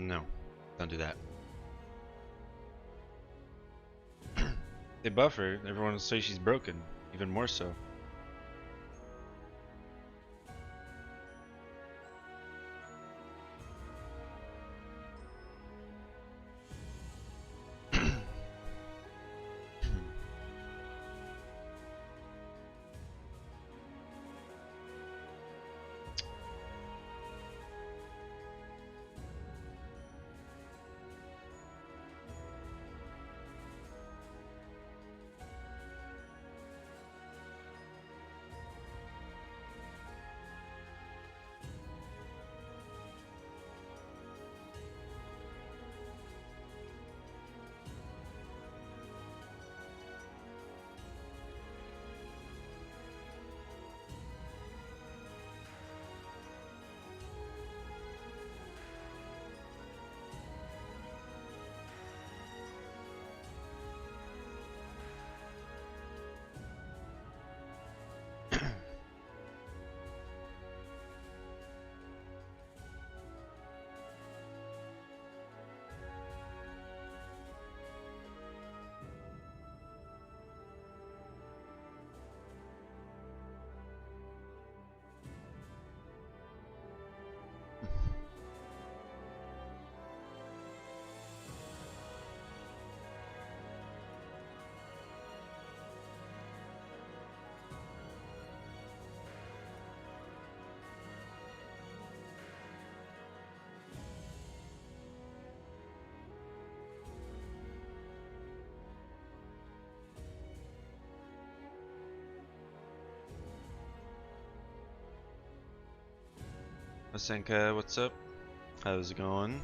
No, don't do that. They buff her, everyone will say she's broken, even more so. Masenka, what's up? How's it going?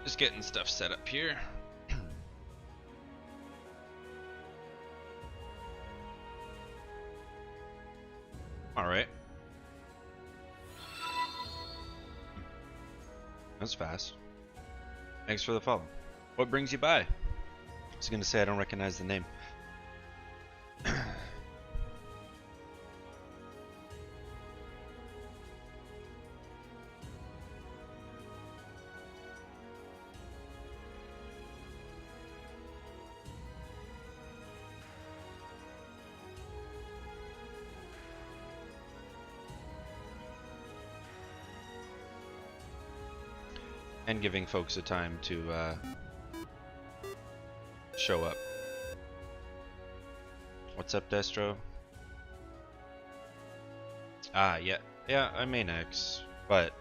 Just getting stuff set up here. Alright. That's fast. Thanks for the follow. What brings you by? I was gonna say I don't recognize the name. And giving folks a time to show up. What's up, Destro? Ah, yeah, I main X, but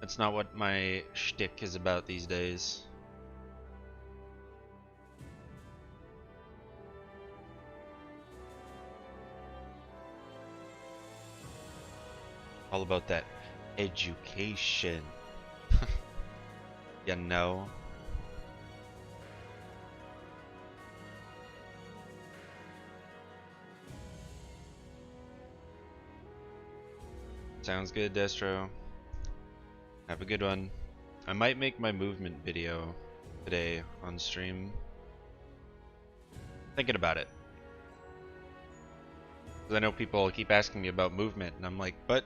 that's not what my shtick is about these days. All about that education. You know. Sounds good, Destro. Have a good one. I might make my movement video today on stream. Thinking about it. 'Cause I know people keep asking me about movement, and I'm like, but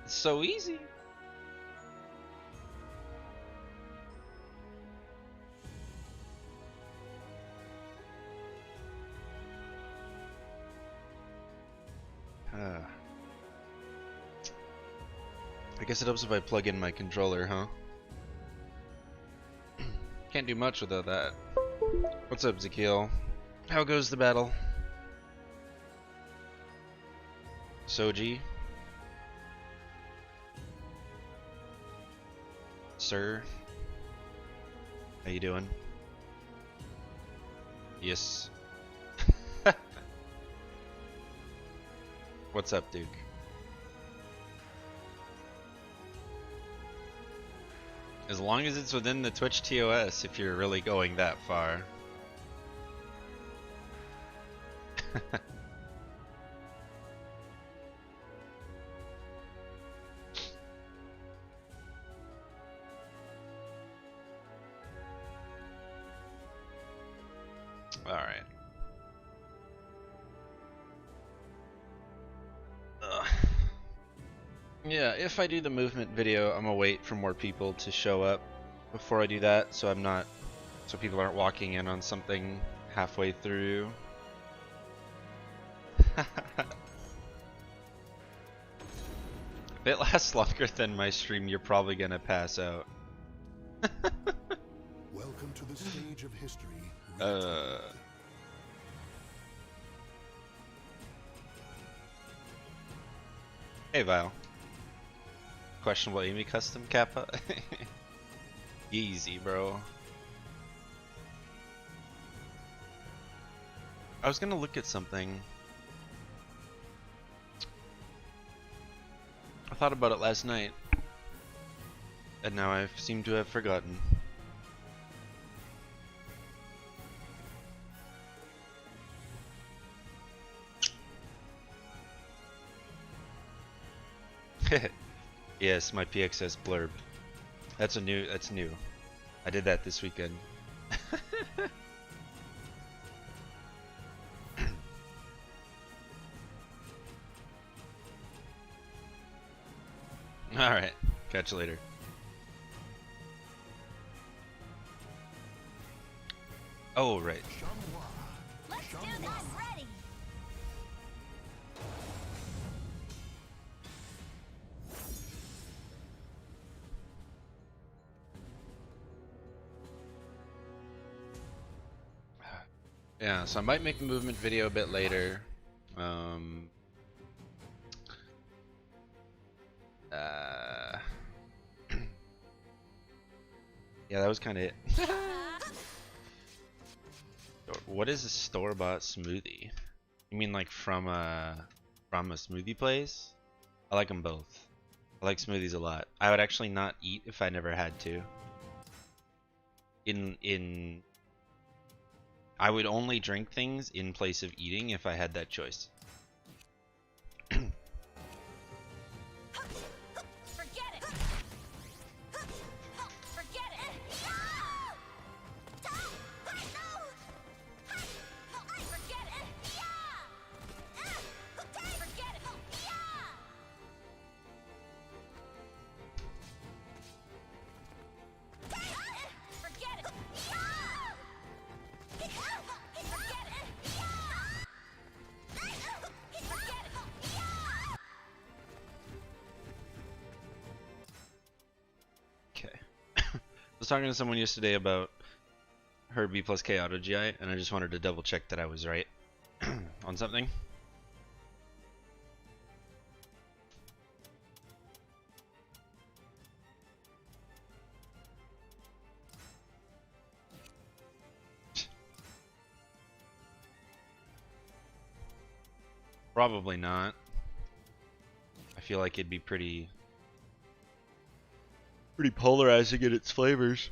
it's so easy. I guess it helps if I plug in my controller, huh? Can't do much without that. What's up, Zakiel? How goes the battle? Soji? Sir? How you doing? Yes. What's up, Duke? As long as it's within the Twitch TOS, if you're really going that far. Yeah, if I do the movement video, I'm gonna wait for more people to show up before I do that, so so people aren't walking in on something halfway through. If it lasts longer than my stream, you're probably gonna pass out. Welcome to the stage of history. Hey, Vile. Questionable Amy custom Kappa? Easy, bro. I was gonna look at something. I thought about it last night, and now I seem to have forgotten. Yes, my PXS blurb. That's new. I did that this weekend. Alright, catch you later. Oh, right. Let's do this. Ready. Yeah, so I might make the movement video a bit later. Yeah, that was kind of it. What is a store-bought smoothie? You mean like from a smoothie place? I like them both. I like smoothies a lot. I would actually not eat if I never had to. I would only drink things in place of eating if I had that choice. I was talking to someone yesterday about her B plus K auto GI, and I just wanted to double check that I was right on something. Probably not. I feel like it'd be pretty polarizing in its flavors.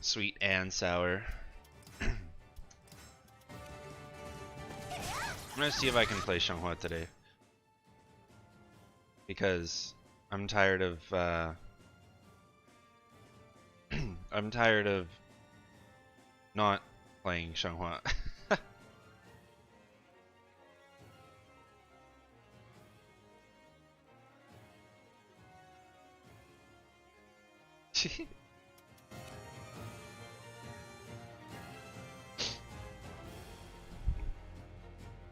Sweet and sour. I'm gonna see if I can play Xianghua today, because I'm tired of I'm tired of not playing Xianghua.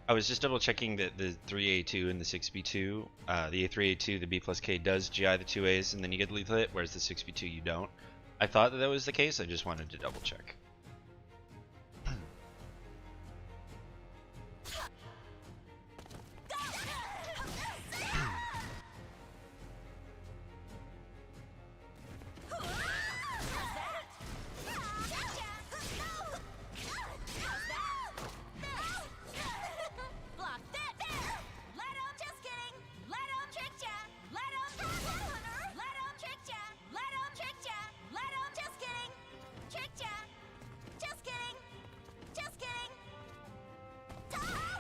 I was just double checking that the 3A2 and the 6B2, the A3A2, the B plus K does GI the 2As and then you get leaflet, whereas the 6B2 you don't. I thought that was the case, I just wanted to double check.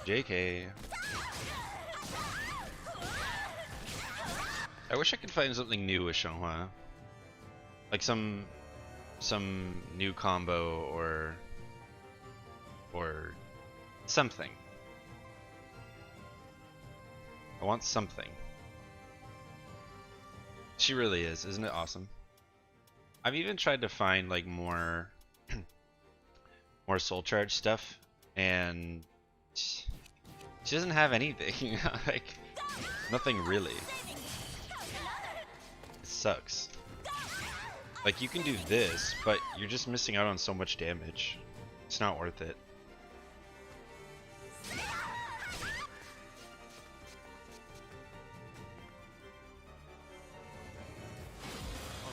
JK. I wish I could find something new with Xianghua. Like some new combo or something. I want something. She really is. Isn't it awesome? I've even tried to find like more more soul charge stuff, and she doesn't have anything. Like nothing really. It sucks. Like you can do this, but you're just missing out on so much damage. It's not worth it.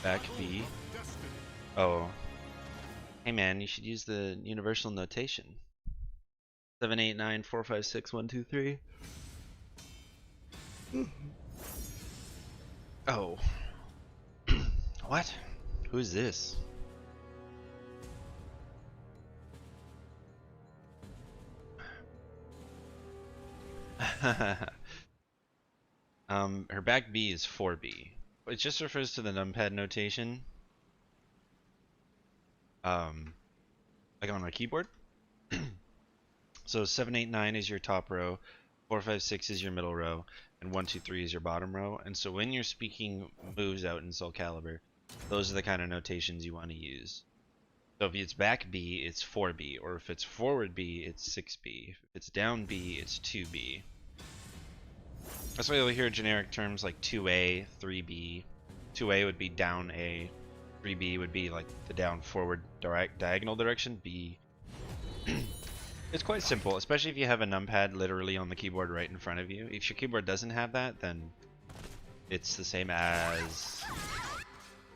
Back B. Oh. Hey man, you should use the universal notation. 7, 8, 9, 4, 5, 6, 1, 2, 3. Oh. What? Who's this? Her back B is 4B. It just refers to the numpad notation. Like on a keyboard. So 7, 8, 9 is your top row, 4, 5, 6 is your middle row, and 1, 2, 3 is your bottom row. And so when you're speaking moves out in Soul Calibur, those are the kind of notations you want to use. So if it's back B, it's 4B, or if it's forward B, it's 6B. If it's down B, it's 2B. That's why you'll hear generic terms like 2A, 3B. 2A would be down A, 3B would be like the down forward diagonal direction, B. It's quite simple, especially if you have a numpad literally on the keyboard right in front of you. If your keyboard doesn't have that, then it's the same as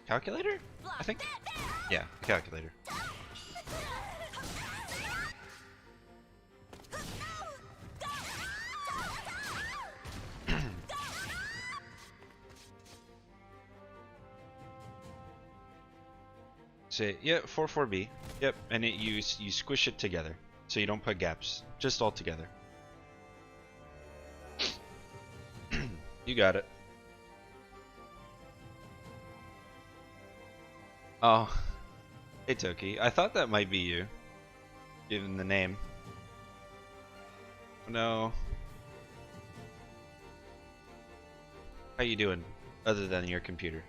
calculator, I think. Yeah, calculator. Say, yeah, 4-4B. Yep, and you squish it together, so you don't put gaps, just all together. You got it. Oh, hey Toki, I thought that might be you, given the name. No. How you doing, other than your computer?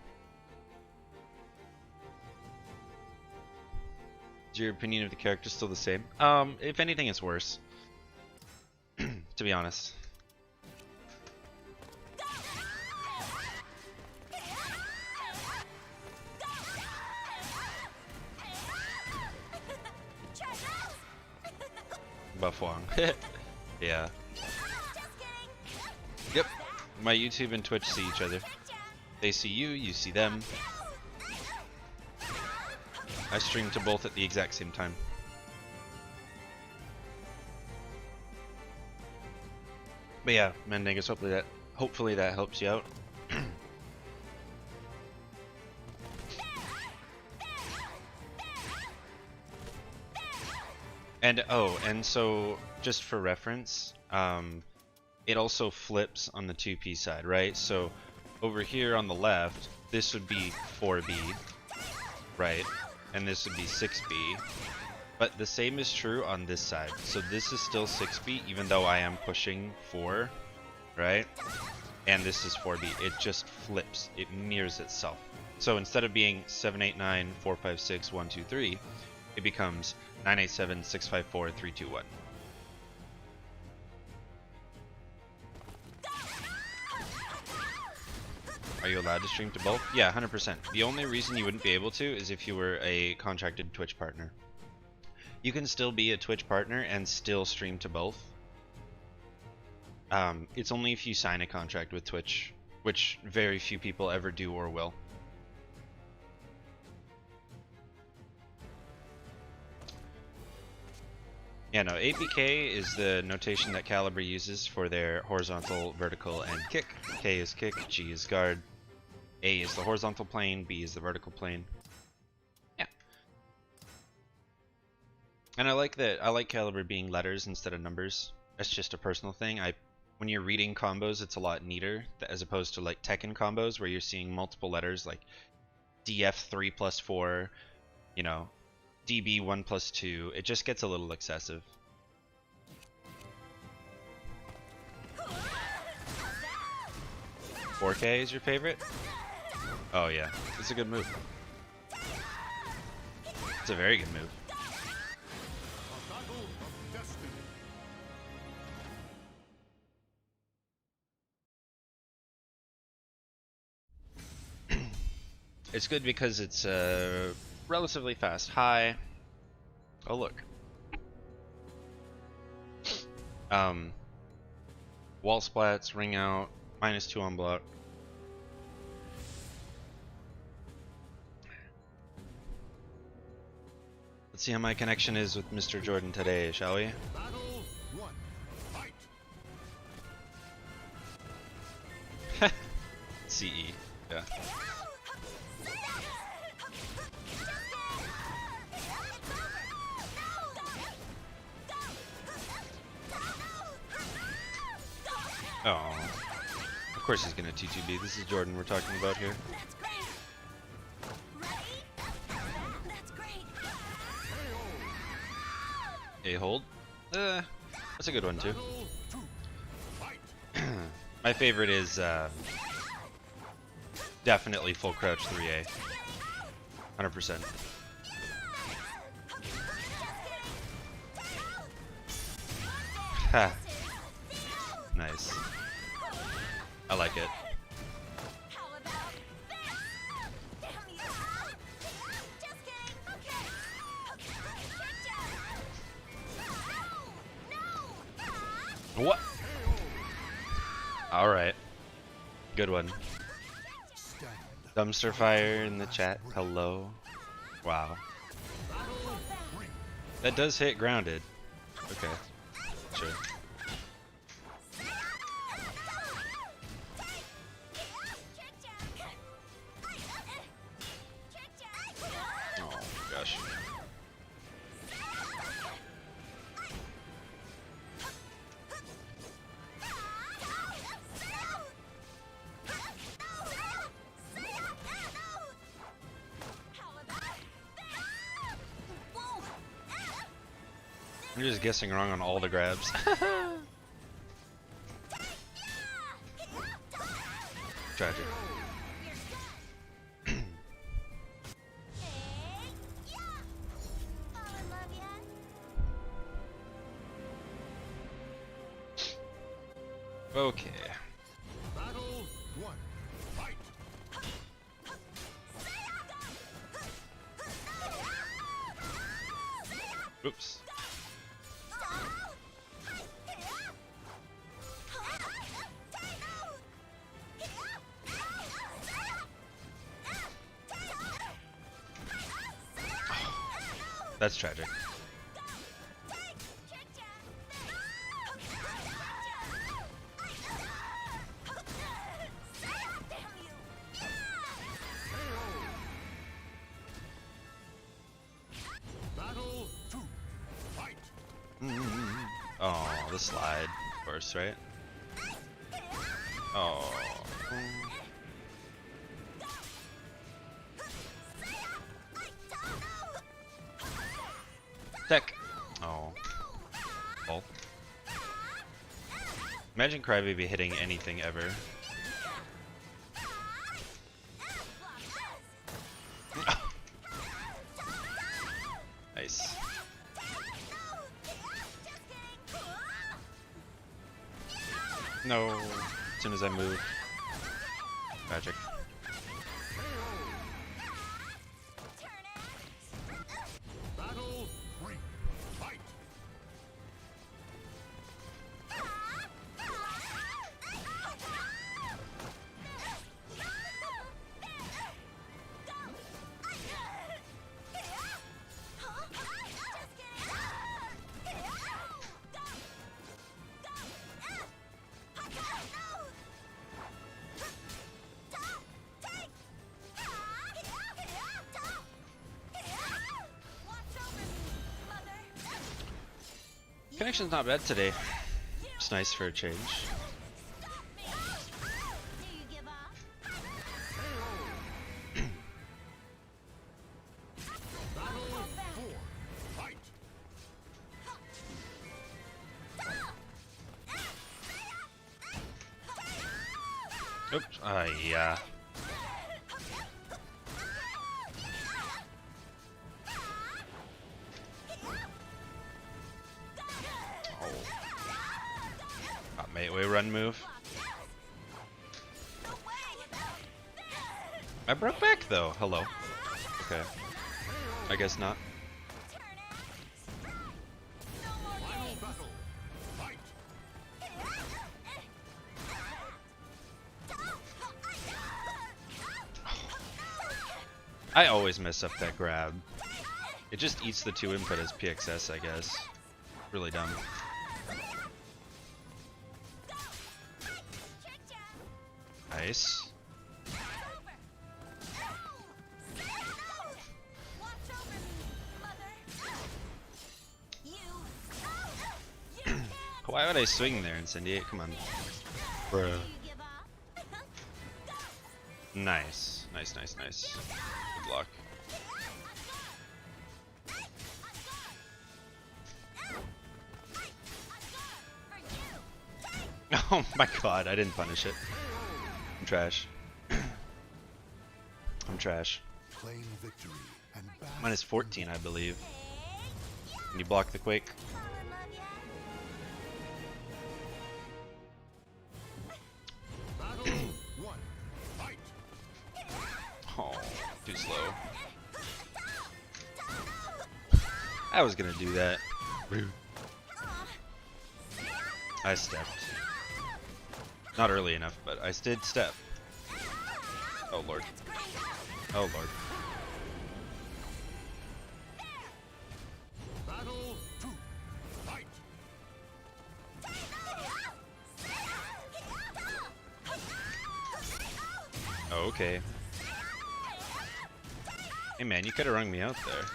Is your opinion of the character still the same? If anything, it's worse. To be honest. Buffwong. Yeah. Yep. My YouTube and Twitch see each other. They see you, you see them. I stream to both at the exact same time. But yeah, Mendangus, hopefully that helps you out. And and so just for reference, it also flips on the 2P side, right? So over here on the left, this would be 4B, right? And this would be 6B. But the same is true on this side. So this is still 6B, even though I am pushing 4, right? And this is 4B. It just flips. It mirrors itself. So instead of being 7, 8, 9, 4, 5, 6, 1, 2, 3, it becomes 9, 8, 7, 6, 5, 4, 3, 2, 1. Are you allowed to stream to both? Yeah, 100%. The only reason you wouldn't be able to is if you were a contracted Twitch partner. You can still be a Twitch partner and still stream to both. It's only if you sign a contract with Twitch, which very few people ever do or will. Yeah, no, APK is the notation that Calibur uses for their horizontal, vertical, and kick. K is kick, G is guard, A is the horizontal plane, B is the vertical plane. Yeah. And I like that. I like Calibur being letters instead of numbers. That's just a personal thing. When you're reading combos, it's a lot neater as opposed to like Tekken combos where you're seeing multiple letters like DF3 plus 4, you know, DB1 plus 2. It just gets a little excessive. 4K is your favorite? Oh yeah, it's a good move. It's a very good move. A battle of destiny. It's good because it's relatively fast. High. Oh look. Wall splats, ring out, -2 on block. Let's see how my connection is with Mr. Jordan today, shall we? Battle 1. Fight. CE. Yeah. Oh. Of course he's gonna T2B. This is Jordan we're talking about here. That's great. Ready? That's great. A hold. That's a good one too. Battle 2. Fight. My favorite is definitely full crouch 3A. 100%. Ha. Nice. I like it. How about this? Damn you. Just kidding. Okay. No. What? Alright. Good one. Stand. Dumpster fire in the chat. Hello. Wow. That does hit grounded. Okay. Sure. Oh gosh. I'm just guessing wrong on all the grabs. Tragic. Okay. Battle 1. Fight. Oops. That's tragic. Battle 2. Fight. Oh, the slide, of course, right? Oh. Tech. Oh. Oh. Imagine Crybaby hitting anything ever. Nice. No. As soon as I move. Magic. Battle 3. Fight. Connection's not bad today. It's nice for a change. Battle 4. Fight. Oops. Yeah. Oh. Got Mateaway run move. I broke back though. Hello. Okay. I guess not. Final battle. Fight. I always mess up that grab. It just eats the 2 input as PXS, I guess. Really dumb. Nice. Why would I swing there, Incendiate? Come on. Bruh. Nice. Nice, nice, nice. Good block. Oh my god, I didn't punish it. I'm trash. I'm trash. Claim victory and bask Minus 14, I believe. Can you block the Quake? Battle 1. Fight. Oh, too slow. I was gonna do that. Rude. I stepped. Not early enough, but I did step. Oh lord. Oh lord. Battle 2. Fight. Okay. Hey man, you could have rung me out there.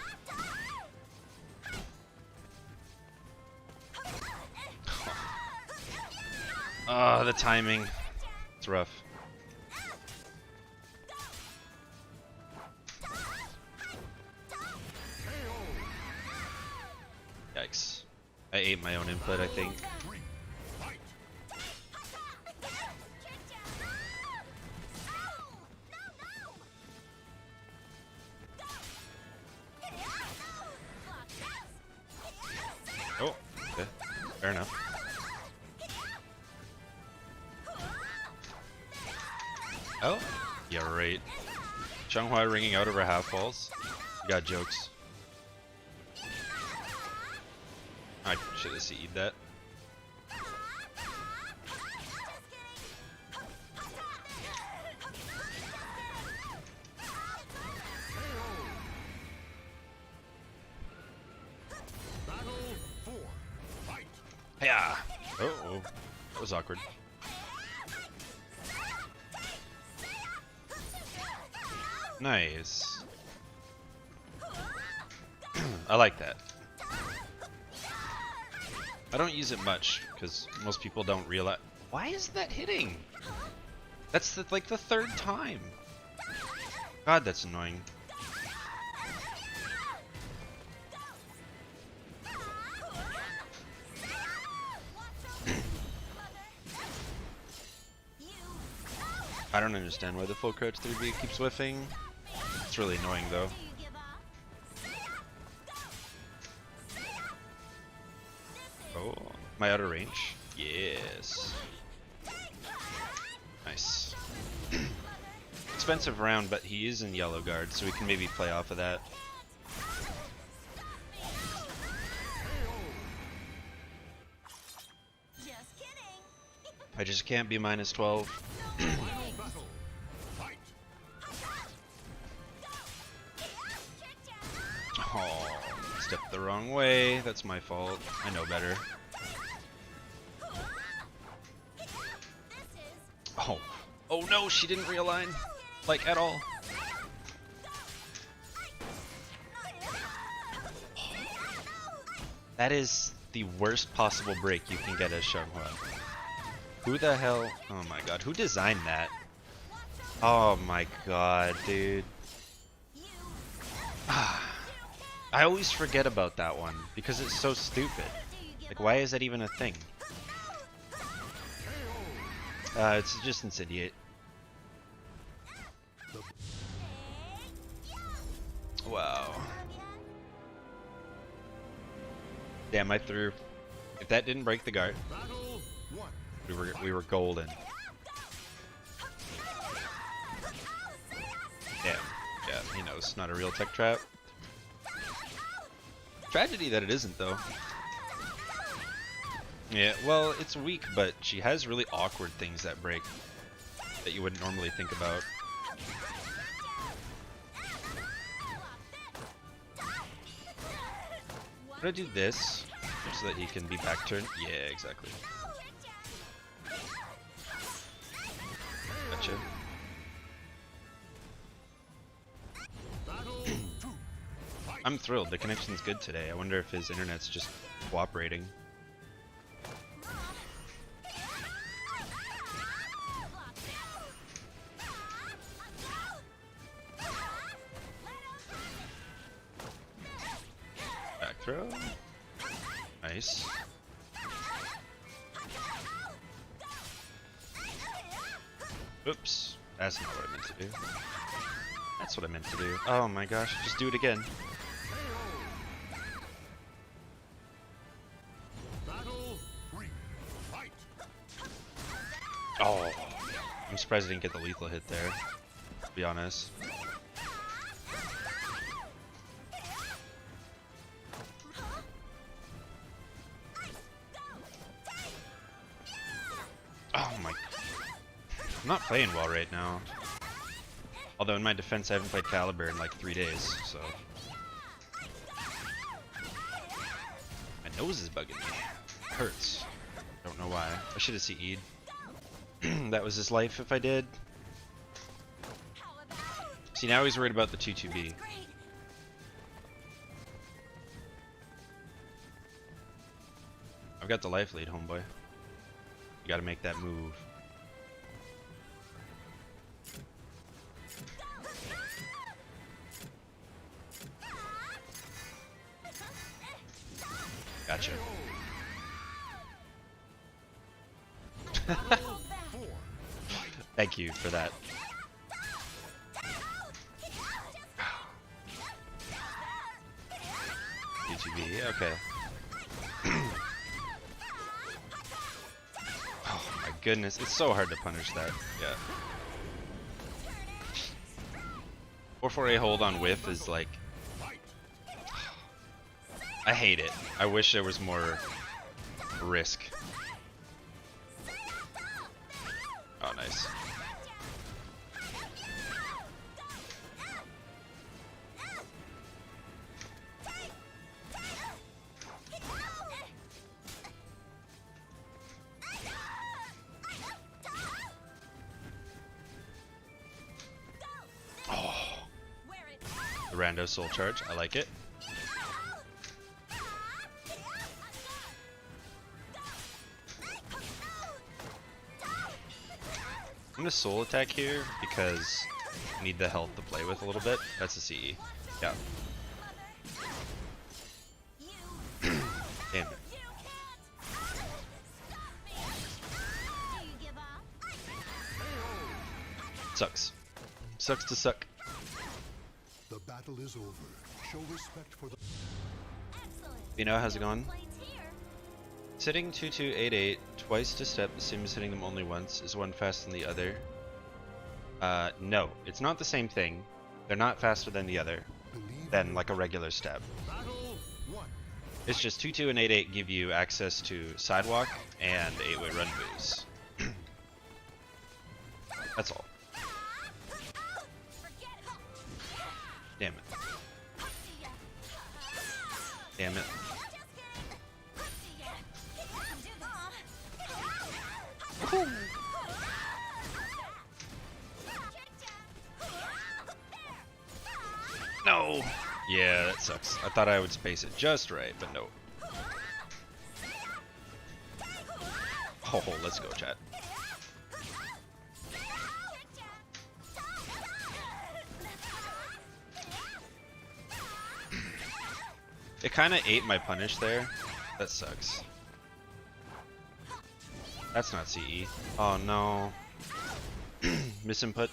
Ah, the timing. It's rough. Yikes. I ate my own input, I think. 3. Fight. Oh, okay. Fair enough. Oh, yeah, right. Changhua ringing out over half balls. You got jokes. I should have CE'd that. Battle 4. Fight. Yeah. Oh, that was awkward. Nice. I like that. I don't use it much because most people don't realize. Why is that hitting? That's like the 3rd time. God, that's annoying. I don't understand why the full crouch 3B keeps whiffing. It's really annoying though. Oh, my outer range? Yes. Nice. Expensive round, but he is in yellow guard, so we can maybe play off of that. I just can't be minus 12. Final battle. Fight. Oh, stepped the wrong way. That's my fault. I know better. Oh. Oh no, she didn't realign. Like, at all. That is the worst possible break you can get as Changhua. Who the hell? Oh my god, who designed that? Oh my god, dude. I always forget about that one because it's so stupid. Like, why is that even a thing? It's just Incendiate. Wow. Damn, I threw. If that didn't break the guard, Battle 1. we were golden. Damn. Yeah, he knows. Not a real tech trap. Tragedy that it isn't, though. Yeah, well, it's weak, but she has really awkward things that break that you wouldn't normally think about. Could I do this so that he can be back turn? Yeah, exactly. Gotcha. Battle 2. Fight. I'm thrilled. The connection's good today. I wonder if his internet's just cooperating. Back throw. Nice. Oops. That's not what I meant to do. That's what I meant to do. Oh my gosh. Just do it again. Battle 3. Fight. Oh. I'm surprised I didn't get the lethal hit there. To be honest. Oh my. I'm not playing well right now. Although in my defense I haven't played Caliber in like 3 days, so. My nose is bugging me. It hurts. Don't know why. I should have CE'd. That was his life if I did. See, now he's worried about the 2-2B. I've got the life lead, homeboy. You gotta make that move. Gotcha. Thank you for that. UTV, okay. Oh my goodness, it's so hard to punish that. Yeah. 4-4-A hold on whiff is like... I hate it. I wish there was more risk. Oh, nice. Oh, the rando soul charge. I like it. I'm gonna soul attack here because I need the health to play with a little bit. That's a CE. Yeah. Damn it. Sucks. Sucks to suck. The battle is over. Show respect for the You know, how's it going? Sitting 2288 twice to step, the same as hitting them only once. Is one faster than the other? No, it's not the same thing. They're not faster than the other, than like a regular step. battle 1. It's just 22 and 88 give you access to sidewalk and 8-way run moves. That's all. Damn it. Damn it. No! Yeah, that sucks. I thought I would space it just right, but no. Oh, let's go, chat. It kind of ate my punish there. That sucks. That's not CE. Oh no. Misinput.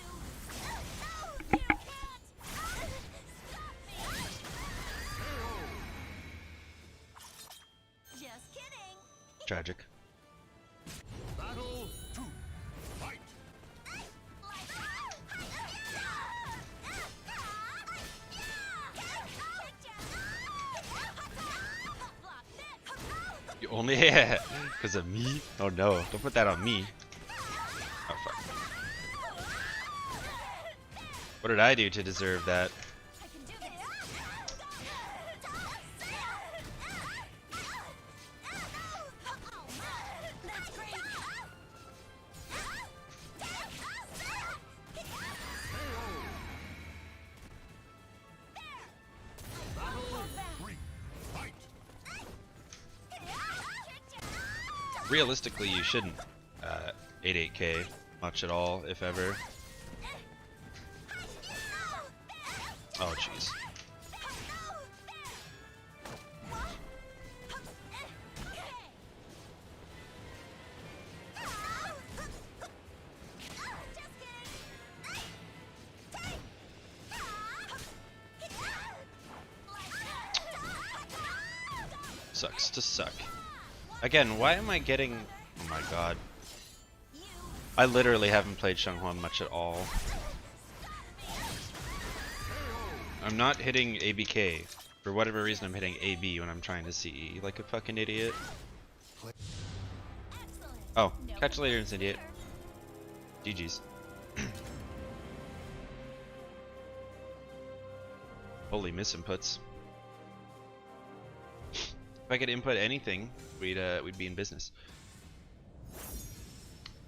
Tragic. Battle 2. Fight. You only yeah, because of me? Oh no, don't put that on me. Oh fuck. What did I do to deserve that? I can do this. That's great. Battle 3. Fight. Realistically, you shouldn't 88k much at all, if ever. Oh jeez. Sucks to suck. Again, why am I getting... Oh my god. I literally haven't played Xianghua much at all. I'm not hitting ABK. For whatever reason, I'm hitting AB when I'm trying to CE like a fucking idiot. Oh, catch you later, instant idiot. GG's. Holy misinputs. If I could input anything, we'd be in business.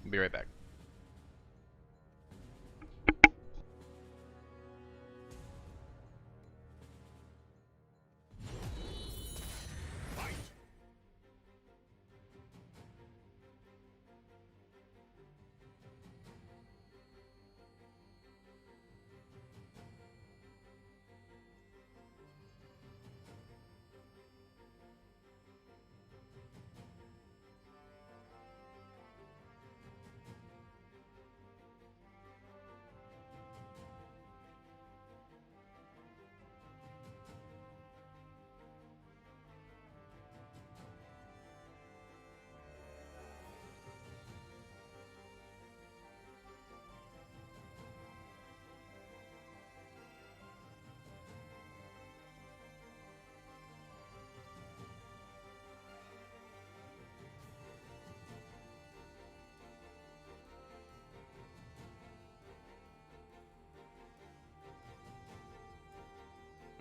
I'll be right back.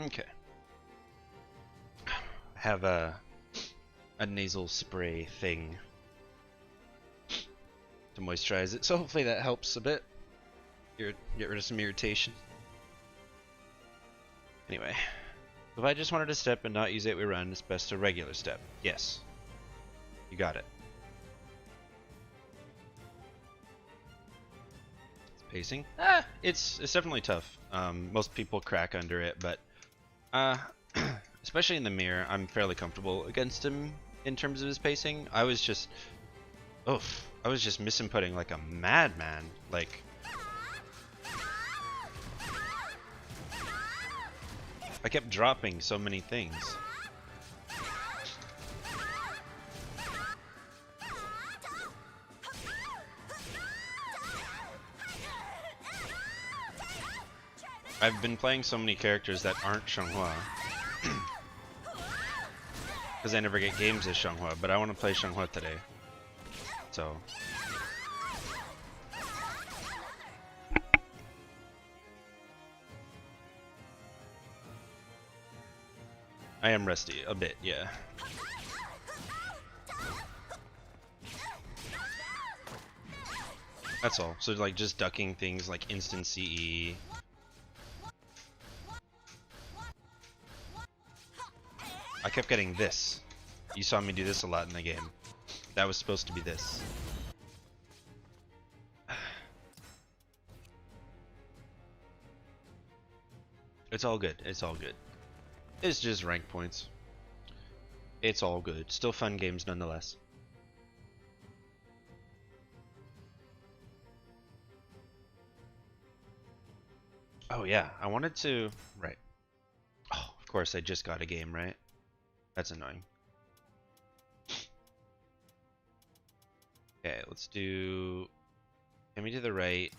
Okay. Have a nasal spray thing to moisturize it, so hopefully that helps a bit. Get rid of some irritation. Anyway, if I just wanted to step and not use 8-way run, it's best a regular step. Yes. You got it. Pacing? It's definitely tough. Most people crack under it, but especially in the mirror, I'm fairly comfortable against him in terms of his pacing. I was just misinputting like a madman. Like, I kept dropping so many things. I've been playing so many characters that aren't Xianghua. Because I never get games as Xianghua, but I want to play Xianghua today. So... I am rusty, a bit, yeah. That's all. So like just ducking things like instant CE. I kept getting this. You saw me do this a lot in the game. That was supposed to be this. It's all good. It's all good. It's just rank points. It's all good. Still fun games nonetheless. Oh yeah, I wanted to... Right. Oh, of course I just got a game, right? That's annoying. Okay, let's do Kimmy to the right,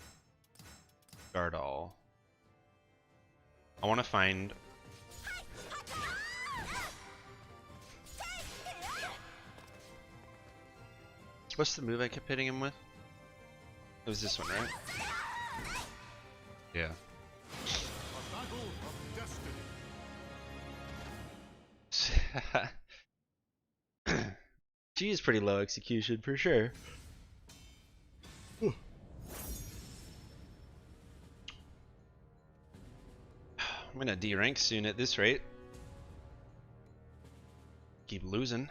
guard all. I want to find. What's the move I kept hitting him with? It was this one, right? Yeah. A battle of destiny. She is pretty low execution for sure. I'm gonna D rank soon at this rate. Keep losing.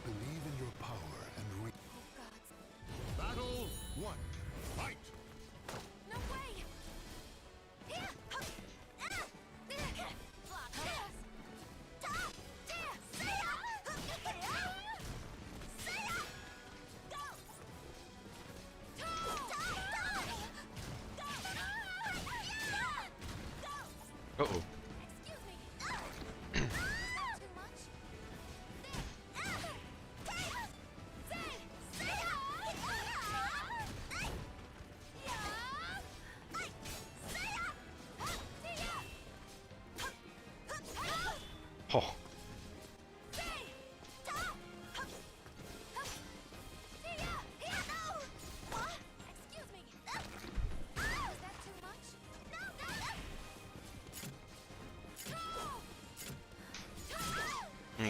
Believe in your power and reach. Oh, God. Battle 1. Fight! No way! Here! Huh. Ah! There. Block this. Ta! There. See ya! See ya! Go! Ta! Go! Uh oh. Excuse me. Is that too much? Oh.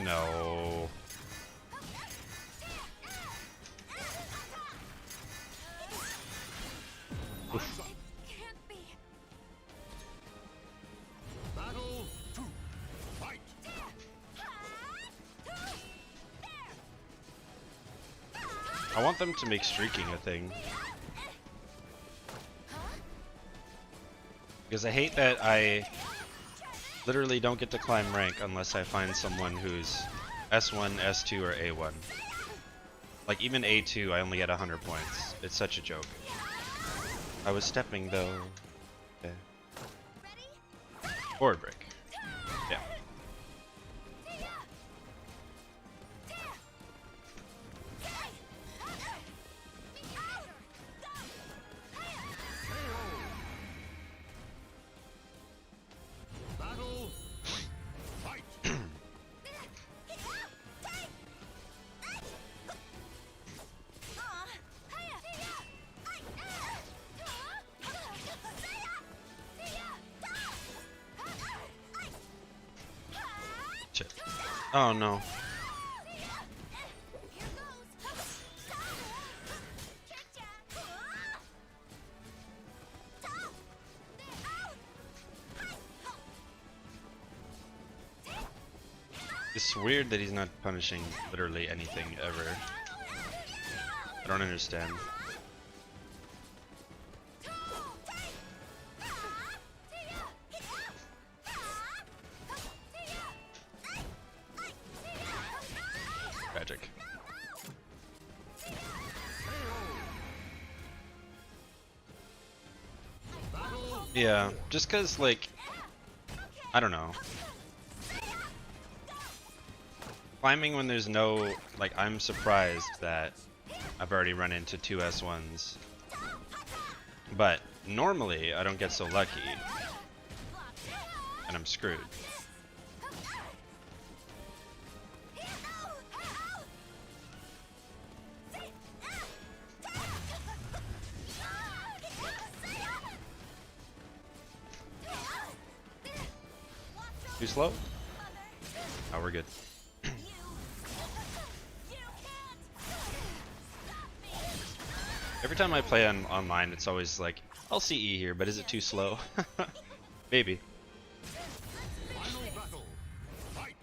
No. Oof. Can't be. Battle 2. Fight! I want them to make streaking a thing. Because I hate that I literally don't get to climb rank unless I find someone who's S1, S2, or A1. Like even A2, I only get 100 points. It's such a joke. I was stepping though. Okay. Forward break. Yeah. Battle 3. Fight! Shit. Oh no. It's weird that he's not punishing literally anything ever. I don't understand. Tragic. Yeah, just cause like, I don't know. Climbing when there's no, like, I'm surprised that I've already run into 2 S1s. But normally I don't get so lucky. And I'm screwed. Too slow? Oh, we're good. Every time I play online, it's always like, I'll CE here, but is it too slow? Maybe. Final battle. Fight!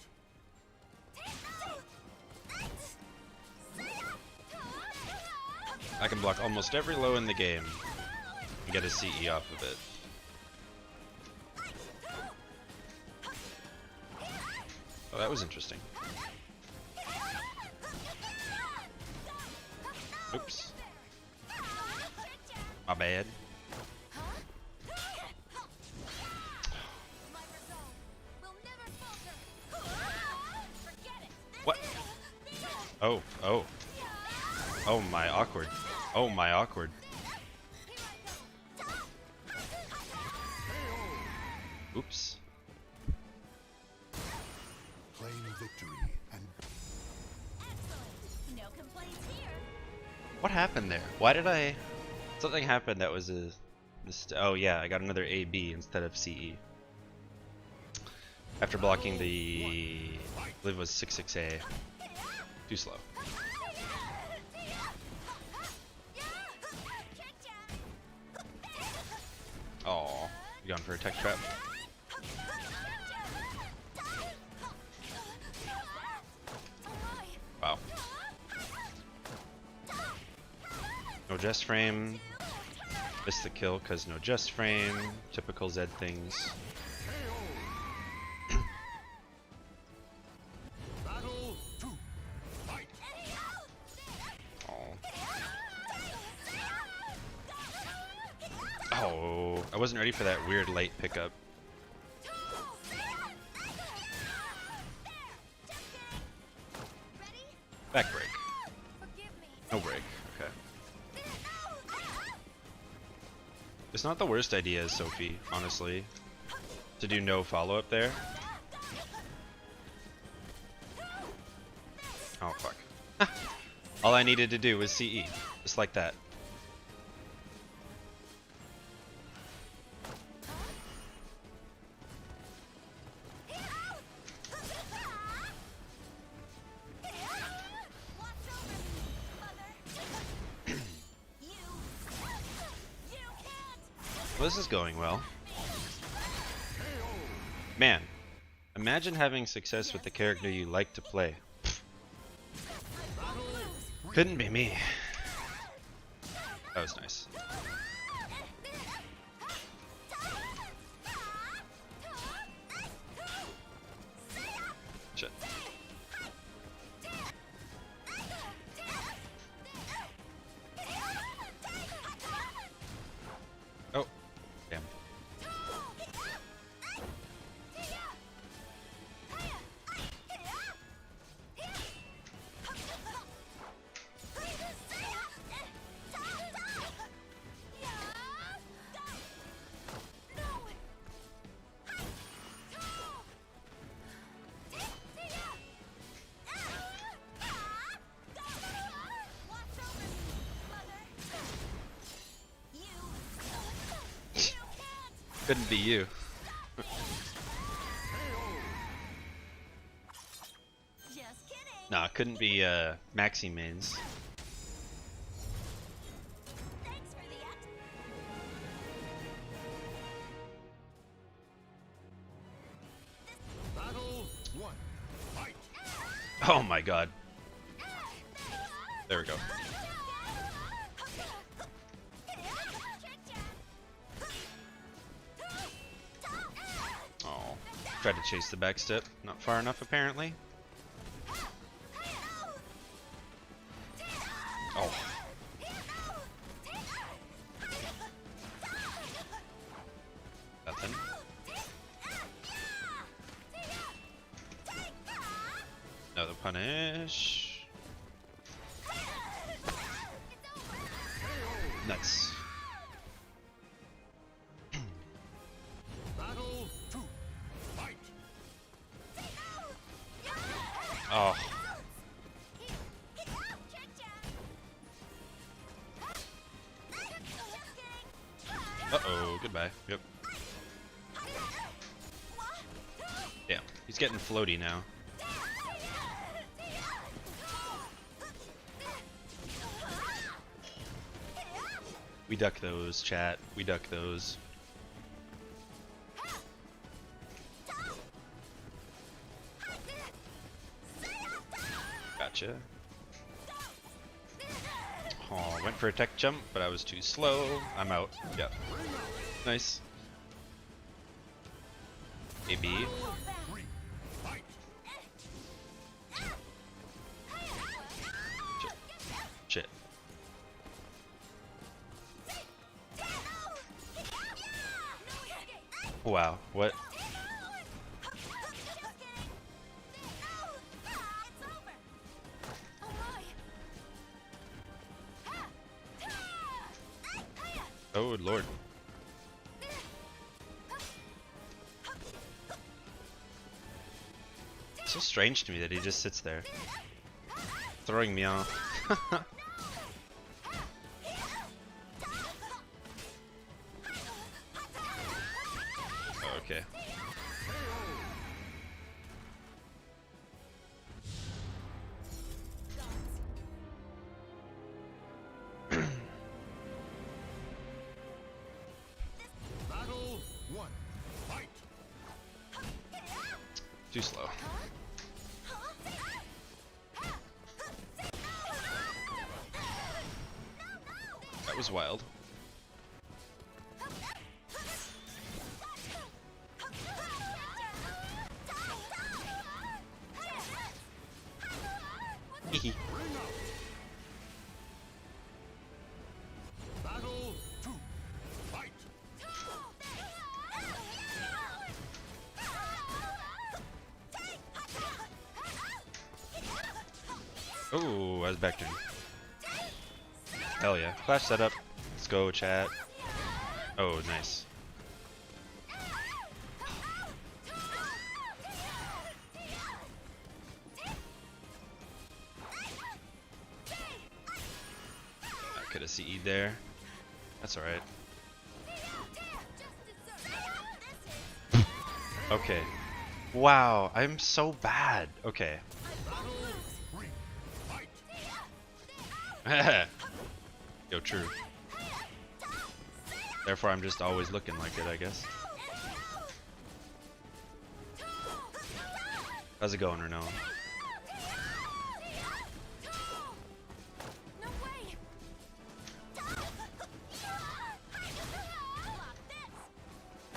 I can block almost every low in the game and get a CE off of it. Oh, that was interesting. Oops. My bad. Oh, oh. Oh my awkward. Oh my awkward. Oops. Claim victory and Excellent. No complaints here. What happened there? Why did I... Something happened that was a... Oh yeah, I got another AB instead of CE. After blocking the... I believe it was 6-6A. Too slow. Oh, you going for a tech trap? Wow. No jest frame. Missed the kill because no jest frame. Typical Zedd things. battle 2. Fight. Oh, I wasn't ready for that weird late pickup. Back break. Forgive me. No break. Okay. It's not the worst idea, Sophie, honestly, to do no follow-up there. Oh, fuck. All I needed to do was CE. Just like that. Well, this is going well. Man, imagine having success with the character you like to play. Couldn't be me. That was nice. Shit. Oh, damn. Couldn't be you. Just kidding. Nah, couldn't be Maxi mains. Thanks for the Battle 1. Fight. Oh my god. There we go. Oh, tried to chase the back step. Not far enough, apparently. Oh. Nothing. Another punish. Nice. Battle 2. Fight. Oh. Uh-oh, goodbye. Yep. Damn, he's getting floaty now. We duck those, chat. We duck those. Gotcha. Oh, went for a tech jump, but I was too slow. I'm out. Yep. Nice. AB. 3. Fight. Shit. Wow, what? Oh lord. It's so strange to me that he just sits there, throwing me off. Okay. Battle 1. Fight. Too slow. That was wild. Hehe. Battle 2. Fight. Oh, I was back turn. Hell yeah. Flash setup. Let's go, chat. Oh, nice. I could have CE'd there. That's alright. Okay. Wow, I'm so bad. Okay. Battle 3. Fight. Yo, true. Therefore, I'm just always looking like it, I guess. How's it going, Renault? No way.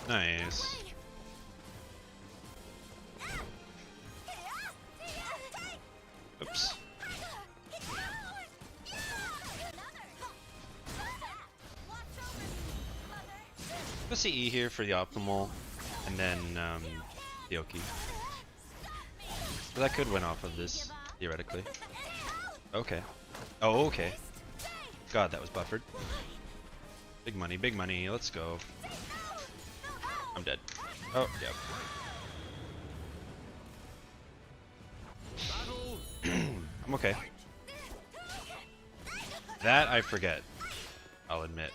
Nice. Oops. Go CE here for the optimal, and then Yoki. But that could win off of this, theoretically. Okay. Oh, okay. God, that was buffered. Big money, let's go. I'm dead. Oh, yep. I'm okay. That I forget. I'll admit.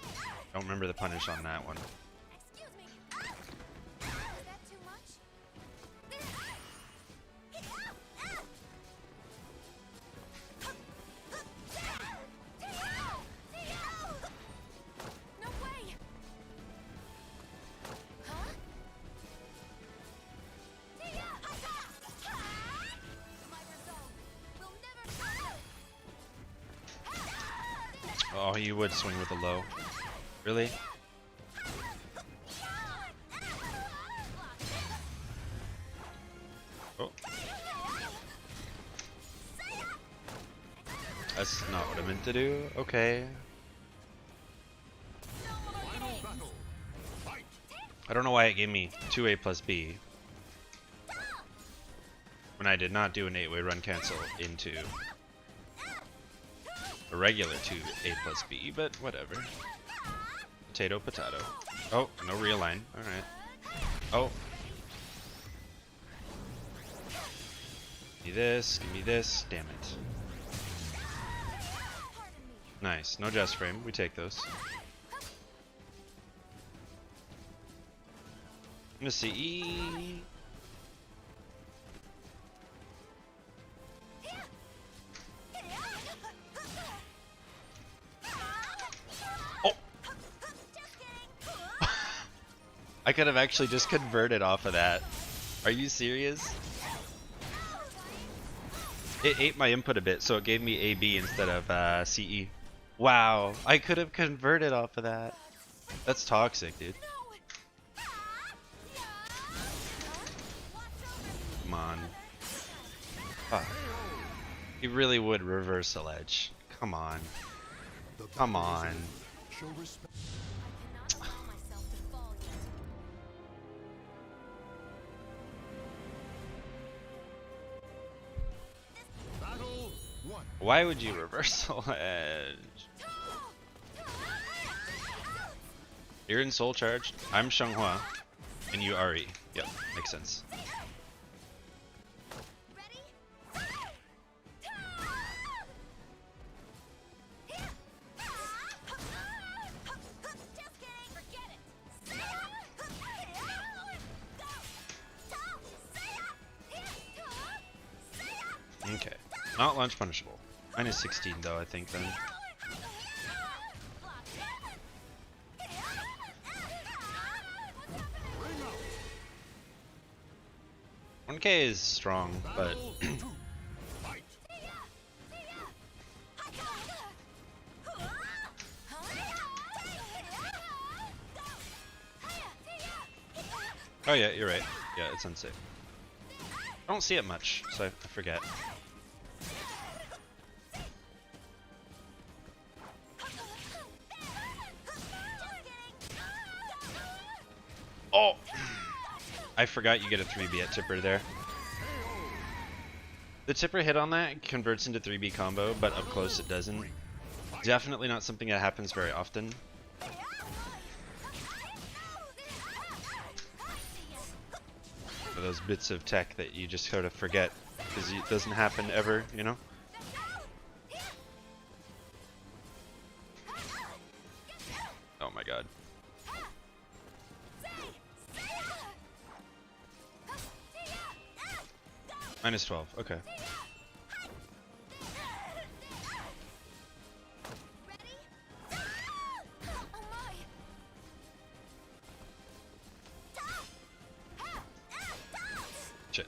Don't remember the punish on that one. Excuse me. Is that too much? No way. Huh? My resolve will never fail. Oh, you would swing with a low. Really? Oh. That's not what I meant to do. Okay. Final battle. Fight. I don't know why it gave me 2A plus B when I did not do an 8-way run cancel into a regular 2A plus B, but whatever. Potato, potato. Oh, no realign. Alright. Oh. Give me this. Damn it. Nice. No just frame. We take those. I'm gonna see. Oh! I could have actually just converted off of that. Are you serious? It ate my input a bit, so it gave me AB instead of CE. Wow, I could have converted off of that. That's toxic, dude. Come on. Fuck. He really would reverse a ledge. Come on. The Come battle is on. over. Show respect. I cannot allow myself to fall yet. Battle 1. Why would you reverse a ledge? You're in Soul Charged. I'm Xianghua, and you Ari. Yep, makes sense. Okay, not launch punishable. Minus 16 though, I think then. 1K is strong, but oh yeah, you're right. Yeah, it's unsafe. I don't see it much, so I forget. Oh! I forgot you get a 3B at Tipper there. The Tipper hit on that converts into 3B combo, but up close it doesn't. Definitely not something that happens very often. For those bits of tech that you just sort of forget, because it doesn't happen ever, you know? Oh my god. Minus 12, okay. Shit.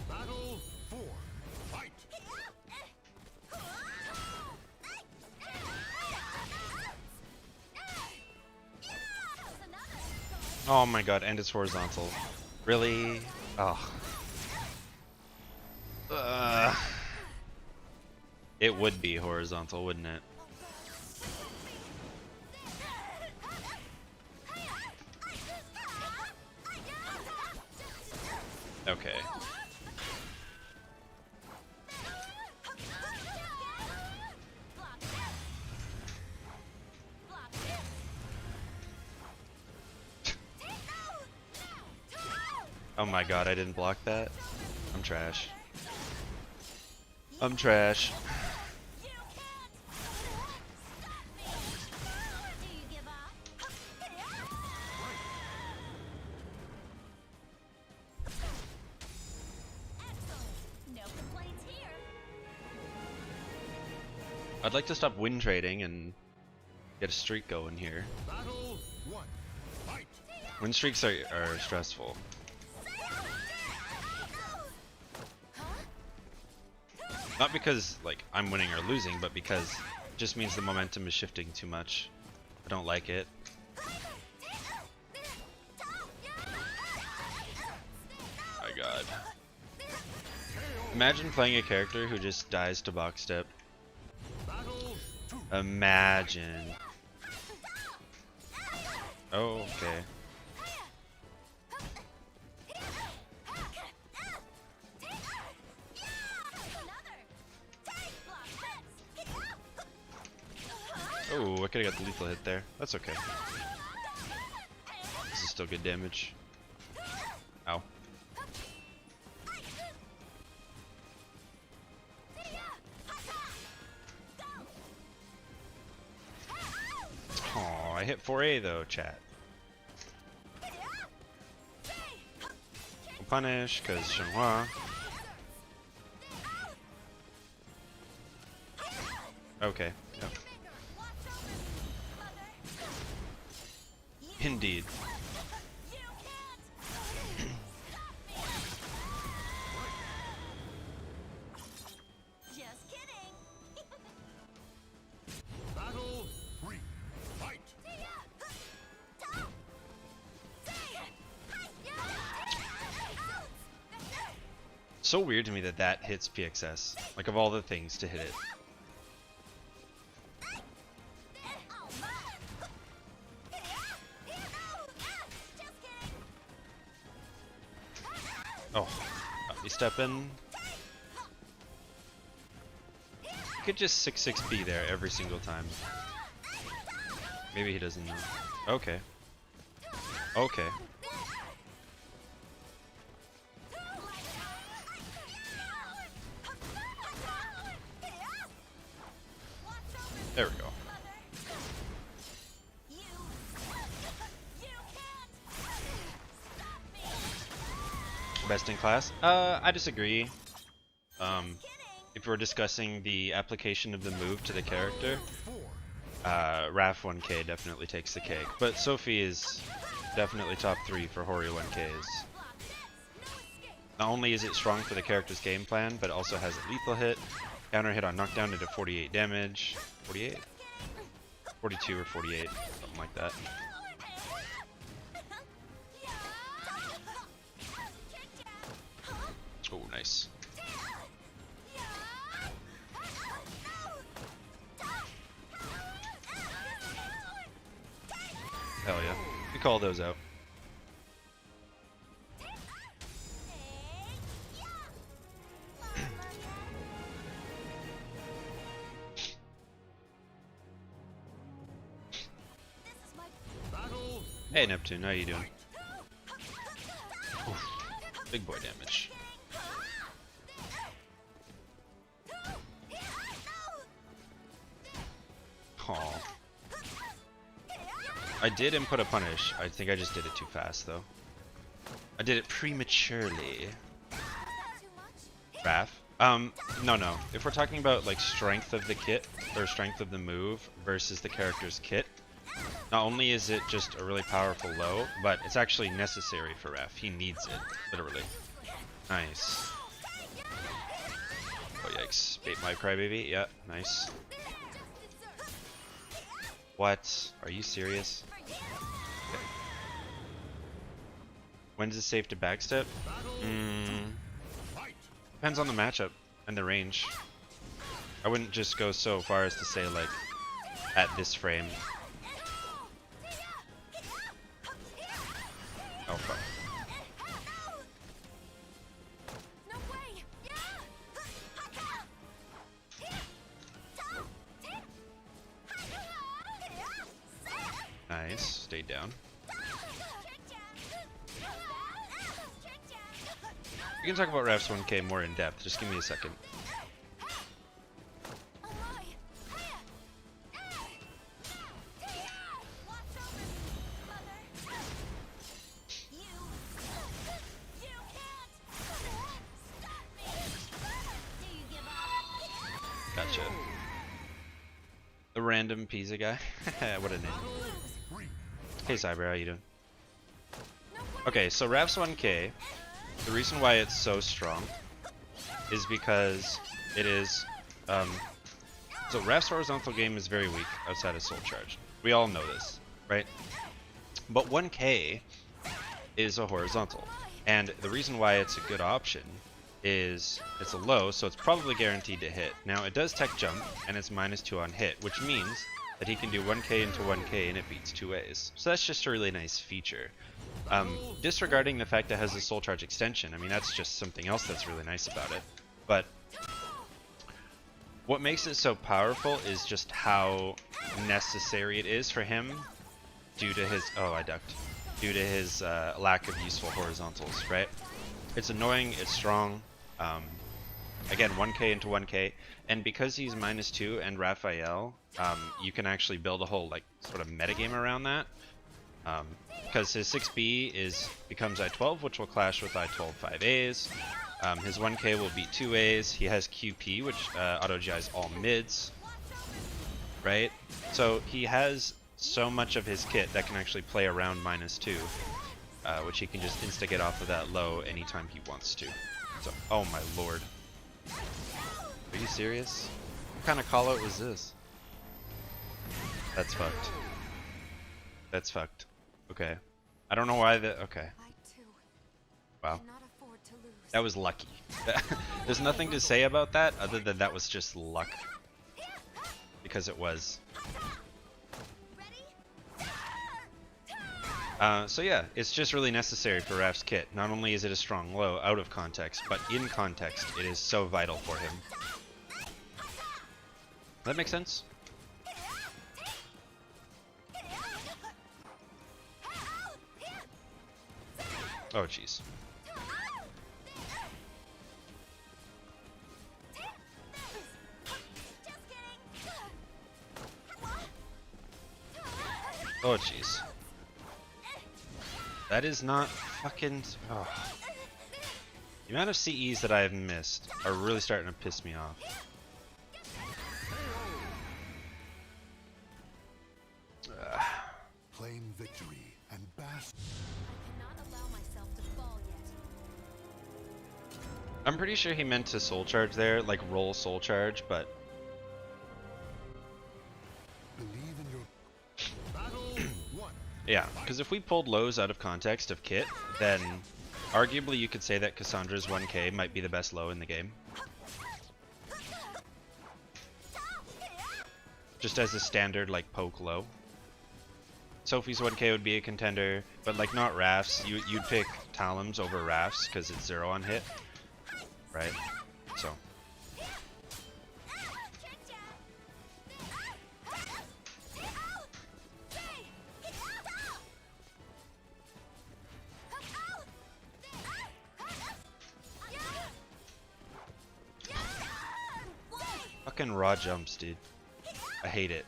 Battle 4. Fight. Oh my god, and it's horizontal. Really? Oh. It would be horizontal, wouldn't it? Okay. Oh my god, I didn't block that. I'm trash. I'm trash. I'd like to stop win trading and get a streak going here. Battle 1. Fight. Win streaks are stressful. Not because like I'm winning or losing, but because it just means the momentum is shifting too much. I don't like it. My god. Imagine playing a character who just dies to box step. Imagine. Oh, okay. Oh, I could've got the lethal hit there. That's okay. This is still good damage. Ow. Aw, I hit 4A though, chat. I'll punish, cause Xianghua. Okay, yep. Indeed. Just kidding. Battle 3. Fight. So weird to me that that hits PXS. Like of all the things to hit it. Oh, you step in. You could just 6-6 there every single time. Maybe he doesn't know. Okay. Okay. There we go. Best in class? I disagree. If we're discussing the application of the move to the character, Raph 1K definitely takes the cake. But Sophie is definitely top 3 for Hori 1Ks. Not only is it strong for the character's game plan, but it also has a lethal hit, counter hit on knockdown into 48 damage. 48? 42 or 48, something like that. Oh, nice. Hell yeah. We call those out. Hey Neptune, how you doing? Oof. Big boy damage. Aw. I did input a punish. I think I just did it too fast though. I did it prematurely. Raph? No. If we're talking about like strength of the kit or strength of the move versus the character's kit, not only is it just a really powerful low, but it's actually necessary for Raph. He needs it, literally. Nice. Oh yikes. Bait my crybaby. Yeah, nice. What? Are you serious? Okay. When's it safe to backstep? Depends on the matchup and the range. I wouldn't just go so far as to say like at this frame. Oh fuck. Nice, stay down. We can talk about Raph's 1K more in depth, just give me a second. Gotcha. The random pizza guy. What a name. Hey Cyber, how you doing? Okay, so Raph's 1K, the reason why it's so strong is because it is, so Raph's horizontal game is very weak outside of Soul Charge. We all know this, right? But 1K is a horizontal, and the reason why it's a good option is it's a low, so it's probably guaranteed to hit. Now it does tech jump, and it's -2 on hit, which means that he can do 1K into 1K and it beats 2As. So that's just a really nice feature. Disregarding the fact that it has a Soul Charge extension, I mean that's just something else that's really nice about it. But what makes it so powerful is just how necessary it is for him due to his, oh I ducked, due to his lack of useful horizontals, right? It's annoying, it's strong. Again, 1K into 1K, and because he's -2 and Raphael, you can actually build a whole like sort of metagame around that. Because his 6B becomes I-12, which will clash with I-12 5As. His 1K will beat 2As. He has QP, which auto-GIs all mids, right? So he has so much of his kit that can actually play around -2, which he can just insta-get off of that low anytime he wants to. So, oh my lord. Are you serious? What kind of call-out was this? That's fucked. That's fucked. Okay. I don't know why the... Okay. Wow. That was lucky. There's nothing to say about that other than that was just luck. Because it was. So yeah, it's just really necessary for Raph's kit. Not only is it a strong low out of context, but in context, it is so vital for him. That makes sense? Oh, jeez. Oh, jeez. That is not fucking... Oh. The amount of CEs that I have missed are really starting to piss me off. Claim victory and bask. I cannot allow myself to fall yet. I'm pretty sure he meant to soul charge there, like roll soul charge, but... Believe in your battle. One. Yeah, because if we pulled lows out of context of kit, then arguably you could say that Cassandra's 1k might be the best low in the game. Just as a standard, like, poke low. Sophie's 1k would be a contender, but like not Raph's. You'd pick Talim's over Raph's because it's 0 on hit, right? So. Fucking raw jumps, dude. I hate it.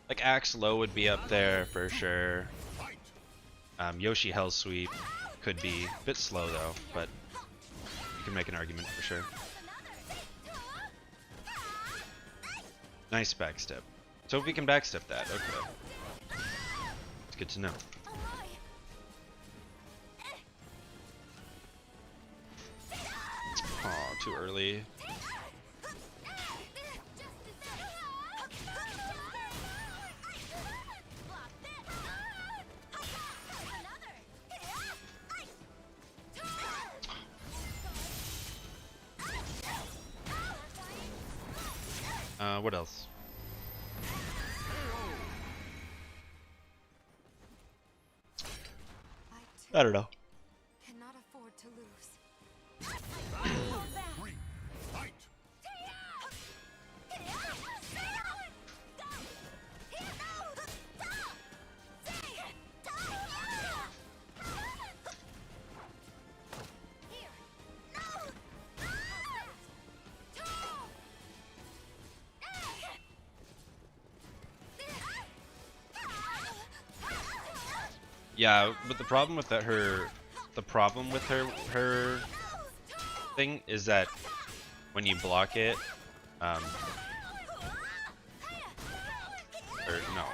Like Axe Low would be up there for sure. Yoshi Hell Sweep could be a bit slow though, but you can make an argument for sure. Nice backstep. So if we can backstep that, okay. It's good to know. Aw, too early. What else? I don't know. Cannot afford to lose. Three. Fight. Yeah, but the problem with that her thing is that when you block it, or no.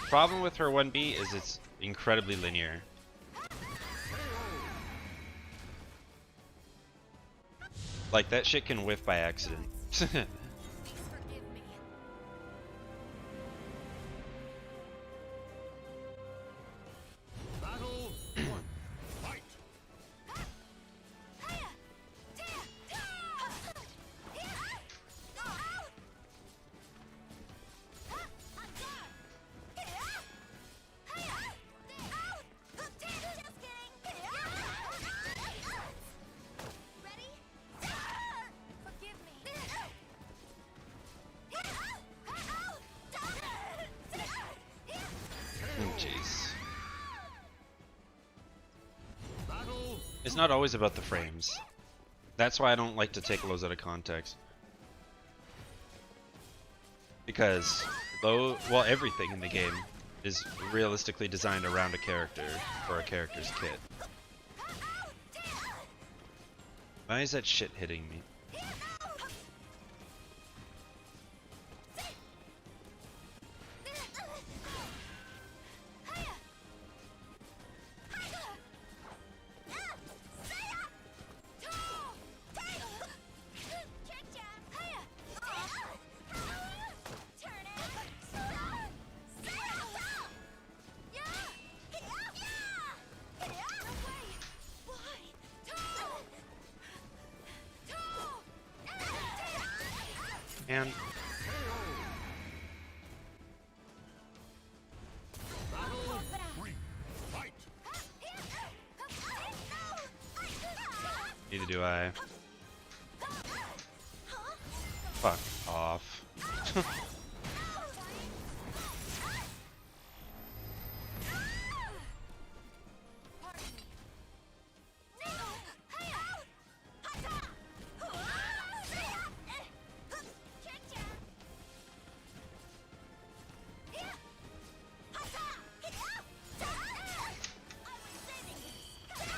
Problem with her 1B is it's incredibly linear. Like that shit can whiff by accident. Please forgive me. Battle. One. Fight. Forgive me. Jeez. Battle. It's not always about the frames. That's why I don't like to take lows out of context. Because low, well, everything in the game is realistically designed around a character or a character's kit. Why is that shit hitting me? And neither do I. Fuck off.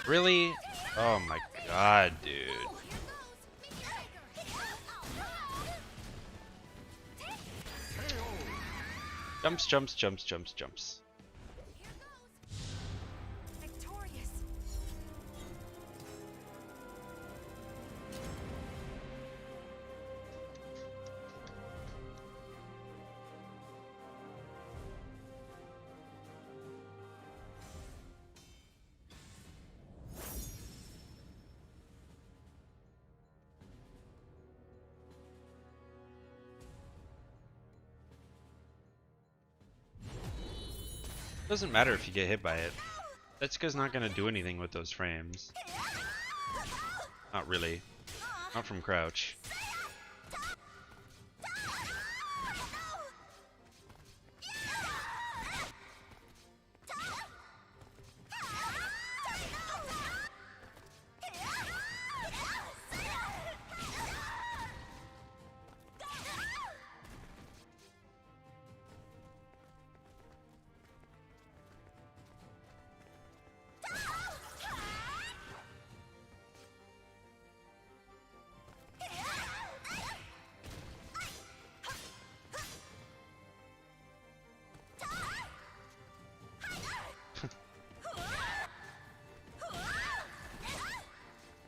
Really? Oh my god, dude. Jumps, jumps, jumps, jumps, jumps. Victorious. Doesn't matter if you get hit by it. Setsuka's not gonna do anything with those frames. Not really. Not from crouch.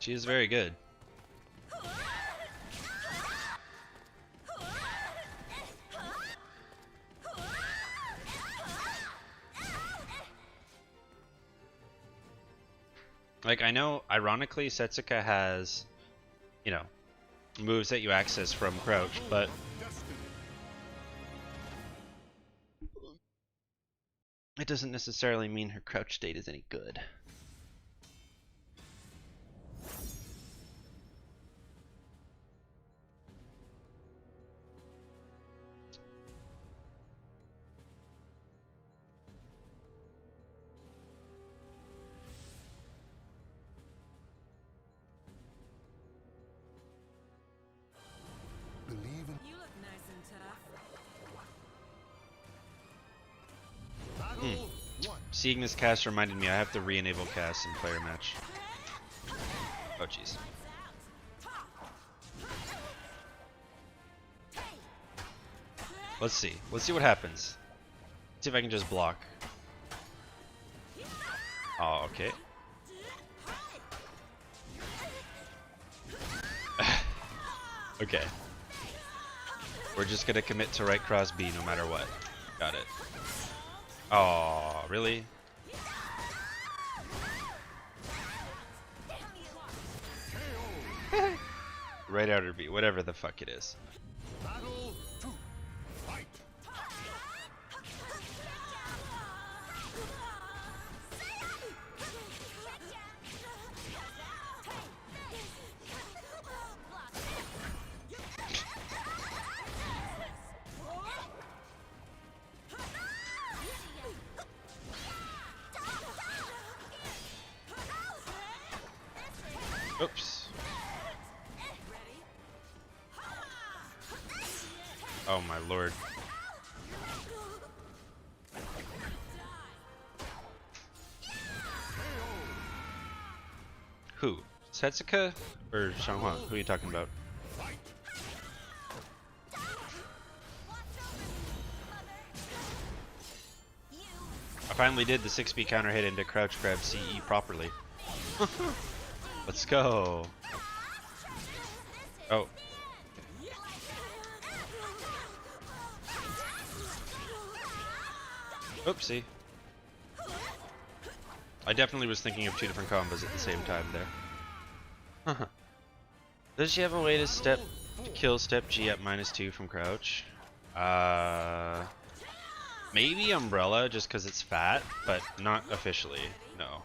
She is very good. Like, I know, ironically, Setsuka has, you know, moves that you access from crouch, but it doesn't necessarily mean her crouch state is any good. Believe in You look nice and tough. battle one. Seeing this cast reminded me I have to re-enable cast in player match. Oh jeez. Let's see. Let's see what happens. Let's see if I can just block. Oh, okay. Okay. We're just gonna commit to right cross B no matter what. Got it. Oh, really? Right outer B, whatever the fuck it is. Battle two. Fight. Oops. Oh my lord. Who? Setsuka or Shanghua? Who are you talking about? I finally did the 6B counter hit into crouch grab CE properly. Let's go. Oh. Oopsie. I definitely was thinking of two different combos at the same time there. Does she have a way to kill step G at -2 from crouch? Maybe Umbrella just because it's fat, but not officially, no.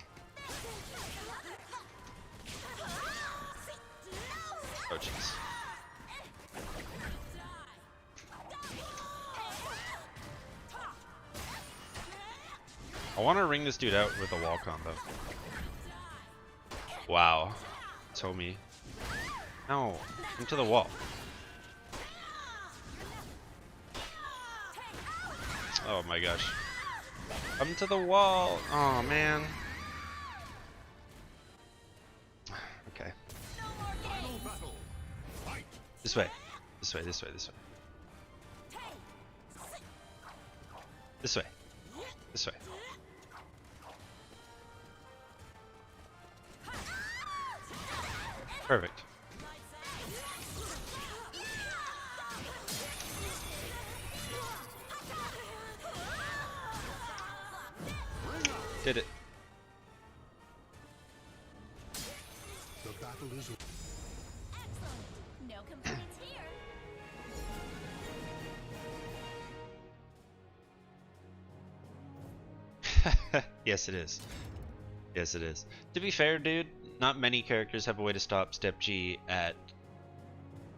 Oh jeez. I want to ring this dude out with a wall combo. Wow. Told me. No, into the wall. Oh my gosh. Come to the wall. Oh man. Okay. This way. This way, this way, this way. This way. This way. Perfect. Did it. The battle is over. Excellent. No complaints here. Yes, it is. Yes, it is. To be fair, dude, not many characters have a way to stop step G at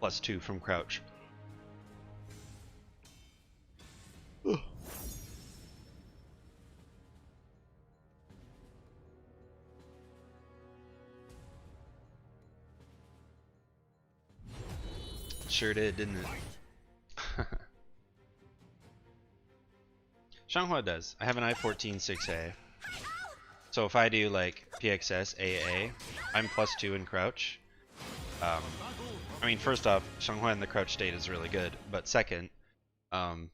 +2 from crouch. Sure did, didn't it? Shanghua does. I have an i14 6A. So if I do like PXS AA, I'm +2 in crouch. I mean, first off, Shanghua in the crouch state is really good, but second, I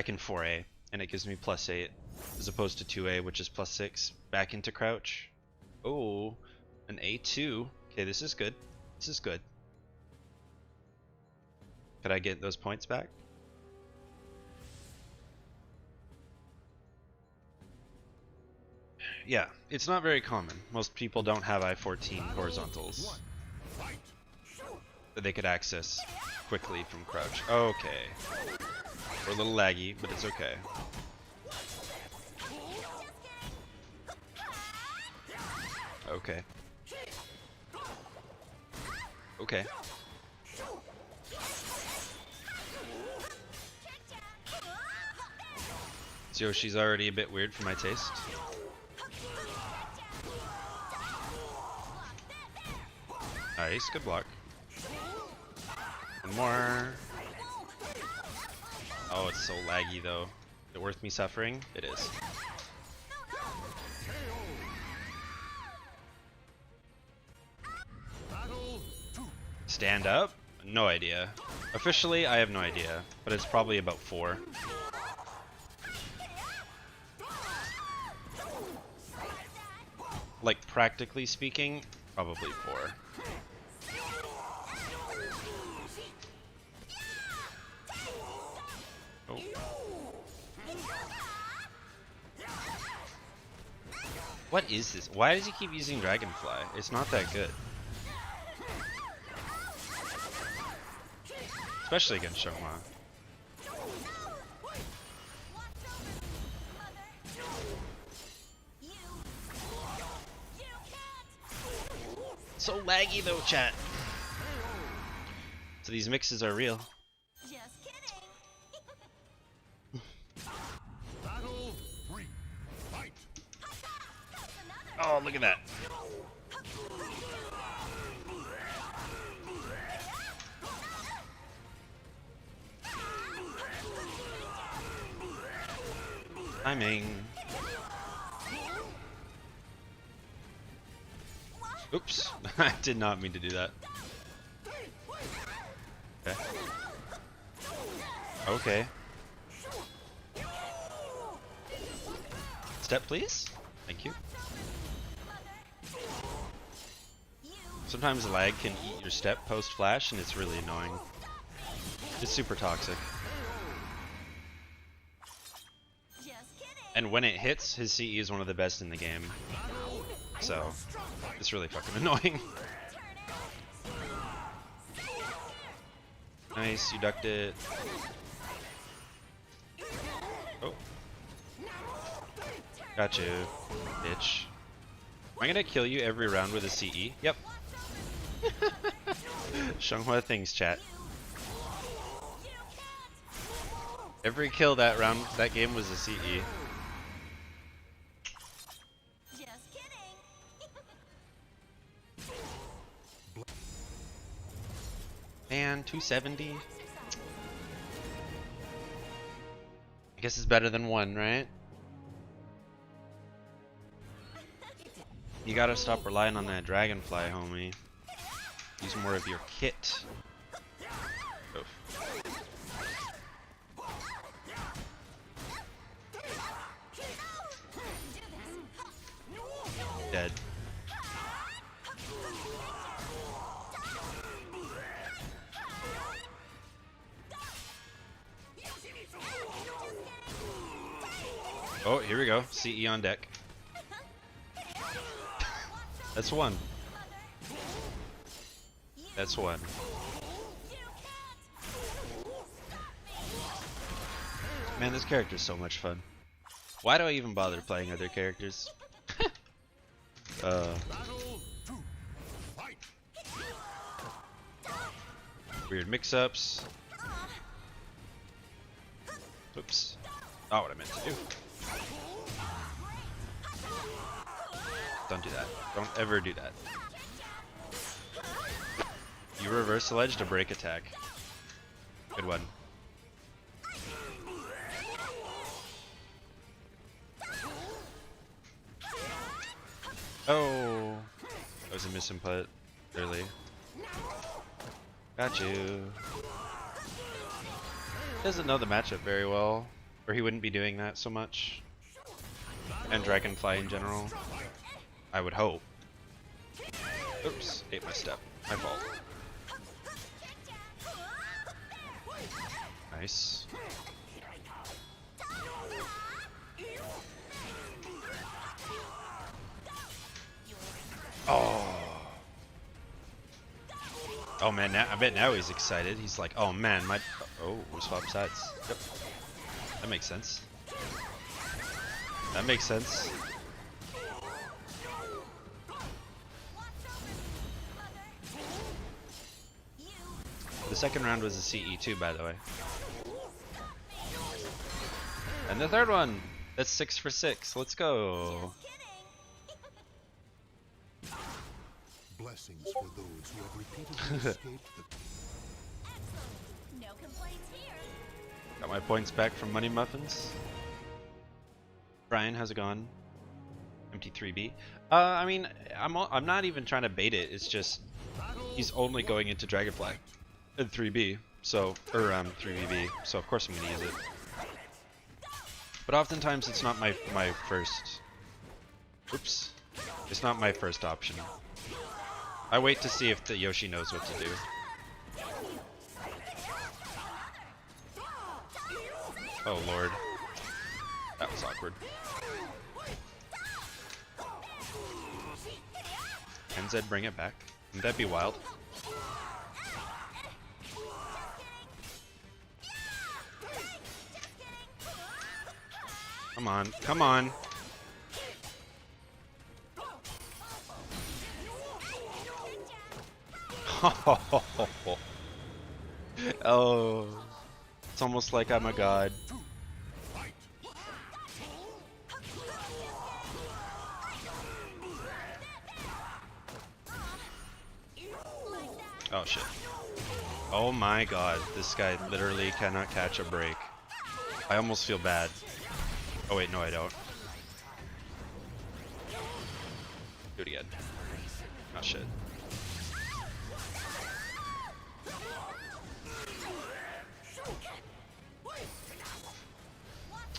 can 4A, and it gives me +8, as opposed to 2A, which is +6, back into crouch. Oh, an A2. Okay, this is good. This is good. Could I get those points back? Yeah, it's not very common. Most people don't have I-14 horizontals that they could access quickly from crouch. Okay. We're a little laggy, but it's okay. Okay. Okay. Yoshi's already a bit weird for my taste. Nice, good block. One more. Oh, it's so laggy though. Is it worth me suffering? It is. Stand up? No idea. Officially, I have no idea, but it's probably about 4. Like, practically speaking, probably 4. Oh. What is this? Why does he keep using Dragonfly? It's not that good. Especially against Shanghua. So laggy though, chat. So these mixes are real. Just kidding. Battle 3. Fight. Oh, look at that. Timing. Oops. I did not mean to do that. Okay. Okay. Step, please. Thank you. Sometimes lag can eat your step post flash, and it's really annoying. It's super toxic. And when it hits, his CE is one of the best in the game. So, it's really fucking annoying. Nice, you ducked it. Oh. Got you, bitch. Am I gonna kill you every round with a CE? Yep. Xianghua things, chat. Every kill that round, that game was a CE. Just kidding. And 270. I guess it's better than 1, right? You gotta stop relying on that dragonfly, homie. Use more of your kit. Oof. Dead. Oh, here we go. CE on deck. That's one. That's one. Man, this character's so much fun. Why do I even bother playing other characters? Weird mix-ups. Oops. Not what I meant to do. Don't do that. Don't ever do that. You reverse the ledge to break attack. Good one. Oh, that was a misinput early. Got you. Doesn't know the matchup very well, or he wouldn't be doing that so much. And Dragonfly in general, I would hope. Oops, ate my step. My fault. Nice. Oh. Oh man, now, I bet now he's excited. He's like, oh man, my... Oh, we swapped sides. Yep. That makes sense. That makes sense. The second round was a CE too, by the way. And the third one! That's 6 for 6. Let's go. Blessings for those who have repeatedly escaped the... No complaints here. Got my points back from Money Muffins. Brian, how's it going? MT3B. I mean, I'm not even trying to bait it. It's just he's only going into Dragonfly and 3B, so 3BB. So of course I'm gonna use it. But oftentimes it's not my first. Oops, it's not my first option. I wait to see if the Yoshi knows what to do. Oh lord, that was awkward. Can Zedd bring it back? Wouldn't that be wild? Come on, come on. Oh, it's almost like I'm a god. Oh shit. Oh my god, this guy literally cannot catch a break. I almost feel bad. Oh wait, no I don't. Do it again. Oh shit.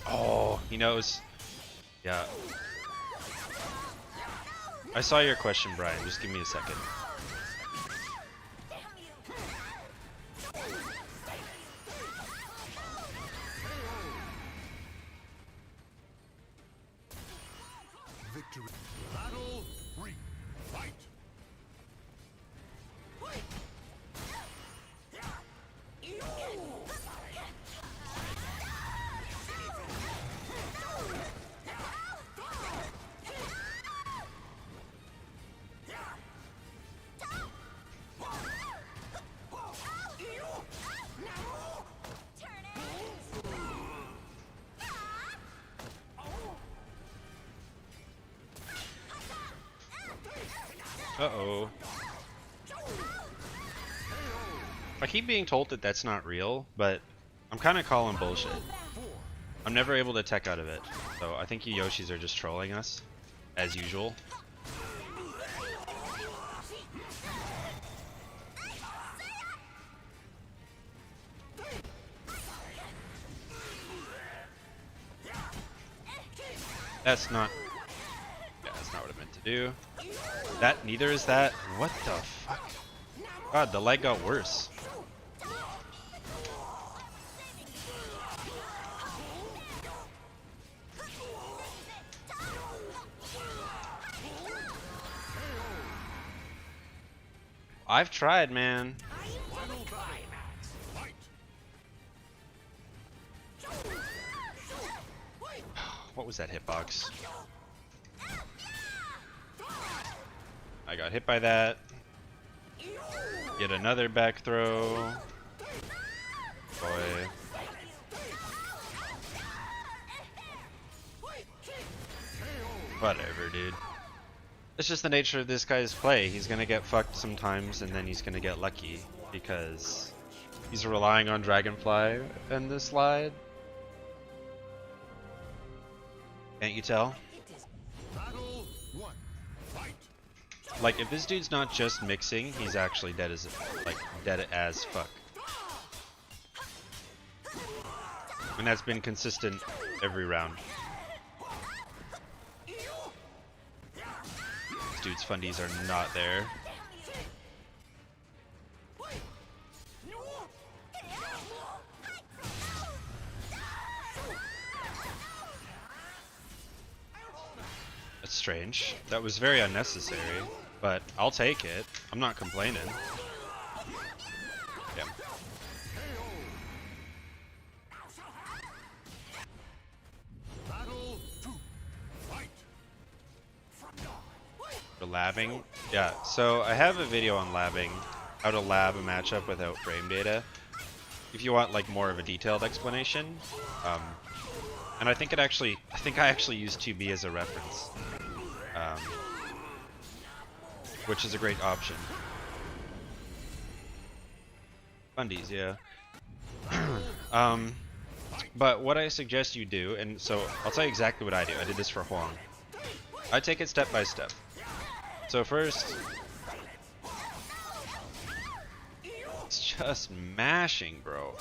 Oh, he knows. Yeah. I saw your question, Brian. Just give me a second. Victory. Battle 3. Fight. Uh-oh. I keep being told that that's not real, but I'm kind of calling bullshit. I'm never able to tech out of it, so I think you Yoshis are just trolling us, as usual. That's not... Yeah, that's not what I meant to do. That, neither is that. What the fuck? God, the lag got worse. I've tried, man. What was that hitbox? I got hit by that. Yet another back throw. Boy. Whatever, dude. It's just the nature of this guy's play. He's gonna get fucked sometimes, and then he's gonna get lucky because he's relying on Dragonfly in this slide. Can't you tell? Battle 1. Fight. Like, if this dude's not just mixing, he's actually dead as fuck. And that's been consistent every round. This dude's fundies are not there. That's strange. That was very unnecessary, but I'll take it. I'm not complaining. Yeah. Battle 2. Fight. For labbing? Yeah, so I have a video on labbing, how to lab a matchup without frame data. If you want like more of a detailed explanation. And I think I actually used 2B as a reference. Which is a great option. Fundies, yeah. But what I suggest you do, and so I'll tell you exactly what I do. I did this for Huang. I take it step by step. So first, it's just mashing, bro.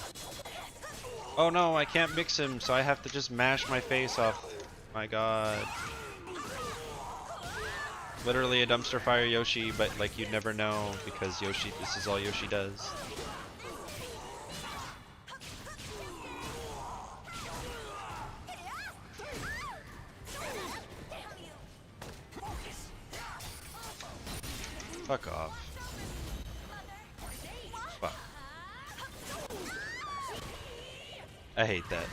Oh no, I can't mix him, so I have to just mash my face off. My god. Literally a dumpster fire Yoshi, but like you'd never know because Yoshi, this is all Yoshi does. Fuck off. Fuck. I hate that.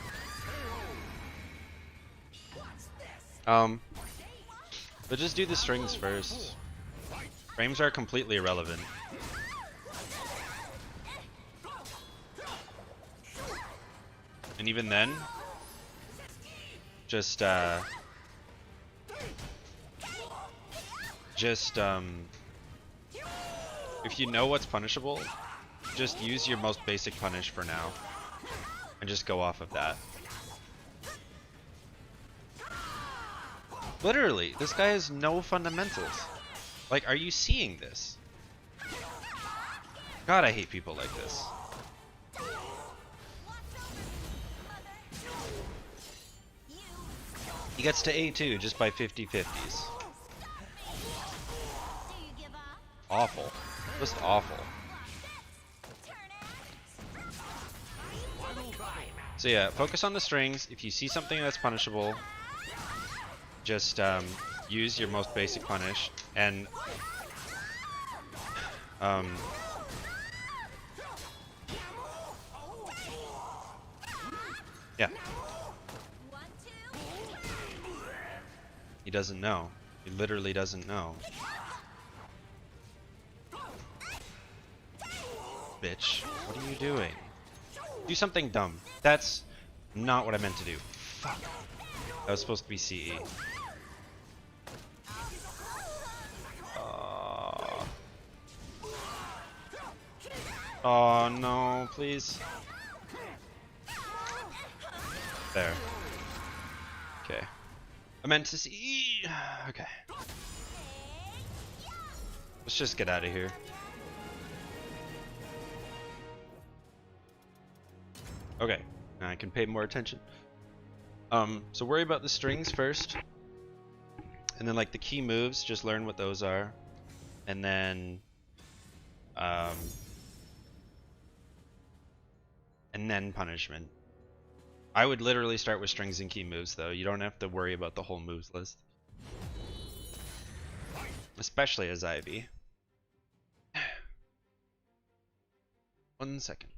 But just do the strings first. Frames are completely irrelevant. And even then, just if you know what's punishable, just use your most basic punish for now. And just go off of that. Literally, this guy has no fundamentals. Like, are you seeing this? God, I hate people like this. He gets to A2 just by 50-50s. Awful. Just awful. So yeah, focus on the strings. If you see something that's punishable, just use your most basic punish, and yeah. He doesn't know. He literally doesn't know. Bitch, what are you doing? Do something dumb. That's not what I meant to do. Fuck. That was supposed to be CE. Oh no, please. There. Okay. I meant to see. Okay. Let's just get out of here. Okay. Now I can pay more attention. So worry about the strings first. And then like the key moves, just learn what those are. And then punishment. I would literally start with strings and key moves though. You don't have to worry about the whole moves list. Especially as Ivy. 1 second.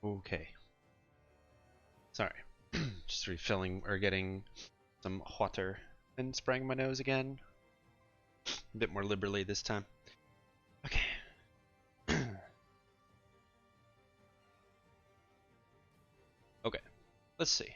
Okay. Sorry. Just refilling or getting some water and spraying my nose again. A bit more liberally this time. Okay. Okay. Let's see.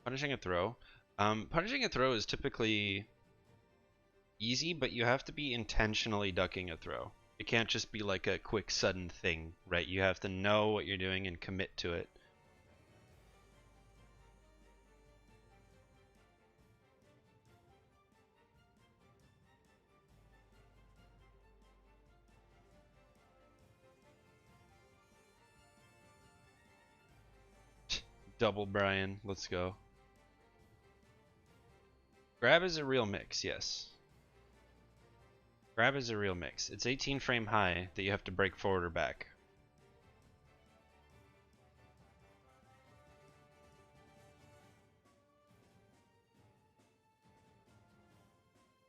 Punishing a throw. Punishing a throw is typically easy, but you have to be intentionally ducking a throw. It can't just be like a quick sudden thing, right? You have to know what you're doing and commit to it. Double Brian, let's go. Grab is a real mix, yes. Grab is a real mix. It's 18 frame high that you have to break forward or back.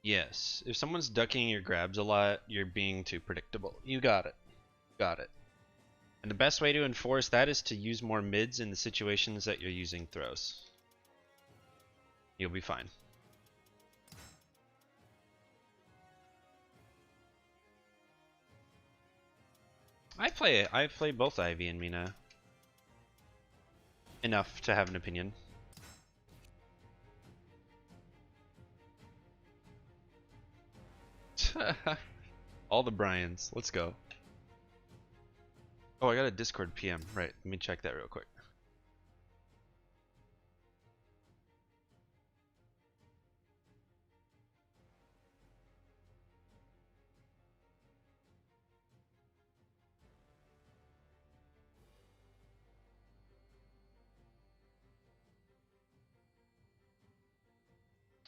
Yes. If someone's ducking your grabs a lot, you're being too predictable. You got it. Got it. And the best way to enforce that is to use more mids in the situations that you're using throws. You'll be fine. I play both Ivy and Mina. Enough to have an opinion. All the Bryans. Let's go. Oh, I got a Discord PM. Right, let me check that real quick.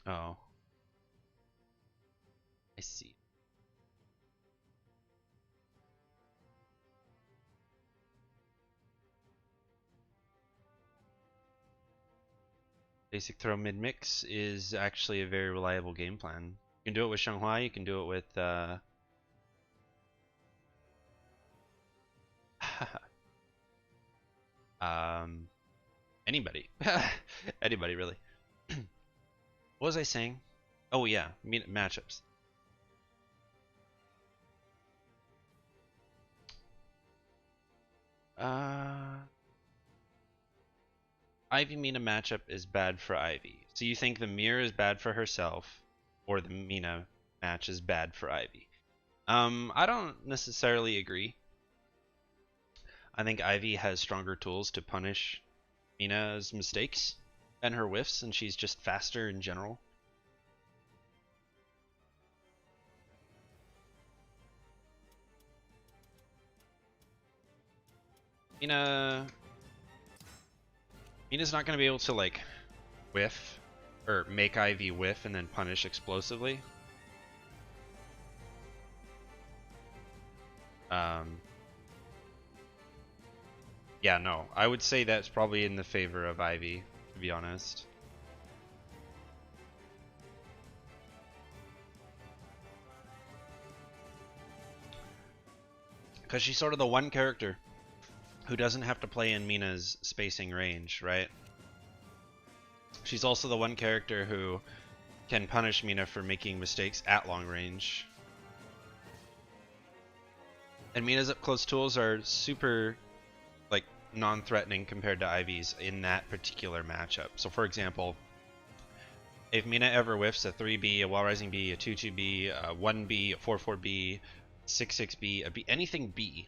Oh. I see. Basic throw mid mix is actually a very reliable game plan. You can do it with Shanghai, you can do it with anybody. Anybody really. What was I saying? Oh yeah, matchups. Ivy Mina matchup is bad for Ivy. So you think the mirror is bad for herself, or the Mina match is bad for Ivy? I don't necessarily agree. I think Ivy has stronger tools to punish Mina's mistakes and her whiffs, and she's just faster in general. Mina's not going to be able to like whiff or make Ivy whiff and then punish explosively. Yeah, no. I would say that's probably in the favor of Ivy, to be honest. Because she's sort of the one character who doesn't have to play in Mina's spacing range, right? She's also the one character who can punish Mina for making mistakes at long range. And Mina's up close tools are super like non-threatening compared to Ivy's in that particular matchup. So for example, if Mina ever whiffs a 3B, a wall rising B, a 2-2B, a 1B, a 4-4B, 6-6B, a B, anything B,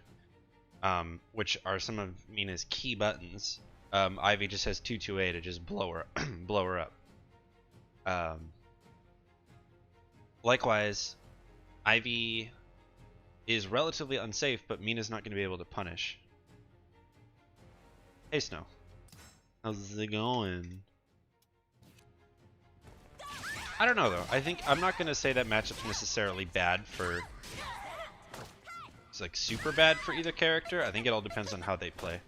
which are some of Mina's key buttons, Ivy just has 2-2A to just blow her blow her up. Likewise, Ivy is relatively unsafe, but Mina's not going to be able to punish. Hey Snow, how's it going? I don't know though. I think I'm not going to say that matchup's necessarily bad for. It's like super bad for either character. I think it all depends on how they play.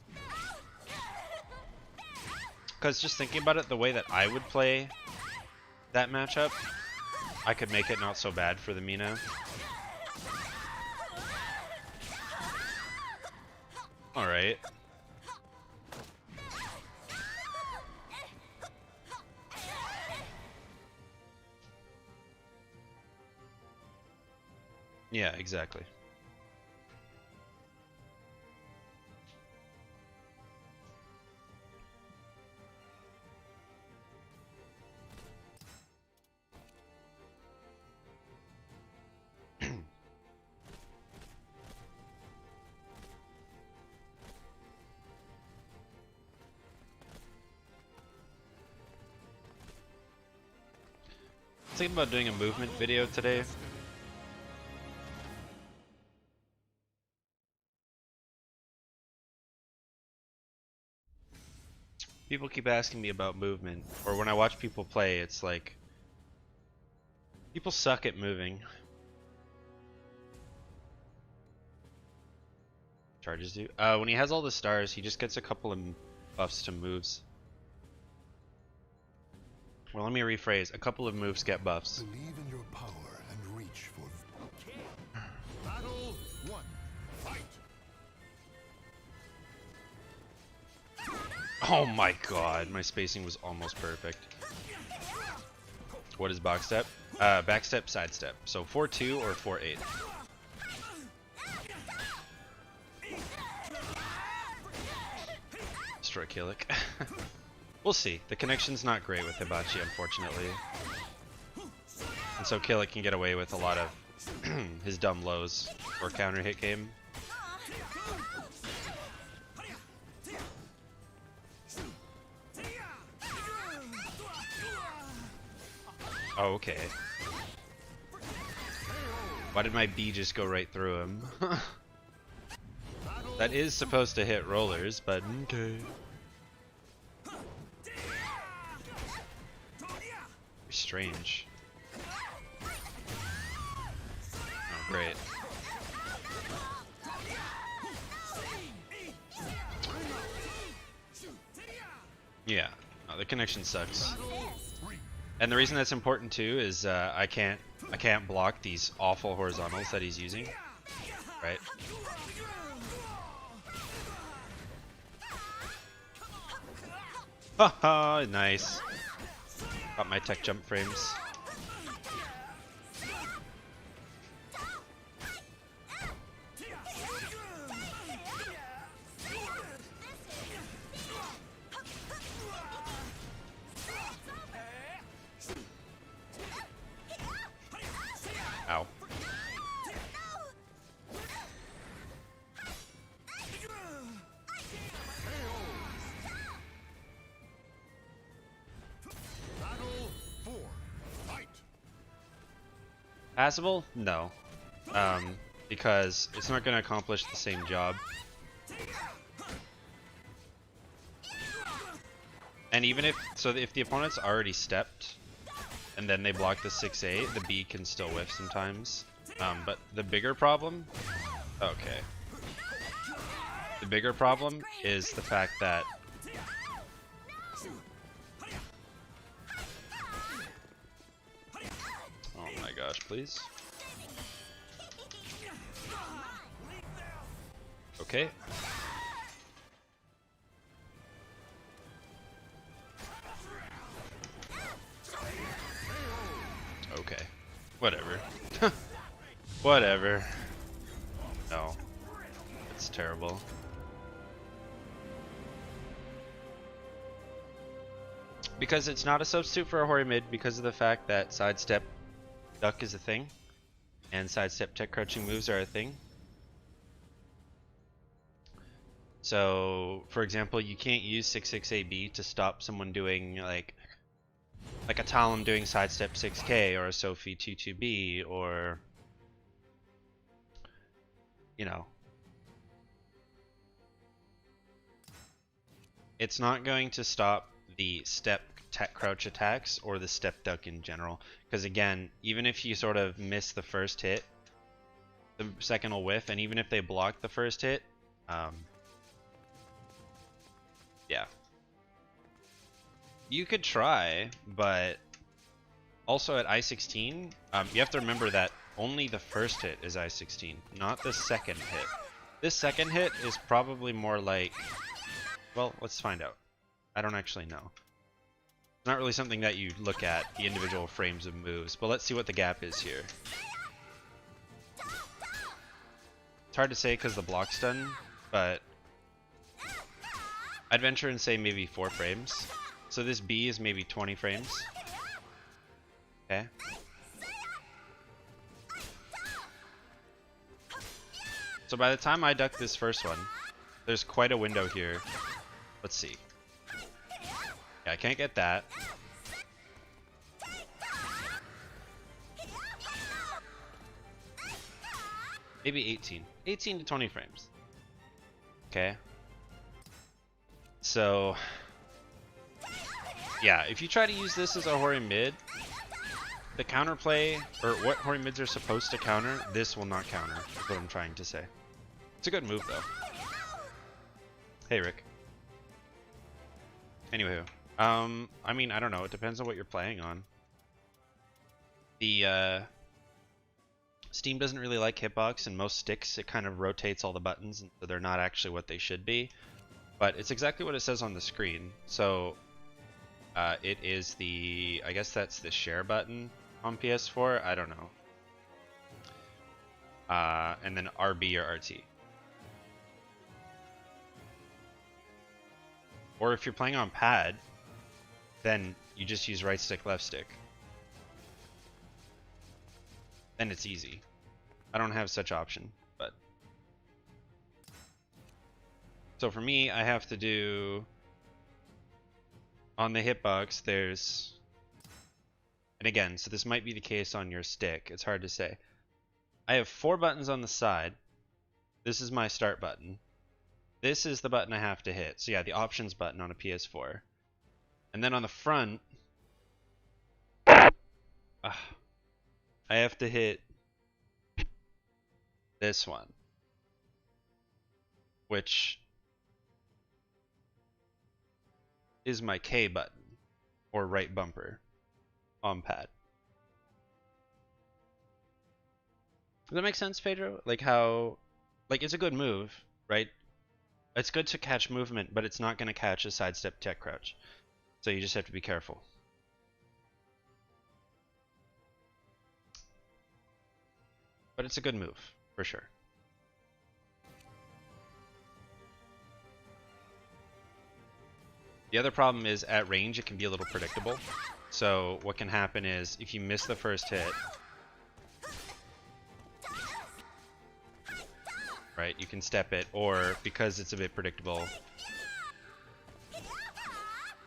Because just thinking about it, the way that I would play that matchup, I could make it not so bad for the Mina. Alright. Yeah, exactly. Thinking about doing a movement video today. People keep asking me about movement, or when I watch people play, it's like people suck at moving. Charges do. When he has all the stars, he just gets a couple of buffs to moves. Well, let me rephrase. A couple of moves get buffs. Believe in your power and reach for Battle 1. Fight. Oh my god, my spacing was almost perfect. What is box step? Backstep, sidestep. So 4-2 or 4-8. Destroy Killick. We'll see. The connection's not great with Hibachi, unfortunately. And so Killick can get away with a lot of his dumb lows or counter hit game. Oh, okay. Why did my B just go right through him? That is supposed to hit rollers, but okay. Strange. Oh, great. Yeah, no, the connection sucks. And the reason that's important too is I can't block these awful horizontals that he's using, right? Haha, nice. Got my tech jump frames. Ow. Passable? No. Because it's not going to accomplish the same job. And even if the opponent's already stepped and then they block the 6A, the B can still whiff sometimes. But the bigger problem, okay. The bigger problem is the fact that oh my gosh, please. Okay. Okay. Whatever. Whatever. No. It's terrible. Because it's not a substitute for a Hori mid because of the fact that sidestep duck is a thing and sidestep tech crouching moves are a thing. So, for example, you can't use 6-6-AB to stop someone doing like a Talon doing sidestep 6K or a Sophie 2-2B or, you know, it's not going to stop the step tech crouch attacks or the step duck in general. Because again, even if you sort of miss the first hit, the second will whiff, and even if they block the first hit, yeah. You could try, but also at I-16, you have to remember that only the first hit is I-16, not the second hit. This second hit is probably more like, well, let's find out. I don't actually know. It's not really something that you look at, the individual frames of moves, but let's see what the gap is here. It's hard to say because the block's done, but I'd venture and say maybe 4 frames. So this B is maybe 20 frames. Okay. So by the time I duck this first one, there's quite a window here. Let's see. Yeah, I can't get that. Maybe 18. 18 to 20 frames. Okay. So, yeah, if you try to use this as a Hori mid, the counterplay, or what Hori mids are supposed to counter, this will not counter, is what I'm trying to say. It's a good move, though. Hey, Rick. Anywho, I mean, I don't know. It depends on what you're playing on. The Steam doesn't really like hitbox, and most sticks it kind of rotates all the buttons, and so they're not actually what they should be. But it's exactly what it says on the screen. So it is the, I guess that's the share button on PS4. I don't know. And then RB or RT. Or if you're playing on pad, then you just use right stick, left stick. Then it's easy. I don't have such option, but. So for me, I have to do, on the hitbox, there's, and again, so this might be the case on your stick. It's hard to say. I have 4 buttons on the side. This is my start button. This is the button I have to hit. So yeah, the options button on a PS4. And then on the front, I have to hit this one, which is my K button, or right bumper on pad. Does that make sense, Pedro? Like how, like it's a good move, right? It's good to catch movement, but it's not going to catch a sidestep tech crouch. So you just have to be careful. But it's a good move, for sure. The other problem is at range it can be a little predictable. So what can happen is if you miss the first hit, right, you can step it, or because it's a bit predictable,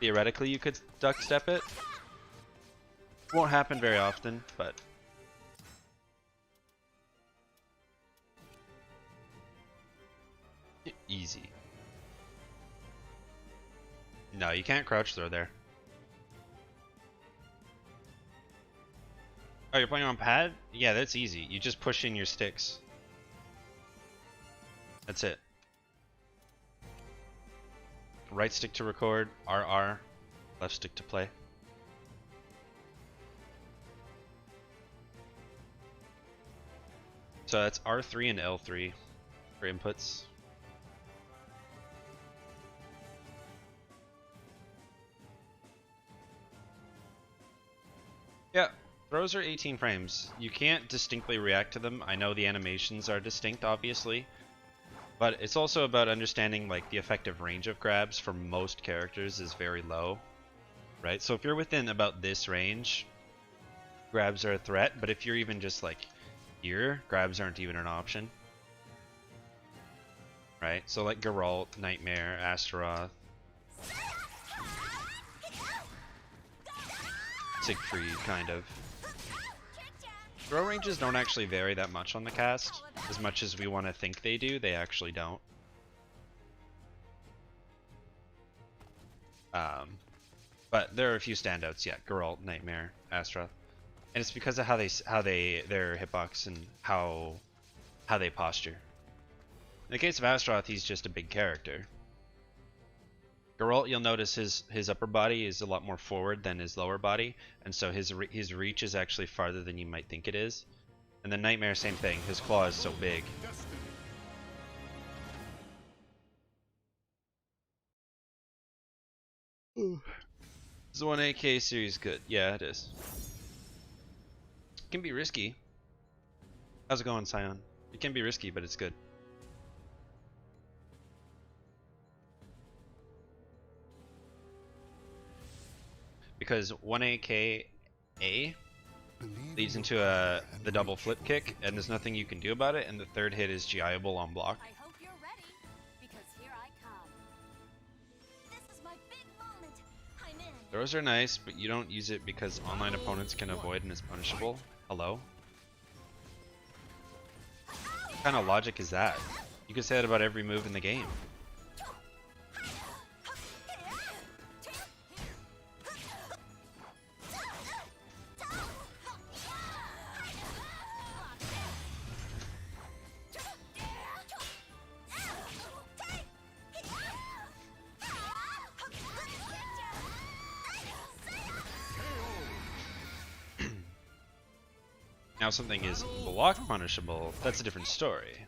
theoretically you could duck step it. Won't happen very often, but easy. No, you can't crouch throw there. Oh, you're playing on pad? Yeah, that's easy. You just push in your sticks. That's it. Right stick to record, RR, left stick to play. So that's R3 and L3 for inputs. Yeah, throws are 18 frames. You can't distinctly react to them. I know the animations are distinct, obviously. But it's also about understanding like the effective range of grabs for most characters is very low, right? So if you're within about this range, grabs are a threat, but if you're even just like here, grabs aren't even an option, right? So like Geralt, Nightmare, Astaroth, Siegfried, kind of. Throw ranges don't actually vary that much on the cast. As much as we want to think they do, they actually don't. But there are a few standouts, yeah. Geralt, Nightmare, Astra, and it's because of their hitbox and how they posture. In the case of Astaroth, he's just a big character. Geralt, you'll notice his upper body is a lot more forward than his lower body, and so his reach is actually farther than you might think it is. And the Nightmare, same thing. His claw is so big. Is the 1AK series good? Yeah, it is. It can be risky. How's it going, Scion? It can be risky, but it's good. Because 1AK A leads into the double flip kick, and there's nothing you can do about it, and the third hit is GI-able on block. I hope you're ready, because here I come. This is my big moment. I'm in. Throws are nice, but you don't use it because online opponents can avoid and is punishable. Hello? What kind of logic is that? You could say that about every move in the game. Now something is block punishable, that's a different story.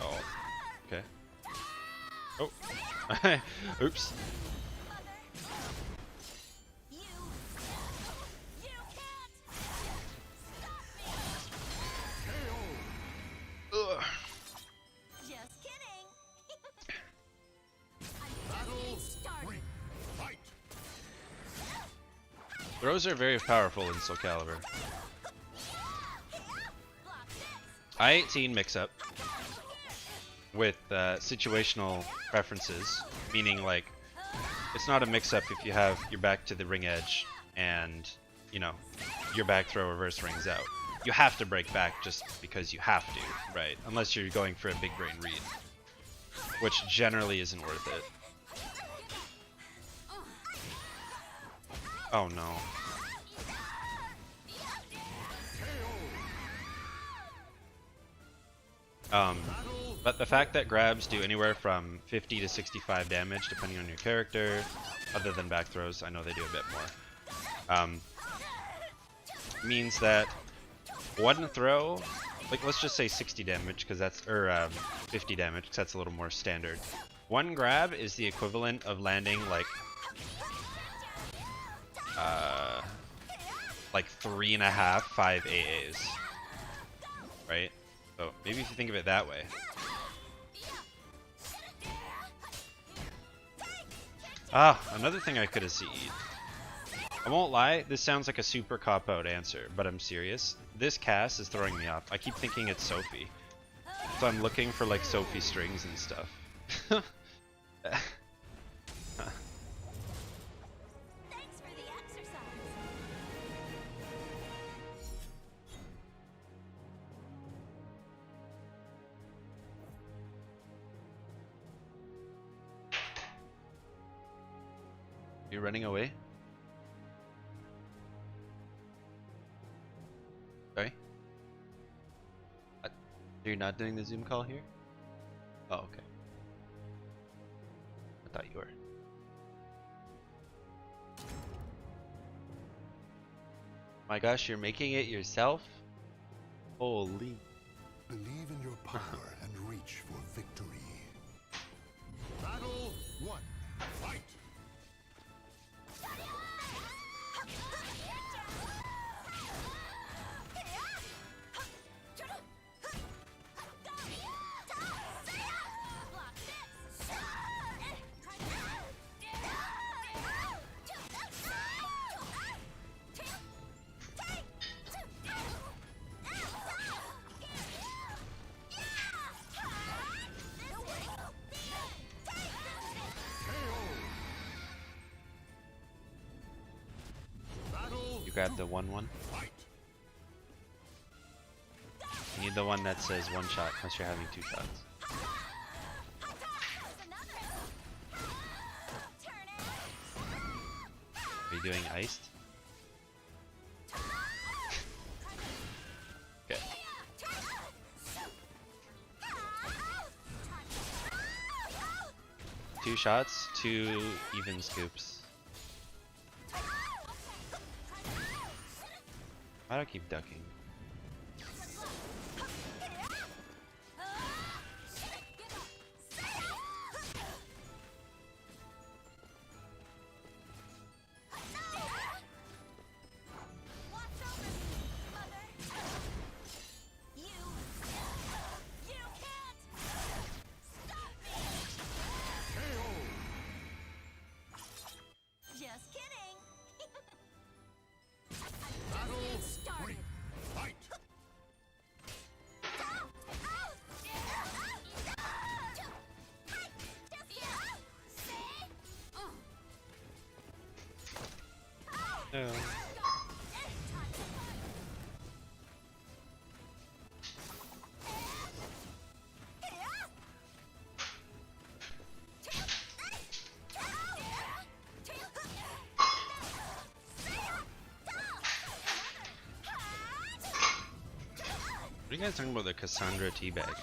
Oh, okay. Oh, oops. Ugh. Just kidding. Battle 3. Fight. Throws are very powerful in Soul Calibur. Block this. I-18 mix-up with situational preferences, meaning like it's not a mix-up if you have your back to the ring edge and, you know, your back throw reverse rings out. You have to break back just because you have to, right? Unless you're going for a big brain read, which generally isn't worth it. Oh no. But the fact that grabs do anywhere from 50 to 65 damage depending on your character, other than back throws, I know they do a bit more, means that one throw, like let's just say 60 damage because that's, or 50 damage because that's a little more standard. One grab is the equivalent of landing like 3.5, 5 AAs, right? So maybe if you think of it that way. Ah, another thing I could have seen. I won't lie, this sounds like a super cop-out answer, but I'm serious. This cast is throwing me off. I keep thinking it's Sophie. So I'm looking for like Sophie strings and stuff. Thanks for the exercise. You running away? Sorry? You're not doing the Zoom call here? Oh, okay. I thought you were. My gosh, you're making it yourself? Holy. Believe in your power and reach for victory. Battle 1. Fight. You grab the 1-1. Fight. You need the one that says one shot unless you're having two shots. Are you doing iced? Okay. Two shots, two even scoops. Why do I keep ducking? Just kidding. Battle Started. 3. Fight. No. What are you guys talking about the Cassandra teabag?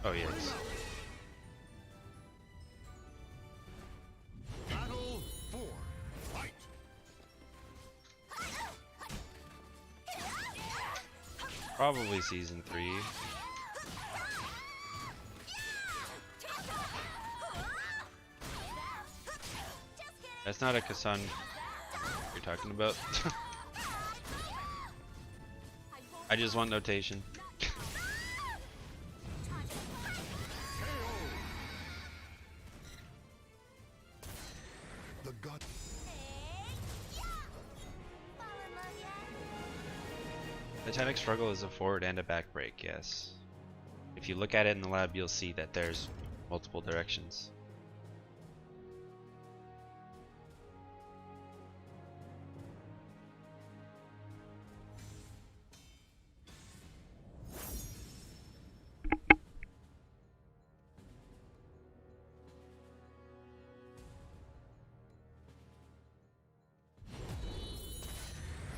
Oh yes. Battle 4. Fight. Probably season 3. That's not a Cassandra you're talking about. I just want notation. The god. The Titanic struggle is a forward and a back break, yes. If you look at it in the lab, you'll see that there's multiple directions.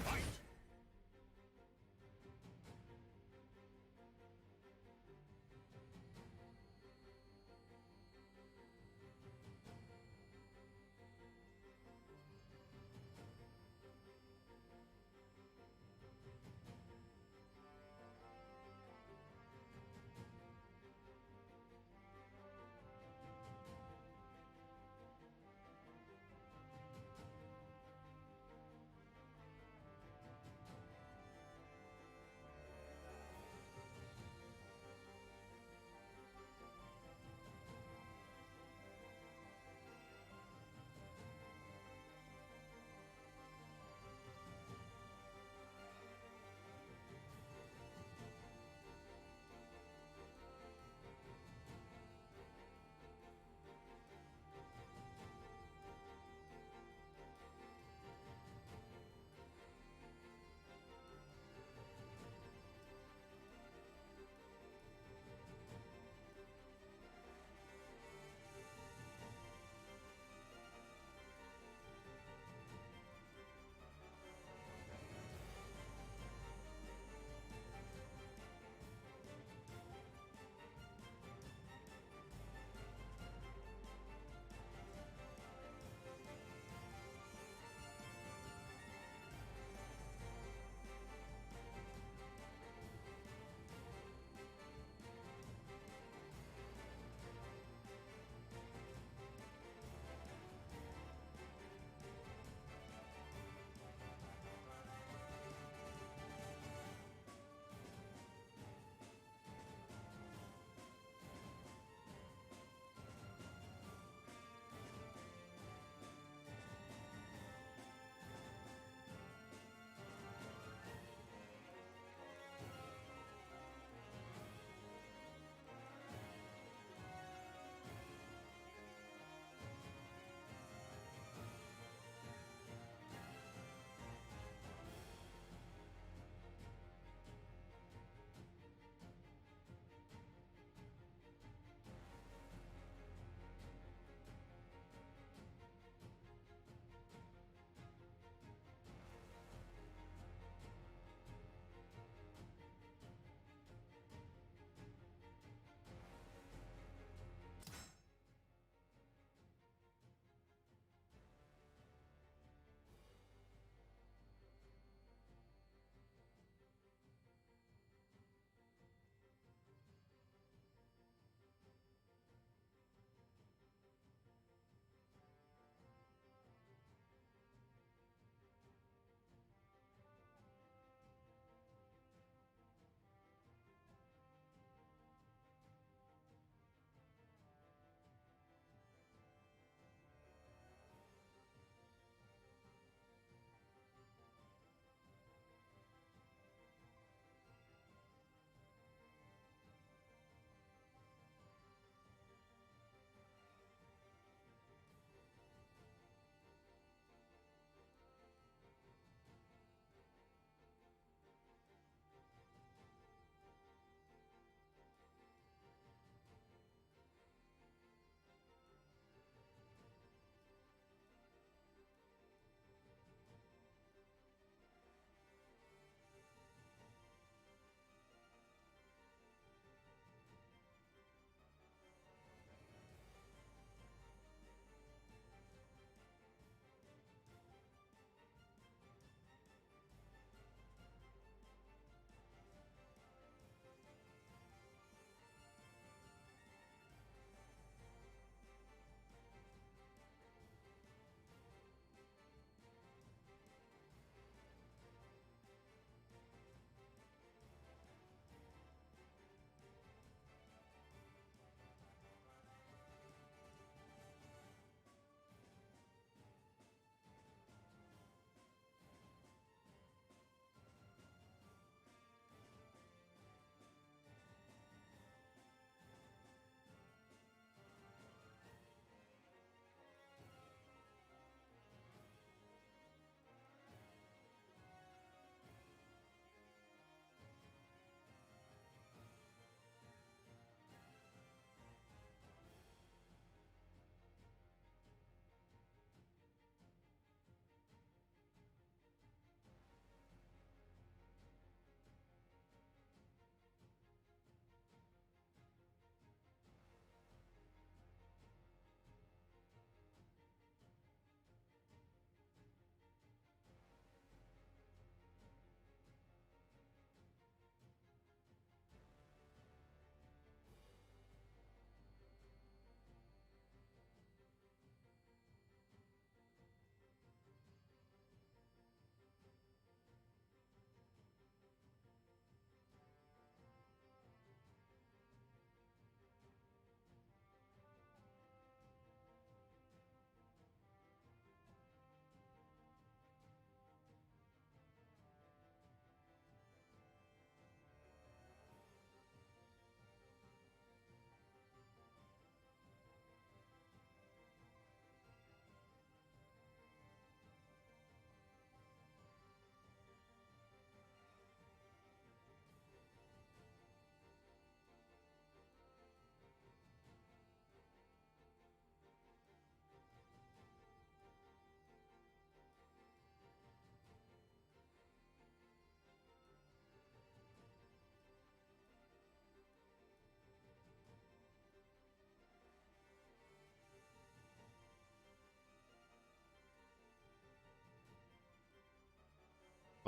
Fight.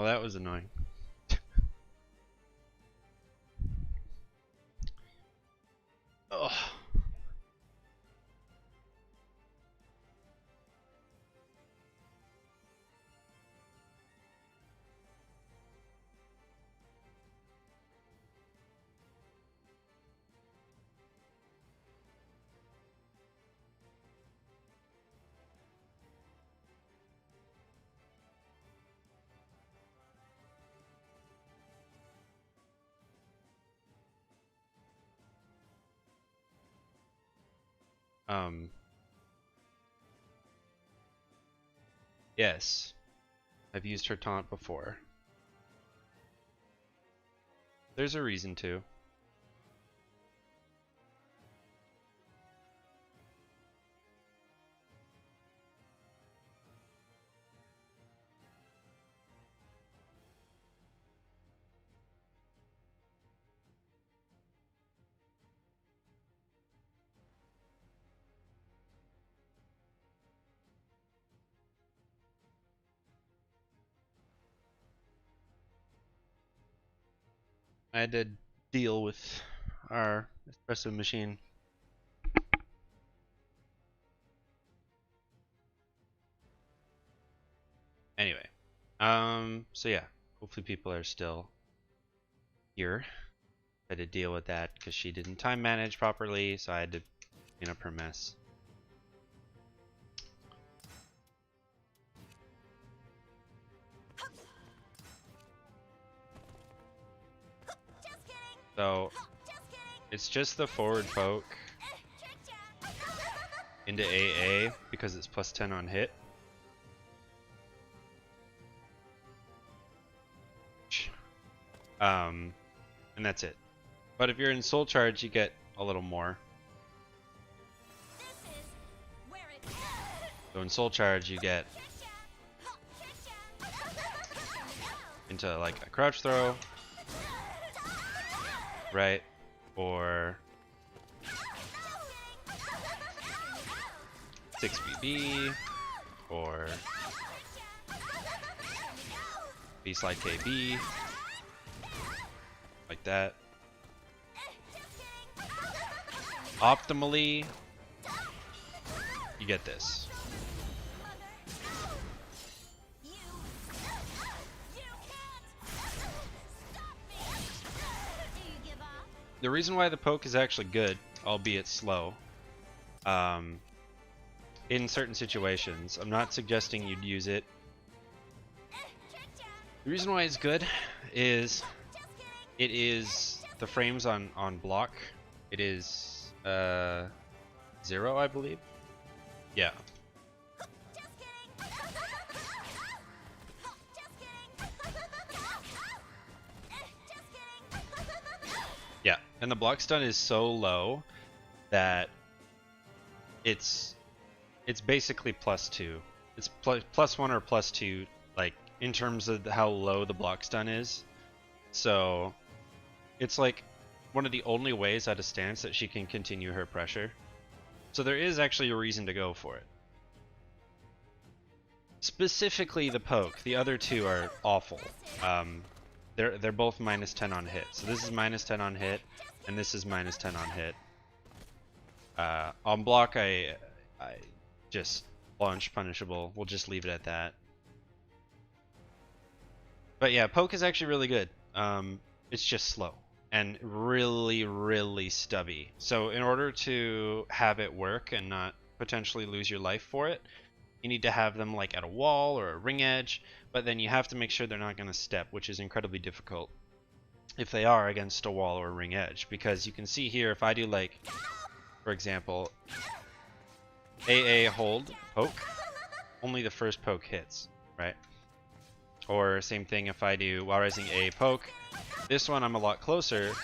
Well, that was annoying. Ugh. Yes, I've used her taunt before. There's a reason to. I had to deal with our espresso machine. Anyway, so yeah, hopefully people are still here. I had to deal with that because she didn't time manage properly, so I had to clean up her mess. Just kidding. So Just kidding. it's just the forward poke Tricked ya. into AA because it's plus 10 on hit. And that's it. But if you're in soul charge, you get a little more. This is where it So in soul charge, you get into like a crouch throw, right? Or 6BB, or B slide KB, like that. Optimally, you get this. You can't stop me. Do you give up? The reason why the poke is actually good, albeit slow, in certain situations, I'm not suggesting you'd use it. The reason why it's good is it is the frames on block. It is 0, I believe. Yeah. Yeah, and the block stun is so low that it's basically +2. It's +1 or +2, like in terms of how low the block stun is. So it's like one of the only ways out of stance that she can continue her pressure. So there is actually a reason to go for it. Specifically the poke. The other two are awful. They're both -10 on hit. So this is -10 on hit, and this is -10 on hit. On block, I just launch punishable. We'll just leave it at that. But yeah, poke is actually really good. It's just slow and really, really stubby. So in order to have it work and not potentially lose your life for it, you need to have them like at a wall or a ring edge, but then you have to make sure they're not going to step, which is incredibly difficult if they are against a wall or a ring edge. Because you can see here, if I do like, for example, AA hold poke, only the first poke hits, right? Or same thing if I do while rising A poke. This one I'm a lot closer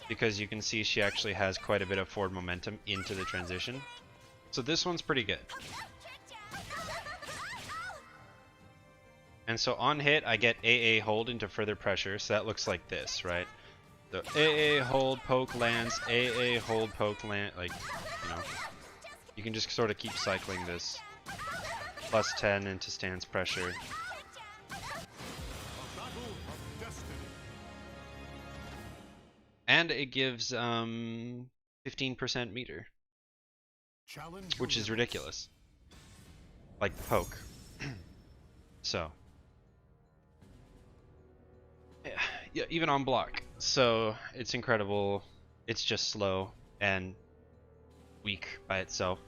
because you can see she actually has quite a bit of forward momentum into the transition. So this one's pretty good. And so on hit, I get AA hold into further pressure, so that looks like this, right? So AA hold poke lands, AA hold poke land, like, you know, you can just sort of keep cycling this +10 into stance pressure. and it gives 15% meter, Challenge which your is limits. ridiculous. Like the poke. So yeah, even on block. So it's incredible. It's just slow and weak by itself.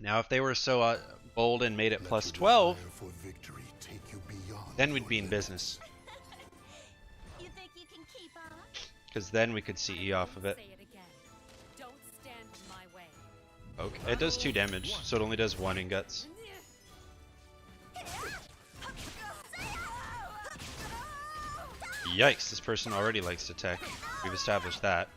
Now, if they were so bold and made it Let plus your 12, desire for victory take you beyond then we'd your be in limits. business. You think you can keep up? Because then we could CE off of it. Say it again. Don't stand in my way. Okay. It does 2 damage, so it only does 1 in guts. Yikes, this person already likes to tech. We've established that.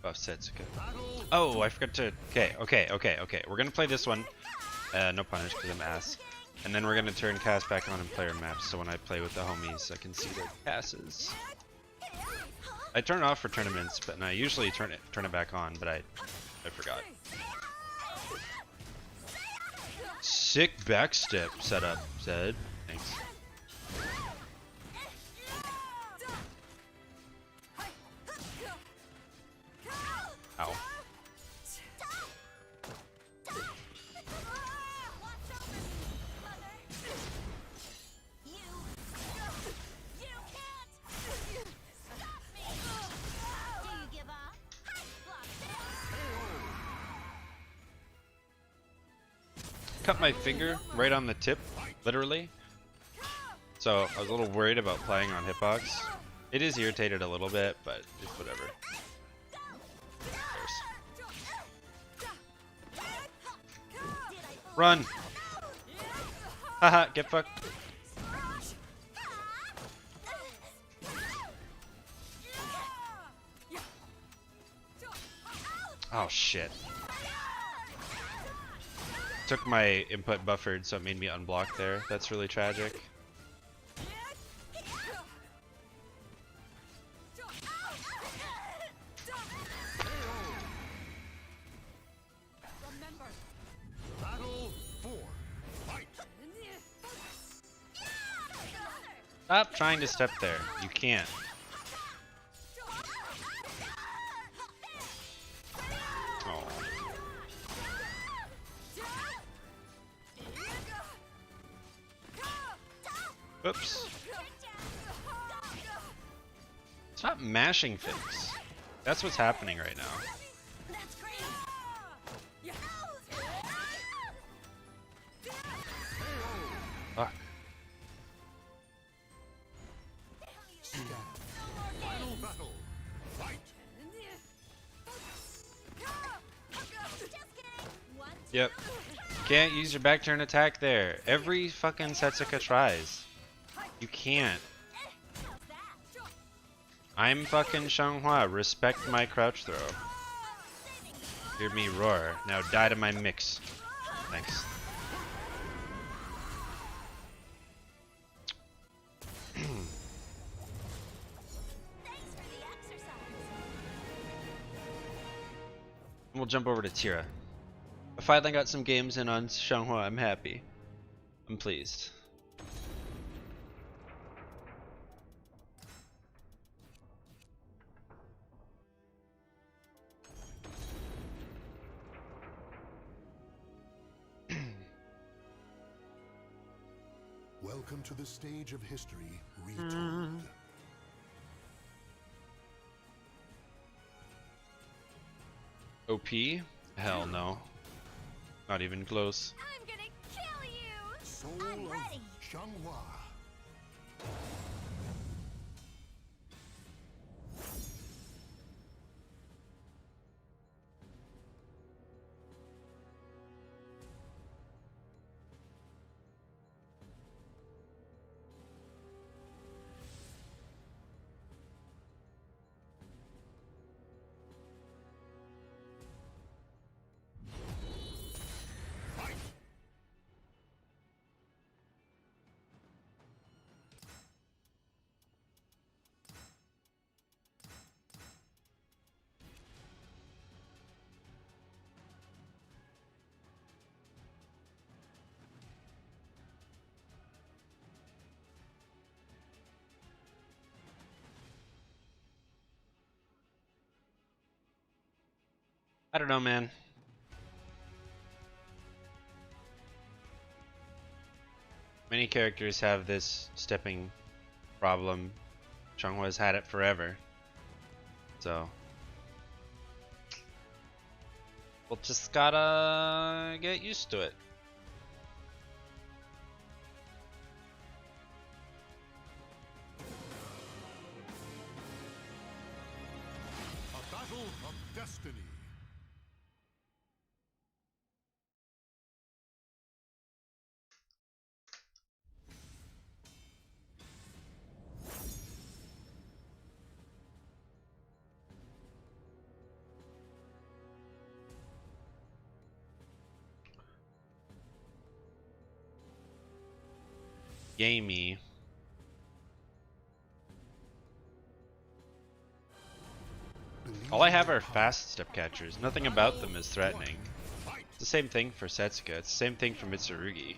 Buff Setsuka. Oh, I forgot to... Okay. We're gonna play this one. No punish, because I'm ass. And then we're gonna turn cast back on in player maps, so when I play with the homies, I can see their passes. I turn it off for tournaments, but I usually turn it back on, but I forgot. Sick backstep setup, Zedd. Thanks. Ow. Cut my finger right on the tip, literally. So I was a little worried about playing on hitbox. It is irritated a little bit, but it's whatever. Run! Haha, get fucked. Oh shit. Took my input buffered, so it made me unblock there. That's really tragic. Battle 4. Fight. Stop trying to step there. You can't. Oh. Oops. Stop mashing things. That's what's happening right now. Fuck. Final battle. Fight. Yep. Can't use your back turn attack there. Every fucking Setsuka tries. You can't. I'm fucking Xianghua. Respect my crouch throw. Hear me roar. Now die to my mix. Thanks. We'll jump over to Tira. I finally got some games in on Xianghua. I'm happy. I'm pleased. Welcome to the stage of history retold. OP? Hell no. Not even close. I'm gonna kill you! Soul I'm of ready. Xianghua. I don't know, man. Many characters have this stepping problem. Chunghwa's had it forever. So we'll just gotta get used to it. A battle of destiny. Gamey. All I have are fast step catchers. Nothing about them is threatening. It's the same thing for Setsuka. It's the same thing for Mitsurugi.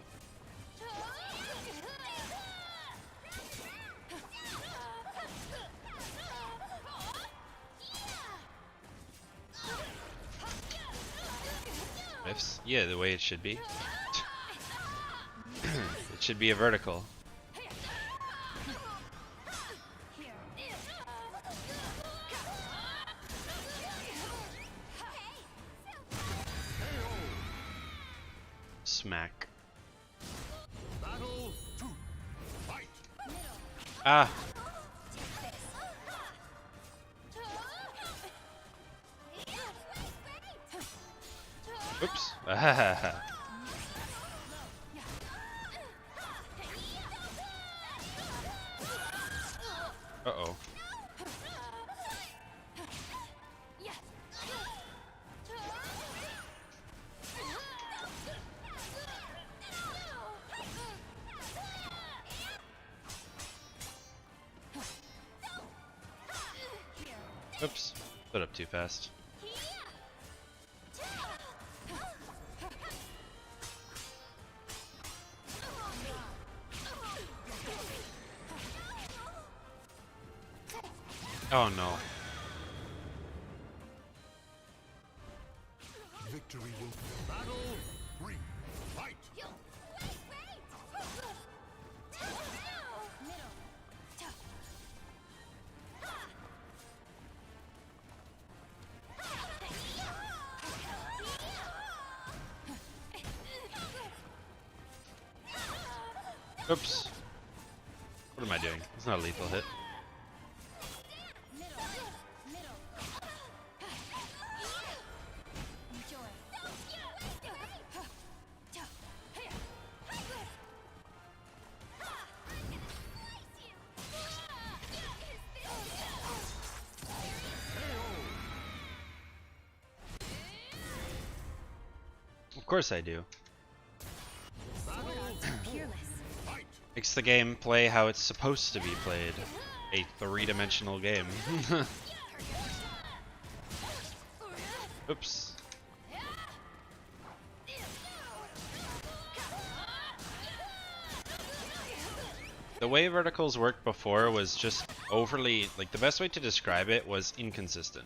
Ifs? Yeah, the way it should be. It should be a vertical. Smack. Battle 2. Fight. Ah! Oops. Uh-oh. Oops. Put up too fast. Oh no. Victory will battle 3. Fight. Oops. What am I doing? It's not a lethal hit. Of course I do. Makes the game play how it's supposed to be played. A three-dimensional game. Oops. The way verticals worked before was just overly, like, the best way to describe it was inconsistent.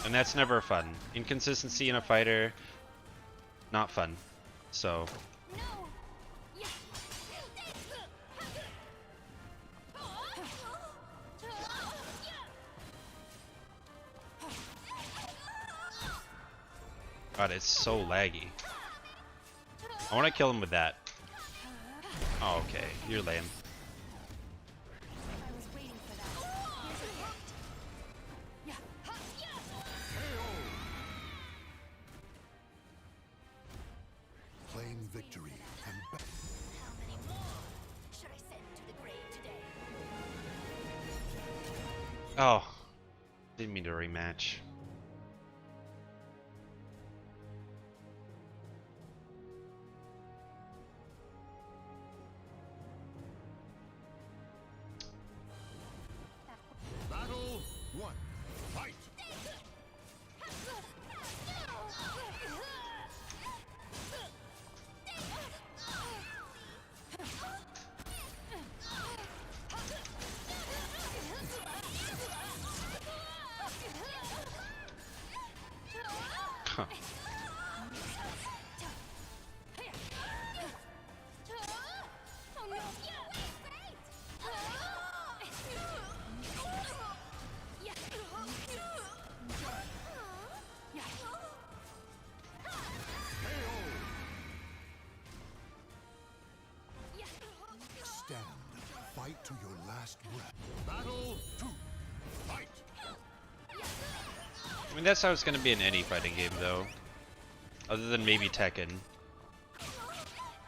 And that's never fun. Inconsistency in a fighter, not fun. So God, it's so laggy. I want to kill him with that. Oh, okay. You're lame. Claim victory and How many more should I send to the grave today? Oh, didn't mean to rematch. battle 1. Fight. stand. Fight to your last breath. Battle 2. Fight. I mean, that's how it's gonna be in any fighting game, though. Other than maybe Tekken.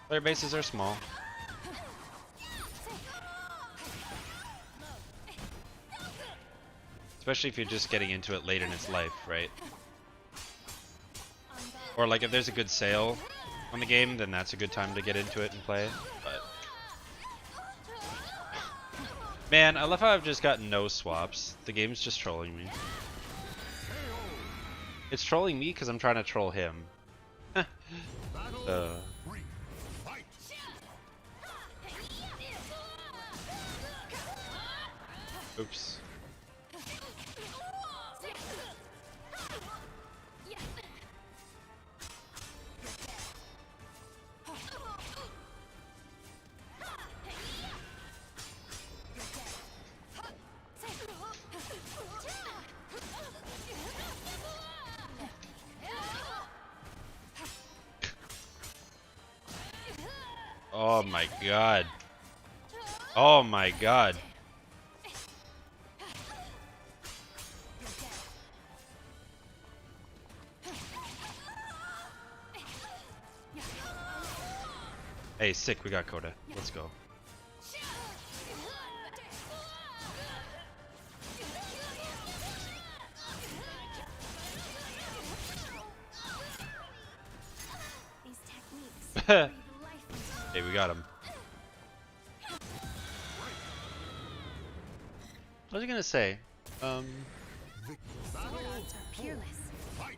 Player bases are small. Especially if you're just getting into it late in its life, right? Or like if there's a good sale on the game, then that's a good time to get into it and play it. But man, I love how I've just got no swaps. The game's just trolling me. It's trolling me because I'm trying to troll him. Battle 3. Fight. Oops. Oh my god. Oh my god. Hey, sick, we got Coda. Let's go. These techniques breathe life into Hey, we got him. What was I gonna say? Battle Swords are peerless. Fight.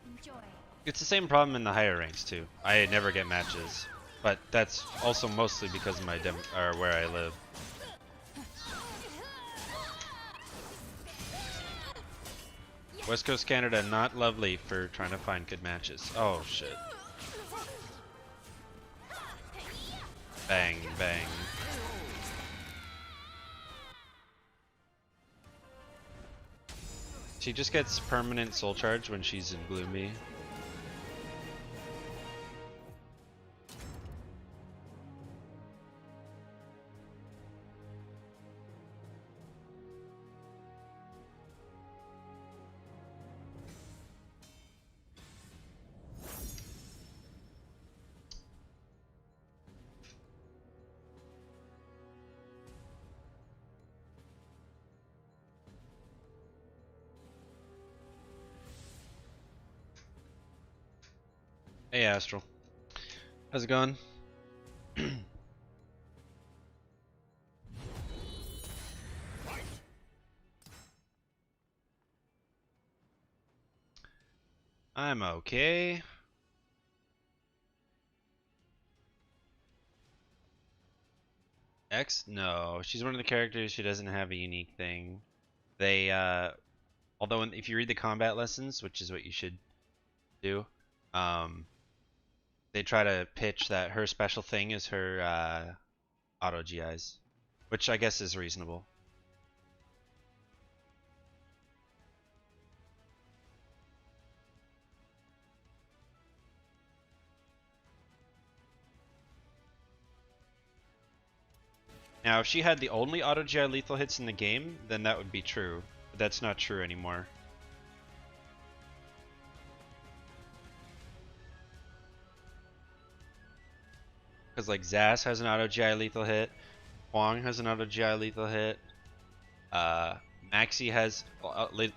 Enjoy. It's the same problem in the higher ranks too. I never get matches, but that's also mostly because of my or where I live. West Coast Canada, not lovely for trying to find good matches. Oh shit. Bang, bang. She just gets permanent soul charge when she's in Gloomy. Hey Astral, how's it going? I'm okay. X? No, she's one of the characters who doesn't have a unique thing. They, although if you read the combat lessons, which is what you should do, they try to pitch that her special thing is her auto GIs, which I guess is reasonable. Now, if she had the only auto GI lethal hits in the game, then that would be true. But that's not true anymore. Because like Zas has an auto GI lethal hit, Huang has an auto GI lethal hit, Maxi has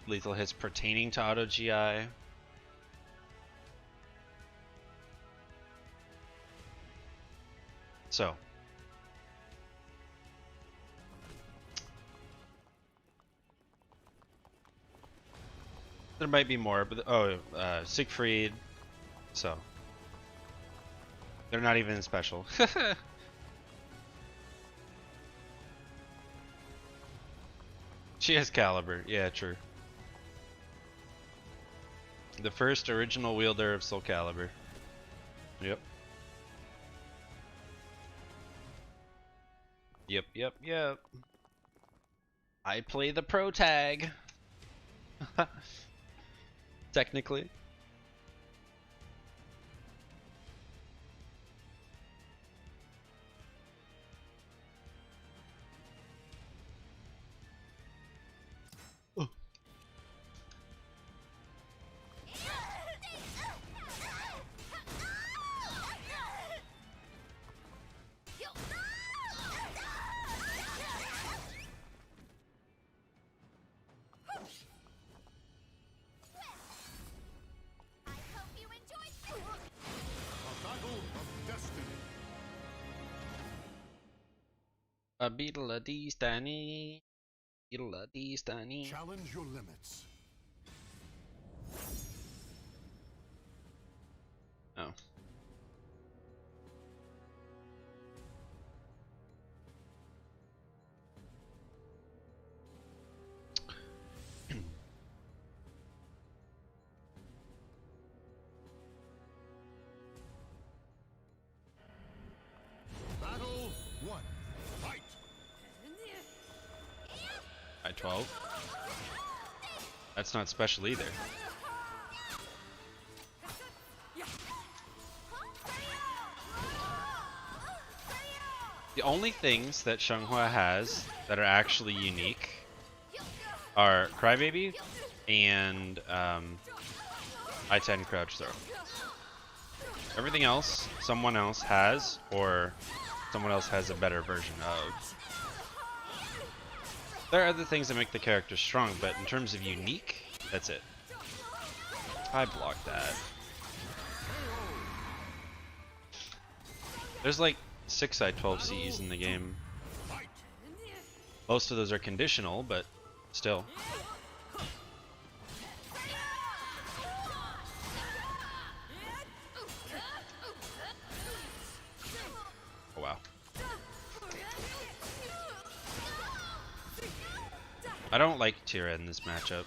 lethal hits pertaining to auto GI. So. There might be more, but Siegfried, so. They're not even special. She has Caliber, yeah, true. The first original wielder of Soul Calibur. Yep. Yep. I play the pro tag. Technically. A beetle, a dee stanny. Beetle, a dee stanny. Challenge your limits. Oh. Battle 1. Fight! High 12. That's not special either. The only things that Xianghua has that are actually unique are Crybaby and I-10 Crouch Throw. Everything else, someone else has, or someone else has a better version of. There are other things that make the character strong, but in terms of unique, that's it. I blocked that. There's like 6 I-12Cs in the game. Most of those are conditional, but still. Oh wow. I don't like Tira in this matchup.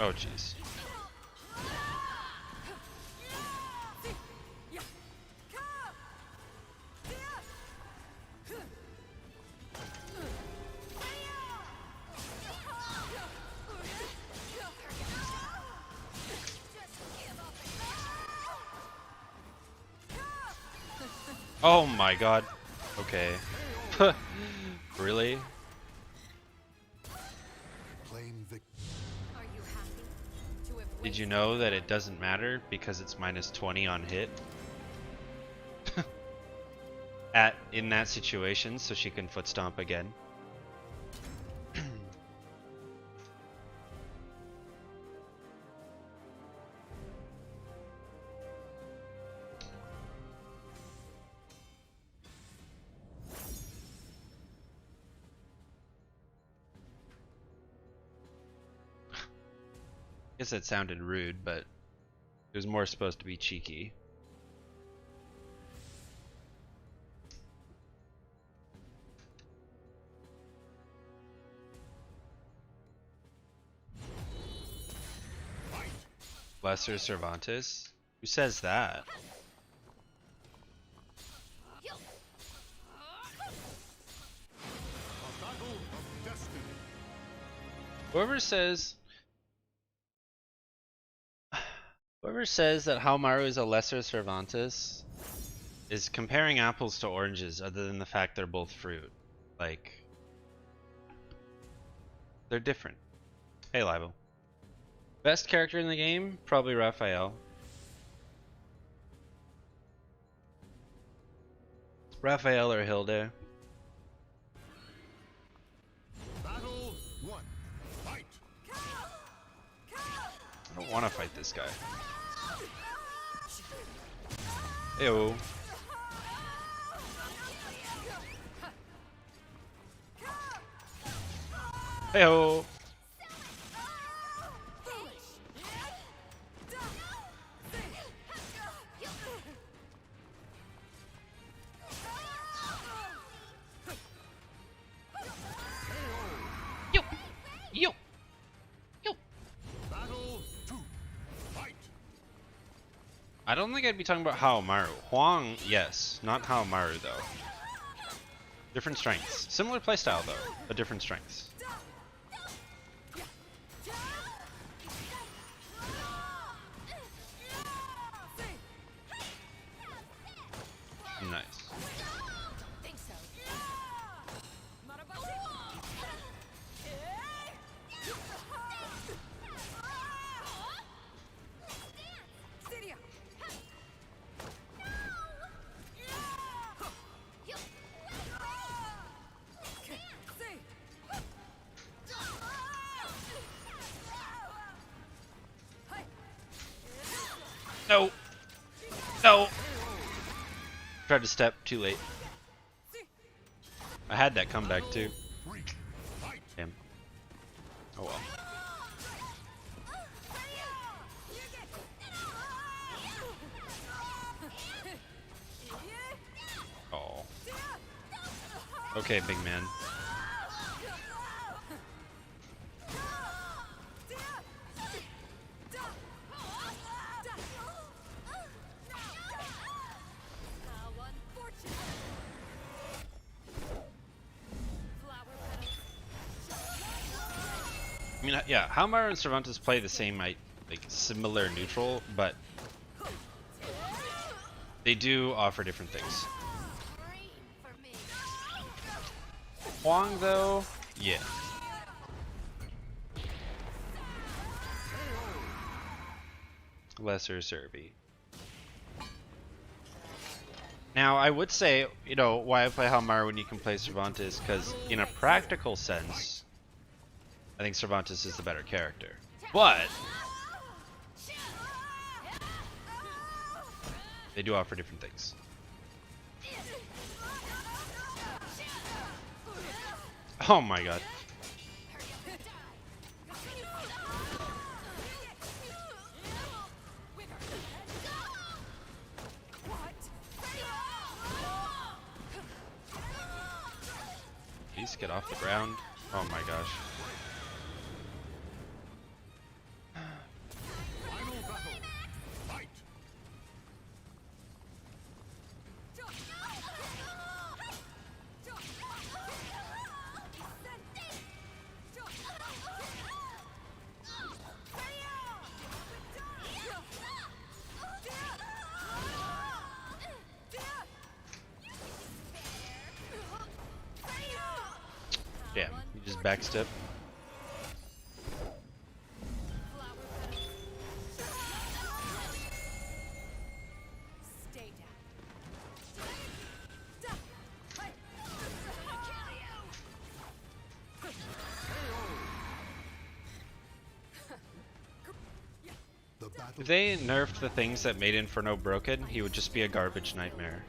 Oh jeez. Oh my god. Okay. Really? Claim victory. Are you happy to have Did you wasted know that your it doesn't matter because it's minus 20 on hit? In that situation, so she can foot stomp again. Guess that sounded rude, but it was more supposed to be cheeky. Lesser Cervantes? Who says that? A battle of destiny. Whoever says that Haomaru is a lesser Cervantes is comparing apples to oranges other than the fact they're both fruit. Like, they're different. Hey, Libel. Best character in the game? Probably Raphael. Raphael or Hilde. Battle 1. Fight! I don't want to fight this guy. Ew. Heyo. Yo. Yo. Yo. Battle 2. Fight! I don't think I'd be talking about Haomaru. Huang, yes. Not Haomaru, though. Different strengths. Similar playstyle, though, but different strengths. No! No! Tried to step, too late. I had that comeback too. Damn. Oh well. Oh. Okay, big man. I mean, yeah, how Myra and Cervantes play the same, like similar neutral, but they do offer different things. Huang, though, yeah. Lesser Serby. Now, I would say, you know, why I play Halmar when you can play Cervantes, because in a practical sense, I think Cervantes is the better character. But they do offer different things. Oh my god. Please get off the ground. Oh my gosh. Final battle. Fight. Damn, you just backstep. Stay down. The battle If they nerfed the things that made Inferno broken, he would just be a garbage nightmare.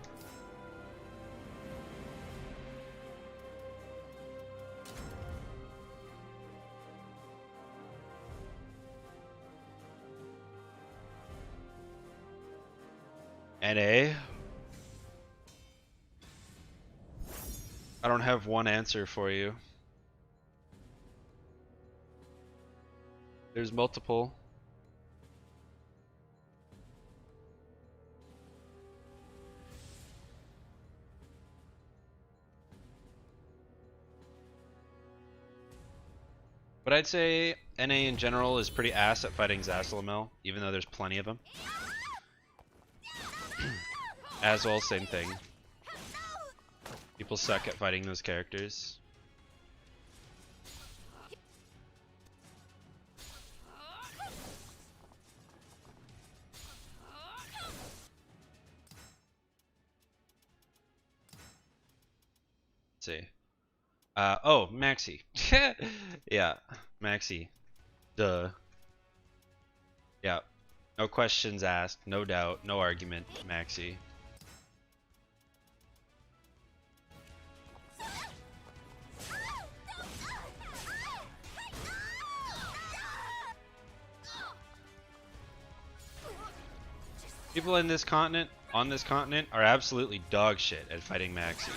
NA? I don't have one answer for you. There's multiple. But I'd say NA in general is pretty ass at fighting Zasalamel, even though there's plenty of them. As well, same thing. People suck at fighting those characters. Let's see. Oh, Maxi. Yeah, Maxi. Duh. Yeah. No questions asked, no doubt, no argument, Maxi. People in this continent, on this continent, are absolutely dog shit at fighting Maxi.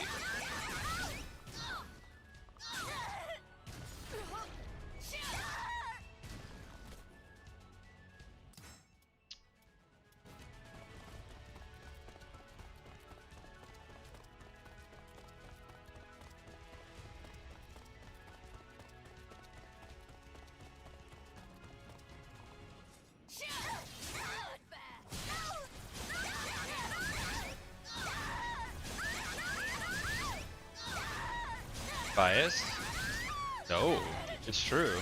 Bias? No, it's true.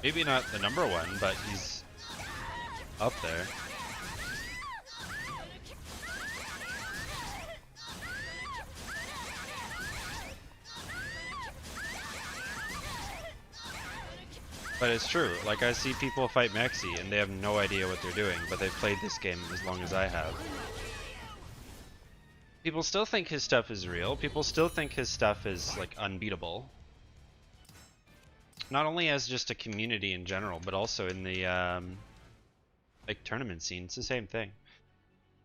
Maybe not the number one, but he's up there. But it's true. Like, I see people fight Maxi and they have no idea what they're doing, but they've played this game as long as I have. People still think his stuff is real. People still think his stuff is, like, unbeatable. Not only as just a community in general, but also in the, like, tournament scene. It's the same thing.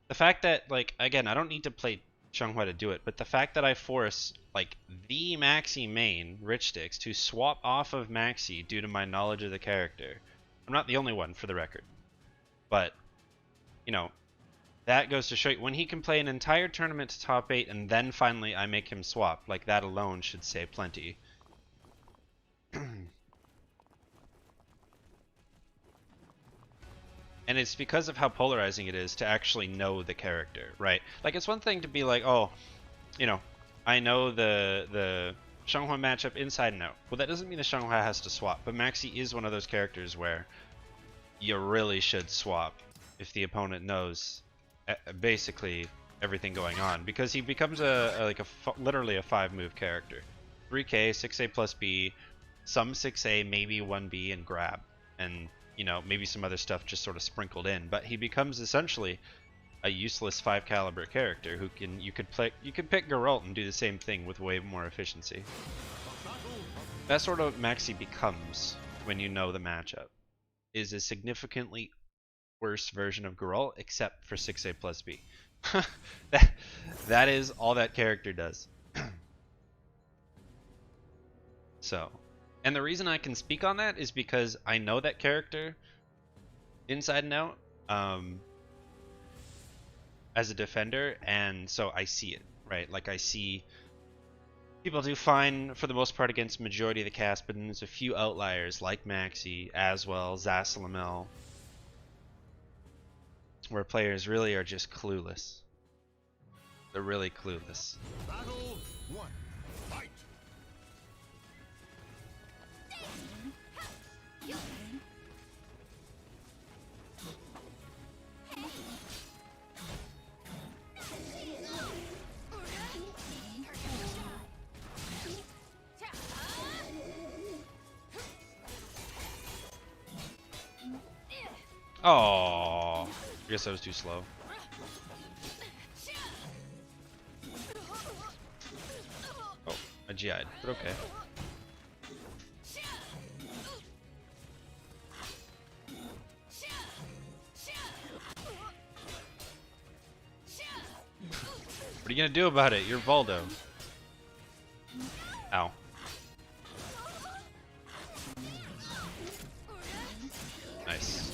The fact that, like, again, I don't need to play Xianghua to do it, but the fact that I force, like, the Maxi main, Rich Sticks, to swap off of Maxi due to my knowledge of the character. I'm not the only one, for the record. But, you know, that goes to show you, when he can play an entire tournament to top 8 and then finally I make him swap, like, that alone should say plenty. And it's because of how polarizing it is to actually know the character, right? Like, it's one thing to be like, oh, you know, I know the Xianghua matchup inside and out. Well, that doesn't mean the Xianghua has to swap, but Maxi is one of those characters where you really should swap if the opponent knows basically everything going on, because he becomes literally a 5-move character. 3K, 6A plus B, some 6A, maybe 1B and grab, and you know, maybe some other stuff just sort of sprinkled in, but he becomes essentially a useless 5 caliber character who you could pick Geralt and do the same thing with way more efficiency. That's sort of Maxi becomes when you know the matchup. Is a significantly worse version of Geralt, except for 6A plus B. that is all that character does. So, and the reason I can speak on that is because I know that character inside and out as a defender, and so I see it, right? Like, I see people do fine for the most part against majority of the cast, but then there's a few outliers like Maxi, Aswell, Zasalamel, where players really are just clueless. They're really clueless. Battle 1. Fight. Oh, I guess I was too slow. Oh, I GI'd, but okay. What are you gonna do about it? You're Valdo. Ow. Nice.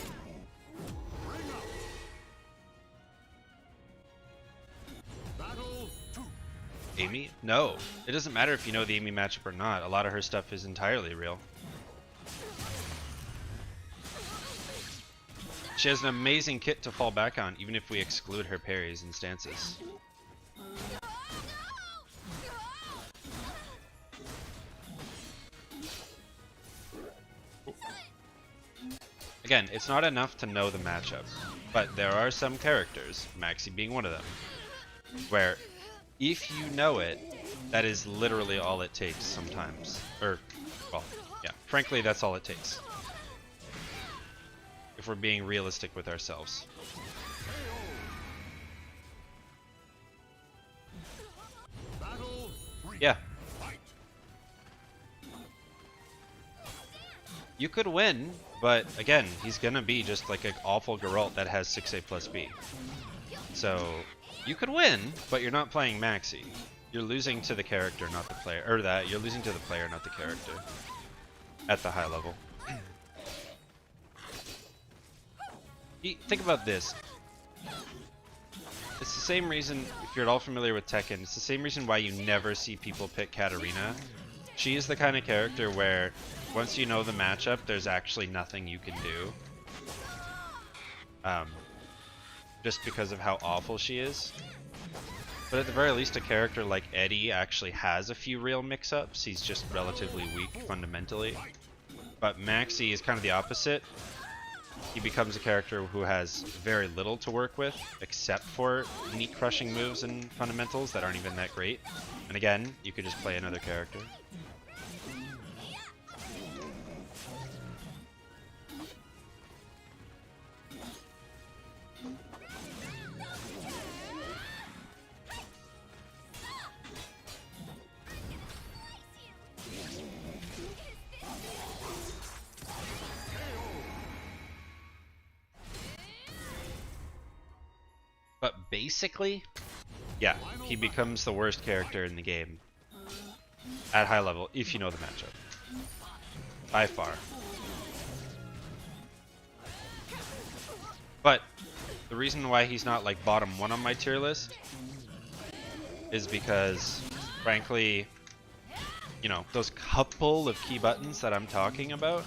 Battle 2. Amy? No. It doesn't matter if you know the Amy matchup or not. A lot of her stuff is entirely real. She has an amazing kit to fall back on, even if we exclude her parries and stances. Again, it's not enough to know the matchup, but there are some characters, Maxi being one of them, where if you know it, that is literally all it takes sometimes. Or, well, yeah, frankly, that's all it takes. If we're being realistic with ourselves. Battle 3. Yeah. Fight. You could win, but again, he's gonna be just like an awful Geralt that has 6A plus B. So, you could win, but you're not playing Maxi. You're losing to the character, not the player. Or that, you're losing to the player, not the character. At the high level. Think about this. It's the same reason, if you're at all familiar with Tekken, it's the same reason why you never see people pick Katarina. She is the kind of character where, once you know the matchup, there's actually nothing you can do. Just because of how awful she is. But at the very least, a character like Eddie actually has a few real mix-ups. He's just relatively weak fundamentally. But Maxi is kind of the opposite. He becomes a character who has very little to work with, except for neat crushing moves and fundamentals that aren't even that great. And again, you could just play another character. basically, yeah, he becomes the worst character in the game at high level if you know the matchup. By far. But the reason why he's not like bottom 1 on my tier list is because, frankly, you know, those couple of key buttons that I'm talking about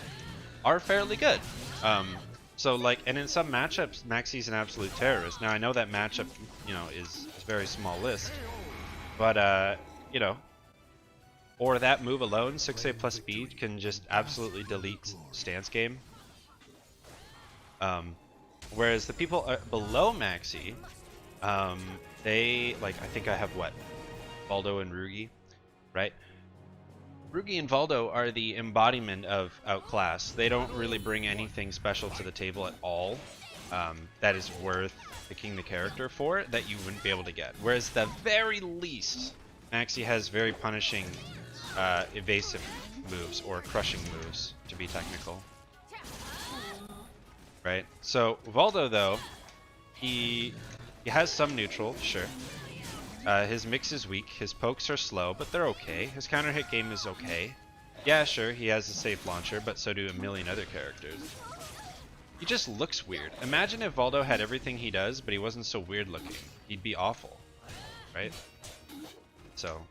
are fairly good. So like, and in some matchups, Maxi's an absolute terrorist. Now I know that matchup, you know, is a very small list, but you know, or that move alone, 6A plus speed, can just absolutely delete stance game. Whereas the people below Maxi, they, like, I think I have what? Valdo and Rugi, right? Rugi and Valdo are the embodiment of outclass. They don't really bring anything special to the table at all that is worth picking the character for that you wouldn't be able to get. Whereas the very least, Maxi has very punishing evasive moves, or crushing moves, to be technical. Right? So Valdo, though, he has some neutral, sure. His mix is weak, his pokes are slow, but they're okay. His counter hit game is okay. Yeah, sure, he has a safe launcher, but so do a million other characters. He just looks weird. Imagine if Valdo had everything he does, but he wasn't so weird looking. He'd be awful, right? So,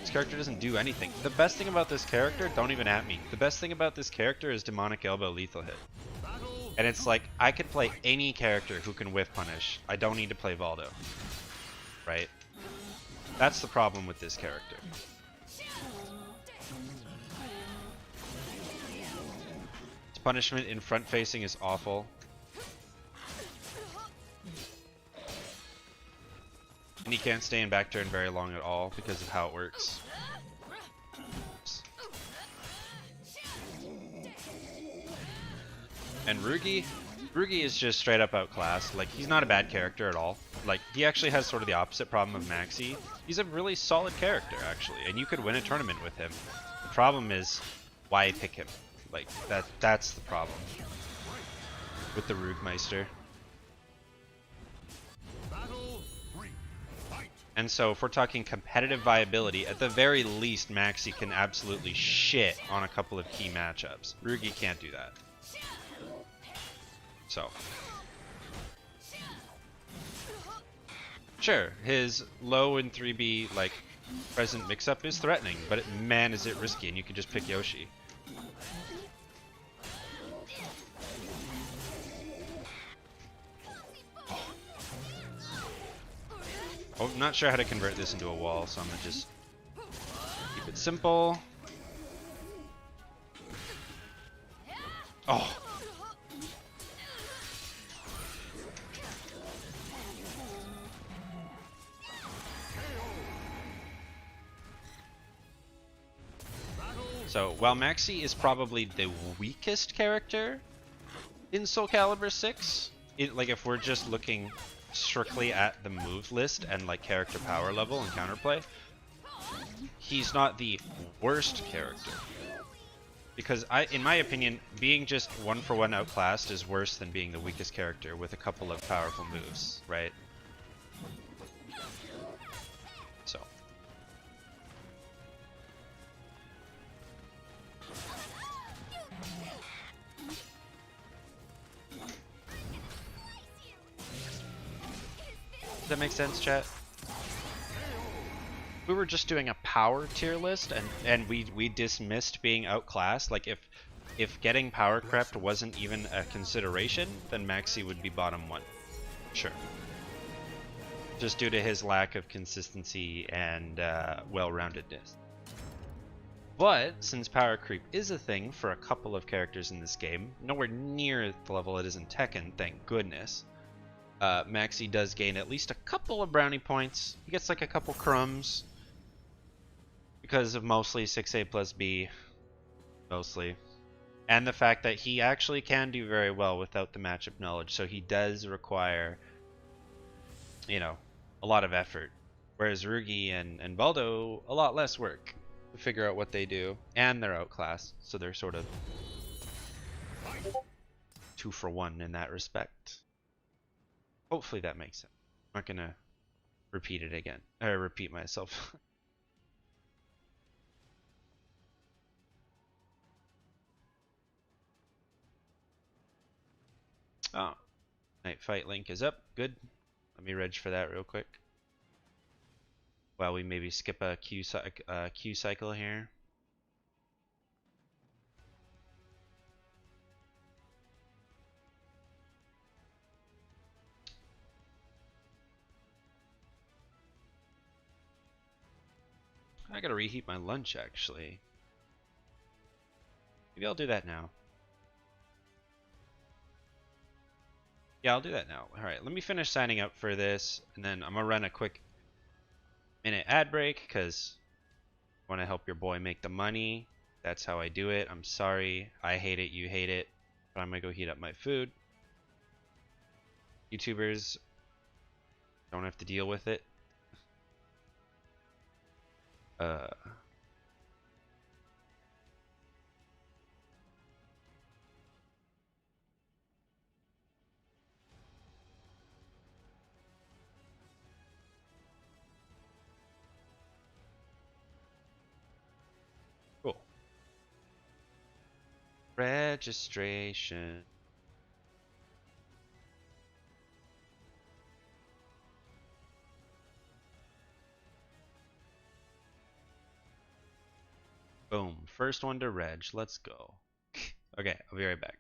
this character doesn't do anything. The best thing about this character, don't even at me. The best thing about this character is Demonic Elbow lethal hit. And it's like, I could play any character who can whiff punish. I don't need to play Valdo. Right? That's the problem with this character. His punishment in front facing is awful. And he can't stay in back turn very long at all because of how it works. And Rugi is just straight up outclassed. Like, he's not a bad character at all. Like, he actually has sort of the opposite problem of Maxi. He's a really solid character, actually, and you could win a tournament with him. The problem is, why pick him? Like, that's the problem with the Rugmeister. And so, if we're talking competitive viability, at the very least, Maxi can absolutely shit on a couple of key matchups. Rugi can't do that. So, sure, his low and 3B like present mix-up is threatening, but man, is it risky, and you can just pick Yoshi. Oh, I'm not sure how to convert this into a wall, so I'm gonna just keep it simple. Oh. So, while Maxi is probably the weakest character in Soul Calibur 6, like if we're just looking strictly at the move list and like character power level and counterplay, he's not the worst character. Because in my opinion, being just 1-for-1 outclassed is worse than being the weakest character with a couple of powerful moves, right? So. Does that make sense, chat? We were just doing a power tier list, and we dismissed being outclassed. Like, if getting power crept wasn't even a consideration, then Maxi would be bottom 1. Sure. Just due to his lack of consistency and well-roundedness. But, since power creep is a thing for a couple of characters in this game, nowhere near the level it is in Tekken, thank goodness, Maxi does gain at least a couple of brownie points. He gets like a couple crumbs because of mostly 6A plus B, mostly. And the fact that he actually can do very well without the matchup knowledge, so he does require, you know, a lot of effort. Whereas Rugi and Valdo, a lot less work to figure out what they do, and they're outclassed, so they're sort of 2-for-1 in that respect. Hopefully that makes sense. I'm not gonna repeat it again, or repeat myself. Oh, night fight link is up. Good. Let me reg for that real quick. While we maybe skip a Q cycle here. I gotta reheat my lunch actually. Maybe I'll do that now. Yeah, I'll do that now. Alright, let me finish signing up for this, and then I'm gonna run a quick minute ad break, because I want to help your boy make the money. That's how I do it. I'm sorry. I hate it, you hate it. But I'm gonna go heat up my food. YouTubers don't have to deal with it. Uh... Cool. Registration. Boom. First one to reg. Let's go. Okay, I'll be right back.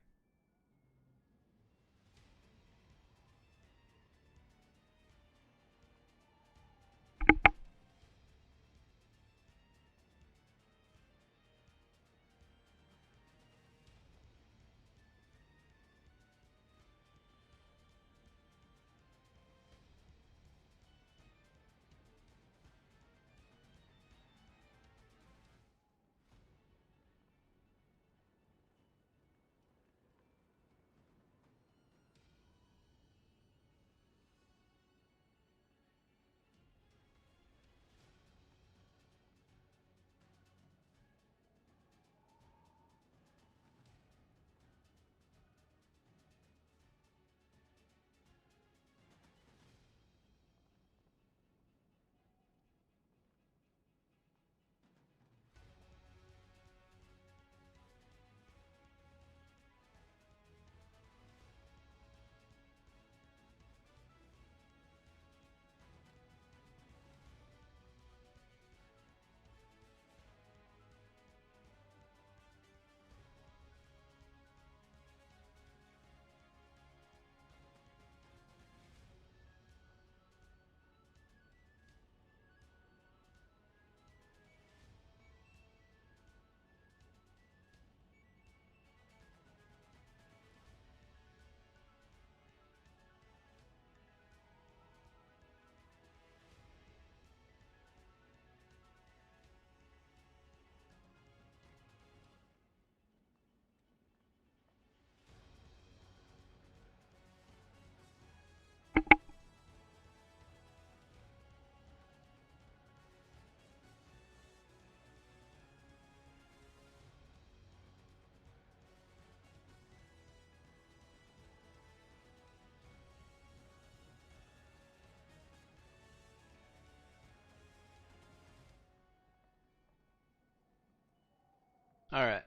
Alright.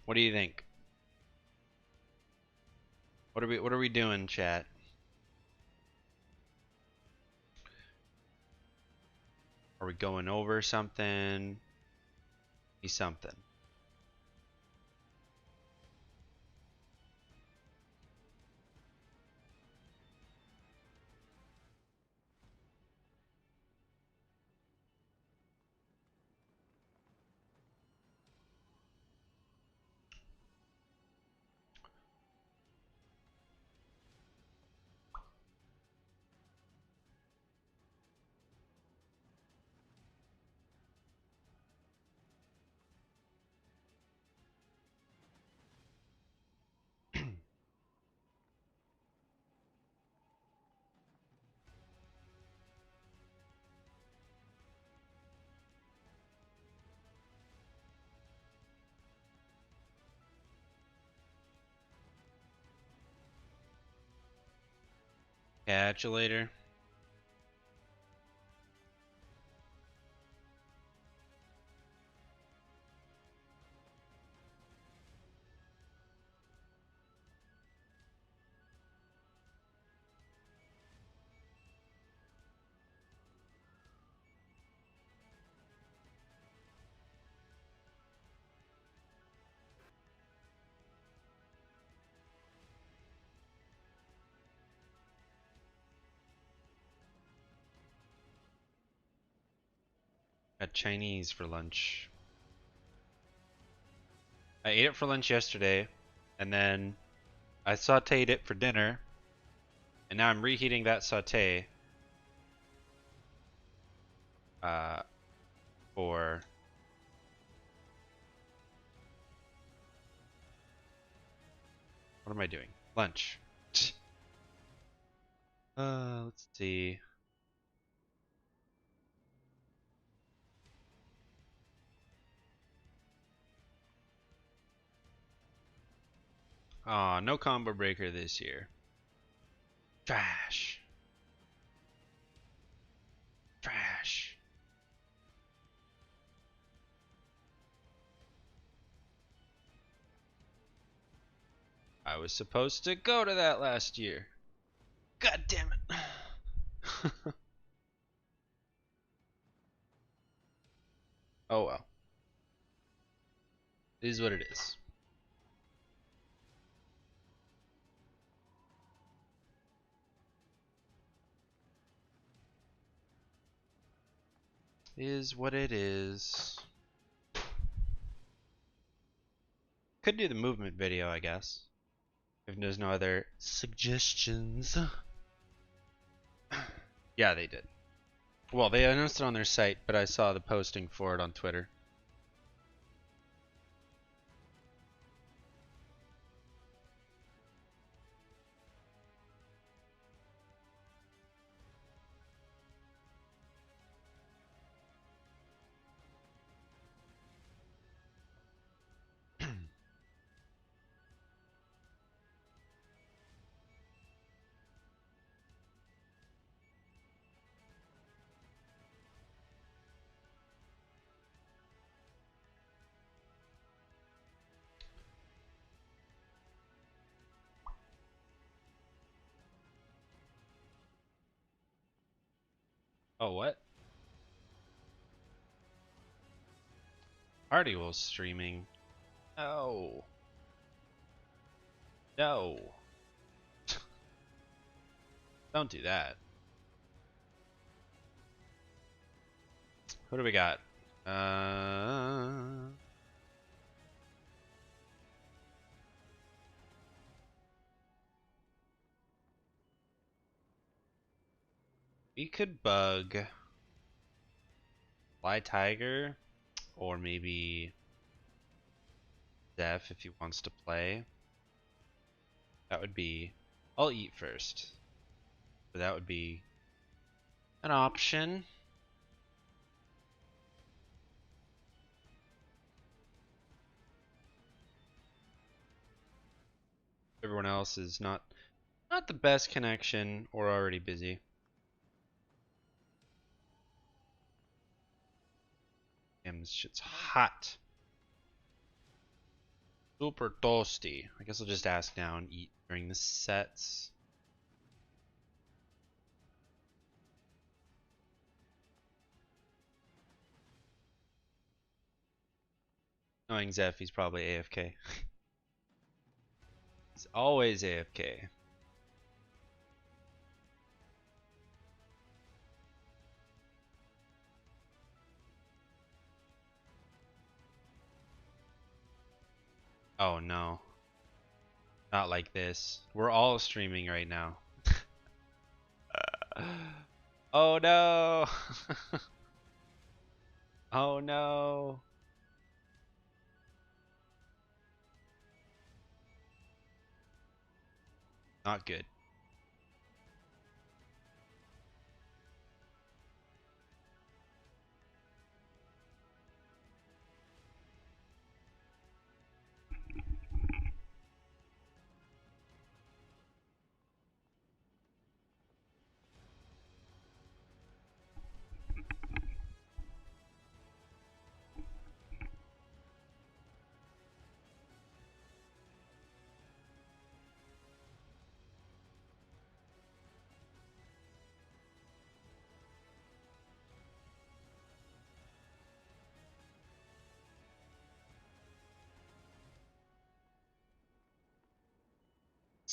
What do you think? What are we doing, chat? Are we going over something? Be something. Catch you later. Got Chinese for lunch. I ate it for lunch yesterday, and then I sauteed it for dinner, and now I'm reheating that saute for what am I doing? Lunch. Let's see. Aw, no combo breaker this year. Trash. Trash. I was supposed to go to that last year. God damn it. Oh well. It is what it is. Is what it is. Could do the movement video, I guess. If there's no other suggestions. Yeah, they did. Well, they announced it on their site, but I saw the posting for it on Twitter. Oh, what? Party Wolf streaming. No. No. Don't do that. What do we got? We could bug Fly Tiger, or maybe Def if he wants to play. That would be... I'll eat first. But that would be an option. Everyone else is not the best connection or already busy. Damn, this shit's hot. Super toasty. I guess I'll just ask now and eat during the sets. Knowing Zeph, he's probably AFK. He's always AFK. Oh no. Not like this. We're all streaming right now. Oh no. Oh no. Not good.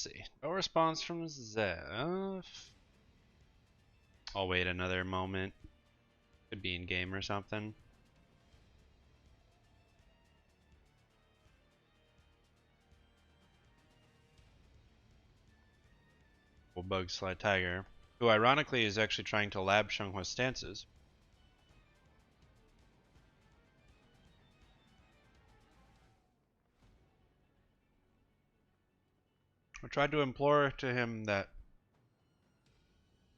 see. No response from Zedd. I'll wait another moment. Could be in game or something. Bug Slide Tiger, who ironically is actually trying to lab Xionghua's stances. I tried to implore to him that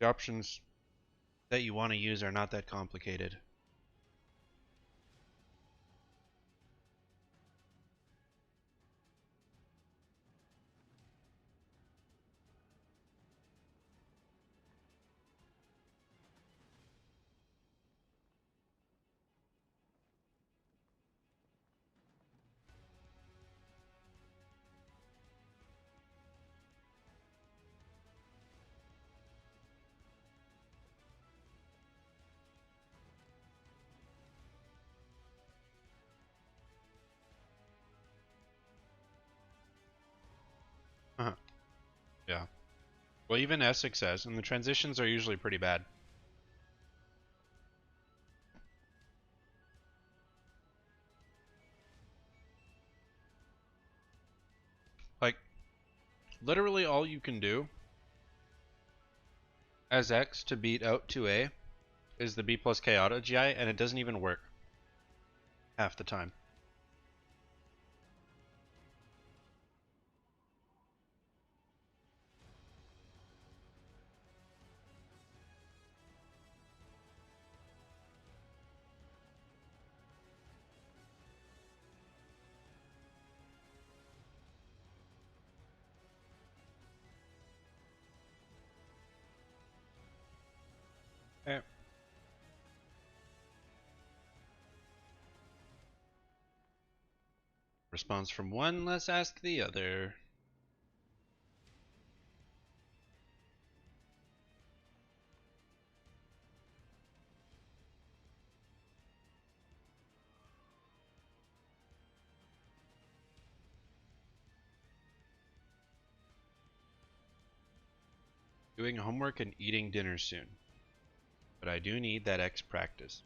the options that you want to use are not that complicated. Yeah. Well, even SC6, and the transitions are usually pretty bad. Like, literally all you can do as X to beat out 2A is the B plus K auto GI, and it doesn't even work half the time. Okay. Response from one, let's ask the other. Doing homework and eating dinner soon. But I do need that X practice.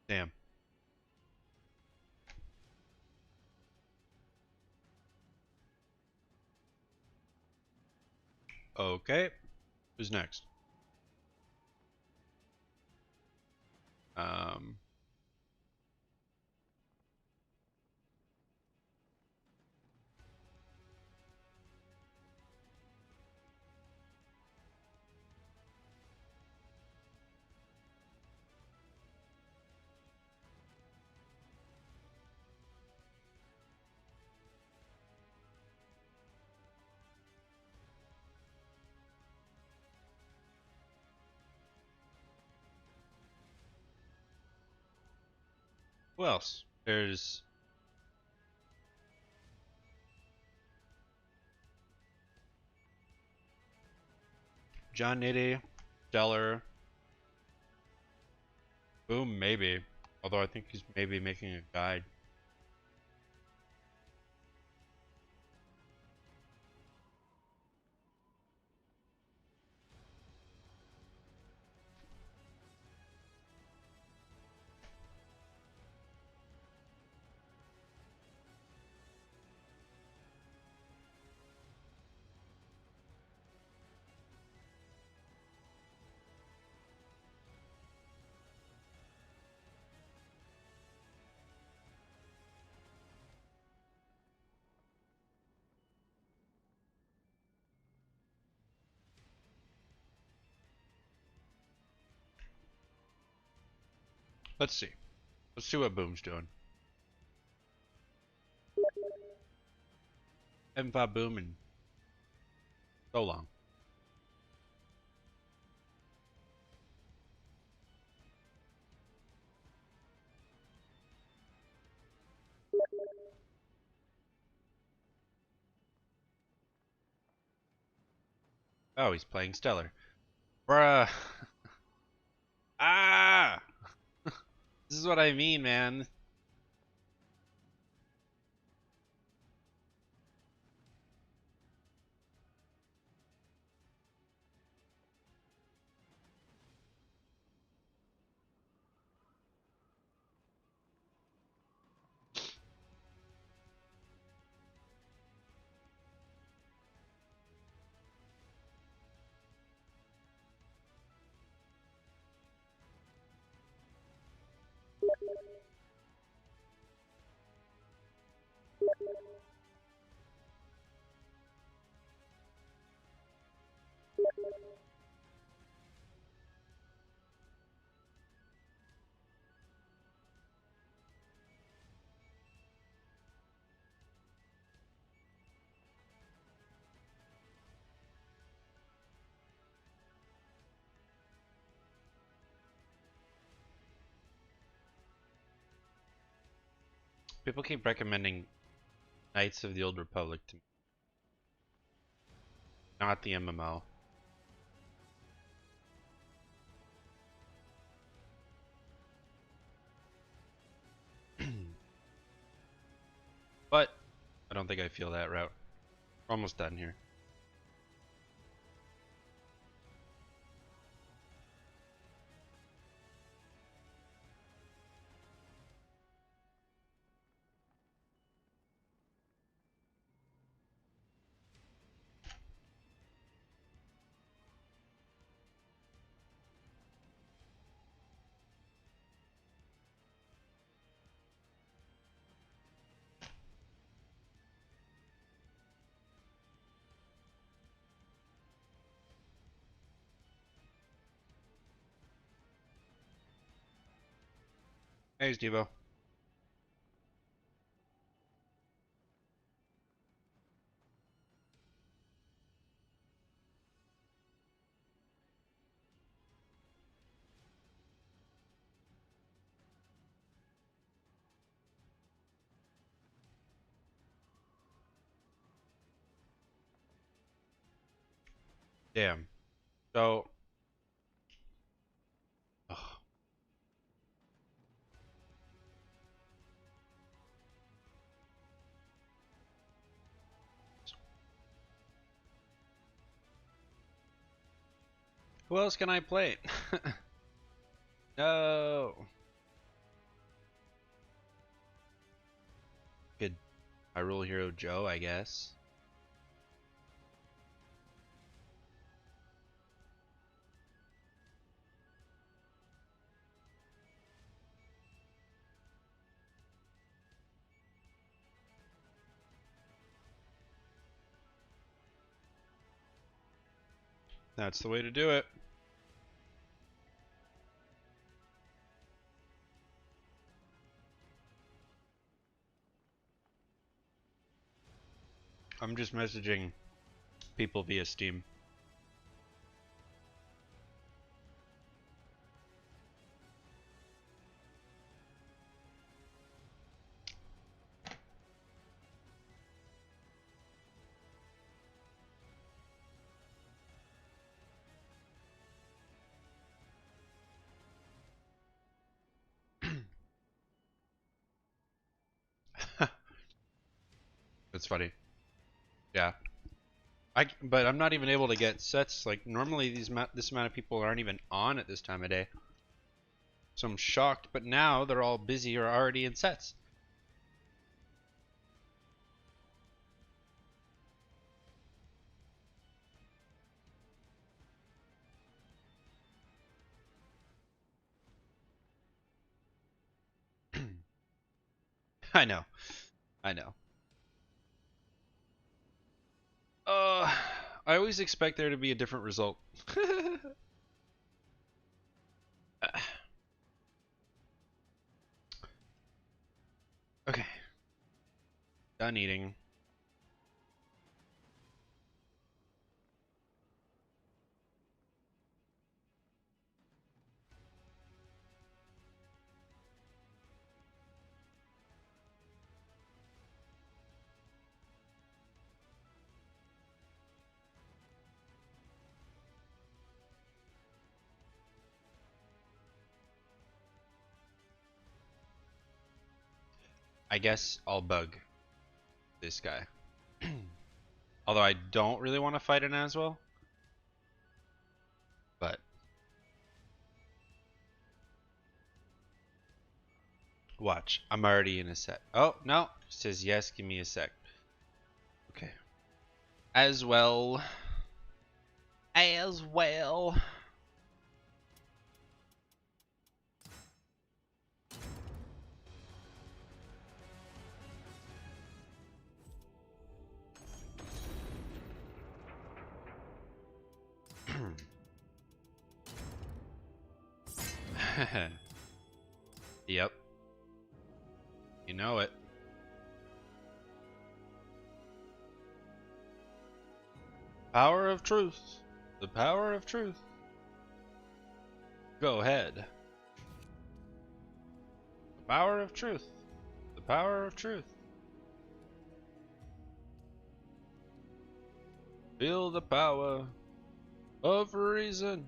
Damn. Okay. Who's next? Um. Who else? There's John Nitty, Stellar. Boom, maybe. Although I think he's maybe making a guide. Let's see. Let's see what Boom's doing. Haven't fought Boom in so long. Oh, he's playing Stellar. Bruh. Ah! This is what I mean, man. People keep recommending Knights of the Old Republic to me, not the MMO. But I don't think I feel that route. We're almost done here. Hey, Devo. Damn. So, ugh. Who else can I play? No. Good Hyrule Hero Joe, I guess. That's the way to do it. I'm just messaging people via Steam. That's funny. Yeah. But I'm not even able to get sets. Like normally this amount of people aren't even on at this time of day. So I'm shocked, but now they're all busy or already in sets. I know. I know. I always expect there to be a different result. Okay. Done eating. I guess I'll bug this guy. Although I don't really want to fight an Aswell. But watch, I'm already in a set. Oh, no. It says yes, give me a sec. Okay. As well. Yep. You know it. Power of truth. The power of truth. Go ahead. The power of truth. The power of truth. Feel the power of reason.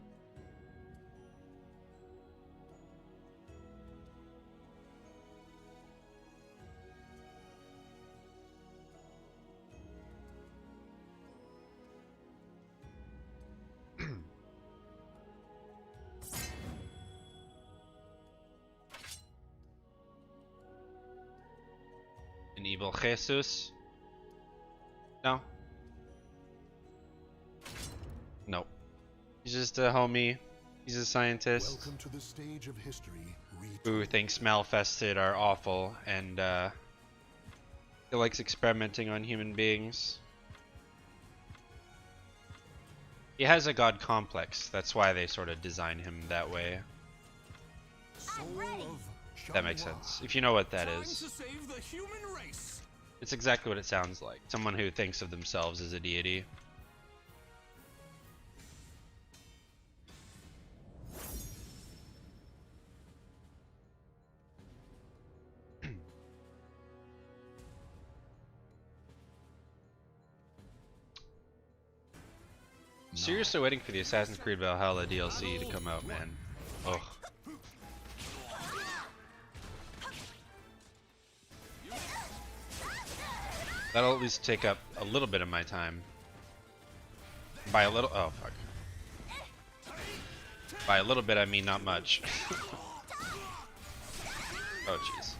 An evil Jesus? No. Nope. He's just a homie. He's a scientist Welcome to the stage of history who thinks Malfested are awful and he likes experimenting on human beings. He has a god complex. That's why they sort of design him that way. That makes sense. If you know what that is. To save the human race. It's exactly what it sounds like. Someone who thinks of themselves as a deity. Seriously waiting for the Assassin's Creed Valhalla DLC to come out, man. Ugh. That'll at least take up a little bit of my time. By a little, oh fuck. By a little bit I mean not much. Oh jeez.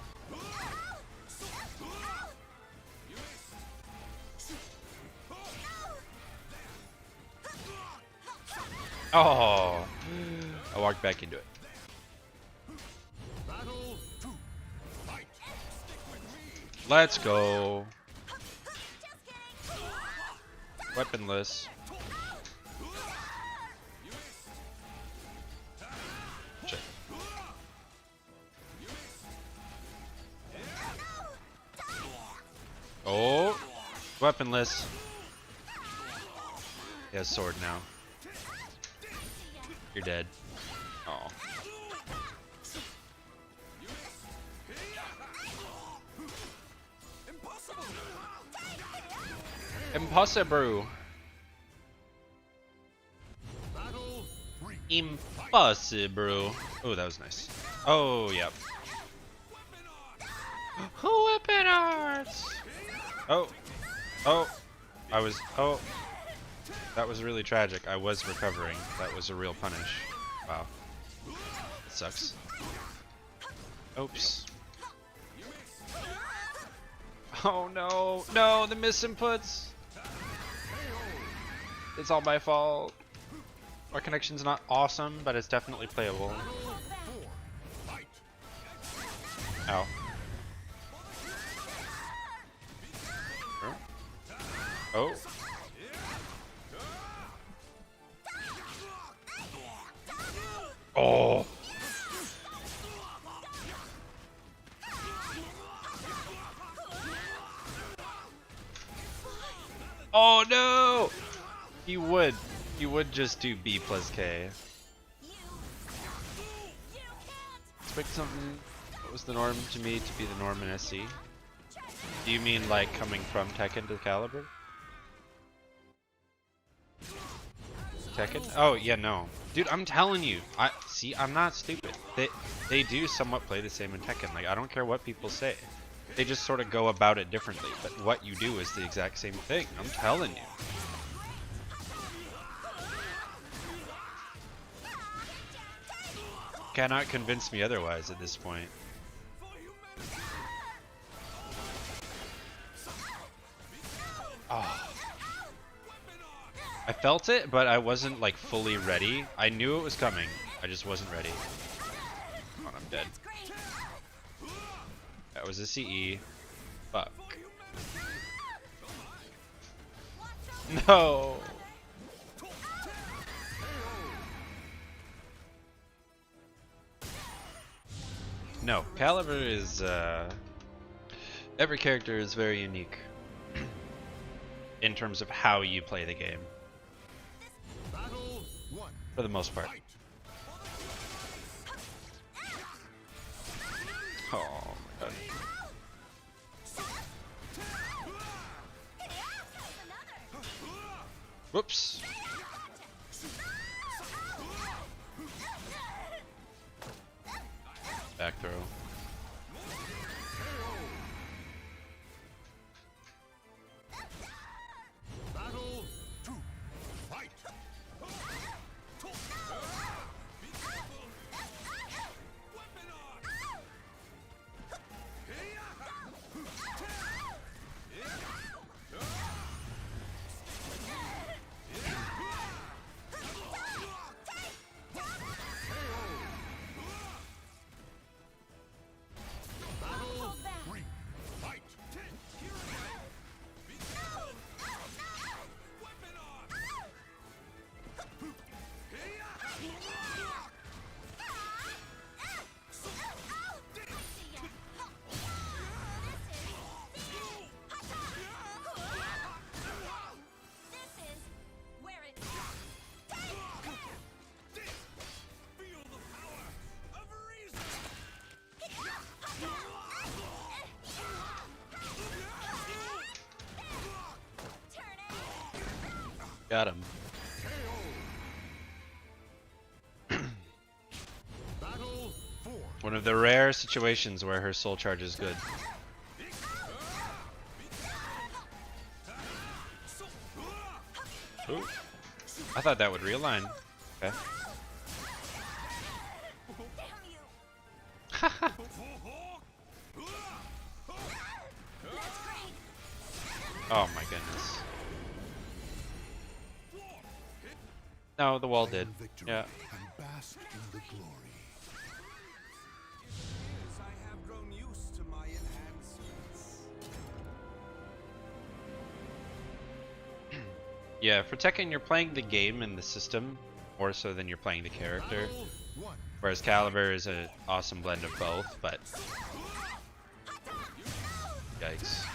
Oh, I walked back into it. Battle 2. Fight. Let's go. Weaponless. Shit. Oh, weaponless. He has sword now. You're dead. Oh. Impossible. Battle 3. Impossible. Oh, that was nice. Oh, yep. Weapon arts. Oh. Oh. I was. Oh. That was really tragic. I was recovering. That was a real punish. Wow. It sucks. Oops. Oh no. No, the misinputs. It's all my fault. Our connection's not awesome, but it's definitely playable. Ow. Oh. Oh. Oh no! He would just do B plus K. Expect something that was the norm to me to be the norm in SC. Do you mean like coming from Tekken to Caliber? Tekken? Oh yeah, no. Dude, I'm telling you. I'm not stupid. They do somewhat play the same in Tekken. Like I don't care what people say. They just sort of go about it differently, but what you do is the exact same thing. I'm telling you. Cannot convince me otherwise at this point. Oh. I felt it, but I wasn't like fully ready. I knew it was coming. I just wasn't ready. Oh, I'm dead. That was a CE. Fuck. No. No, Caliber is every character is very unique in terms of how you play the game. Battle 1. For the most part. Fight. Oh my god. Whoops. Back throw. Battle 2. Fight. Battle 3. Fight. Feel the power of reason. Got him. Battle 4. One of the rare situations where her soul charge is good. Ooh. I thought that would realign. Okay. Oh my goodness. No, the wall did. Victory Yeah. and bask in the glory. Yes, I have grown used to my enhancements. Yeah, for Tekken, you're playing the game and the system more so than you're playing the character. Battle 1. Whereas Caliber is an awesome blend of both, but yikes.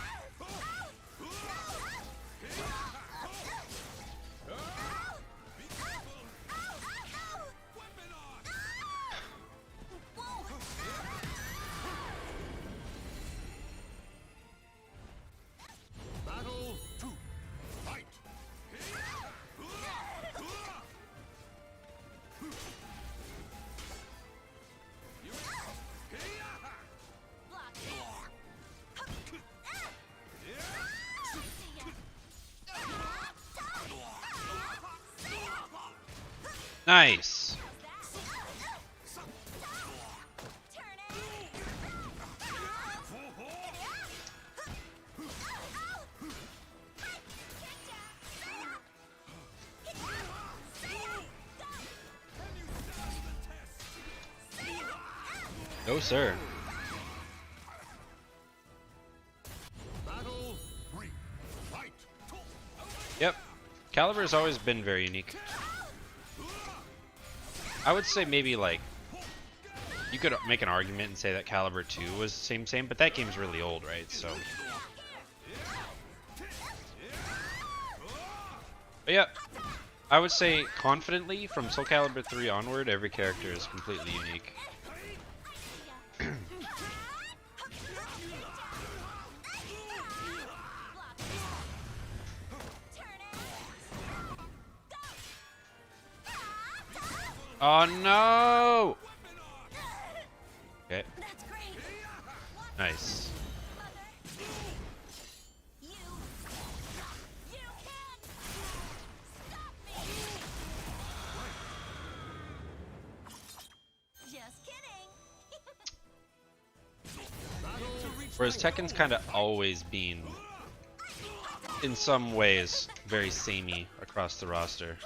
Battle 2. Fight. Nice. No, sir. Battle 3. Fight. Yep. Caliber's always been very unique. I would say maybe like you could make an argument and say that Caliber 2 was the same, but that game's really old, right? So but yeah, I would say confidently from Soul Calibur 3 onward, every character is completely unique. Oh no! Okay. Nice. Whereas Tekken's kind of always been, in some ways, very samey across the roster.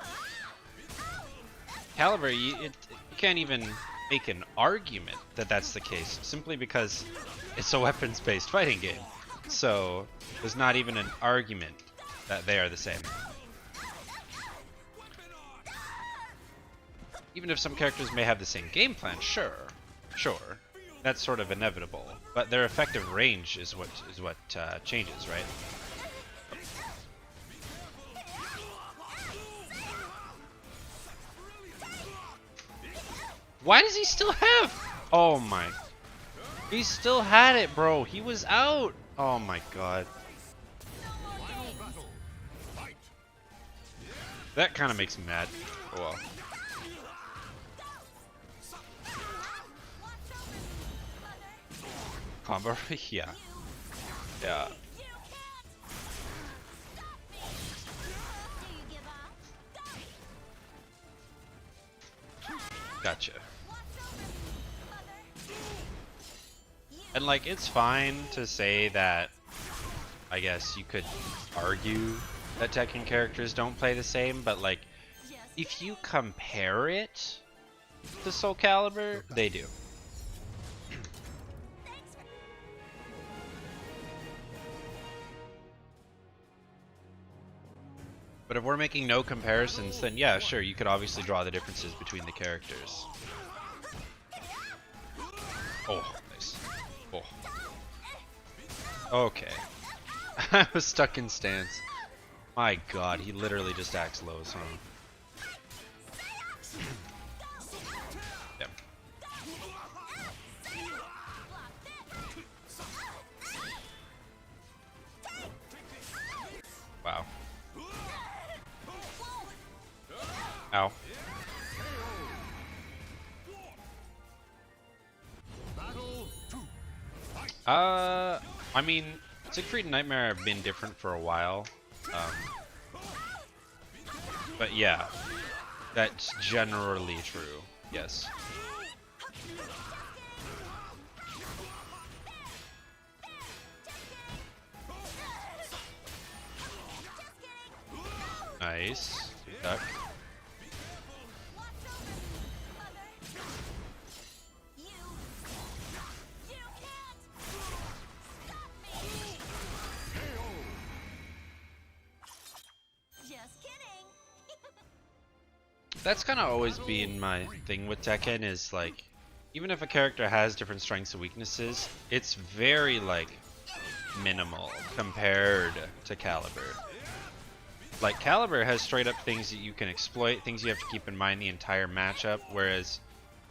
Caliber, you can't even make an argument that that's the case, simply because it's a weapons-based fighting game. So there's not even an argument that they are the same. Even if some characters may have the same game plan, sure, that's sort of inevitable. But their effective range is what changes, right? Why does he still have? Oh my! He still had it, bro. He was out. Oh my god. That kind of makes me mad. Oh well. Combo? Yeah. Yeah. Gotcha. And like, it's fine to say that, I guess you could argue that Tekken characters don't play the same, but like, if you compare it to Soul Calibur, they do. But if we're making no comparisons, then yeah, sure, you could obviously draw the differences between the characters. Oh, nice. Oh. Okay. I was stuck in stance. My god, he literally just acts low, huh? Yeah. Wow. Ow. I mean, Siegfried and Nightmare have been different for a while. But yeah, that's generally true. Yes. Nice. Duck. That's kind of always been my thing with Tekken, is like, even if a character has different strengths and weaknesses, it's very like minimal compared to Calibur. Like, Calibur has straight up things that you can exploit, things you have to keep in mind the entire matchup, whereas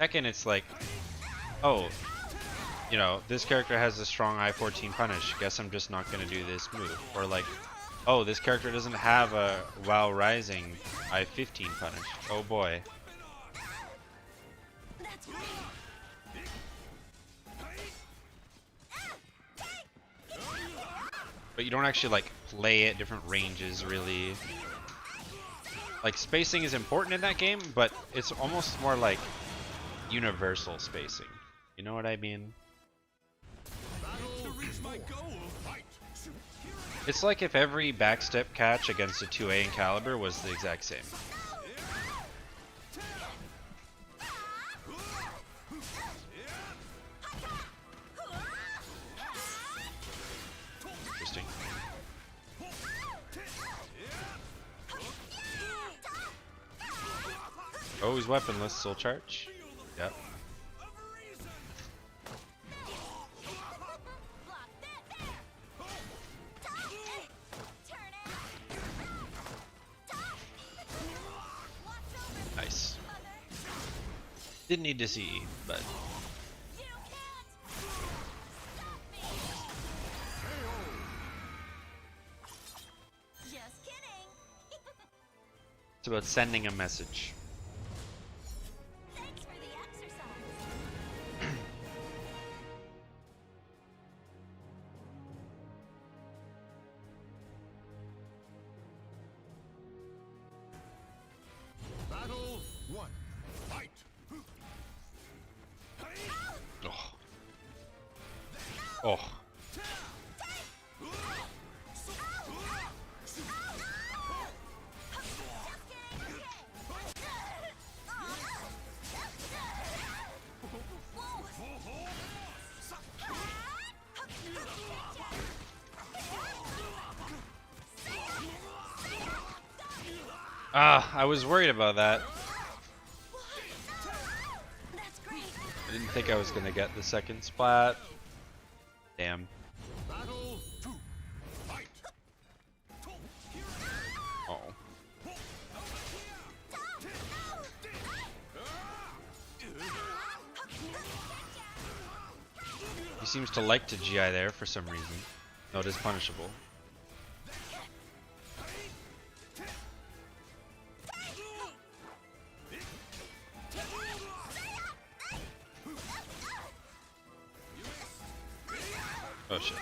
Tekken, it's like, oh, you know, this character has a strong I-14 punish, guess I'm just not going to do this move. Or like, oh, this character doesn't have a WoW Rising I-15 punish. Oh boy. But you don't actually like play at different ranges, really. Like, spacing is important in that game, but it's almost more like universal spacing. You know what I mean? It's like if every backstep catch against a 2A in Calibur was the exact same. Interesting. Oh, he's weaponless. Soul charge. Yep. Nice. Didn't need to see, but it's about sending a message. Thanks for the exercise. Battle 1. Fight! Oh. Oh. Ah, I was worried about that. That's great. I didn't think I was gonna get the second splat. Damn. Battle 2. Fight. Oh. He seems to like to GI there for some reason. No, it is punishable. Oh shit.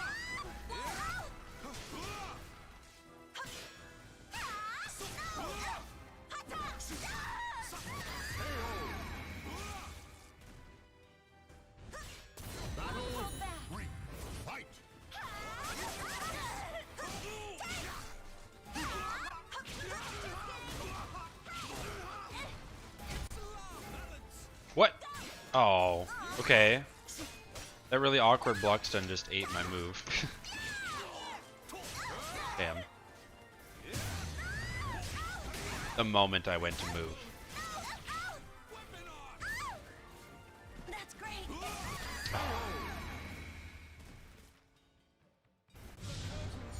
Battle 3. Fight. What? Oh, okay. That really awkward block stun just ate my move. Damn. The moment I went to move. That's great.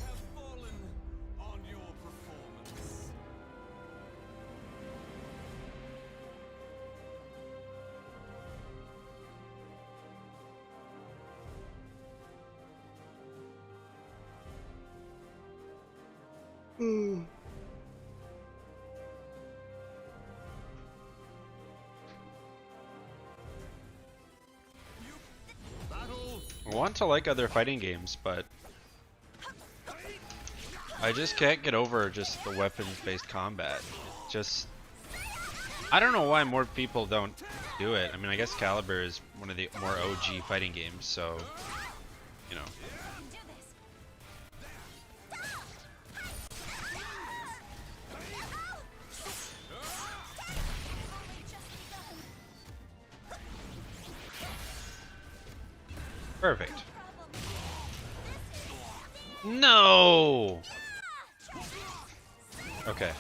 have fallen on your performance. Battle. I want to like other fighting games, but I just can't get over just the weapons-based combat. It just, I don't know why more people don't do it. I mean, I guess Caliber is one of the more OG fighting games, so, you know. Do this. Only just begun. Perfect. Problem. No! Okay.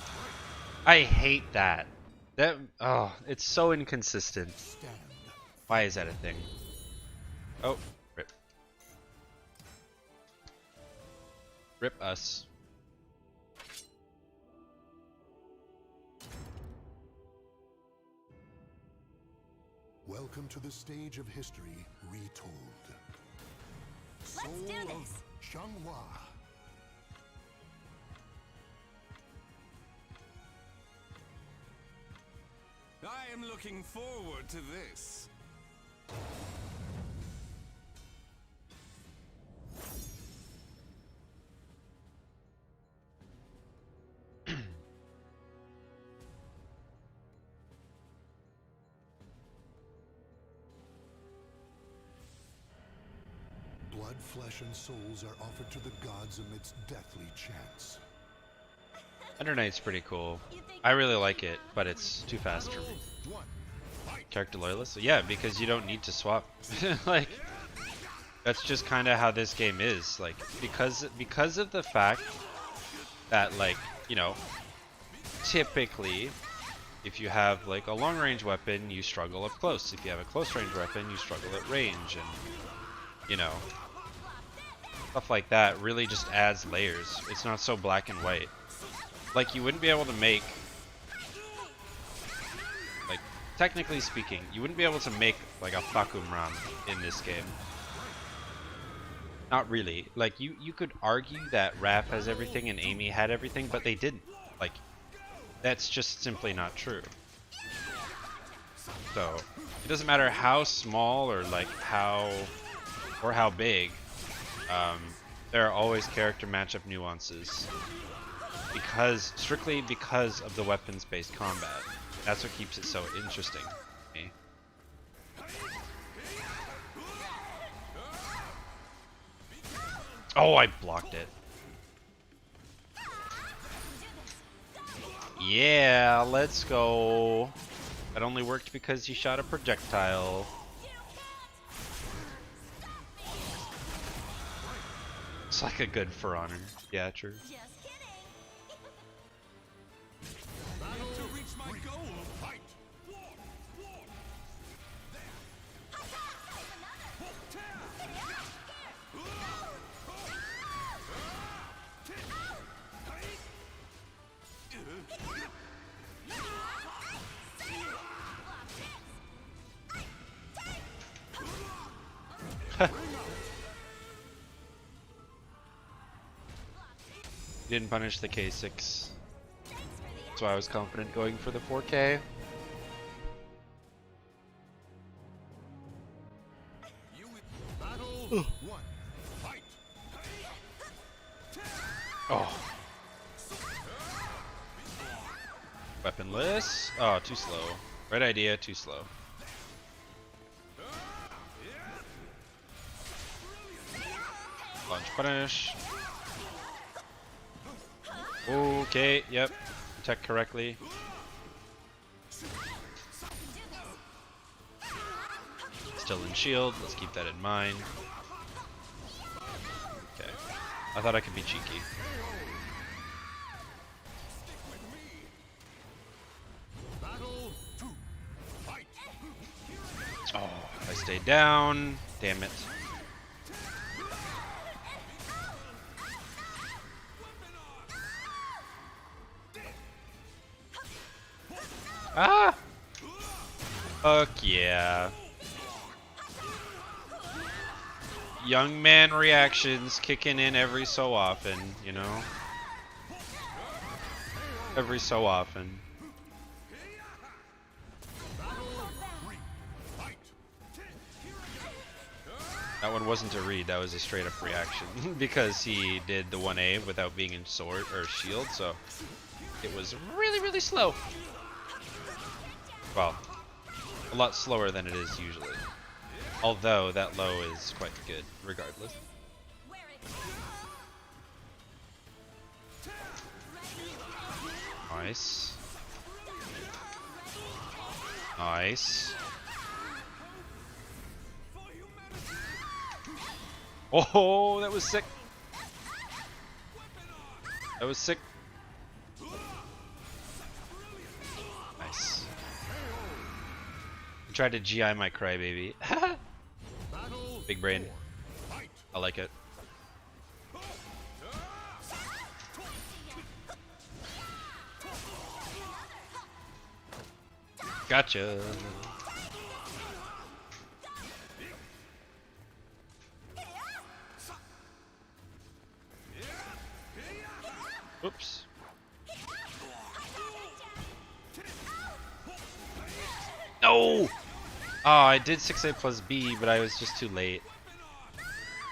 I hate that. That, oh, it's so inconsistent. Stand. Why is that a thing? Oh, rip. Rip us. Welcome to the stage of history retold. Let's do Soul this. of Changhua. I am looking forward to this. Blood, flesh, and souls are offered to the gods amidst deathly chants. Under Knight's pretty cool. You think I really like it, but it's too fast for me. Battle 1. Fight. Character loyalist? Yeah, because you don't need to swap. Like, that's just kind of how this game is. Like, because of the fact that, like, you know, typically, if you have like a long range weapon, you struggle up close. If you have a close range weapon, you struggle at range, and you know, stuff like that really just adds layers. It's not so black and white. Like, you wouldn't be able to make, like, technically speaking, you wouldn't be able to make like a Fakumram in this game. Not really. Like, you could argue that Raph has everything and Amy had everything, but they didn't. Like, that's just simply not true. So it doesn't matter how small or like how big, there are always character matchup nuances strictly because of the weapons-based combat. That's what keeps it so interesting to me. Oh, I blocked it. Yeah, let's go. That only worked because you shot a projectile. It's like a good For Honor. Yeah, true. Just kidding. He didn't punish the K6. That's why I was confident going for the 4K. Battle 1. Fight. Oh. Weaponless. Oh, too slow. Right idea, too slow. Launch punish. Okay, yep. Protect correctly. Still in shield, let's keep that in mind. Okay. I thought I could be cheeky. Battle 2. Fight. Oh, I stayed down. Damn it. Ah! Fuck yeah. Young man reactions kicking in every so often, you know? Every so often. That one wasn't a read, that was a straight up reaction. Because he did the 1A without being in sword or shield, so it was really, really slow. Well, a lot slower than it is usually. Although that low is quite good, regardless. Nice. Nice. Oh, that was sick. That was sick. Nice. I tried to GI my crybaby. Big brain. I like it. Gotcha. Oops. No! Oh, I did 6A plus B, but I was just too late.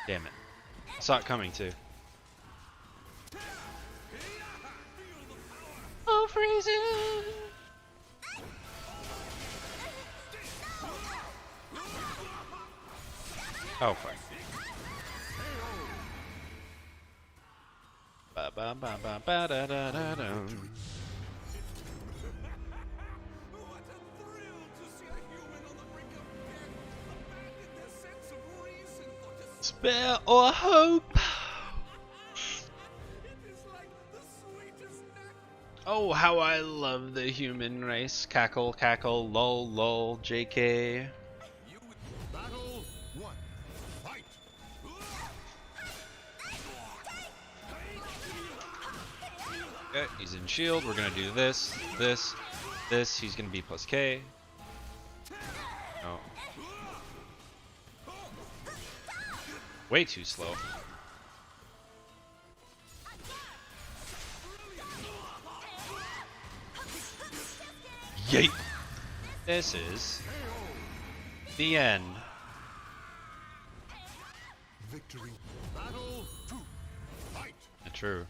Damn it. I saw it coming too. Oh, freezing! Oh, fuck. Ba ba ba ba ba da da da da. What a thrill to see a human on the brink of death, abandon their sense of reason for Spare or hope. It is like the sweetest nectar. Oh, how I love the human race. Cackle, cackle, lol, lol, JK. Battle 1. Fight. Okay, he's in shield. We're gonna do this, this, this. He's gonna be plus K. No. Way too slow. Yeet! This is the end. Victory. Battle 2. Fight. True.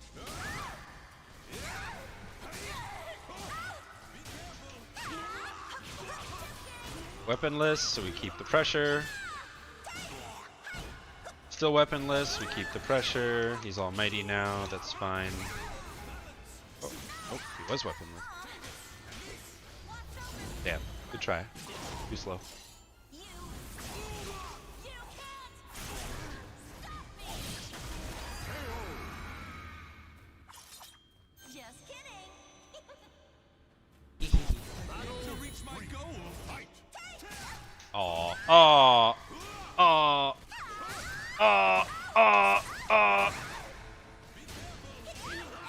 Weaponless, so we keep the pressure. Still weaponless, we keep the pressure. He's almighty now, that's fine. Oh, oh, he was weaponless. Damn, good try. Too slow. Just kidding. To reach my goal, fight. Aw, aw, aw, aw, aw, aw.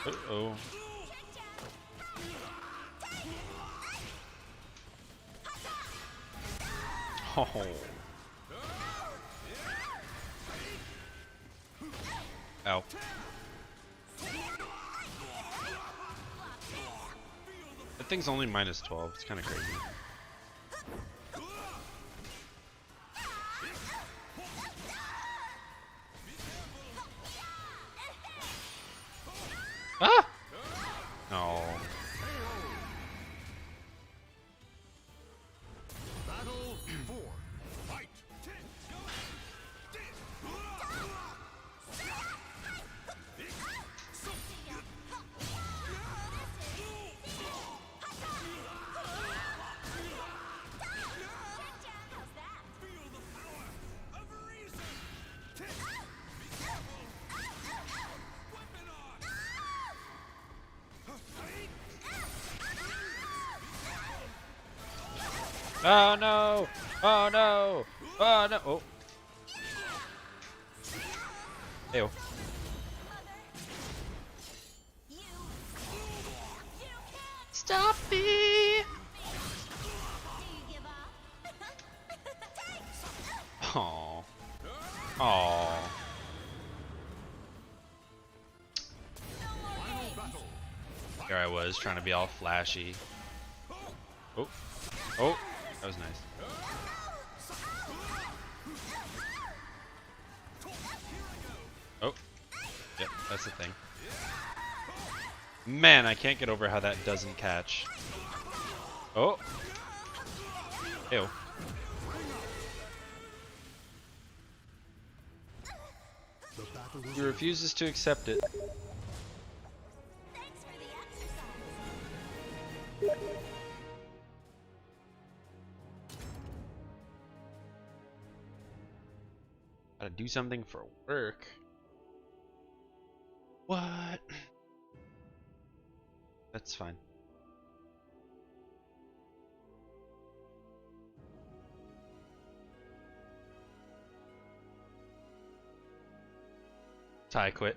Uh-oh. Oh. Ow. That thing's only minus 12. It's kind of crazy. Ah! No. Battle 4. Fight. How's that? Feel the power of reason. Weapon on. Oh no! Oh no! Oh no! Oh. Ew. Mother. You can't. Stop me! Do you give up? Aww. Aww. Here I was trying to be all flashy. Oh. Oh. That was nice. Oh. Yep, that's the thing. Man, I can't get over how that doesn't catch. Oh. Ew. The battle is He refuses to accept it. Thanks for the exercise. Gotta do something for work. What? That's fine. Ty quit.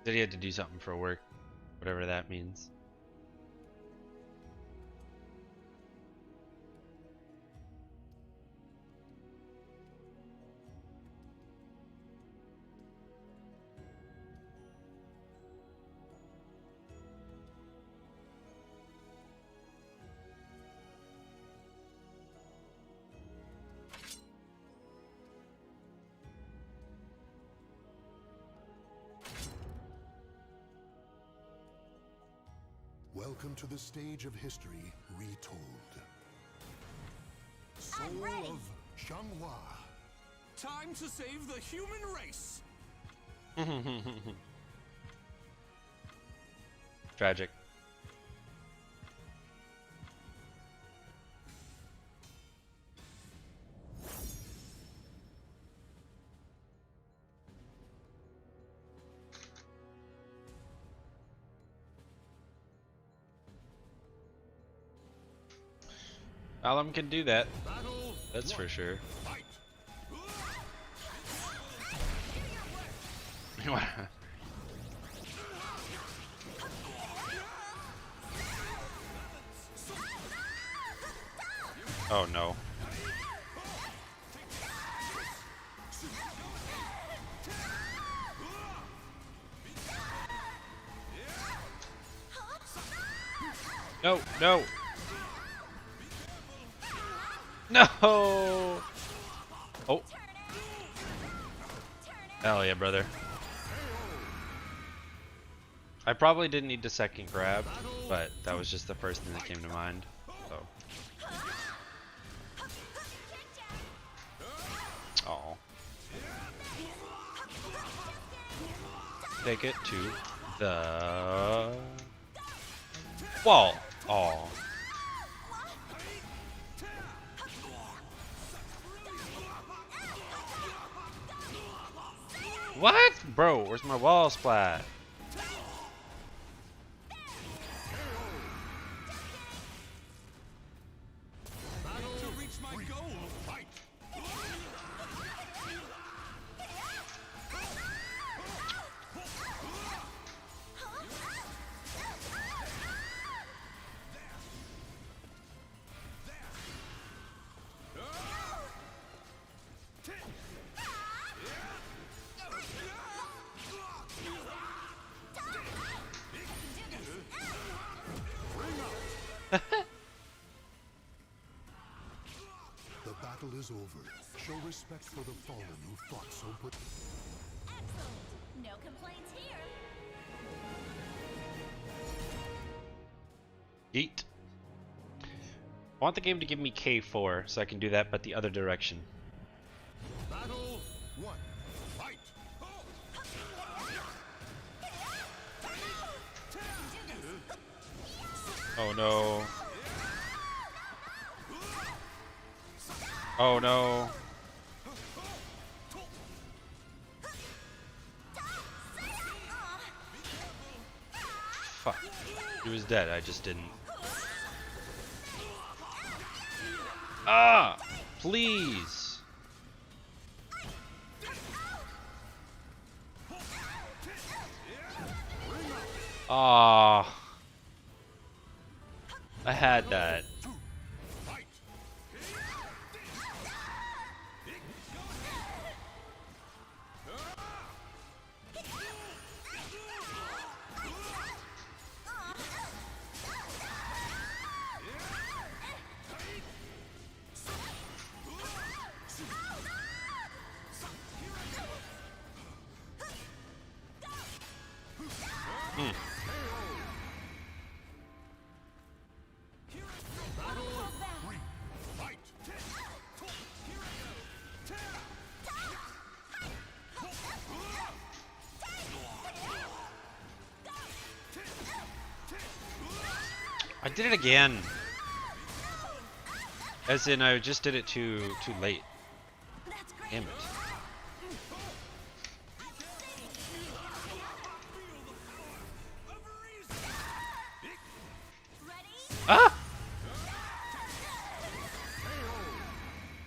Said he had to do something for work, whatever that means. Welcome to the stage of history retold. Soul I'm ready. of Xianghua. Time to save the human race. Tragic. Alum can do that. Battle That's for 1. sure. Fight. Oh no. No, no. No. Oh. Hell yeah, brother. I probably didn't need the second grab, but that was just the first thing that came to mind. So. Oh. Take it to the wall. Oh. What? Bro, where's my wall splat? To reach my goal. Fight. is over. Show respect for the fallen who fought so but Excellent. No complaints here. Eat. I want the game to give me K4 so I can do that, but the other direction. battle one. Fight! Oh no. Oh no. Fuck. He was dead, I just didn't. Ah! Please! Ah! I had that. I did it again. As in, I just did it too late. Damn it. Ah!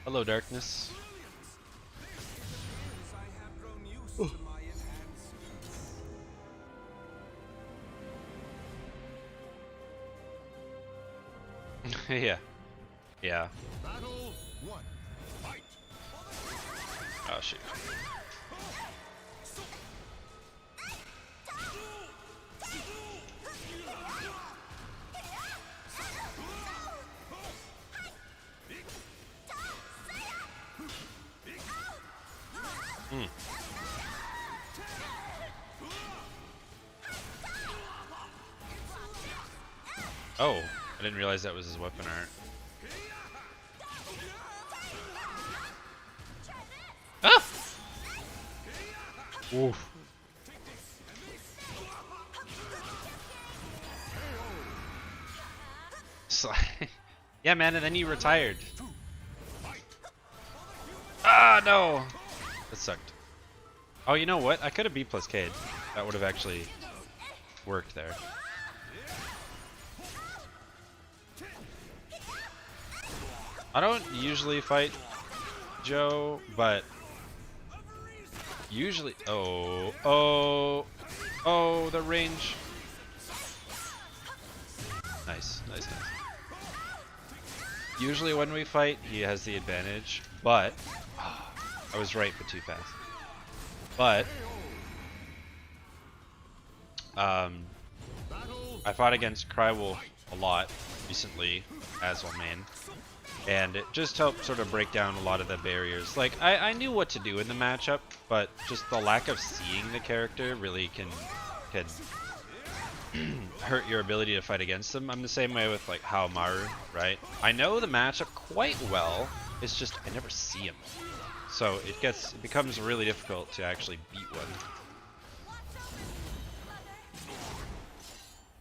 Hello, darkness. I have grown used to my enhancements. Yeah. Yeah. Battle one. Fight! Oh, shoot. Oh, I didn't realize that was his weapon art. Ah! Oof. So, yeah, man, and then he retired. Ah, no! That sucked. Oh, you know what? I could have B plus K'd. That would have actually worked there. I don't usually fight Joe, but usually... Oh, the range. Nice, nice, nice. Usually when we fight, he has the advantage, but... I was right, but too fast. But... I fought against Crywolf a lot recently as one main. And it just helped sort of break down a lot of the barriers. Like, I knew what to do in the matchup, but just the lack of seeing the character really can hurt your ability to fight against them. I'm the same way with, like, Haomaru, right? I know the matchup quite well, it's just I never see him. So it becomes really difficult to actually beat one.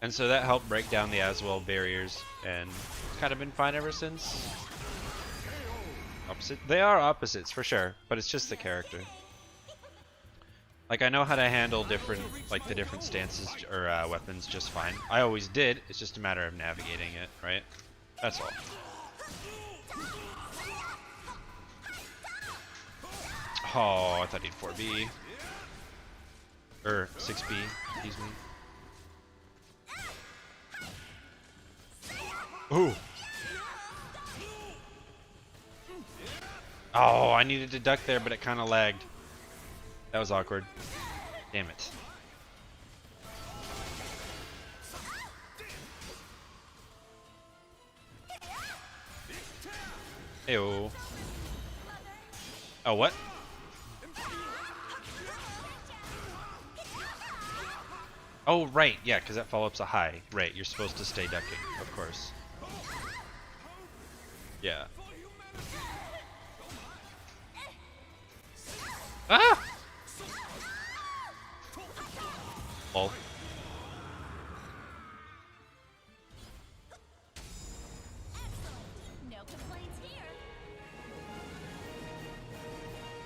And so that helped break down the Aswell barriers, and it's kind of been fine ever since. Opposite? They are opposites for sure, but it's just the character. Like, I know how to handle different, like the different stances or weapons just fine. I always did. It's just a matter of navigating it, right? That's all. Oh, I thought he'd 4B or 6B. Excuse me. Ooh. Oh, I needed to duck there, but it kind of lagged. That was awkward. Damn it. Ew. Oh, what? Oh, right. Yeah, because that follow-up's a high. Right, you're supposed to stay ducking, of course. Yeah. Ah! Lol. No complaints here.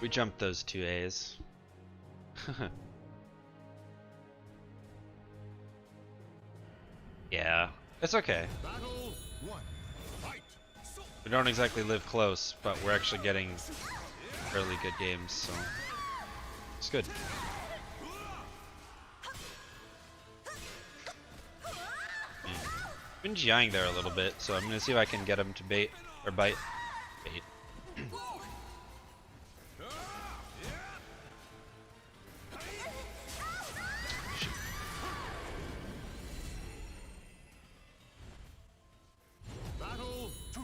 We jumped those 2 A's. Yeah, it's okay. Battle 1. Fight. We don't exactly live close, but we're actually getting fairly good games, so it's good. Been GIing there a little bit, so I'm gonna see if I can get him to bait or bite. Bait. Battle 2.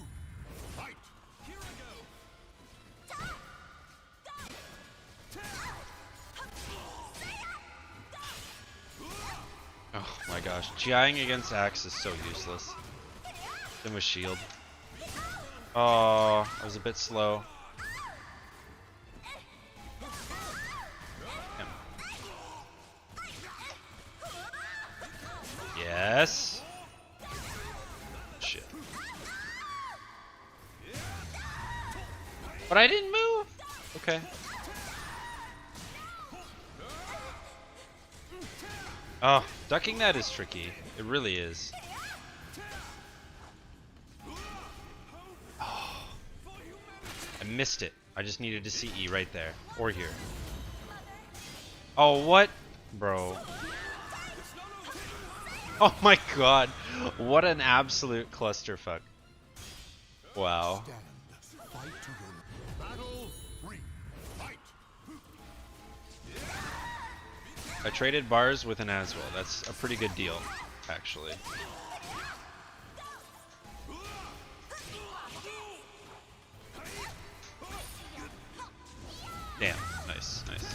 Fight. Here I go. Oh my gosh, GIing against Axe is so useless. Then with shield. Oh, I was a bit slow. Damn. Yes. Shit. But I didn't move. Okay. Oh, ducking that is tricky. It really is. Oh, I missed it. I just needed to see E right there. Or here. Oh, what? Bro. Oh my god. What an absolute clusterfuck. Wow. Stand. Fight to your Battle 3. Fight. I traded bars with an Aswell. That's a pretty good deal, actually. Damn. Nice, nice.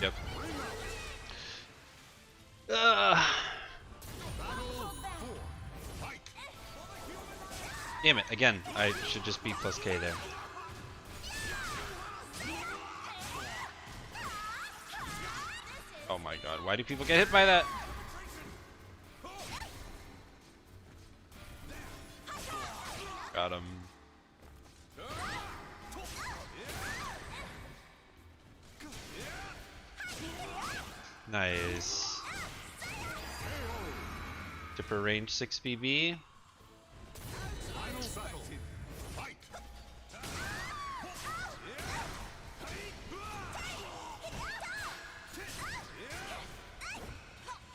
Yep. Damn it, again, I should just be plus K there. Oh my god, why do people get hit by that? Got him. Nice. Dipper range 6 BB. Final battle. Fight.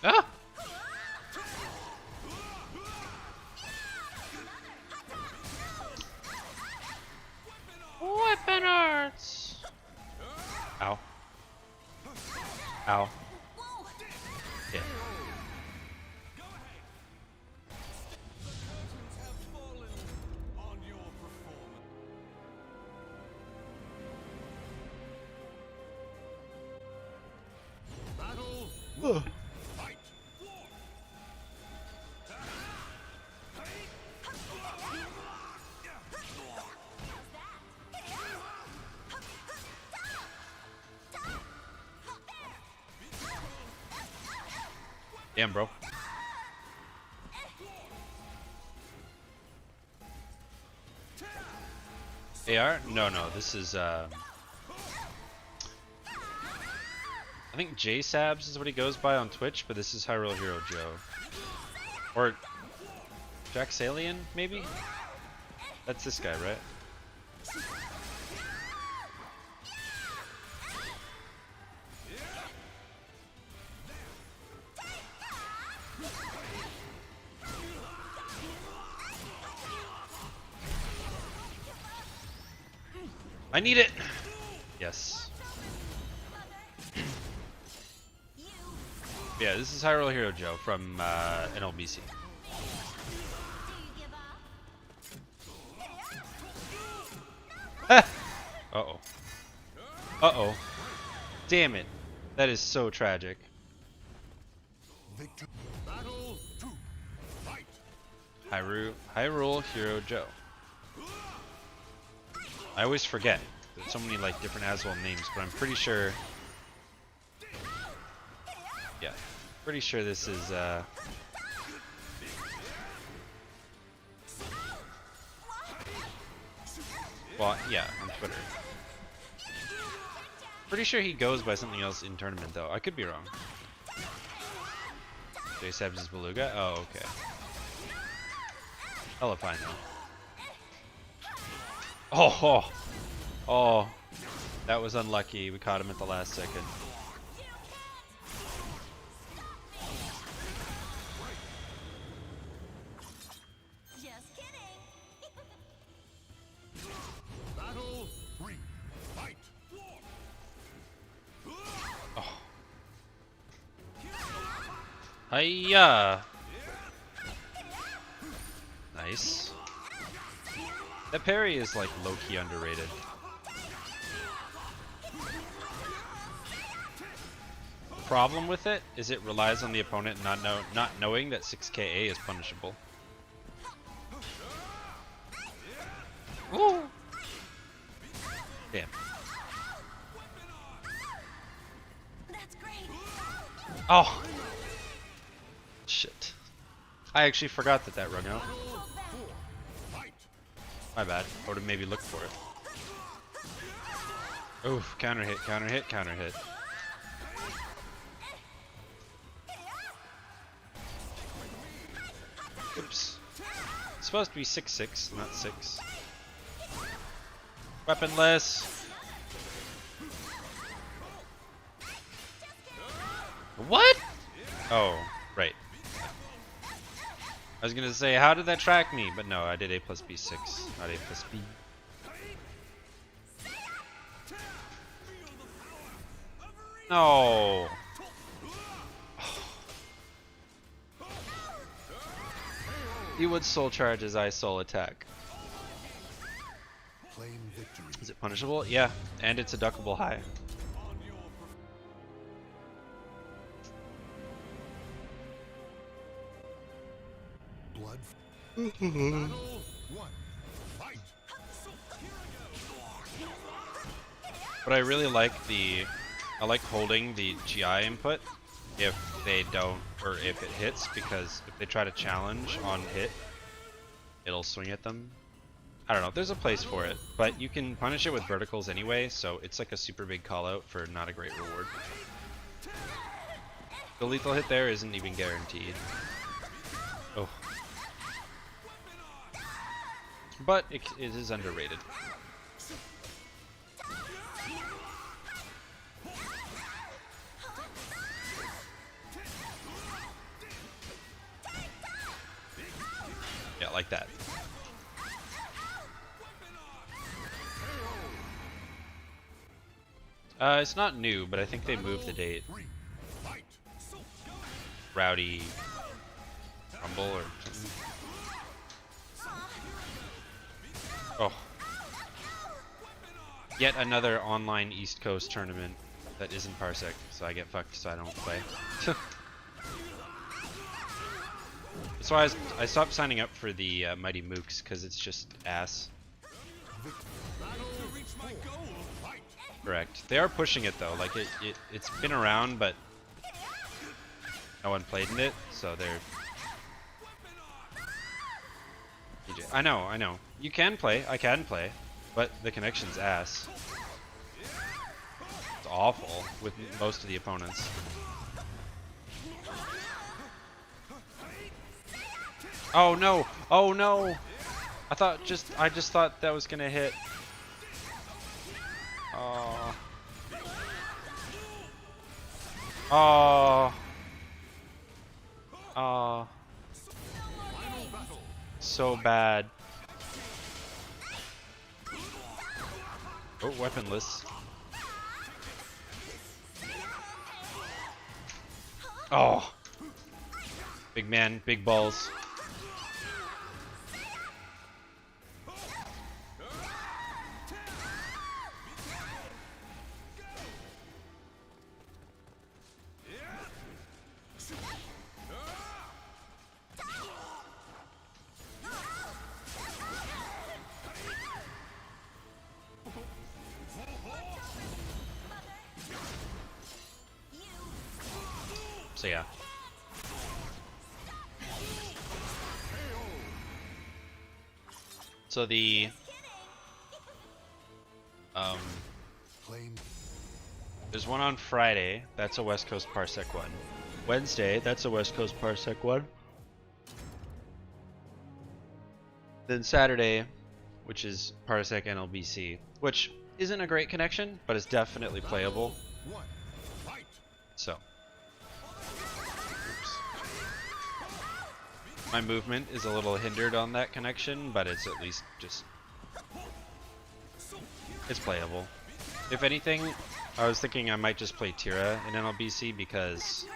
Ah! Weapon arts! Ow. Ow. Yeah. Have fallen on your performance. Battle Ugh. Fight. Damn, bro. AR? No, no, this is, I think J-Sabs is what he goes by on Twitch, but this is Hyrule Hero Joe. Or Jaxalian, maybe? That's this guy, right? I need it! Yes. Yeah, this is Hyrule Hero Joe from NLBC. Do you give up? Uh-oh. Uh-oh. Damn it. That is so tragic. Victor. Battle 2. Fight. Hyrule Hero Joe. I always forget. There's so many like different Aswell names, but I'm pretty sure. Yeah, pretty sure this is. Well, yeah, on Twitter. Pretty sure he goes by something else in tournament though. I could be wrong. J-Sabs is Beluga? Oh, okay. Hella fine though. Oh, oh, that was unlucky. We caught him at the last second. Just kidding. Battle 3. Fight. Oh. Hiya! Nice. That parry is like low-key underrated. The problem with it is it relies on the opponent not knowing that 6KA is punishable. Ooh. Damn. That's great. Oh. Shit. I actually forgot that rung out. My bad. I would have maybe looked for it. Oof, counter hit, counter hit, counter hit. Oops. It's supposed to be 6-6, not 6. Weaponless. What? Oh, right. I was gonna say, how did that track me? But no, I did A plus B6, not A plus B. No. He would soul charge as I soul attack. Claim victory. Is it punishable? Yeah, and it's a duckable high. Blood. Battle 1. Fight. But I really like I like holding the GI input if they don't, or if it hits, because if they try to challenge on hit, it'll swing at them. I don't know, there's a place for it, but you can punish it with verticals anyway, so it's like a super big call out for not a great reward. The lethal hit there isn't even guaranteed. Oh. But it is underrated. Yeah, like that. It's not new, but I think they moved the date. Rowdy Rumble or something. Oh. Yet another online East Coast tournament that isn't Parsec, so I get fucked so I don't play. That's why I stopped signing up for the Mighty Mooks, because it's just ass. Correct. They are pushing it though, like it's been around, but no one played in it, so they're... I know. You can play, I can play, but the connection's ass. It's awful with most of the opponents. Oh no! Oh no! I just thought that was gonna hit. Oh. Oh. Oh. So bad. Oh, weaponless. Oh. Big man, big balls. So yeah. So the Claim there's one on Friday. That's a West Coast Parsec one. Wednesday, that's a West Coast Parsec one. Then Saturday, which is Parsec NLBC, which isn't a great connection, but it's definitely playable. one. Fight. So, oops. My movement is a little hindered on that connection, but it's at least just, it's playable. If anything, I was thinking I might just play Tira in NLBC because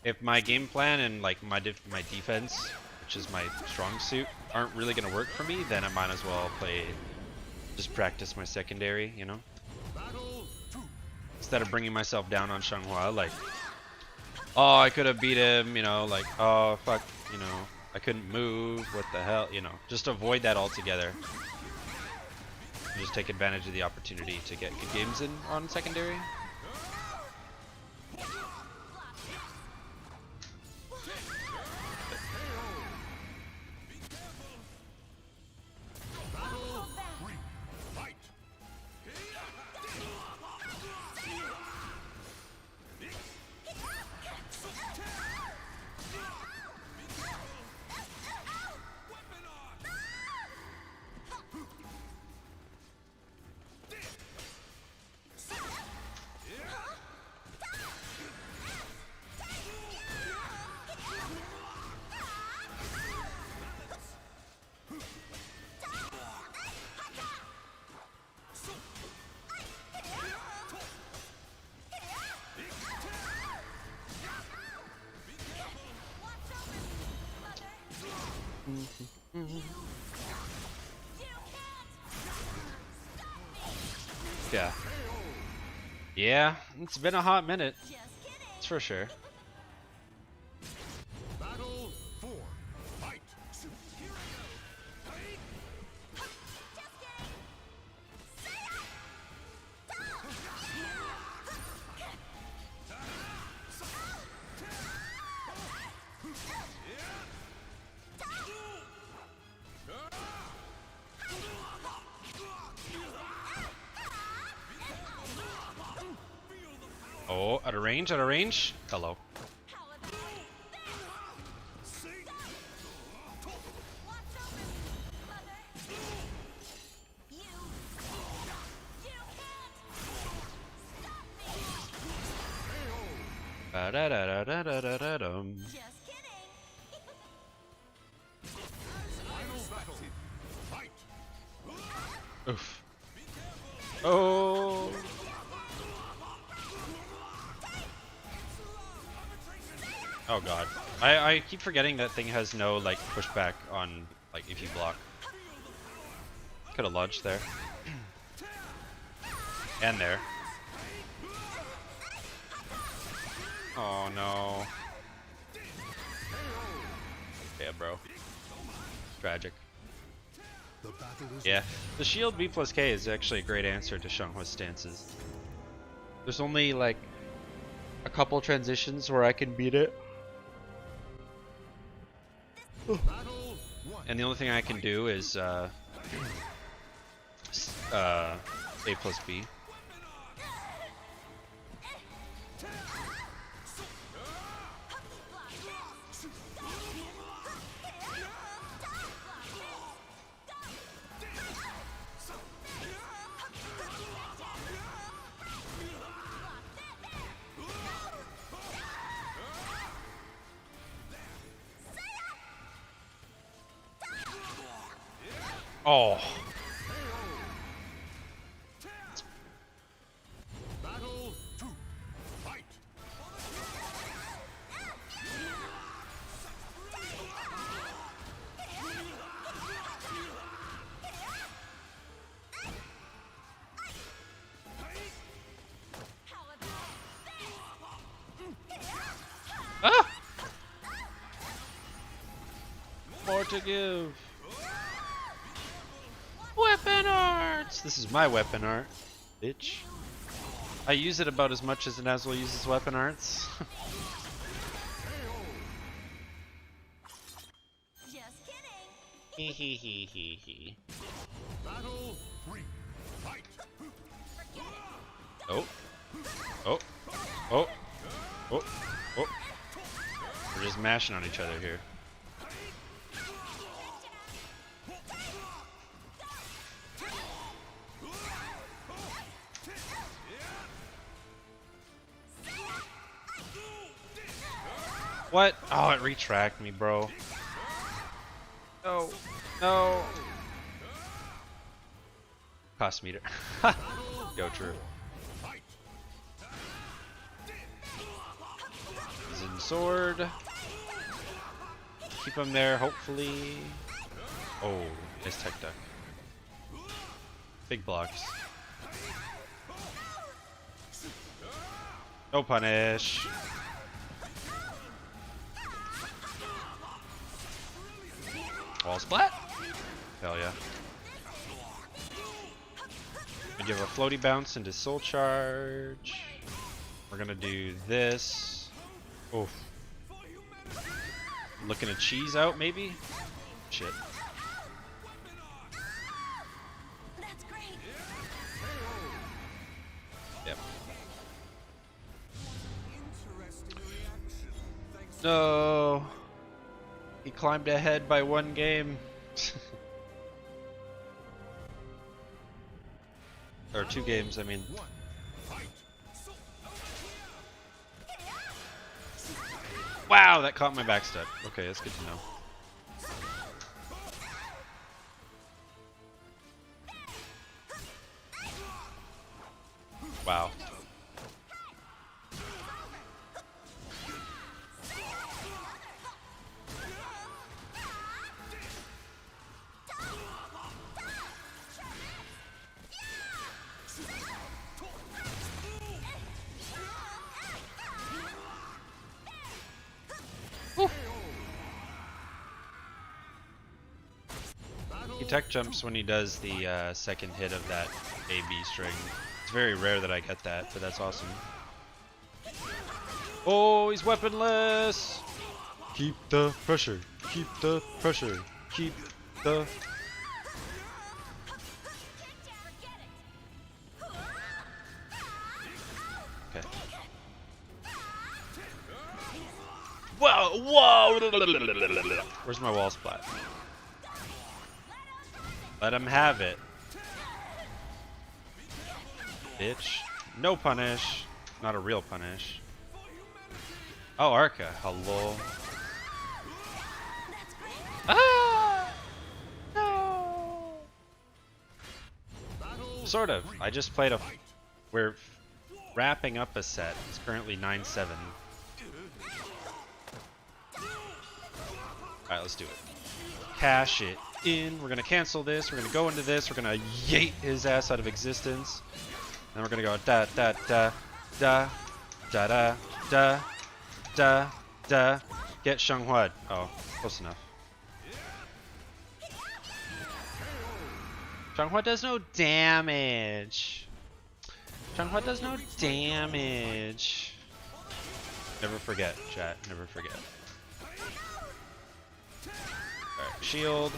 if my game plan and like my defense, which is my strong suit, aren't really gonna work for me, then I might as well just practice my secondary, you know? Battle 2. Instead of bringing myself down on Shanghua, like, oh, I could have beat him, you know, like, oh, fuck, you know, I couldn't move, what the hell, you know, just avoid that altogether. And just take advantage of the opportunity to get good games in on secondary. Battle 3. Fight. Yeah. Yeah, it's been a hot minute. Just kidding. That's for sure. Battle 4. Fight. Just kidding. Oh, out of range, out of range. Hello. How about this? Watch over me, mother. You can't stop me. Ba-da-da-da-da-da-da-dum. Just kidding. Final battle. Fight. Oof. Oh. Oh god. I keep forgetting that thing has no like pushback on like if you block. Could have lodged there. And there. Oh no. Yeah, bro. Tragic. The battle is Yeah, the shield B plus K is actually a great answer to Shanghua's stances. There's only like a couple transitions where I can beat it. Battle 1. And the only thing I can do is A plus B. Oh. Battle 2. Fight. How about this? Ah! More to give. Weapon arts! This is my weapon art, bitch. I use it about as much as Nazul uses weapon arts. Just kidding. Hee hee hee hee hee. Battle 3. Fight. Oh. Oh. Oh. Oh. Oh. We're just mashing on each other here. What? Oh, it retracted me, bro. No. No. Cost meter. Yo, true. Zen sword. Keep him there, hopefully. Oh, nice tech duck. Big blocks. No punish. Wall splat? Hell yeah. We give a floaty bounce into soul charge. We're gonna do this. Oof. Looking to cheese out maybe? Shit. That's great. Yep. Interesting reaction. Thanks. No. He climbed ahead by 1 game. Or 2 games, I mean. Wow, that caught my backstep. Okay, that's good to know. Wow. He tech jumps when he does the second hit of that AB string. It's very rare that I get that, but that's awesome. Oh, he's weaponless! Keep the pressure. Keep the pressure. Keep the... Okay. Whoa! Whoa! Where's my wall splat? Let him have it. Bitch. No punish. Not a real punish. Oh, Arca. Hello. Ah! No! Sort of. I just played a... We're wrapping up a set. It's currently 9-7. Alright, let's do it. Cash it in. We're gonna cancel this. We're gonna go into this. We're gonna yeet his ass out of existence. Then we're gonna go da da da da da da da da da. Get Xianghua. Oh, close enough. Xianghua does no damage. Xianghua does no damage. Never forget, chat. Never forget. Alright, shield.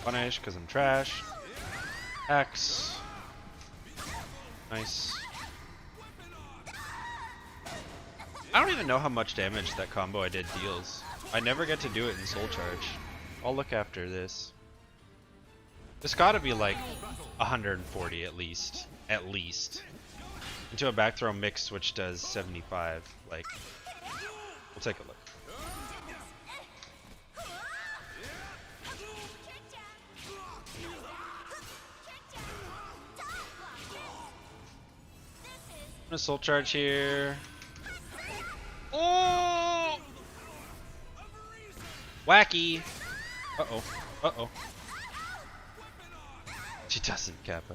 Punish, because I'm trash. X. Nice. I don't even know how much damage that combo I did deals. I never get to do it in Soul Charge. I'll look after this. This gotta be like 140 at least. At least. Into a back throw mix which does 75. Like, we'll take a look. I'm gonna Soul Charge here. Oh! Wacky! Uh-oh. Uh-oh. She doesn't, Kappa.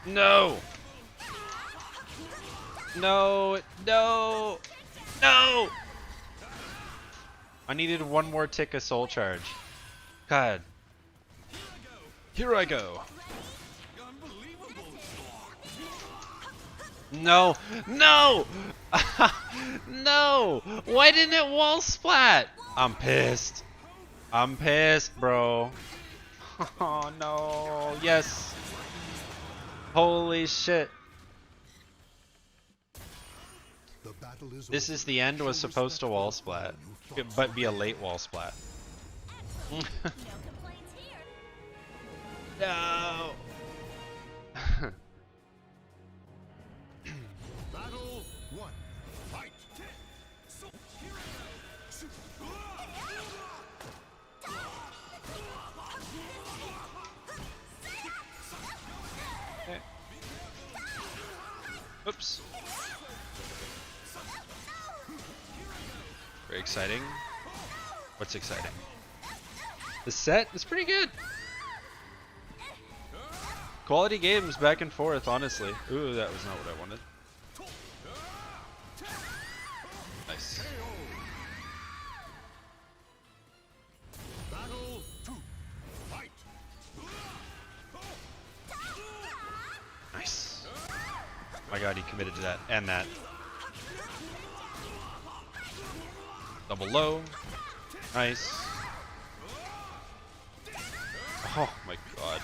No! No! No! No! I needed one more tick of Soul Charge. God. Here I go. Unbelievable. No, no, no! Why didn't it wall splat? I'm pissed. I'm pissed, bro. Oh no! Yes. Holy shit! The battle is This over. is the end. Was Show supposed to respect wall for the splat, one who fought but be a late wall splat. No complaints here. No. Battle 1. Fight! So here I go. Oops. Very exciting. What's exciting? The set is pretty good. Quality games back and forth, honestly. Ooh, that was not what I wanted. Nice. Battle 2. Fight! Nice. My god, he committed to that and that. Double low. Nice. Oh my god.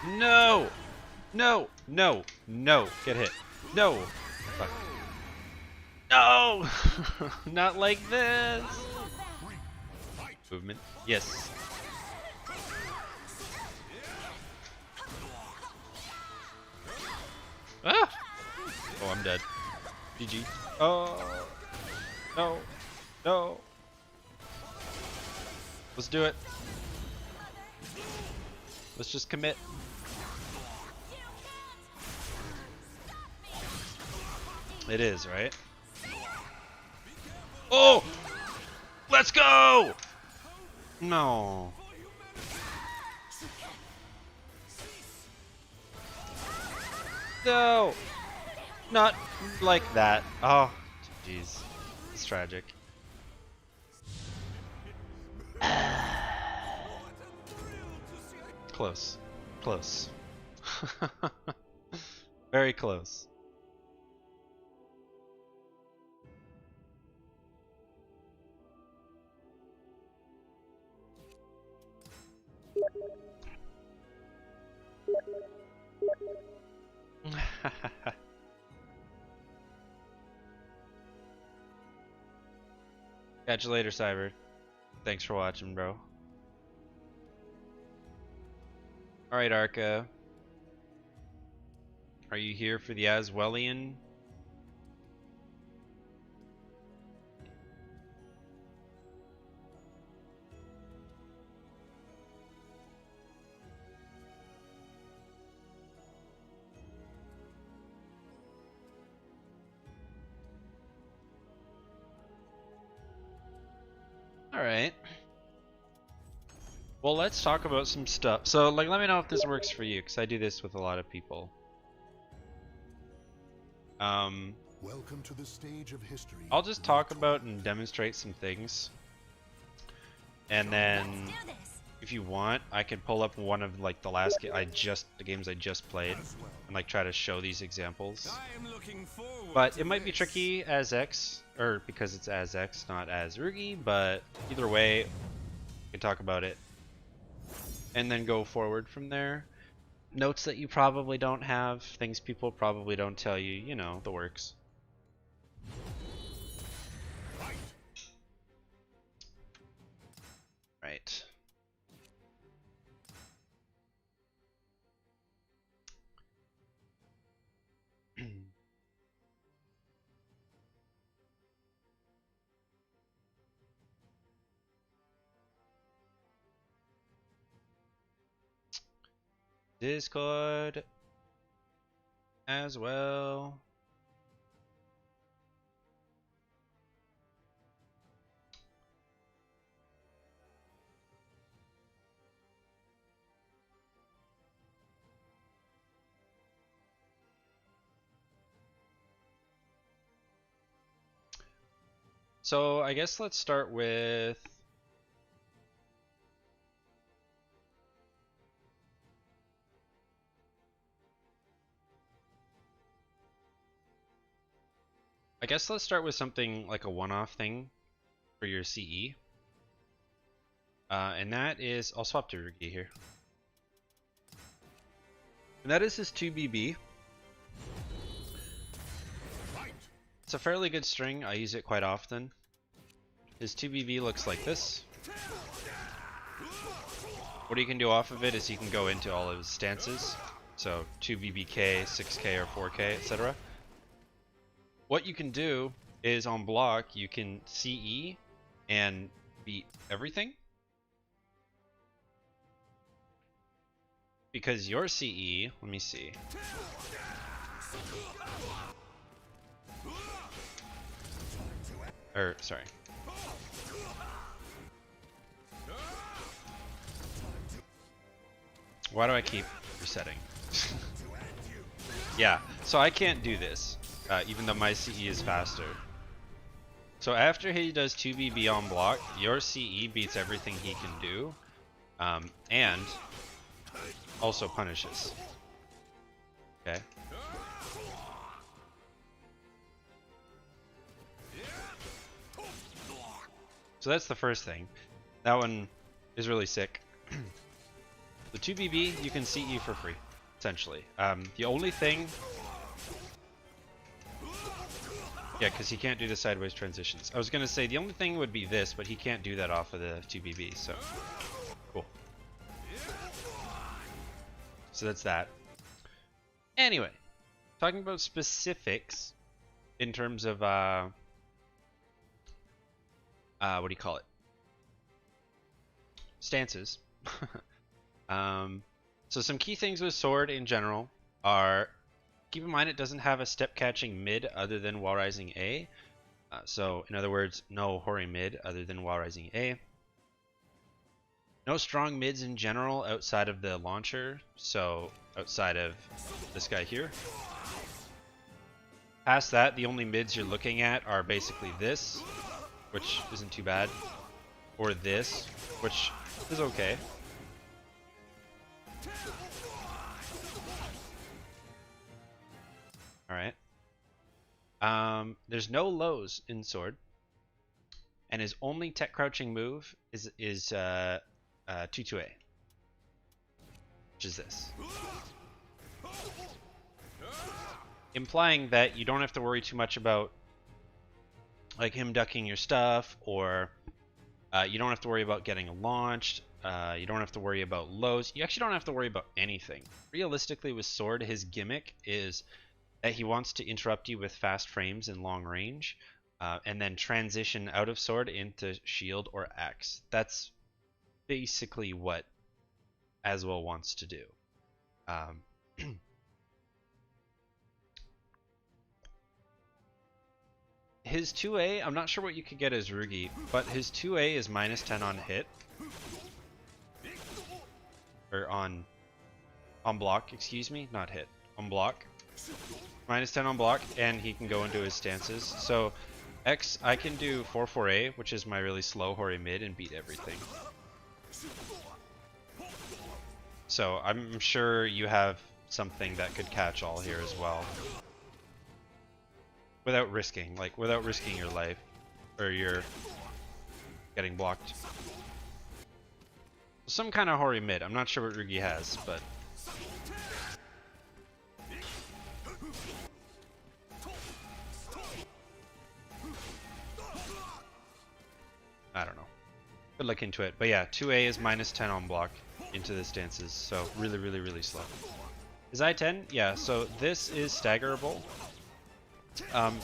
No! No! No! No! Get hit. No! Fuck. No! Not like this! Movement. Yes. Ah! Oh, I'm dead. GG. Oh! No! No! Let's do it. Let's just commit. It is, right? Oh! Let's go! No. No! Not like that. Oh, jeez. It's tragic. Close. Close. Very close. Catch you later, Cyber. Thanks for watching, bro. Alright, Arca. Are you here for the Aswellian? Alright. Well, let's talk about some stuff. So, like, let me know if this works for you, because I do this with a lot of people. Welcome to the stage of history. I'll just talk about and demonstrate some things. And then, Let's do this. if you want, I can pull up one of, like, the games I just played, and, like, try to show these examples. I am looking forward But to it might be this. tricky as X, or because it's as X, not as Rugi, but either way, we can talk about it. And then go forward from there. Notes that you probably don't have, things people probably don't tell you, you know, the works. Right. Discord as well. So I guess let's start with... I guess let's start with something like a one-off thing for your CE. And that is... I'll swap to Rugi here. And that is his 2BB. It's a fairly good string. I use it quite often. His 2BB looks like this. What he can do off of it is he can go into all of his stances. So 2BBK, 6K, or 4K, etc. What you can do is on block, you can CE and beat everything. Because your CE, let me see. Or, sorry. Why do I keep resetting? Yeah, so I can't do this, even though my CE is faster. So after he does 2BB on block, your CE beats everything he can do, and also punishes. Okay. So that's the first thing. That one is really sick. The 2BB, you can CE for free, essentially. The only thing... Yeah, because he can't do the sideways transitions. I was going to say, the only thing would be this, but he can't do that off of the 2BB, so... Cool. So that's that. Anyway, talking about specifics in terms of... what do you call it? Stances. So some key things with Sword in general are, keep in mind it doesn't have a step catching mid other than while rising A. So in other words, no Hori mid other than while rising A. No strong mids in general outside of the launcher, so outside of this guy here. Past that, the only mids you're looking at are basically this, which isn't too bad, or this, which is okay. Alright. There's no lows in Sword, and his only tech crouching move is 2-2A, which is this. Implying that you don't have to worry too much about like him ducking your stuff, or you don't have to worry about getting launched. You don't have to worry about lows. You actually don't have to worry about anything. Realistically, with Sword, his gimmick is that he wants to interrupt you with fast frames in long range, and then transition out of Sword into shield or X. That's basically what Aswell wants to do. His 2A, I'm not sure what you could get as Rugi, but his 2A is -10 on hit. Or on block, excuse me, not hit. On block. -10 on block, and he can go into his stances. So X, I can do 4-4A, which is my really slow Hori mid, and beat everything. So I'm sure you have something that could catch all here as well. Without risking your life, or you're getting blocked. Some kind of Hori mid. I'm not sure what Rugi has, but... I don't know. Good look into it. But yeah, 2A is -10 on block into the stances, so really, really, really slow. Is I-10? Yeah, so this is staggerable.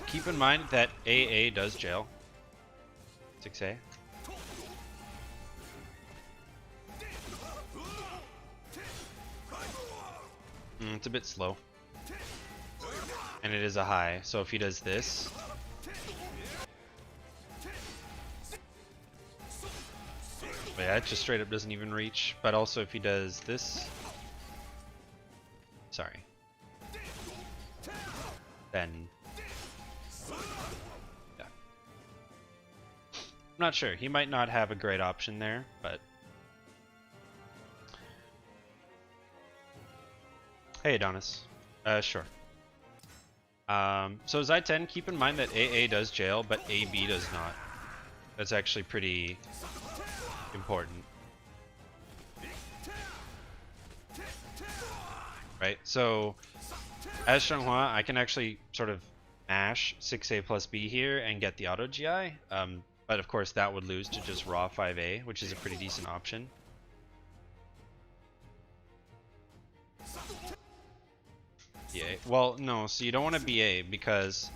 Keep in mind that AA does jail. 6A. It's a bit slow. And it is a high, so if he does this... But yeah, it just straight up doesn't even reach. But also if he does this... Sorry. Then... Yeah. I'm not sure. He might not have a great option there, but... Hey, Adonis. Sure. So Zedd 10, keep in mind that AA does jail, but AB does not. That's actually pretty important. Right, so as Shenghua, I can actually sort of mash 6A plus B here and get the auto GI, but of course that would lose to just raw 5A, which is a pretty decent option. BA. Well, no, so you don't want to BA because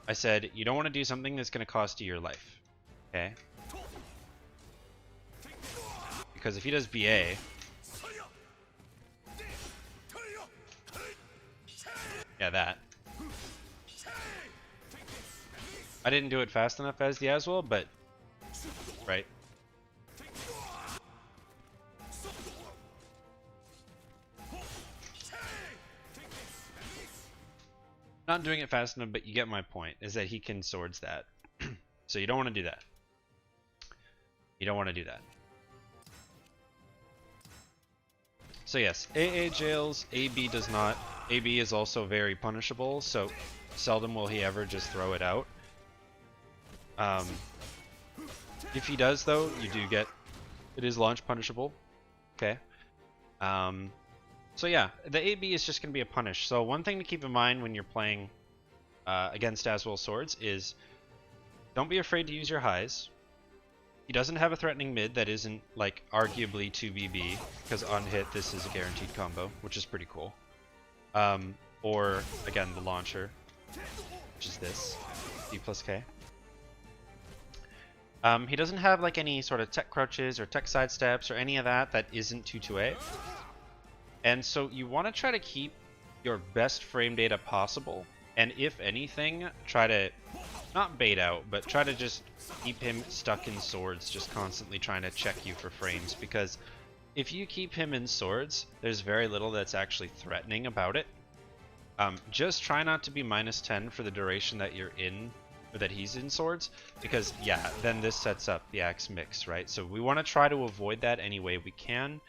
I said you don't want to do something that's going to cost you your life. Okay? Because if he does BA, yeah, that. I didn't do it fast enough as the Aswell, but right. Not doing it fast enough, but you get my point, is that he can swords that. So you don't want to do that. You don't want to do that. So yes, AA jails, AB does not. AB is also very punishable, so seldom will he ever just throw it out. If he does, though, you do get... It is launch punishable. Okay. So yeah, the AB is just going to be a punish. So one thing to keep in mind when you're playing against Aswell Swords is don't be afraid to use your highs. He doesn't have a threatening mid that isn't, like, arguably 2BB, because on hit this is a guaranteed combo, which is pretty cool. Or, again, the launcher, which is this, B plus K. He doesn't have, like, any sort of tech crouches or tech sidesteps or any of that that isn't 2-2A. And so you want to try to keep your best frame data possible, and if anything, try to not bait out, but try to just keep him stuck in swords, just constantly trying to check you for frames, because if you keep him in swords, there's very little that's actually threatening about it. Just try not to be -10 for the duration that you're in, or that he's in swords, because yeah, then this sets up the axe mix, right? So we want to try to avoid that any way we can.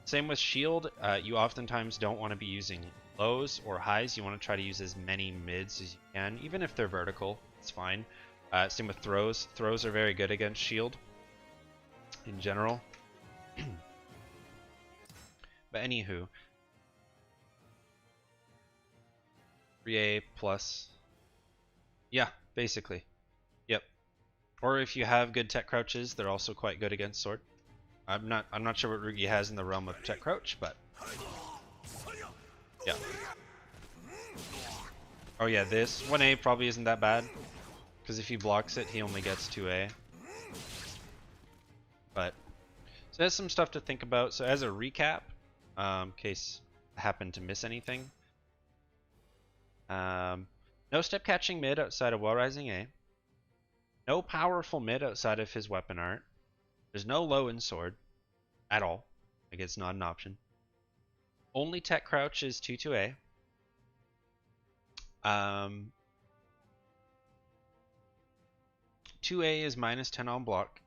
Same with shield, you oftentimes don't want to be using lows or highs. You want to try to use as many mids as you can, even if they're vertical, it's fine. Same with throws. Throws are very good against shield in general. But anywho, 3A plus, yeah, basically, yep. Or if you have good tech crouches, they're also quite good against sword. I'm not sure what Rugi has in the realm of tech crouch, but yeah. Oh yeah, this 1A probably isn't that bad, because if he blocks it, he only gets 2A. But so there's some stuff to think about. So as a recap, in case I happen to miss anything, no step catching mid outside of Well Rising A. No powerful mid outside of his weapon art. There's no low in sword at all. Like, it's not an option. Only tech crouch is 2-2A. 2A is -10 on block.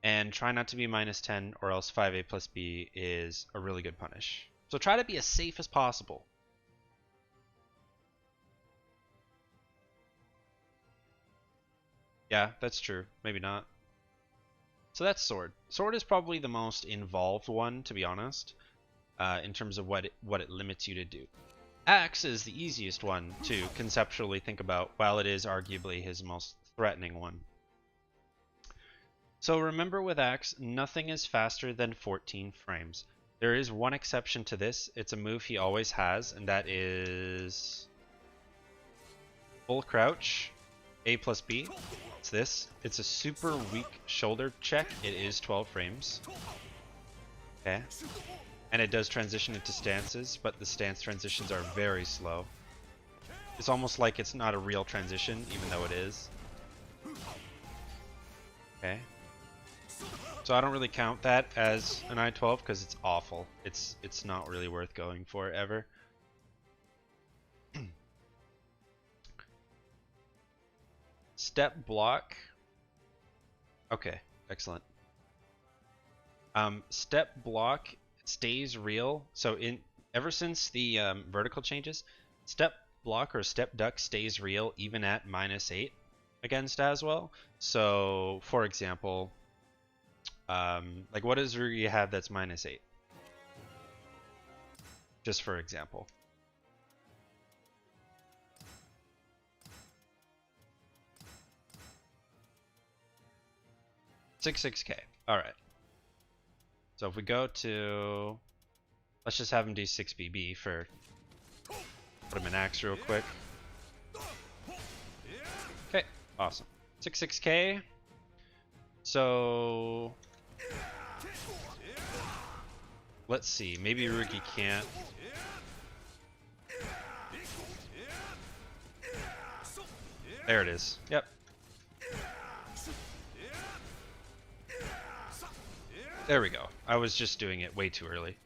And try not to be -10, or else 5A plus B is a really good punish. So try to be as safe as possible. Yeah, that's true. Maybe not. So that's sword. Sword is probably the most involved one, to be honest, in terms of what it limits you to do. Axe is the easiest one to conceptually think about, while it is arguably his most threatening one. So remember, with Axe, nothing is faster than 14 frames. There is one exception to this. It's a move he always has, and that is full crouch, A plus B. It's this. It's a super weak shoulder check. It is 12 frames. Okay. And it does transition into stances, but the stance transitions are very slow. It's almost like it's not a real transition, even though it is. Okay. So I don't really count that as an I-12 because it's awful. It's not really worth going for ever. step block. Okay, excellent. Step block stays real. So ever since the vertical changes, step block or step duck stays real even at -8 against as well. So for example, like what does Rugi have that's -8? Just for example. $6,6K. All right. So if we go to, let's just have him do 6BB for, put him in axe real quick. Okay, awesome. 6,6K. So let's see, maybe Rugi can't. There it is. Yep. There we go. I was just doing it way too early.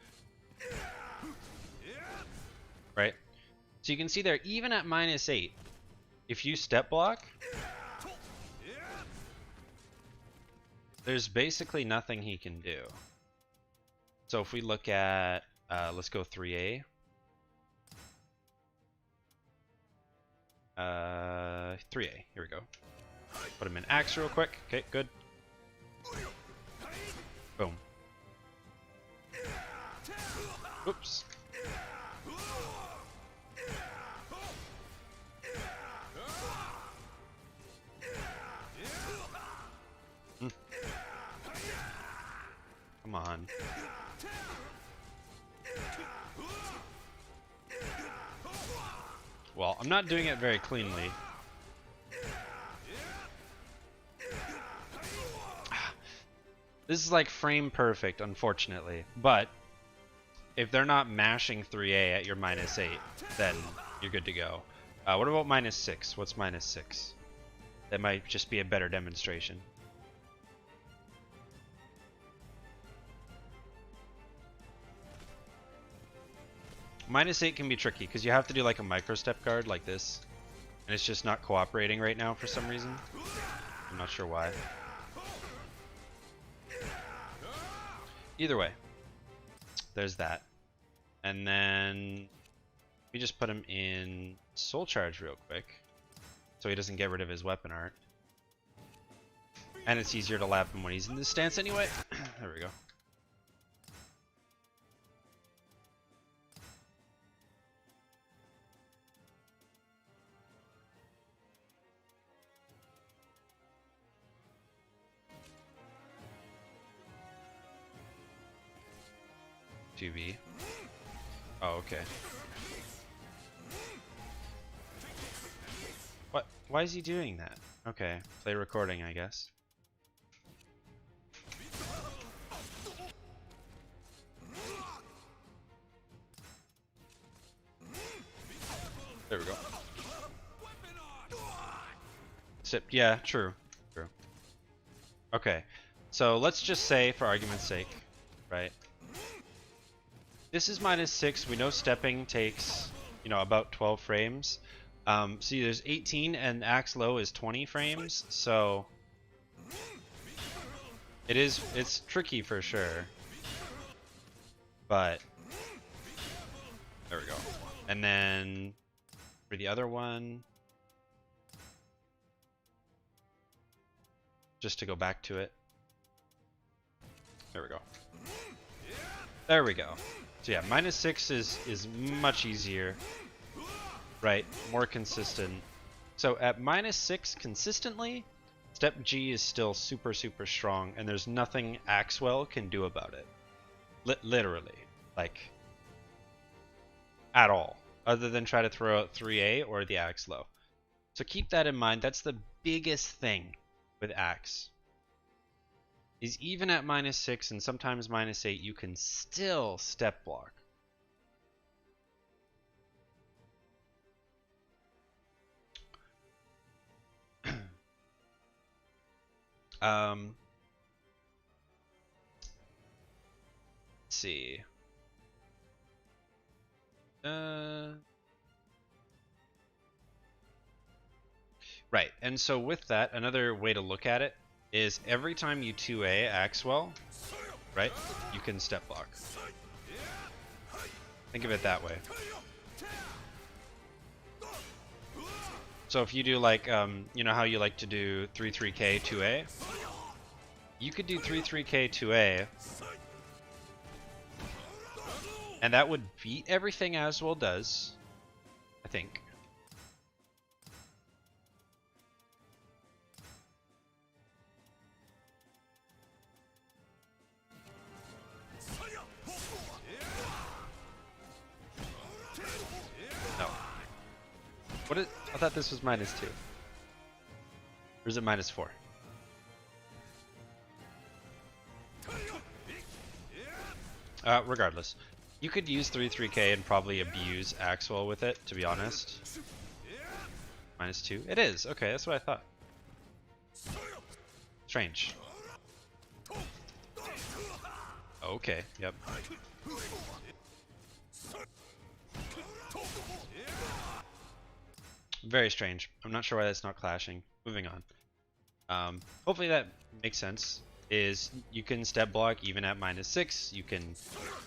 Right? So you can see there, even at -8, if you step block, there's basically nothing he can do. So if we look at, let's go 3A. 3A, here we go. Put him in axe real quick. Okay, good. Boom. Oops. Come on. Well, I'm not doing it very cleanly. This is like frame perfect, unfortunately. But if they're not mashing 3A at your -8, then you're good to go. What about -6? What's -6? That might just be a better demonstration. -8 can be tricky because you have to do like a micro step guard like this, and it's just not cooperating right now for some reason. I'm not sure why. Either way, there's that. And then we just put him in soul charge real quick so he doesn't get rid of his weapon art. And it's easier to lap him when he's in this stance anyway. There we go. TV. Oh, okay. What? Why is he doing that? Okay, play recording, I guess. There we go. Sip. Yeah, true. True. Okay, so let's just say, for argument's sake, right? This is -6. We know stepping takes, you know, about 12 frames. See, there's 18 and axe low is 20 frames, so it's tricky for sure. But there we go. And then for the other one, just to go back to it. There we go. There we go. So yeah, -6 is much easier, right? More consistent. So at -6 consistently, step G is still super strong, and there's nothing Axwell can do about it. Literally, like at all, other than try to throw out 3A or the axe low. So keep that in mind. That's the biggest thing with axe. Is even at -6 and sometimes -8, you can still step block. Let's see. Right, and so with that, another way to look at it is every time you 2A Axwell, right, you can step block. Think of it that way. So if you do like, you know how you like to do 3-3K 2A? You could do 3-3K 2A, and that would beat everything Aswell does, I think. No. What is, I thought this was -2. Or is it -4? Regardless. You could use 3-3K and probably abuse Axwell with it, to be honest. -2? It is! Okay, that's what I thought. Strange. Okay, yep. Very strange. I'm not sure why that's not clashing. Moving on. Hopefully that makes sense. Is you can step block even at -6. You can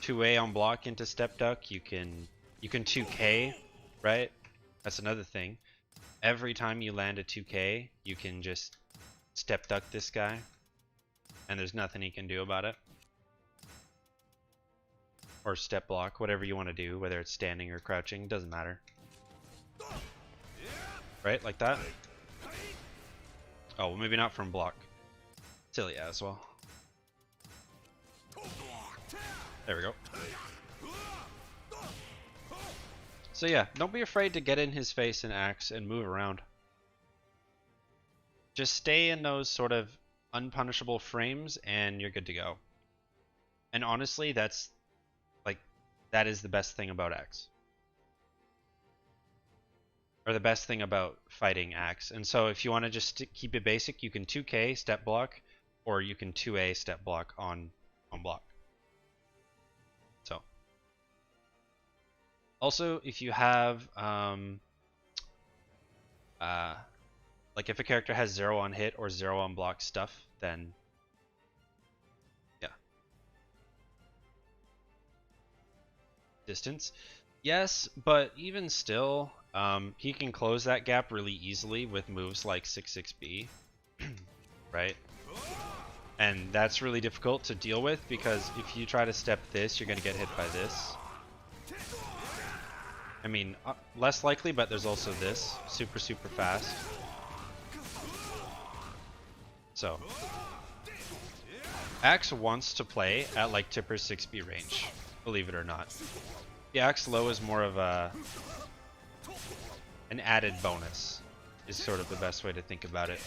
2A on block into step duck. You can 2K, right? That's another thing. Every time you land a 2K, you can just step duck this guy, and there's nothing he can do about it. Or step block, whatever you want to do, whether it's standing or crouching, doesn't matter. Right, like that? Oh, well, maybe not from block. Silly as well. There we go. So yeah, don't be afraid to get in his face and axe and move around. Just stay in those sort of unpunishable frames and you're good to go. And honestly, that's like, that is the best thing about axe. Or the best thing about fighting axe. And so if you want to just keep it basic, you can 2K step block, or you can 2A step block on block. So also, if you have like if a character has 0 on hit or 0 on block stuff, then yeah. Distance. Yes, but even still, he can close that gap really easily with moves like 6-6B, right? And that's really difficult to deal with because if you try to step this, you're going to get hit by this. I mean, less likely, but there's also this. Super, super fast. So, Axe wants to play at like Tipper's 6B range, believe it or not. The Axe low is more of an added bonus, is sort of the best way to think about it.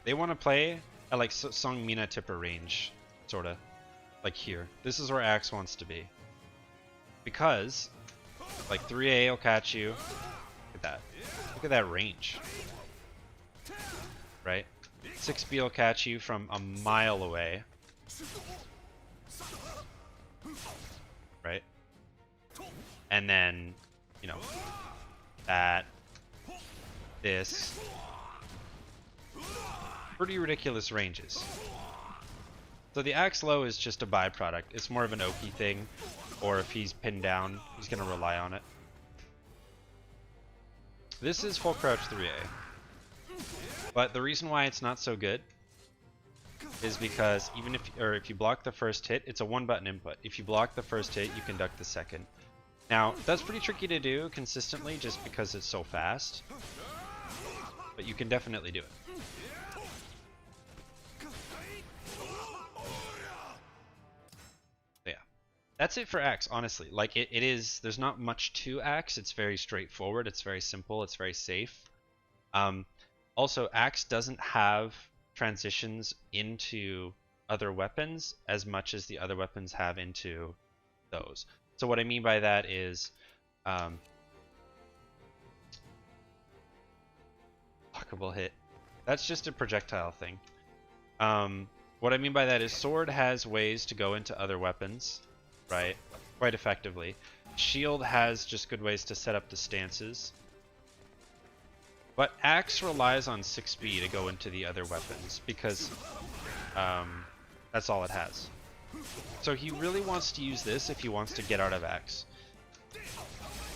They want to play at like Song Mina Tipper range, sort of, like here. This is where Axe wants to be. Because, like 3A will catch you. Look at that. Look at that range. Right? 6B will catch you from a mile away. Right? And then, you know, that, this. Pretty ridiculous ranges. So the axe low is just a byproduct. It's more of an Oki thing, or if he's pinned down, he's going to rely on it. This is full crouch 3A. But the reason why it's not so good is because even if you block the first hit, it's a 1-button input. If you block the first hit, you can duck the second. Now, that's pretty tricky to do consistently just because it's so fast. But you can definitely do it. So yeah. That's it for Axe, honestly. Like, it is, there's not much to Axe. It's very straightforward. It's very simple. It's very safe. Also, Axe doesn't have transitions into other weapons as much as the other weapons have into those. So what I mean by that is, blockable hit. That's just a projectile thing. What I mean by that is Sword has ways to go into other weapons, right? Quite effectively. Shield has just good ways to set up the stances. But Axe relies on 6B to go into the other weapons because that's all it has. So he really wants to use this if he wants to get out of Axe.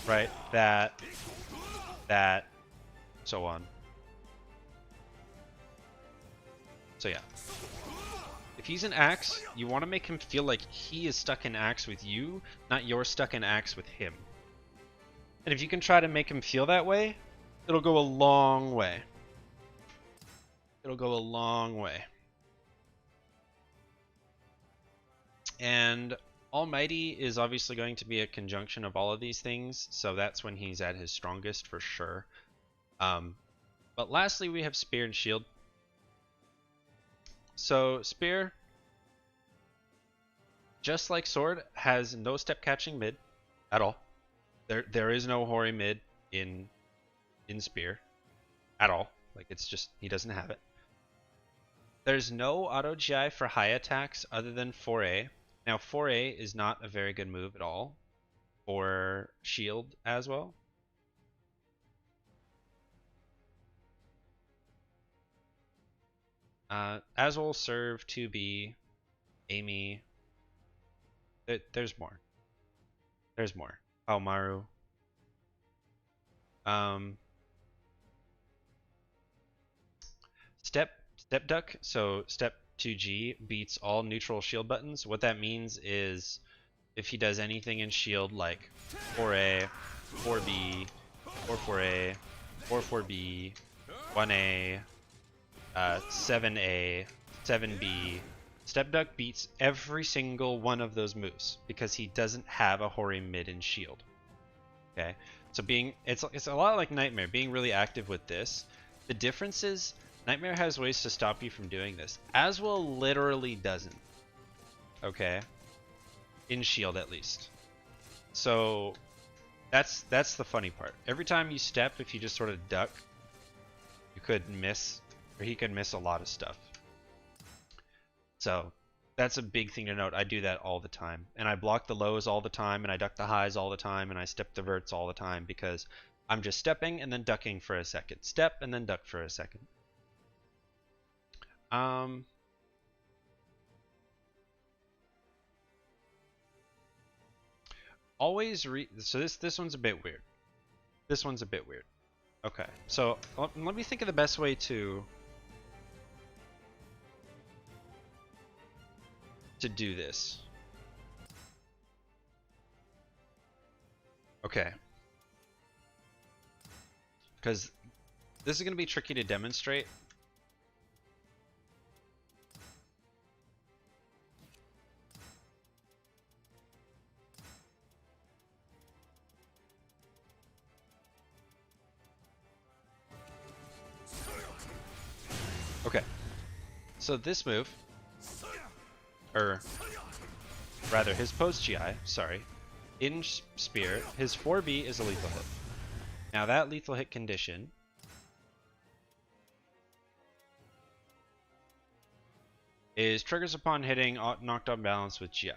Right? That, so on. So yeah. If he's in Axe, you want to make him feel like he is stuck in Axe with you, not you're stuck in Axe with him. And if you can try to make him feel that way, it'll go a long way. It'll go a long way. And Almighty is obviously going to be a conjunction of all of these things, so that's when he's at his strongest for sure. But lastly, we have Spear and Shield. So Spear, just like Sword, has no step catching mid at all. There is no Hori mid in Spear at all. Like, it's just, he doesn't have it. There's no auto GI for high attacks other than 4A. Now 4A is not a very good move at all for shield as well. As will serve 2B, Amy. There's more. There's more. Maru. Step duck, so step 2G beats all neutral shield buttons. What that means is if he does anything in shield like 4A, 4B, 4A, 4B, 1A, 7A, 7B, step duck beats every single one of those moves because he doesn't have a Hori mid in shield. Okay, so it's a lot like Nightmare, being really active with this. The difference is Nightmare has ways to stop you from doing this. Aswell literally doesn't. Okay? In shield at least. So that's the funny part. Every time you step, if you just sort of duck, you could miss, or he could miss a lot of stuff. So that's a big thing to note. I do that all the time. And I block the lows all the time, and I duck the highs all the time, and I step the verts all the time because I'm just stepping and then ducking for a second. Step and then duck for a second. Always so this one's a bit weird. This one's a bit weird. Okay, so let me think of the best way to do this. Okay. Because this is going to be tricky to demonstrate. Okay, so this move, or rather his post GI, sorry, in Spear, his 4B is a lethal hit. Now that lethal hit condition is triggers upon hitting knocked on balance with GI.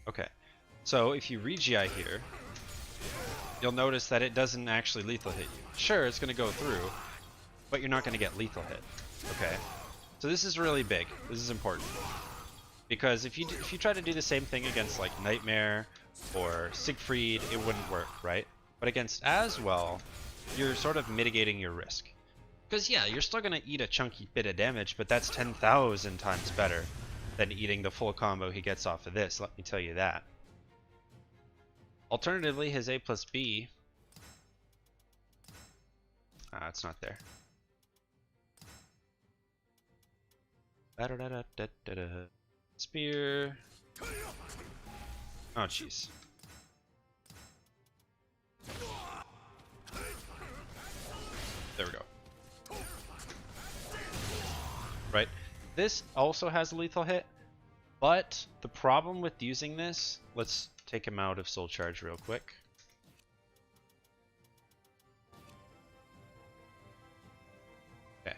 Okay, so if you re-GI here, you'll notice that it doesn't actually lethal hit you. Sure, it's going to go through, but you're not going to get lethal hit. Okay, so this is really big. This is important because if you try to do the same thing against like Nightmare or Siegfried, it wouldn't work, right? But against Aswell, you're sort of mitigating your risk. Because yeah, you're still going to eat a chunky bit of damage, but that's 10,000 times better than eating the full combo he gets off of this, let me tell you that. Alternatively, his A plus B, it's not there. Spear. Oh, jeez. There we go. Right. This also has a lethal hit, but the problem with using this, let's take him out of Soul Charge real quick. Okay.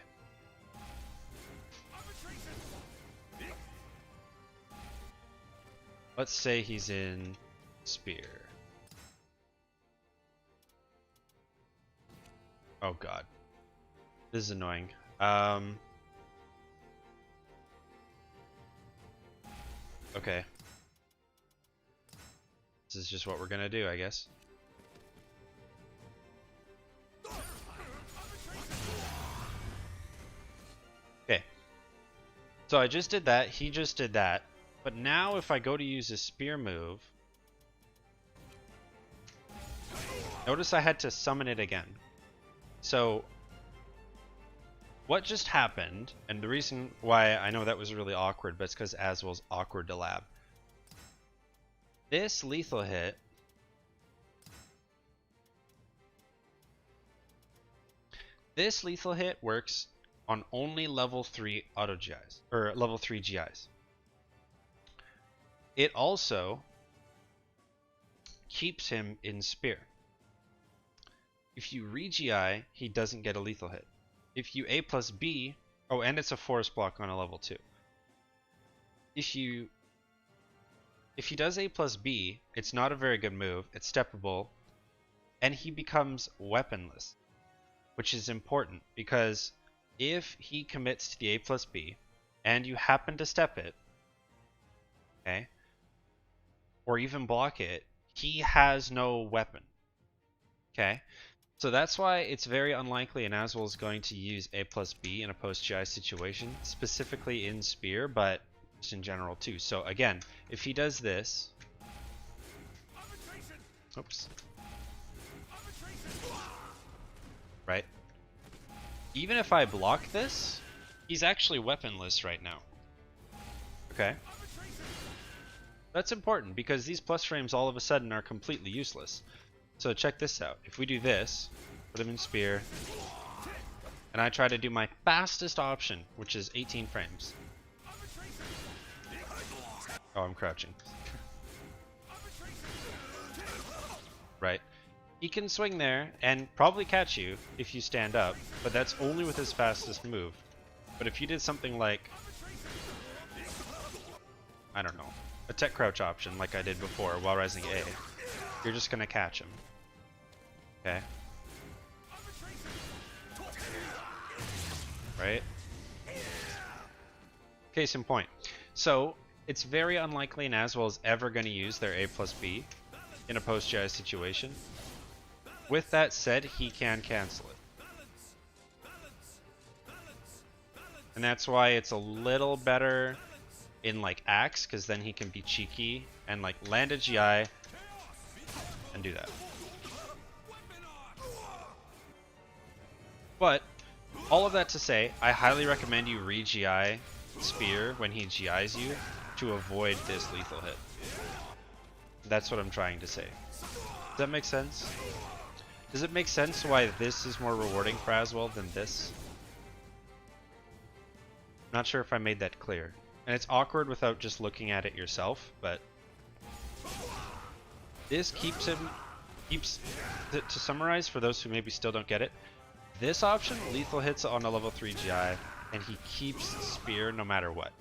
Let's say he's in Spear. Oh god. This is annoying. Okay. This is just what we're gonna do, I guess. Okay. So I just did that, he just did that. But now if I go to use a spear move, notice I had to summon it again. So what just happened, and the reason why I know that was really awkward, but it's because Aswell's awkward to lab. This lethal hit works on only level 3 auto GIs, or level 3 GIs. It also keeps him in spear. If you re-GI, he doesn't get a lethal hit. If you A plus B, oh, and it's a force block on a level 2. If he does A plus B, it's not a very good move, it's steppable, and he becomes weaponless, which is important because if he commits to the A plus B and you happen to step it, okay, or even block it, he has no weapon, okay? So that's why it's very unlikely an Aswell is going to use A plus B in a post-GI situation, specifically in Spear, but just in general too. So again, if he does this, oops, right? Even if I block this, he's actually weaponless right now. Okay? That's important because these plus frames all of a sudden are completely useless. So check this out. If we do this, put him in spear, and I try to do my fastest option, which is 18 frames. Oh, I'm crouching. Right. He can swing there and probably catch you if you stand up, but that's only with his fastest move. But if you did something like, I don't know, a tech crouch option like I did before while rising A, you're just gonna catch him. Okay. Right? Case in point. So, it's very unlikely an Aswell is ever going to use their A plus B in a post-GI situation. With that said, he can cancel it. And that's why it's a little better in like Axe, because then he can be cheeky and like land a GI and do that. But all of that to say, I highly recommend you re-GI Spear when he GIs you to avoid this lethal hit. That's what I'm trying to say. Does that make sense? Does it make sense why this is more rewarding for Aswell than this? Not sure if I made that clear. And it's awkward without just looking at it yourself, but this keeps him, to summarize for those who maybe still don't get it, this option, lethal hits on a level 3 GI, and he keeps spear no matter what.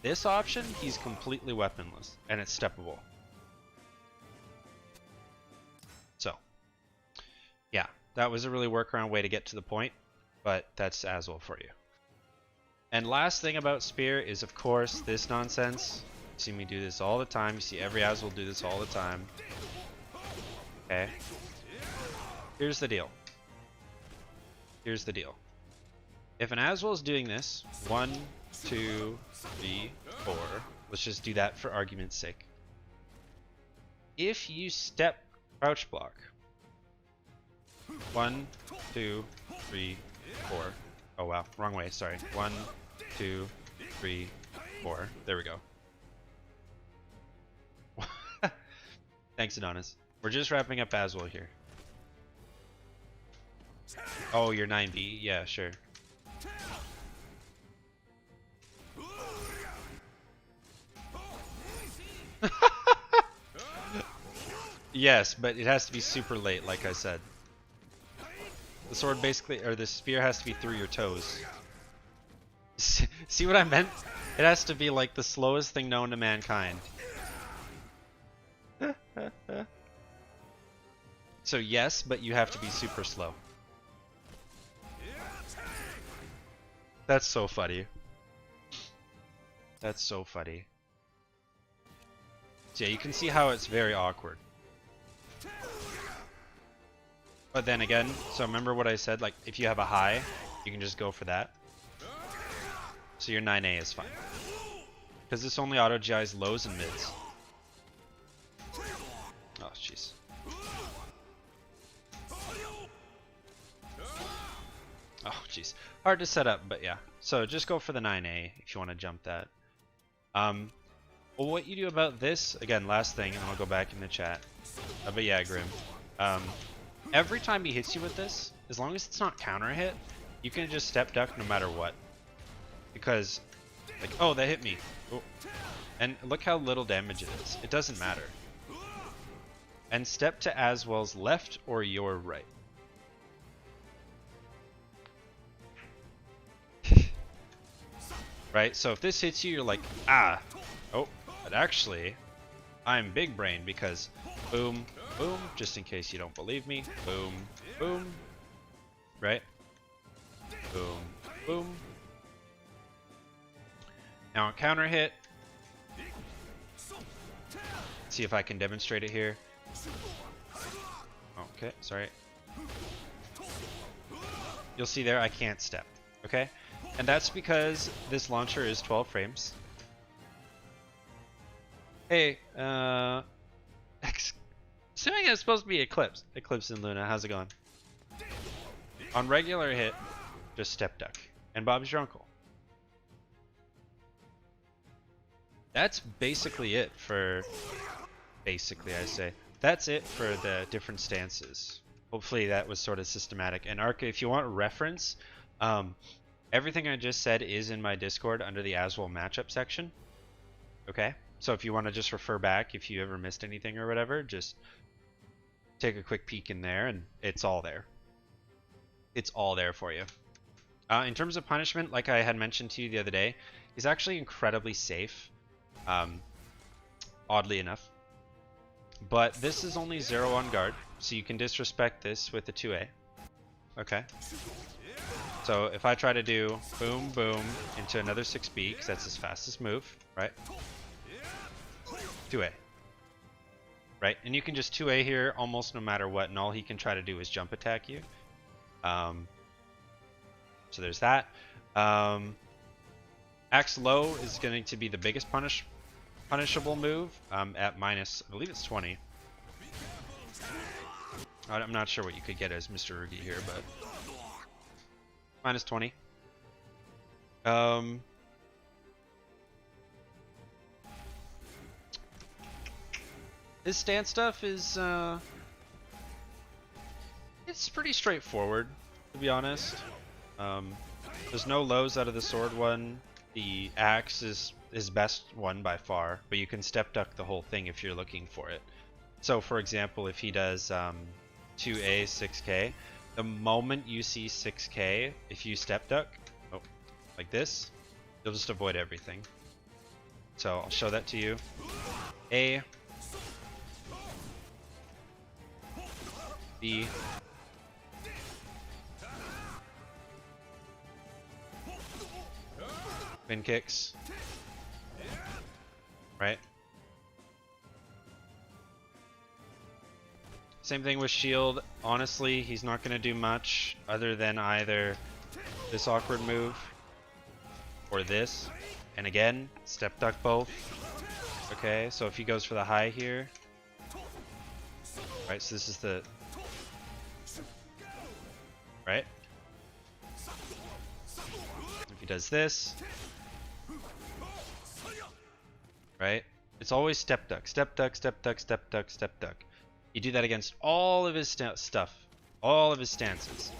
This option, he's completely weaponless, and it's steppable. So, yeah, that was a really workaround way to get to the point, but that's Aswell for you. And last thing about spear is, of course, this nonsense. You see me do this all the time. You see every Aswell do this all the time. Okay. Here's the deal. Here's the deal. If an Aswell is doing this, 1, 2, 3, 4, let's just do that for argument's sake. If you step crouch block, 1, 2, 3, 4. Oh wow, wrong way, sorry. 1, 2, 3, 4. There we go. Thanks, Adonis. We're just wrapping up Aswell here. Oh, you're 9B? Yeah, sure. Yes, but it has to be super late, like I said. The sword basically, or the spear has to be through your toes. See what I meant? It has to be like the slowest thing known to mankind. So yes, but you have to be super slow. That's so funny. That's so funny. So yeah, you can see how it's very awkward. But then again, so remember what I said, like if you have a high, you can just go for that. So your 9A is fine. Because this only auto GIs lows and mids. Oh jeez. Oh jeez. Hard to set up, but yeah. So just go for the 9A if you want to jump that. Well, what you do about this, again, last thing, and I'll go back in the chat. But yeah, Grim. Every time he hits you with this, as long as it's not counter hit, you can just step duck no matter what. Because, like, oh, that hit me. Oh. And look how little damage it is. It doesn't matter. And step to Aswell's left or your right. Right? So if this hits you, you're like, ah. Oh, but actually, I'm big brain because boom, boom, just in case you don't believe me. Boom, boom. Right? Boom, boom. Now counter hit. See if I can demonstrate it here. Okay, sorry. You'll see there I can't step. Okay? And that's because this launcher is 12 frames. Hey, assuming it's supposed to be Eclipse. Eclipse and Luna, how's it going? On regular hit, just step duck. And Bob's your uncle. That's basically it for... Basically, I say. That's it for the different stances. Hopefully that was sort of systematic. And Arca, if you want a reference, everything I just said is in my Discord under the Aswell matchup section. Okay? So if you want to just refer back, if you ever missed anything or whatever, just take a quick peek in there and it's all there. It's all there for you. In terms of punishment, like I had mentioned to you the other day, he's actually incredibly safe. Oddly enough. But this is only 0 on guard, so you can disrespect this with the 2A. Okay. So if I try to do boom, boom into another 6B, because that's his fastest move, right? 2A. Right? And you can just 2A here almost no matter what, and all he can try to do is jump attack you. So there's that. Axe low is going to be the biggest punishable move at minus, I believe it's 20. I'm not sure what you could get as Mr. Rugi here, but minus 20. His stance stuff is it's pretty straightforward, to be honest. There's no lows out of the sword one. The axe is his best one by far, but you can step duck the whole thing if you're looking for it. So for example, if he does 2A 6K, the moment you see 6K, if you step duck, oh, like this, you'll just avoid everything. So I'll show that to you. A, B, spin kicks, right? Same thing with shield. Honestly, he's not going to do much other than either this awkward move or this. And again, step duck both. Okay, so if he goes for the high here, right? So this is the right. If he does this, right? It's always step duck, step duck, step duck, step duck, step duck. You do that against all of his stuff, all of his stances.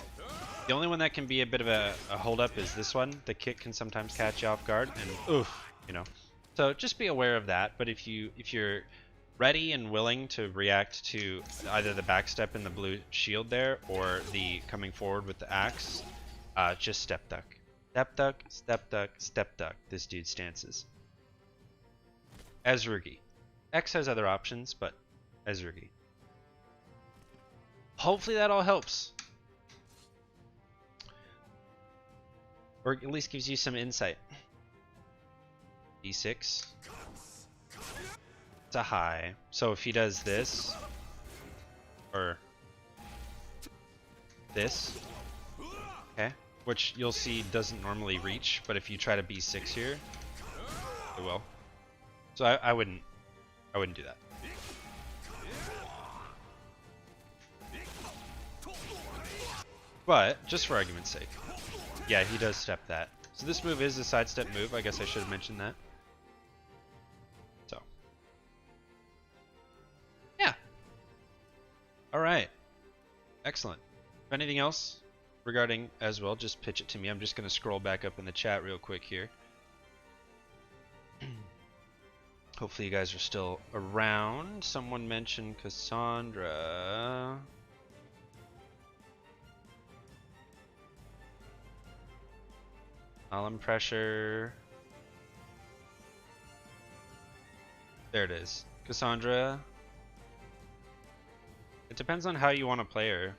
The only one that can be a bit of a hold up is this one. The kick can sometimes catch you off guard, and oof, you know. So just be aware of that. But if you're ready and willing to react to either the backstep in the blue shield there or the coming forward with the axe, just step duck, step duck, step duck, step duck. This dude's stances. Ezrugi. X has other options, but Ezrugi. Hopefully that all helps. or at least gives you some insight. D6. It's a high. So if he does this, or this, okay, which you'll see doesn't normally reach, but if you try to B6 here, it will. So I wouldn't do that. But just for argument's sake, yeah, he does step that. So this move is a sidestep move. I guess I should have mentioned that. So yeah. All right. Excellent. If anything else regarding as well, just pitch it to me. I'm just going to scroll back up in the chat real quick here. Hopefully you guys are still around. Someone mentioned Cassandra. Column pressure. There it is. Cassandra. It depends on how you want to play her.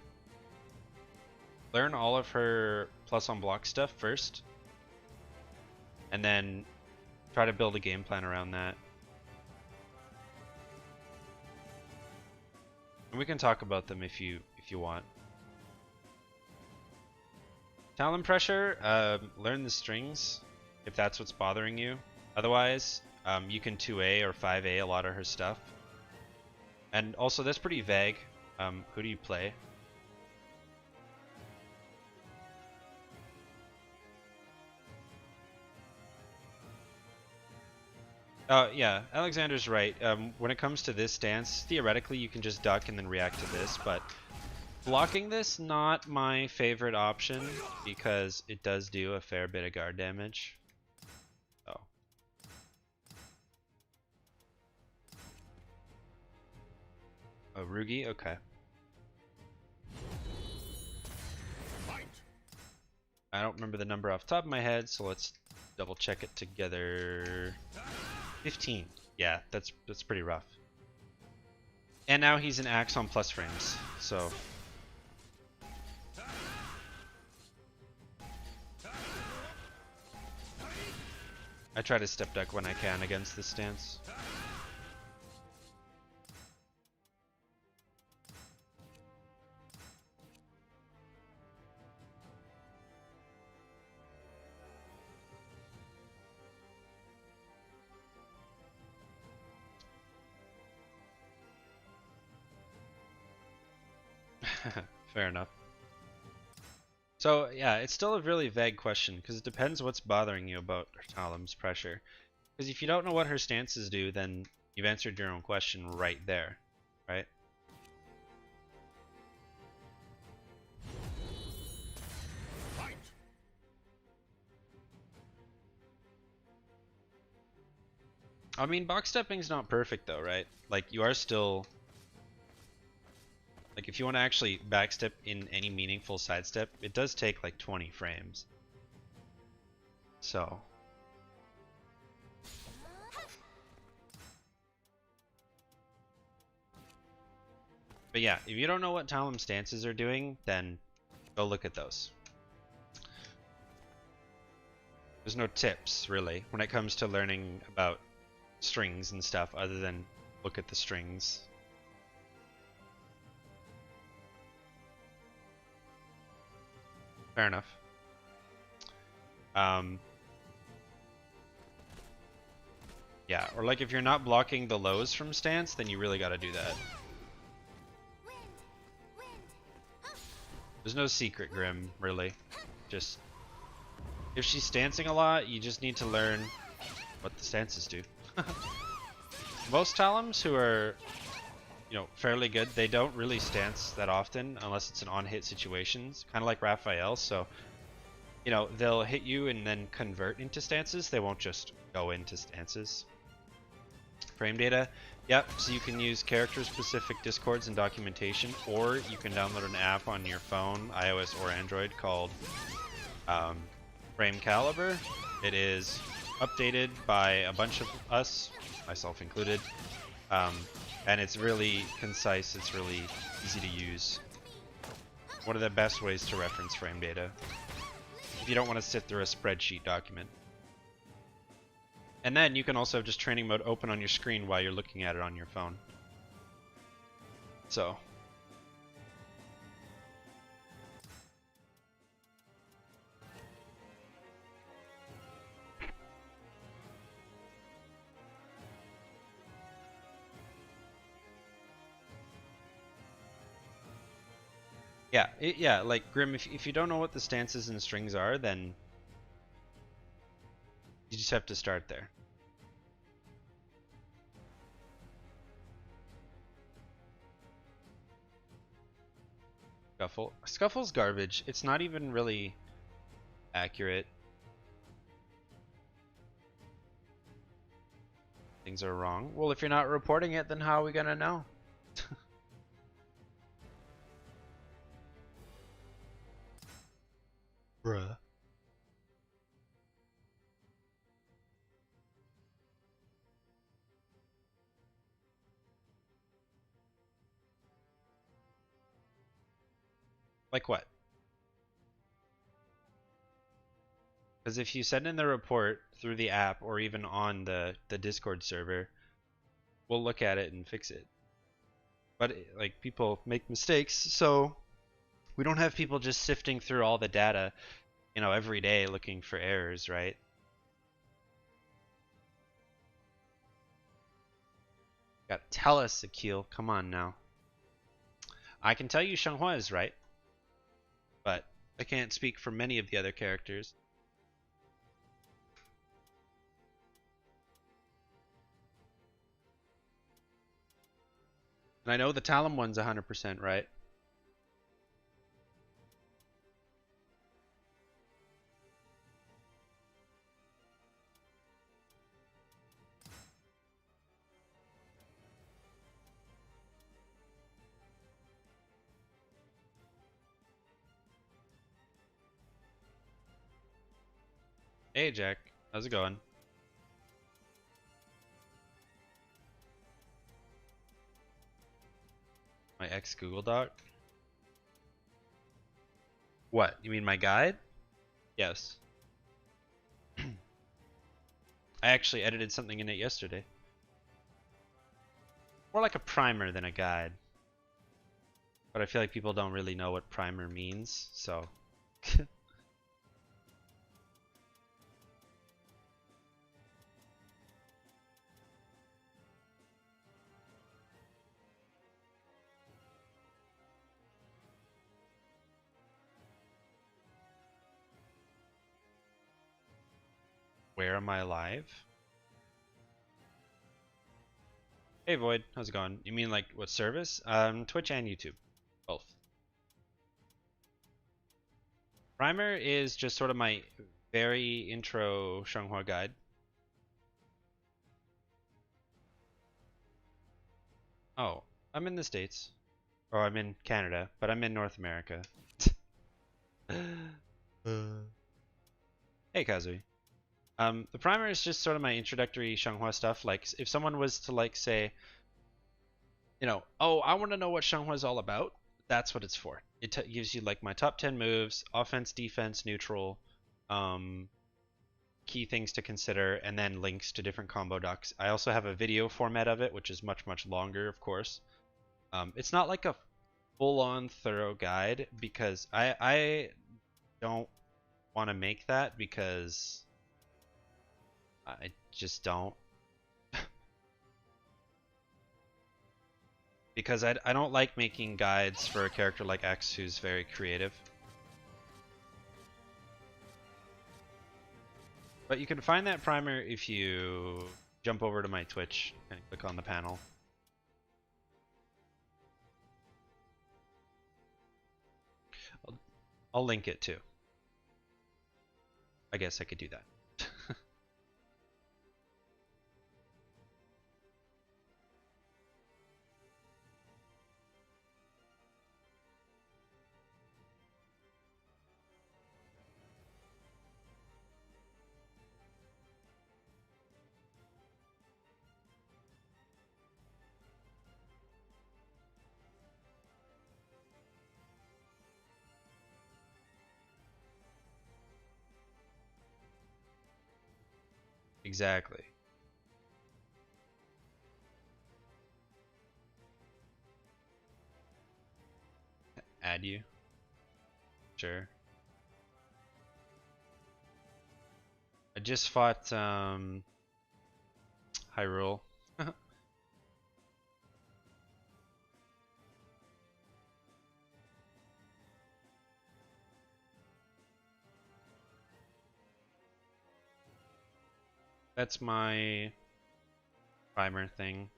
Learn all of her plus on block stuff first. And then try to build a game plan around that. And we can talk about them if you want. Talon pressure, learn the strings if that's what's bothering you. Otherwise, you can 2A or 5A a lot of her stuff. And also, that's pretty vague. Who do you play? Yeah, Alexander's right. When it comes to this stance, theoretically you can just duck and then react to this, but blocking this, not my favorite option because it does do a fair bit of guard damage. Oh. Oh, Rugi? Okay. I don't remember the number off the top of my head, so let's double check it together. 15. Yeah, that's pretty rough. And now he's an axe on plus frames, so I try to step deck when I can against this stance. Fair enough. So yeah, it's still a really vague question because it depends what's bothering you about Talim's pressure. Because if you don't know what her stances do, then you've answered your own question right there, right? I mean, box stepping's not perfect though, right? Like you are still. Like if you want to actually backstep in any meaningful sidestep, it does take like 20 frames. So. But yeah, if you don't know what Talim stances are doing, then go look at those. There's no tips really when it comes to learning about strings and stuff other than look at the strings. Fair enough. Yeah, or like if you're not blocking the lows from stance, then you really got to do that. There's no secret, Grim, really. Just if she's stancing a lot, you just need to learn what the stances do. Most Talims who are, you know, fairly good, they don't really stance that often unless it's an on-hit situations, kind of like Raphael. So, you know, they'll hit you and then convert into stances. They won't just go into stances. Frame data, yep. So you can use character-specific discords and documentation, or you can download an app on your phone, iOS or Android, called Frame Caliber. It is updated by a bunch of us, myself included. And it's really concise, it's really easy to use. One of the best ways to reference frame data. if you don't want to sit through a spreadsheet document. And then you can also have just training mode open on your screen while you're looking at it on your phone. So. Yeah, yeah, like Grim, if you don't know what the stances and strings are, then you just have to start there. Scuffle. Scuffle's garbage. It's not even really accurate. Things are wrong. Well, if you're not reporting it, then how are we gonna know? Bruh. Like what? Because if you send in the report through the app or even on the Discord server, we'll look at it and fix it. But like people make mistakes, so we don't have people just sifting through all the data, you know, every day looking for errors, right? Gotta tell us, Akil. Come on now. I can tell you Shanghua is right, but I can't speak for many of the other characters. And I know the Talon one's 100% right. Hey Jack, how's it going? My ex Google Doc? What? You mean my guide? Yes. I actually edited something in it yesterday. More like a primer than a guide. But I feel like people don't really know what primer means, so. Where am I live? Hey Void, how's it going? You mean like what service? Twitch and YouTube. Both. Primer is just sort of my very intro Shanghua guide. Oh, I'm in the States. Or I'm in Canada, but I'm in North America. Hey Kazui. The primer is just sort of my introductory Shanghua stuff. Like, if someone was to like say, you know, oh, I want to know what Shanghua is all about, that's what it's for. It gives you like my top 10 moves, offense, defense, neutral, key things to consider, and then links to different combo docs. I also have a video format of it, which is much, much longer, of course. It's not like a full-on thorough guide because I don't want to make that because I just don't. Because I don't like making guides for a character like X who's very creative. But you can find that primer if you jump over to my Twitch and click on the panel. I'll link it too. I guess I could do that. Exactly. Add you? Sure. I just fought Hyrule. That's my primer thing.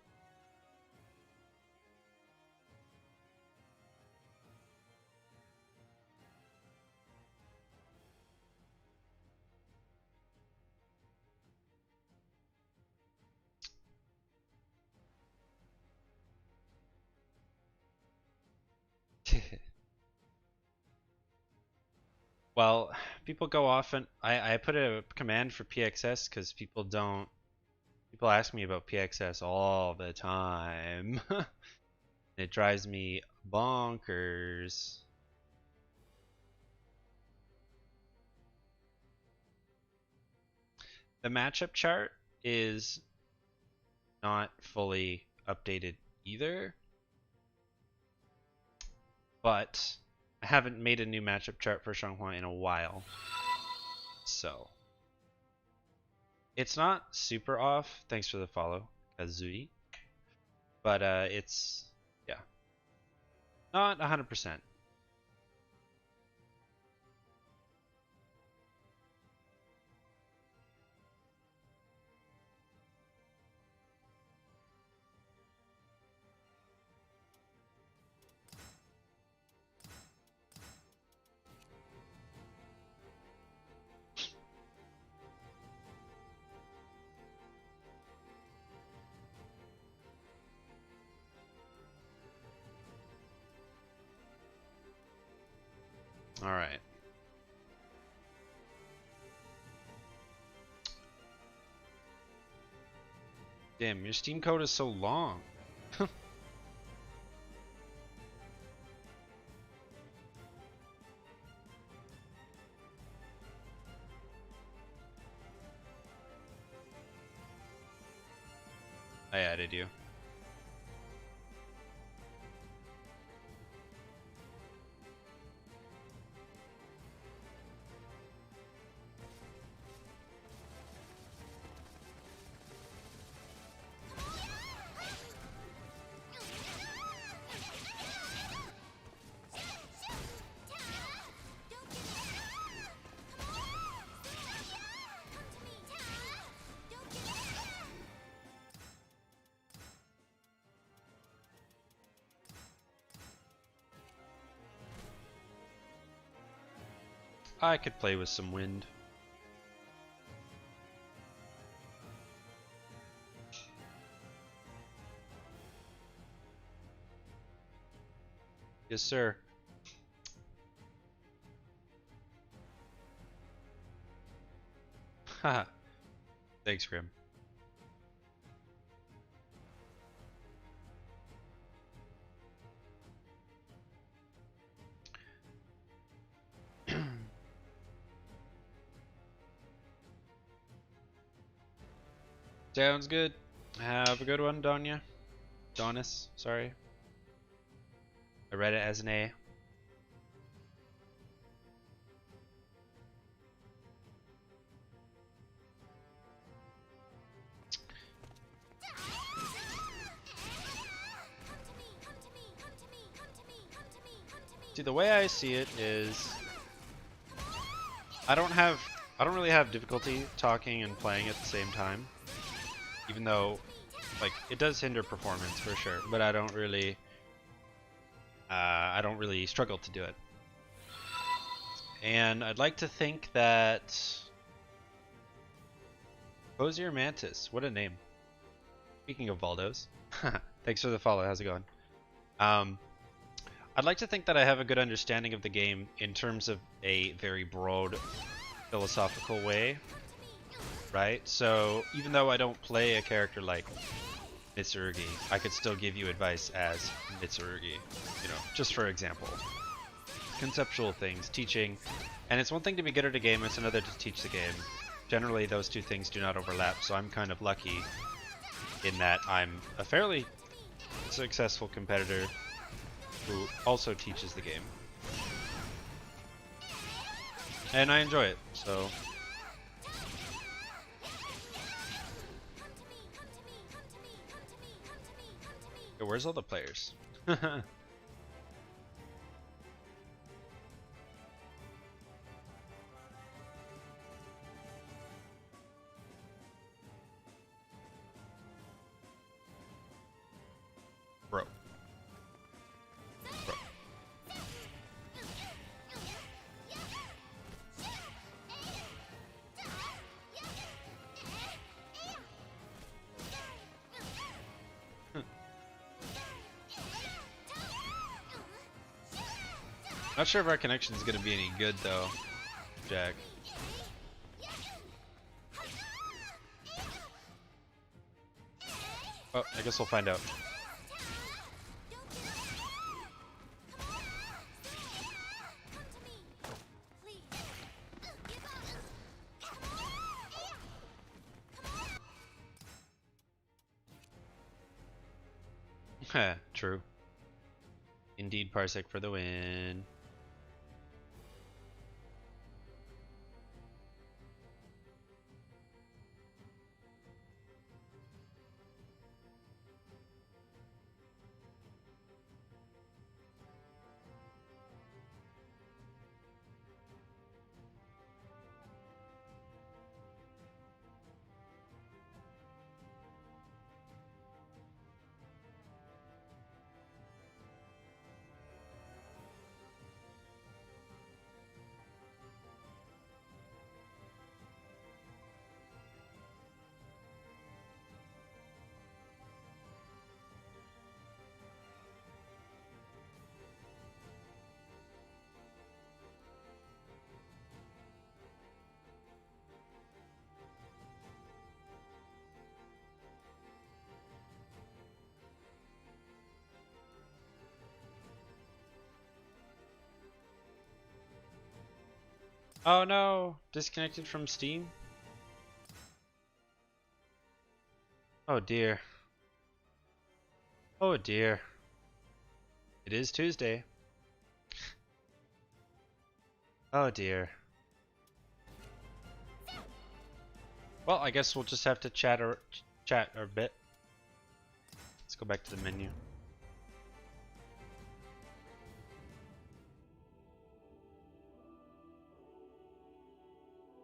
Well, people go off and I put a command for PXS because people ask me about PXS all the time. It drives me bonkers. The matchup chart is not fully updated either, but I haven't made a new matchup chart for Shanghua in a while, so it's not super off. Thanks for the follow, Kazui. But it's, yeah, not 100%. All right. Damn, your Steam code is so long. I added you. I could play with some wind. Yes, sir. Haha. Thanks, Grim. Sounds good. Have a good one, Donya. Donis, sorry. I read it as an A. See, the way I see it is I don't really have difficulty talking and playing at the same time. Even though, like, it does hinder performance for sure, but I don't really struggle to do it. And I'd like to think that Hosier Mantis, what a name. Speaking of Valdos, thanks for the follow. How's it going? I'd like to think that I have a good understanding of the game in terms of a very broad philosophical way. Right? So even though I don't play a character like Mitsurugi, I could still give you advice as Mitsurugi, you know, just for example. Conceptual things, teaching, and it's one thing to be good at a game, it's another to teach the game. generally those two things do not overlap, so I'm kind of lucky in that I'm a fairly successful competitor who also teaches the game. And I enjoy it, so... Yo, where's all the players? Bro. Bro. Not sure if our connection is gonna be any good though, Jack. Oh, I guess we'll find out. True. Indeed, Parsec for the win. Oh no, disconnected from Steam? Oh dear. Oh dear. It is Tuesday. Oh dear. Well, I guess we'll just have to chat a bit. Let's go back to the menu.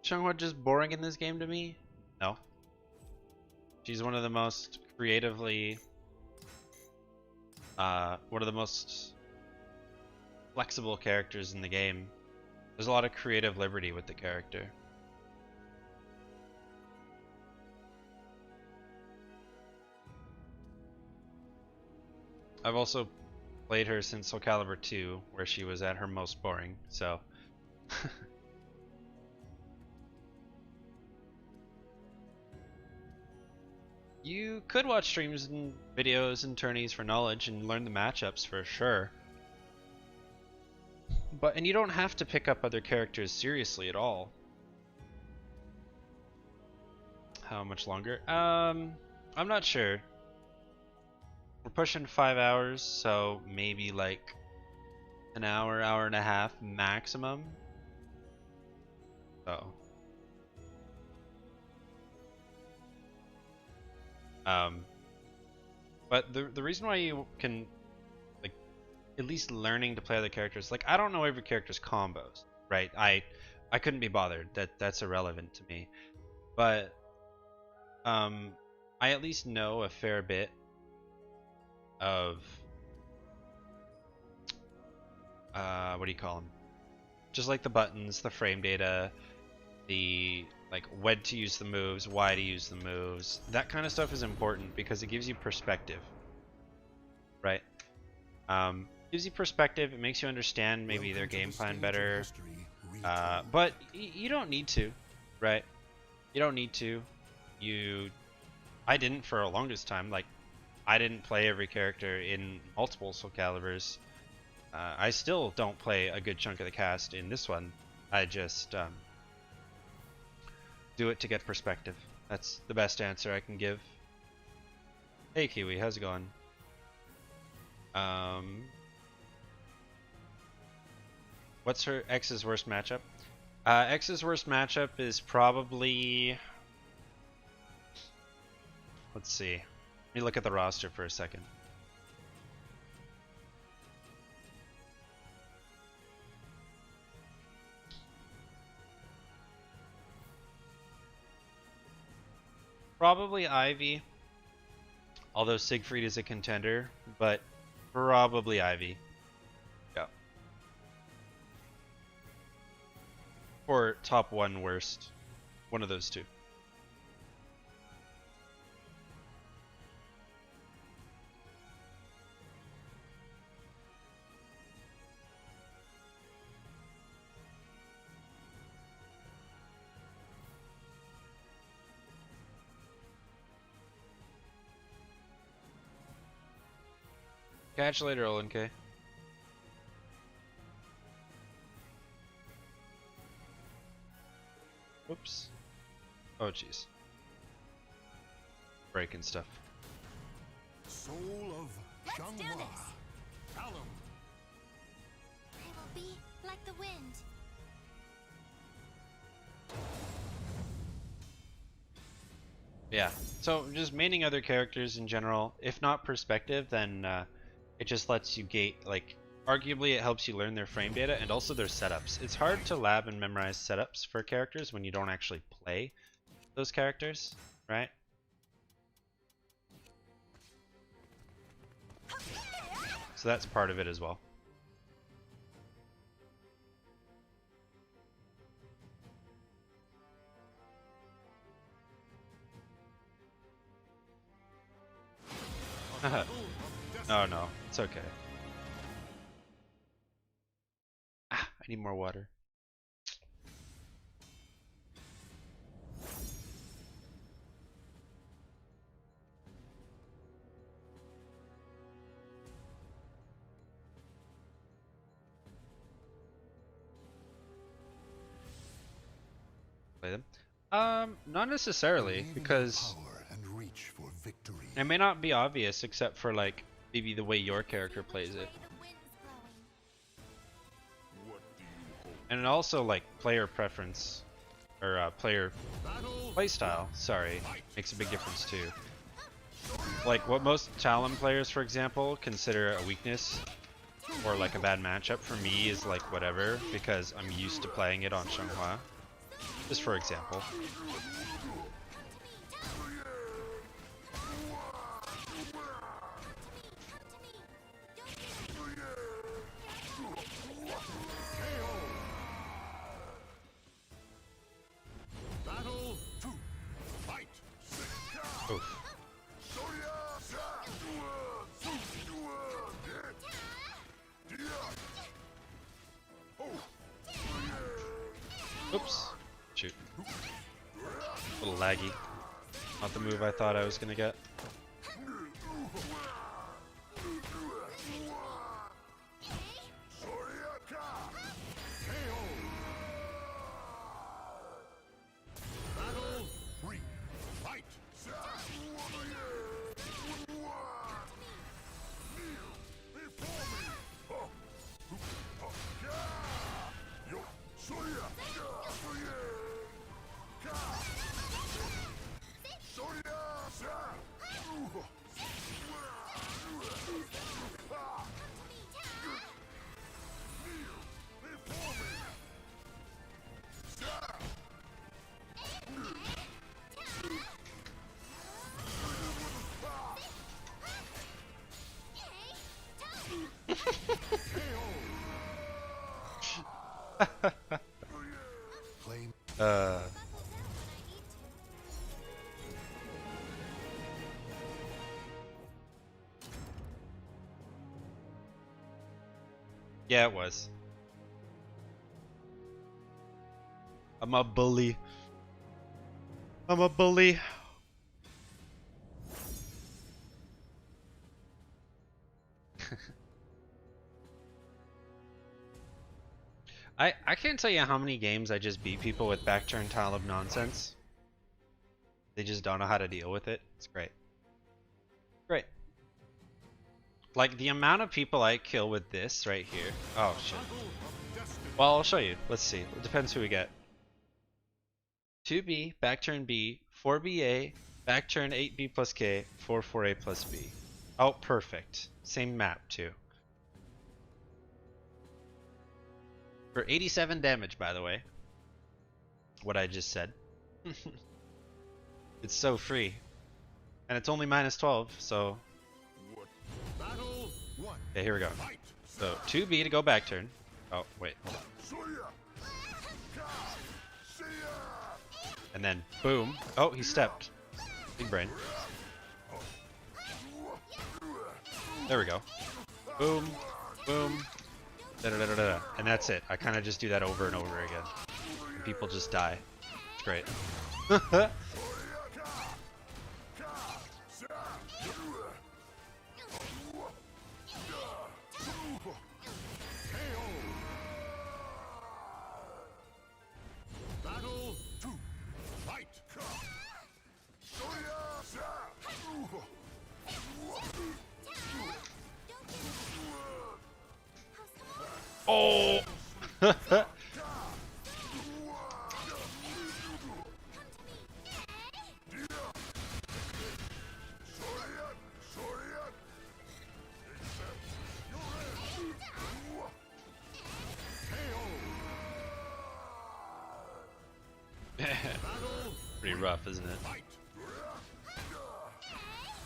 Chunghwa just boring in this game to me? No. She's one of the most creatively, one of the most flexible characters in the game. There's a lot of creative liberty with the character. I've also played her since Soul Calibur 2, where she was at her most boring, so... You could watch streams and videos and tourneys for knowledge and learn the matchups for sure. And you don't have to pick up other characters seriously at all. How much longer? I'm not sure. We're pushing 5 hours, so maybe like an hour, hour and a half maximum. Oh. But the reason why you can, like, at least learning to play other characters, like, I don't know every character's combos, right? I couldn't be bothered. That's irrelevant to me. But I at least know a fair bit of what do you call them? Just like the buttons, the frame data, the like when to use the moves, why to use the moves. That kind of stuff is important because it gives you perspective, right? Gives you perspective. It makes you understand maybe their game plan better. But you don't need to, right? You don't need to. I didn't for a longest time. Like, I didn't play every character in multiple Soul Caliburs. I still don't play a good chunk of the cast in this one. I just Do it to get perspective. That's the best answer I can give. Hey Kiwi, how's it going? What's her X's worst matchup? X's worst matchup is probably... Let's see. Let me look at the roster for a second. Probably Ivy. Although Siegfried is a contender, but probably Ivy. Yeah. Or top one worst. One of those two. Catch you later, OLNK. Whoops. Oh, jeez. Breaking stuff. Soul of Let's do Xianghua. this. Alum. I will be like the wind. Yeah. So just maining other characters in general, if not perspective, then it just lets you gate, like, arguably it helps you learn their frame data and also their setups. It's hard to lab and memorize setups for characters when you don't actually play those characters, right? So that's part of it as well. Oh no, it's okay. Ah, I need more water. Play them? Not necessarily, Believe in your because power and reach for victory. it may not be obvious except for like maybe the way your character plays it. Which way the wind's blowing. And also like player preference or player playstyle, sorry, makes a big difference too. Like what most Talon players, for example, consider a weakness or like a bad matchup, for me is like whatever, because I'm used to playing it on Xianghua. Just for example. Battle two. Fight. Oof. Oops. Shoot. A little laggy. Not the move I thought I was gonna get. Battle three. Fight. Flame. Yeah, it was. I'm a bully. I'm a bully. I can't tell you how many games I just beat people with back turn Talib nonsense. They just don't know how to deal with it. It's great. Great. Like the amount of people I kill with this right here. Oh shit. Well, I'll show you. Let's see. It depends who we get. 2B, back turn B, 4BA, back turn 8B plus K, 4A plus B. Oh, perfect. Same map too. For 87 damage, by the way. What I just said. It's so free. And it's only minus 12, so... Okay, here we go. So, 2B to go back turn. Oh, wait, hold on. And then, boom. Oh, he stepped. Big brain. There we go. Boom, boom. Da-da-da-da-da. And that's it. I kind of just do that over and over again. And people just die. It's great. Oh! Pretty rough, isn't it?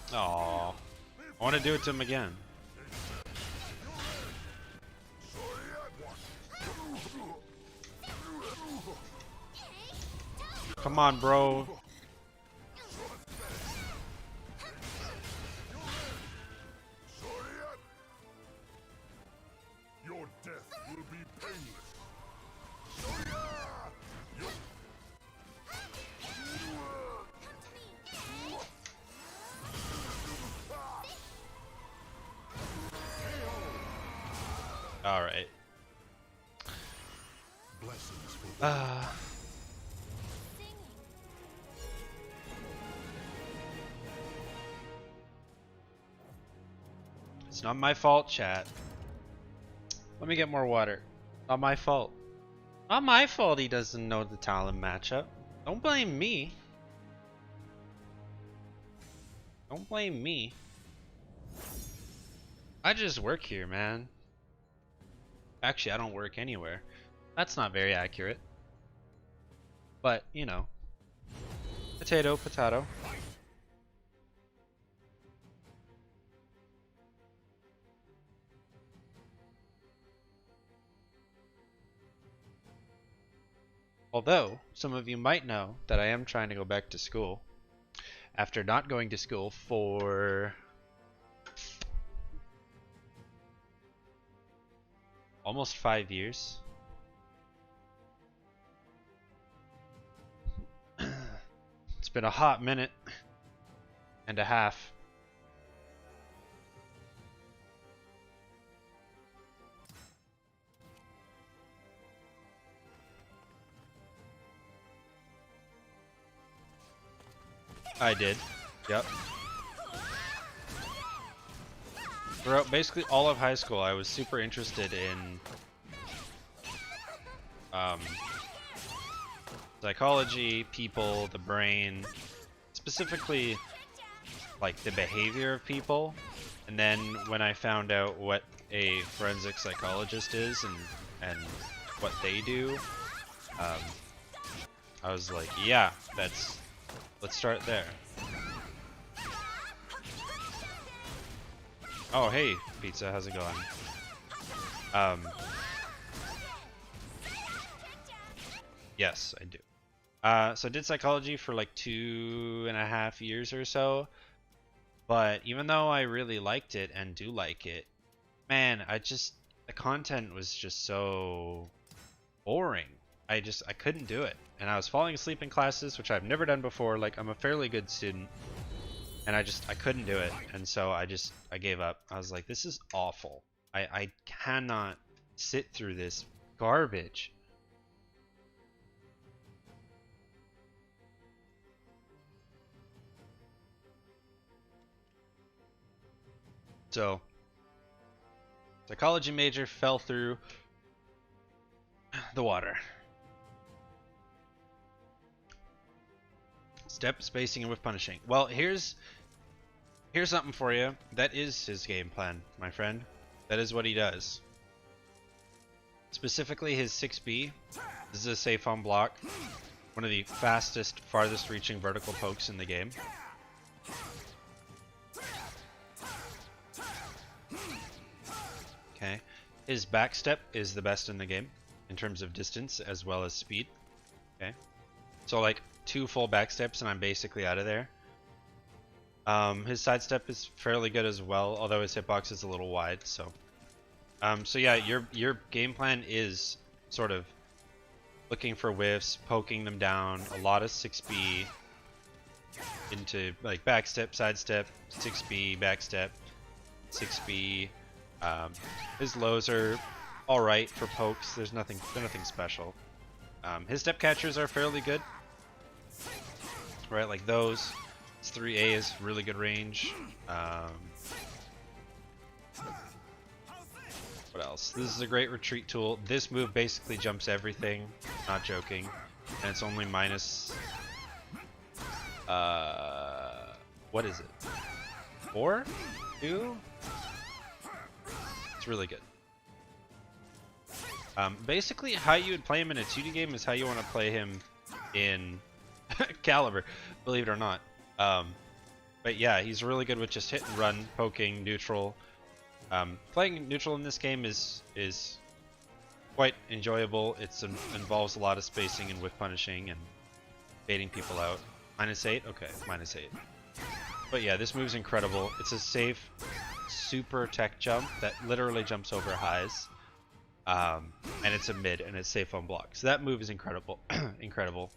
Aww. I want to do it to him again. Come on, bro. Your death will be painless. All right. Blessings for It's not my fault, chat. Let me get more water. Not my fault. Not my fault he doesn't know the talent matchup. Don't blame me. Don't blame me. I just work here, man. Actually, I don't work anywhere. That's not very accurate. But, you know. Potato, potato. Although, some of you might know that I am trying to go back to school after not going to school for almost 5 years. It's been a hot minute and a half. I did. Yep. Throughout basically all of high school, I was super interested in psychology, people, the brain, specifically like the behavior of people. And then when I found out what a forensic psychologist is and what they do, I was like, yeah, let's start there. Oh, hey, pizza, how's it going? Yes, I do. So I did psychology for like 2.5 years or so. But even though I really liked it and do like it, man, the content was just so boring. I couldn't do it. And I was falling asleep in classes, which I've never done before. Like, I'm a fairly good student. And I couldn't do it. And so I gave up. I was like, this is awful. I cannot sit through this garbage. So, psychology major fell through the water. Step, spacing, and whiff punishing. Well, here's something for you. That is his game plan, my friend. That is what he does. Specifically his 6B. This is a safe on block. One of the fastest, farthest reaching vertical pokes in the game. Okay. His back step is the best in the game in terms of distance as well as speed. Okay. So like 2 full back steps and I'm basically out of there. His sidestep is fairly good as well, although his hitbox is a little wide, so so yeah, your game plan is sort of looking for whiffs, poking them down, a lot of 6B into like backstep, sidestep, 6B, backstep, 6B. His lows are all right for pokes. They're nothing special. His step catchers are fairly good, right? Like those. His 3A is really good range. What else? This is a great retreat tool. This move basically jumps everything. Not joking. And it's only minus... what is it? 4? 2? It's really good. Basically, how you would play him in a 2D game is how you want to play him in Caliber, believe it or not. But yeah, he's really good with just hit and run, poking, neutral. Playing neutral in this game is quite enjoyable. It involves a lot of spacing and whiff punishing and baiting people out. -8? Okay, -8. But yeah, this move's incredible. It's a safe, super tech jump that literally jumps over highs. And it's a mid and it's safe on block. So that move is incredible. Incredible.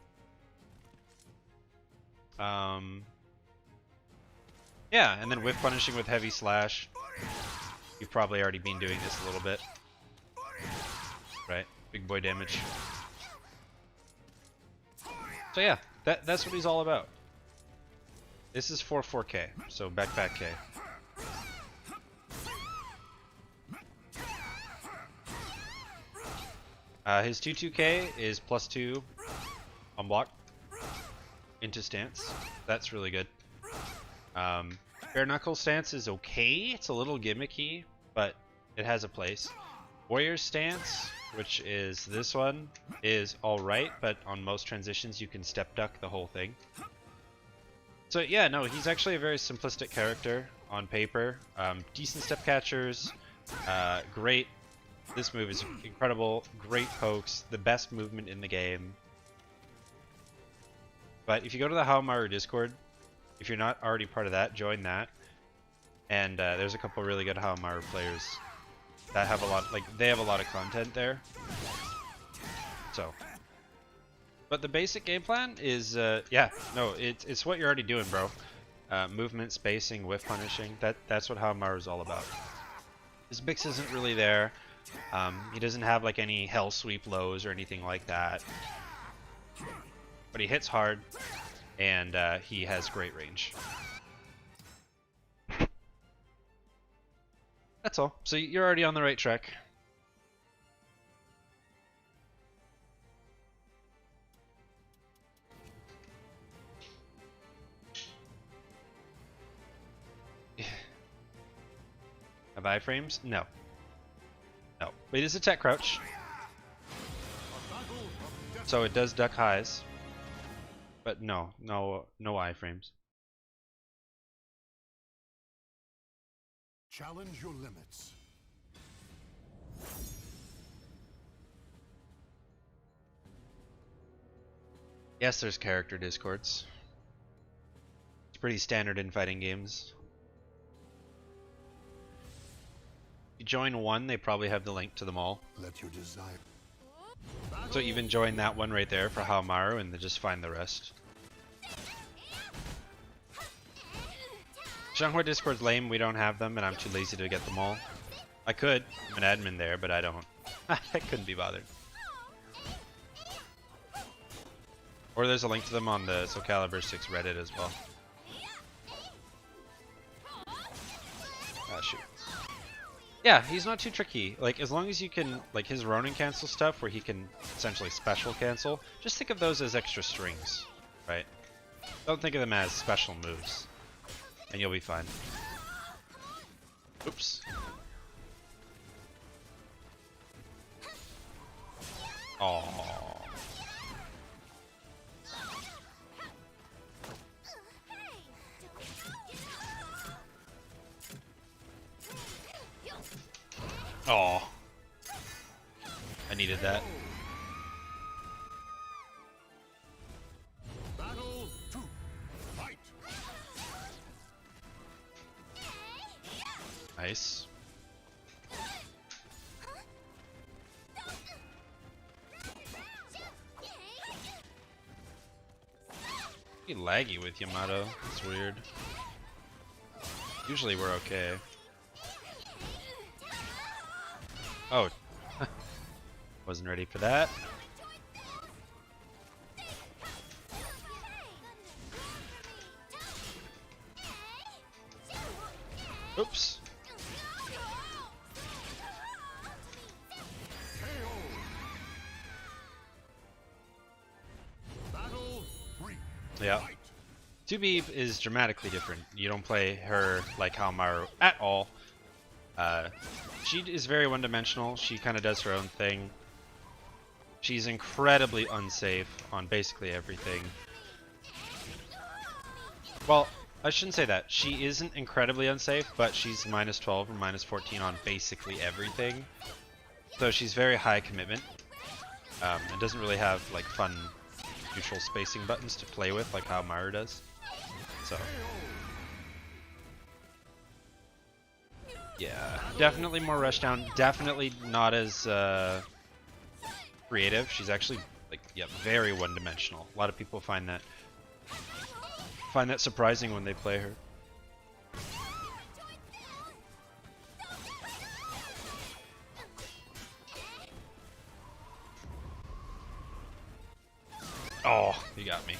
Yeah, and then whiff punishing with heavy slash. You've probably already been doing this a little bit. Right? Big boy damage. So yeah, that's what he's all about. This is 4K, so backpack K. His 2K is +2 on block into stance. That's really good. Bare knuckle stance is okay. It's a little gimmicky, but it has a place. Warrior's stance, which is this one, is alright, but on most transitions you can step duck the whole thing. So yeah, no, he's actually a very simplistic character on paper. Decent step catchers, great. This move is incredible, great pokes, the best movement in the game. But if you go to the Haomaru Discord, if you're not already part of that, join that. And there's a couple really good Haomaru players that have a lot, like they have a lot of content there. So, but the basic game plan is, yeah, no, it's what you're already doing, bro. Movement, spacing, whiff punishing. That's what Haomaru is all about. His mix isn't really there. He doesn't have like any hell sweep lows or anything like that. But he hits hard, and he has great range. That's all. So you're already on the right track. Have iframes? No. No. But it is a tech crouch. So it does duck highs. But no iframes. Challenge your limits. Yes, there's character discords. It's pretty standard in fighting games. If you join one, they probably have the link to them all. Let your desire. So even join that one right there for Haomaru and then just find the rest. Xianghua Discord's lame, we don't have them, and I'm too lazy to get them all. I could, I'm an admin there, but I don't. I couldn't be bothered. Or there's a link to them on the Caliber 6 Reddit as well. shoot. Yeah, he's not too tricky. Like, as long as you can, like, his Ronin cancel stuff where he can essentially special cancel, just think of those as extra strings, right? Don't think of them as special moves, and you'll be fine. Oops. Aww. Aw. I needed that. Battle 2. Fight. Nice. Be laggy with Yamato. It's weird. Usually we're okay. Oh. Wasn't ready for that. Oops. Battle 3. Yeah. Fight. 2B is dramatically different. You don't play her like how Maru at all. She is very one-dimensional. She kind of does her own thing. She's incredibly unsafe on basically everything. Well, I shouldn't say that. She isn't incredibly unsafe, but she's -12 or -14 on basically everything. So she's very high commitment. And doesn't really have like fun neutral spacing buttons to play with like how Maru does. So yeah, definitely more rushdown. Definitely not as creative. She's actually like very one-dimensional. A lot of people find that surprising when they play her. Oh, you got me.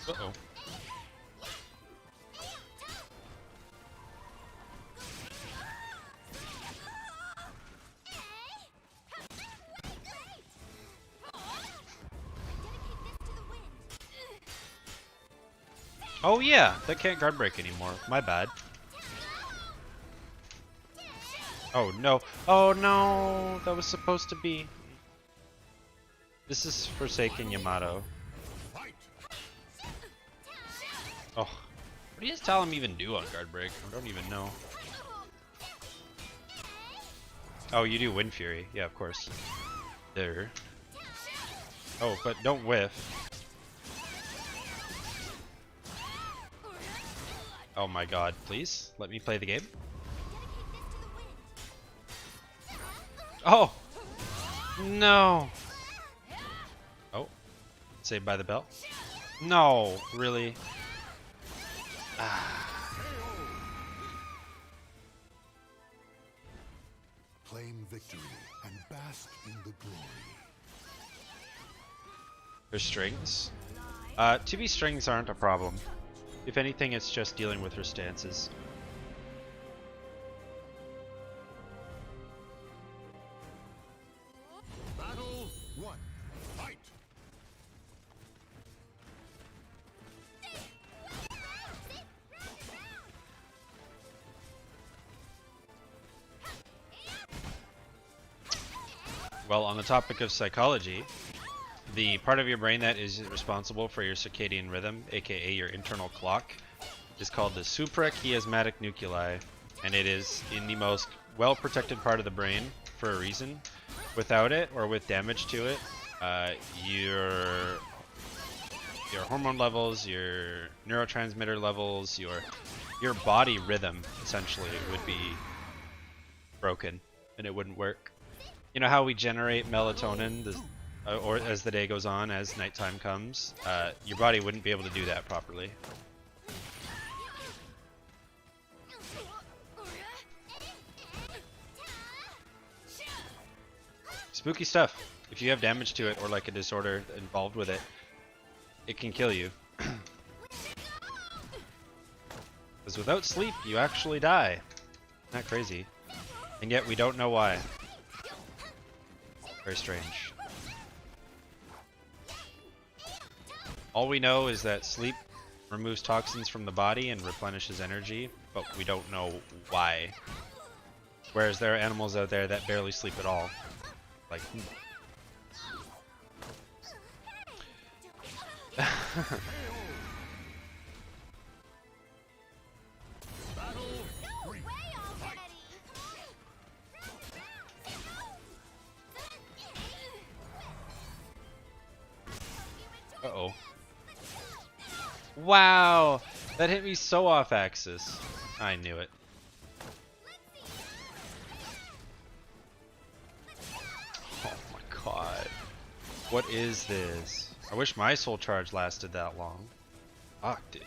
Uh-oh. Oh yeah, that can't guard break anymore. My bad. Oh no. Oh no, that was supposed to be. This is Forsaken Yamato. Fight. Oh. What does Talon even do on guard break? I don't even know. Oh, you do Wind Fury. Yeah, of course. There. Oh, but don't whiff. Oh my god, please let me play the game. Oh! No! Oh. Saved by the bell. No, really? Ah. Claim victory and bask in the glory. Her strings? 2B strings aren't a problem. If anything, it's just dealing with her stances. Battle 1. Fight. Well, on the topic of psychology, the part of your brain that is responsible for your circadian rhythm, aka your internal clock, is called the suprachiasmatic nuclei, and it is in the most well-protected part of the brain for a reason. Without it, or with damage to it, your hormone levels, your neurotransmitter levels, your body rhythm essentially would be broken, and it wouldn't work. You know how we generate melatonin, or as the day goes on, as nighttime comes, your body wouldn't be able to do that properly. Spooky stuff. If you have damage to it or like a disorder involved with it, it can kill you. Because without sleep, you actually die. Not crazy. And yet we don't know why. Very strange. All we know is that sleep removes toxins from the body and replenishes energy, but we don't know why. Whereas there are animals out there that barely sleep at all. Like, uh-oh. Wow! That hit me so off axis. I knew it. Oh my god. What is this? I wish my soul charge lasted that long. Fuck, dude.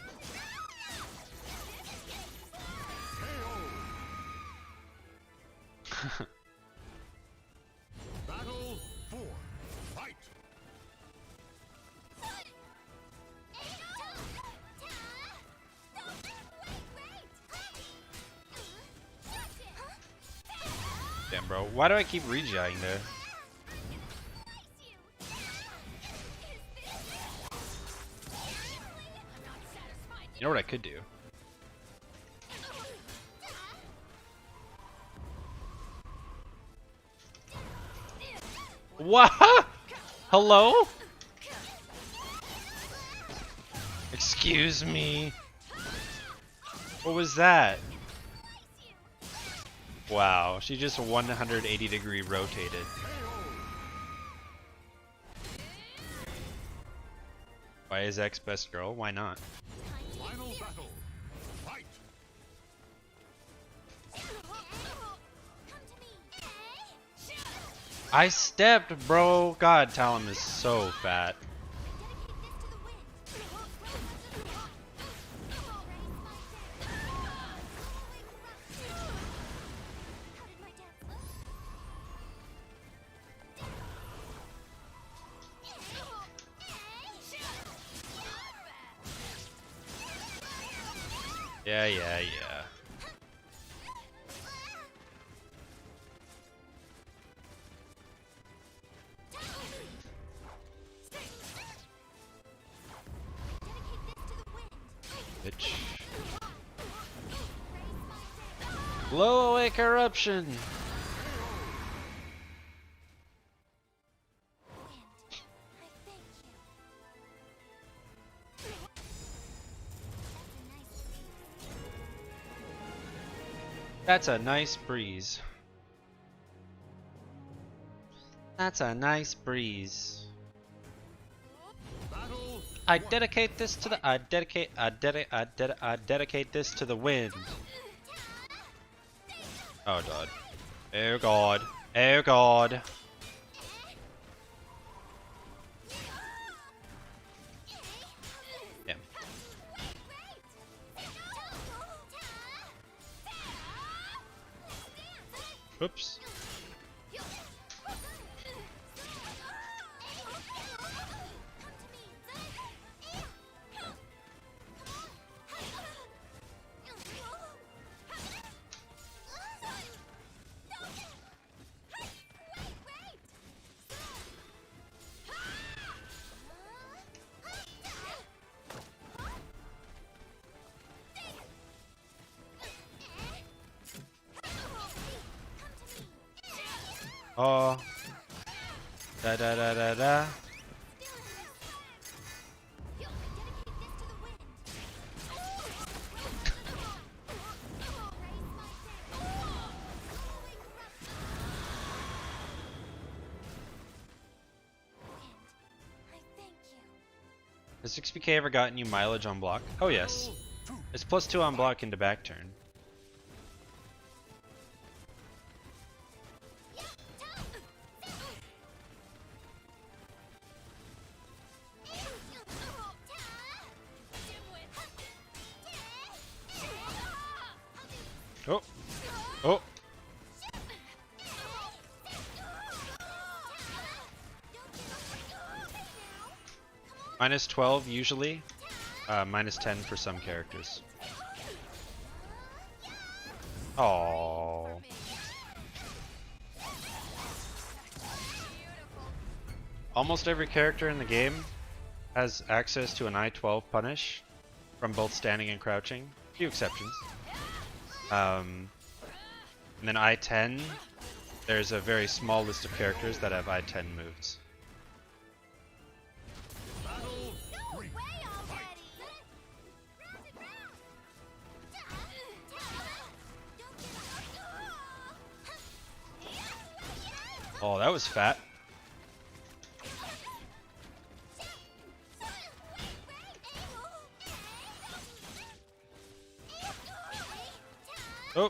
Battle 4. Fight. Damn, bro. Why do I keep regiing there? You know what I could do? What? Hello? Excuse me. What was that? Wow, she just 180-degree rotated. Why is X best girl? Why not? Final battle. Fight. I stepped, bro. God, Talon is so fat. Yeah. Bitch. Blow away corruption. That's a nice breeze. That's a nice breeze. Battle. I dedicate this to the I dedicate this to the wind. Oh god. Oh god. Oh god. Damn. Oops. Oh. Da. Has 6PK ever gotten you mileage on block? Oh yes. It's +2 on block into back turn. Oh. Oh. Minus 12 usually, minus 10 for some characters. Oh. Almost every character in the game has access to an I-12 punish from both standing and crouching. A few exceptions. And then I-10, there's a very small list of characters that have I-10 moves. Oh, that was fat. Oh,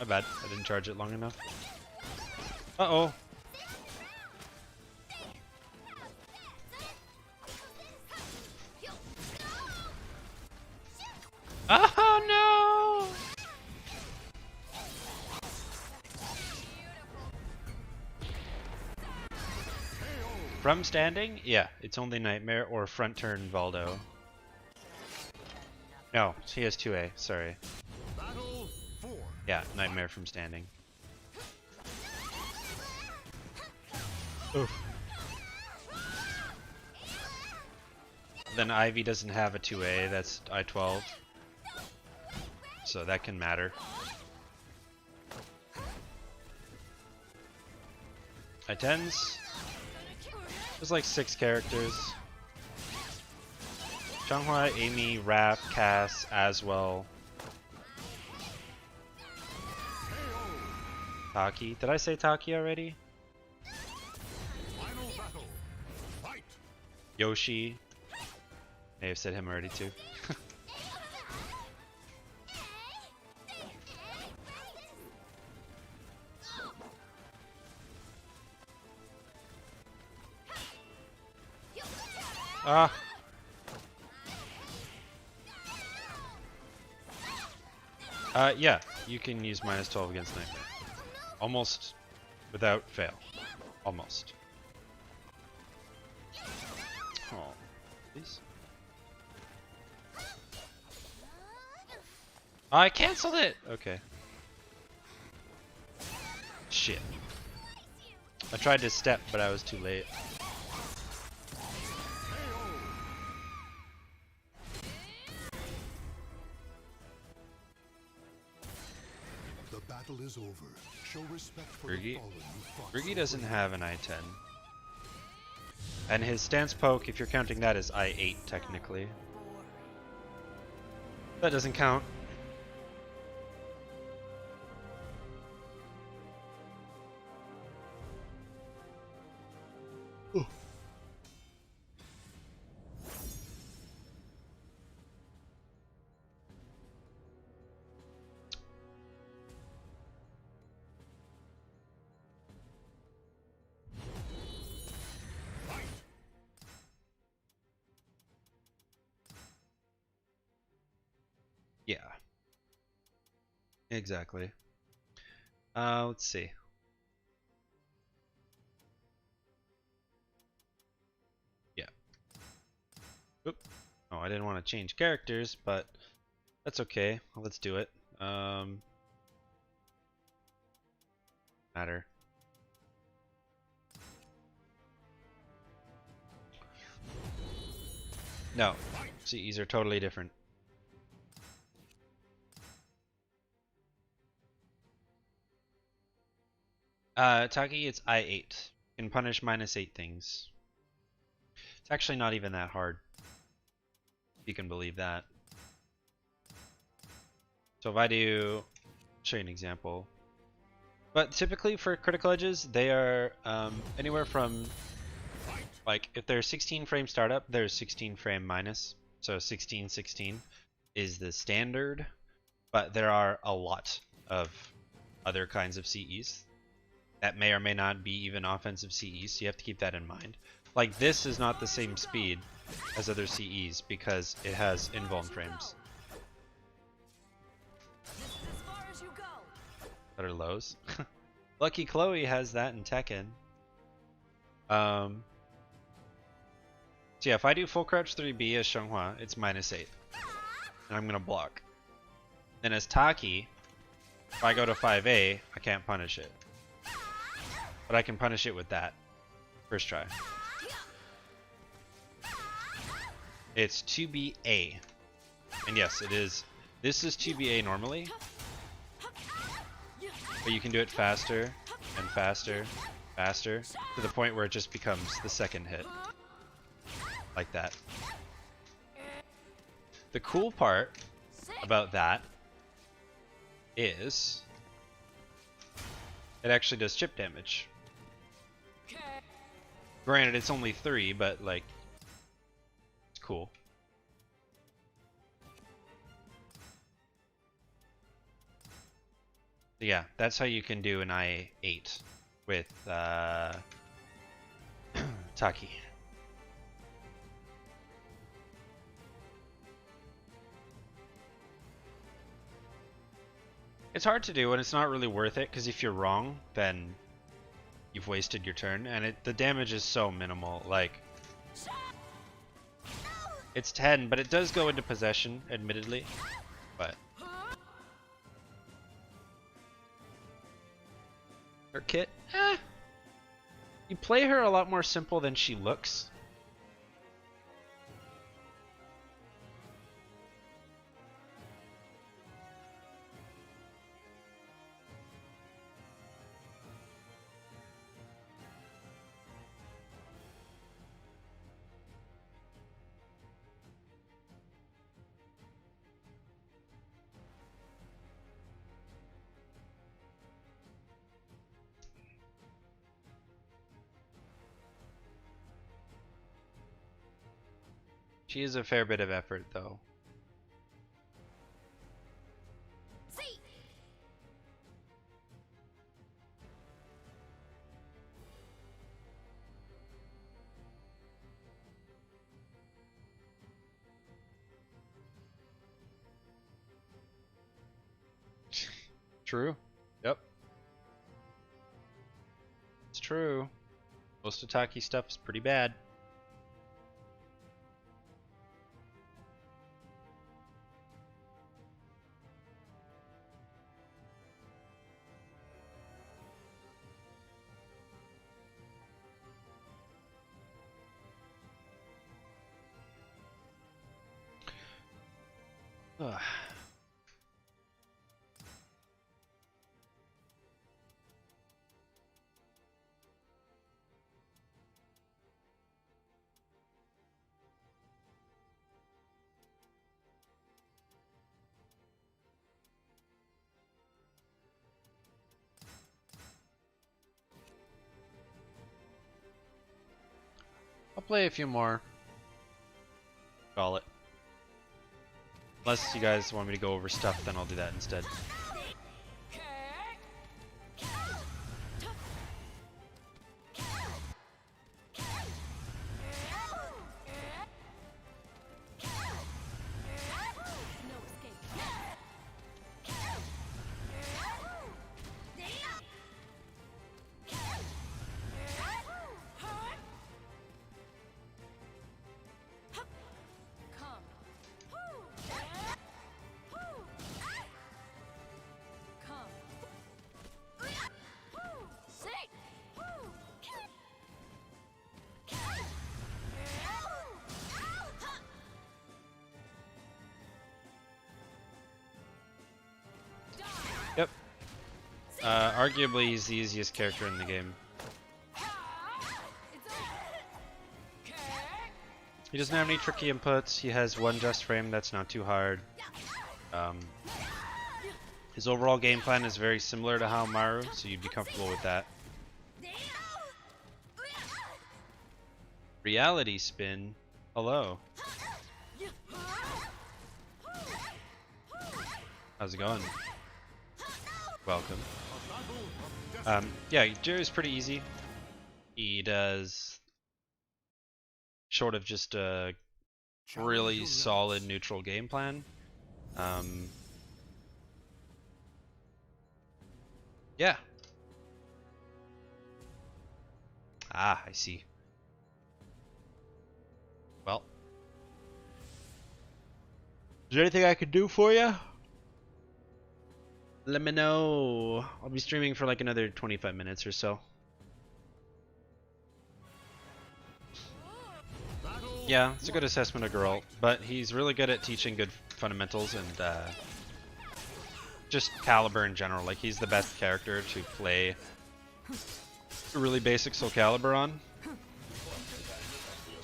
my bad. I didn't charge it long enough. Uh-oh. Oh no! From standing? Yeah, it's only Nightmare or front turn Valdo. No, he has 2A, sorry. Yeah, Nightmare from standing. Oof. Then Ivy doesn't have a 2A, that's I-12. So that can matter. I-10s. There's like 6 characters. Changhua, Amy, Raph, Cass, Aswell. Taki. Did I say Taki already? Yoshi. May have said him already too. Ah. Yeah, you can use minus 12 against Nightmare. Almost without fail. Almost. Oh, please. I canceled it! Okay. Shit. I tried to step, but I was too late. The battle is over. Show respect for Briggy? the fallen who fought Briggy so doesn't bravely. have an I-10. And his stance poke, if you're counting that, is I-8 technically. That doesn't count. Yeah. Exactly. Let's see. Yeah. Oop. Oh, I didn't want to change characters, but that's okay. Well, let's do it. Matter. No. CEs are totally different. Taki, it's I-8. Can punish -8 things. It's actually not even that hard. If you can believe that. So if I do, show you an example. But typically for critical edges, they are anywhere from, like, if they're 16 frame startup, there's 16 frame minus. So 16, 16 is the standard, but there are a lot of other kinds of CEs that may or may not be even offensive CEs, so you have to keep that in mind. Like, this is not the same speed as other CEs because it has invuln frames. That are lows. Lucky Chloe has that in Tekken. So yeah, if I do full crouch 3B as Xianghua, it's -8. And I'm gonna block. Then as Taki, if I go to 5A, I can't punish it. But I can punish it with that. First try. It's 2BA. And yes, it is. This is 2BA normally. But you can do it faster and faster, faster, to the point where it just becomes the second hit. Like that. The cool part about that is it actually does chip damage. Granted, it's only 3, but like, it's cool. So yeah, that's how you can do an I8 with Taki. It's hard to do and it's not really worth it, because if you're wrong, then you've wasted your turn, and the damage is so minimal. Like, it's 10, but it does go into possession, admittedly. But her kit, you play her a lot more simple than she looks. She is a fair bit of effort, though. True. Yep. It's true. Most Ataki stuff is pretty bad. Ugh. I'll play a few more. Call it. Unless you guys want me to go over stuff, then I'll do that instead. Yep. Arguably, he's the easiest character in the game. He doesn't have any tricky inputs. He has one just frame that's not too hard. His overall game plan is very similar to Haomaru, so you'd be comfortable with that. Reality spin. Hello. How's it going? Welcome. Yeah, Jerry's pretty easy. He does, short of just a really solid neutral game plan. Yeah. Ah, I see. Well, is there anything I could do for you? Let me know. I'll be streaming for like another 25 minutes or so. Yeah, it's a good assessment of Geralt, but he's really good at teaching good fundamentals and just caliber in general. Like, he's the best character to play a really basic Soul Calibur on.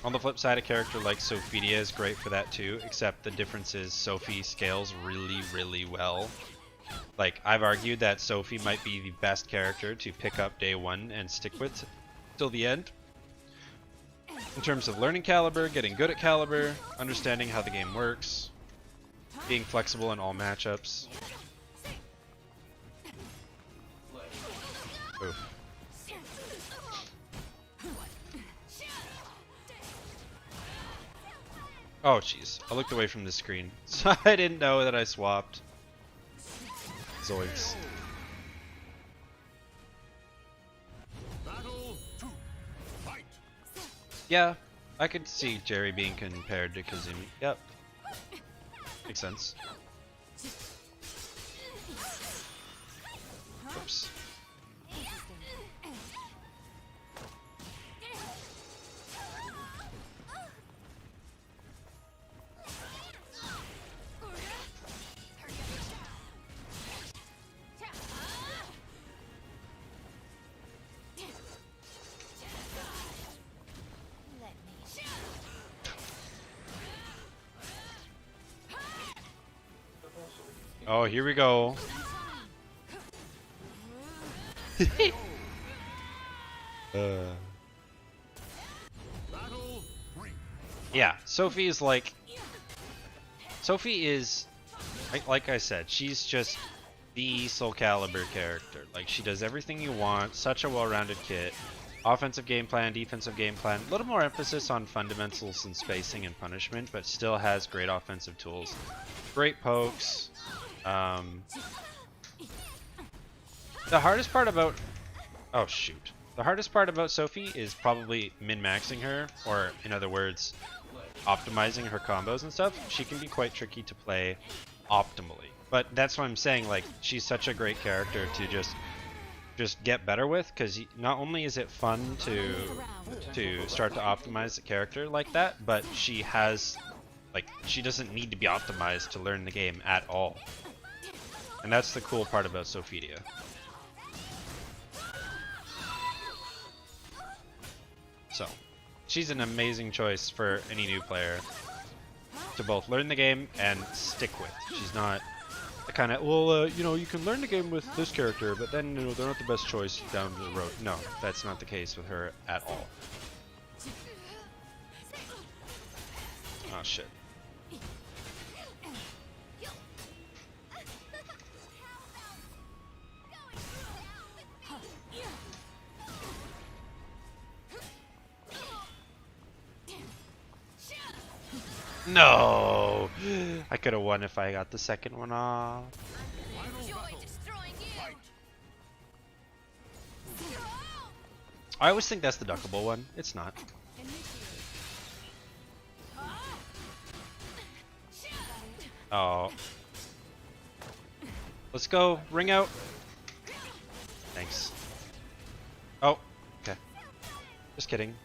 On the flip side, a character like Sophidia is great for that too, except the difference is Sophie scales really, really well. Like, I've argued that Sophie might be the best character to pick up day one and stick with till the end. In terms of learning Caliber, getting good at Caliber, understanding how the game works, being flexible in all matchups. Oof. Oh jeez, I looked away from the screen, so I didn't know that I swapped. Zoinks. Yeah, I could see Jerry being compared to Kazumi. Yep. Makes sense. Oops. Oh, here we go. Yeah, Sophie is like... Sophie is, like I said, she's just the Soul Calibur character. Like, she does everything you want, such a well-rounded kit. Offensive game plan, defensive game plan, a little more emphasis on fundamentals and spacing and punishment, but still has great offensive tools. Great pokes. The hardest part about... Oh, shoot. The hardest part about Sophie is probably min-maxing her, or in other words, optimizing her combos and stuff. She can be quite tricky to play optimally. But that's what I'm saying, like, she's such a great character to just get better with, because not only is it fun to start to optimize the character like that, but she has, like, she doesn't need to be optimized to learn the game at all. And that's the cool part about Sophidia. So, she's an amazing choice for any new player to both learn the game and stick with. She's not the kind of, well, you know, you can learn the game with this character, but then, you know, they're not the best choice down the road. No, that's not the case with her at all. Oh, shit. No! I could have won if I got the second one off. I always think that's the duckable one. It's not. Oh. Let's go. Ring out. Thanks. Oh. Okay. Just kidding.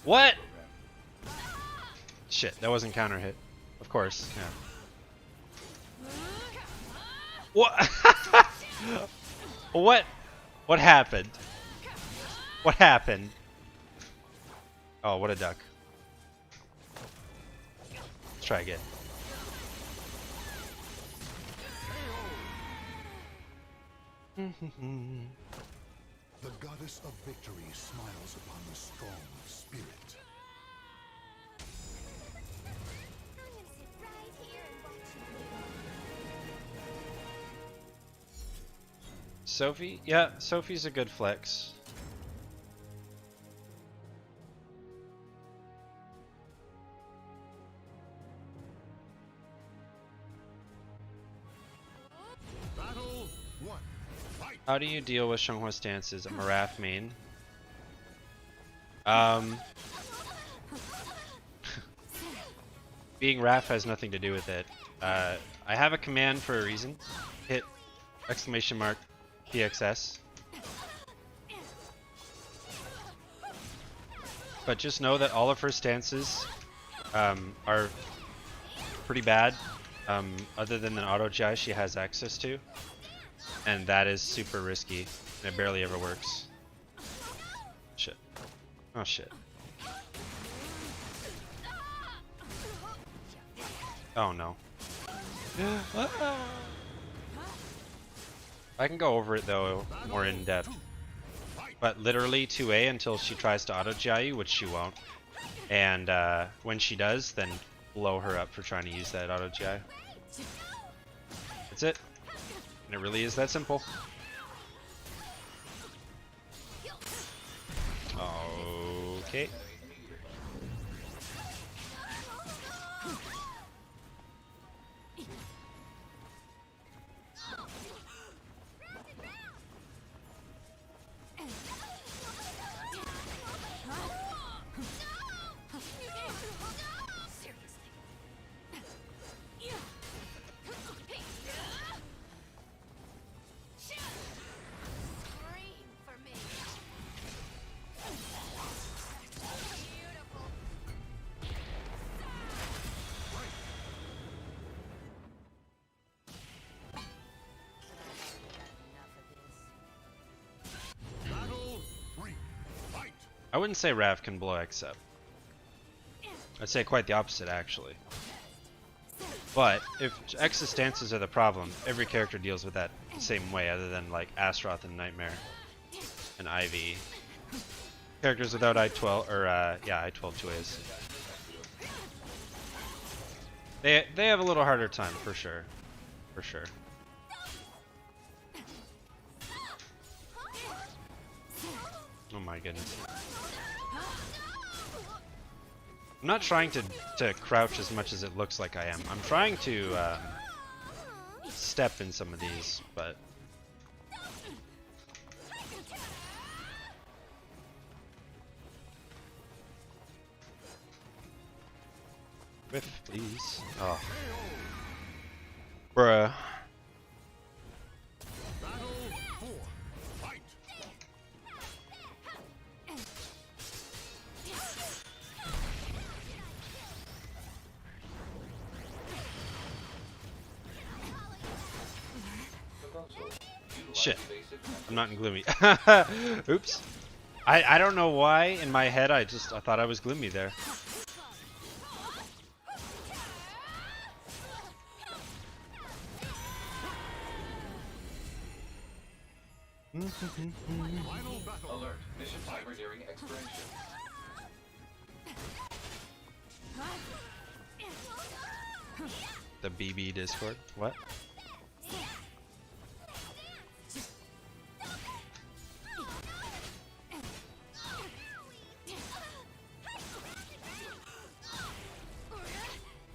What? Shit, that wasn't counter hit. Of course, yeah. What? What? What happened? What happened? Oh, what a duck. Let's try again. The goddess of victory smiles upon the strong of spirit. I'm gonna sit right here and watch you. Sophie? Yeah, Sophie's a good flex. How do you deal with Xianghua stances? I'm a Raph main. Being Raph has nothing to do with it. I have a command for a reason. Hit exclamation mark PXS. But just know that all of her stances are pretty bad, other than the auto GI she has access to. And that is super risky. And it barely ever works. Shit. Oh shit. Oh no. I can go over it though more in depth. But literally 2A until she tries to auto GI you, which she won't. And when she does, then blow her up for trying to use that auto GI. That's it. And it really is that simple. Okay. I wouldn't say Rav can blow X up. I'd say quite the opposite, actually. But if X's stances are the problem, every character deals with that the same way, other than like Astaroth and Nightmare and Ivy. Characters without I-12 or yeah, I-12 2As. They have a little harder time for sure, for sure. Oh my goodness. I'm not trying to crouch as much as it looks like I am. I'm trying to step in some of these, but whiff, please. Oh, bruh. Shit. I'm not in gloomy. Oops. I don't know why in my head I thought I was gloomy there. Alert. Mission timer nearing expiration. The BB Discord? What?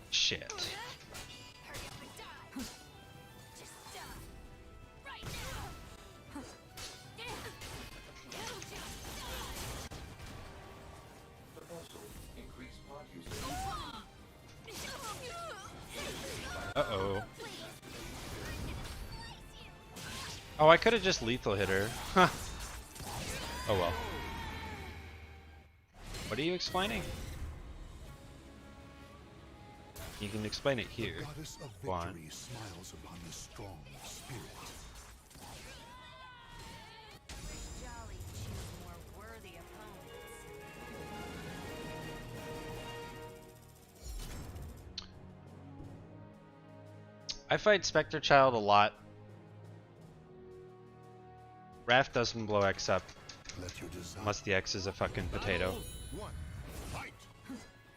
Shit. Uh-oh. Oh, I could have just lethal hit her. Huh. Oh well. What are you explaining? You can explain it here. The goddess of Go on. victory smiles upon the strong spirit. Jolly choose more worthy opponents. I fight Spectre Child a lot. Raph doesn't blow X up Let your desire unless the X is a fucking potato. one. Fight.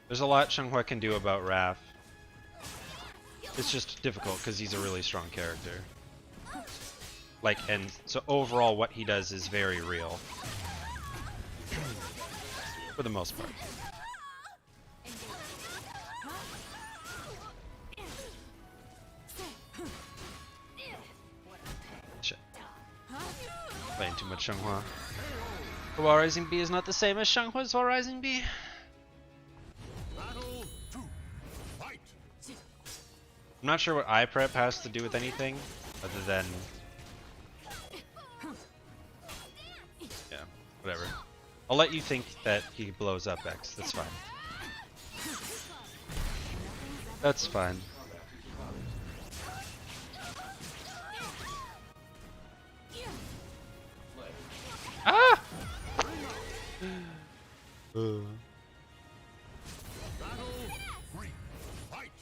There's a lot Xianghua can do about Raph. It's just difficult because he's a really strong character. Like, and so overall what he does is very real. For the most part. Shit. Playing too much Xianghua. Hua Rising B is not the same as Xianghua's Hua Rising B. Battle 2. Fight. I'm not sure what eye prep has to do with anything, other than... Yeah, whatever. I'll let you think that he blows up X, that's fine. That's fine. Ah! Battle 3. Fight.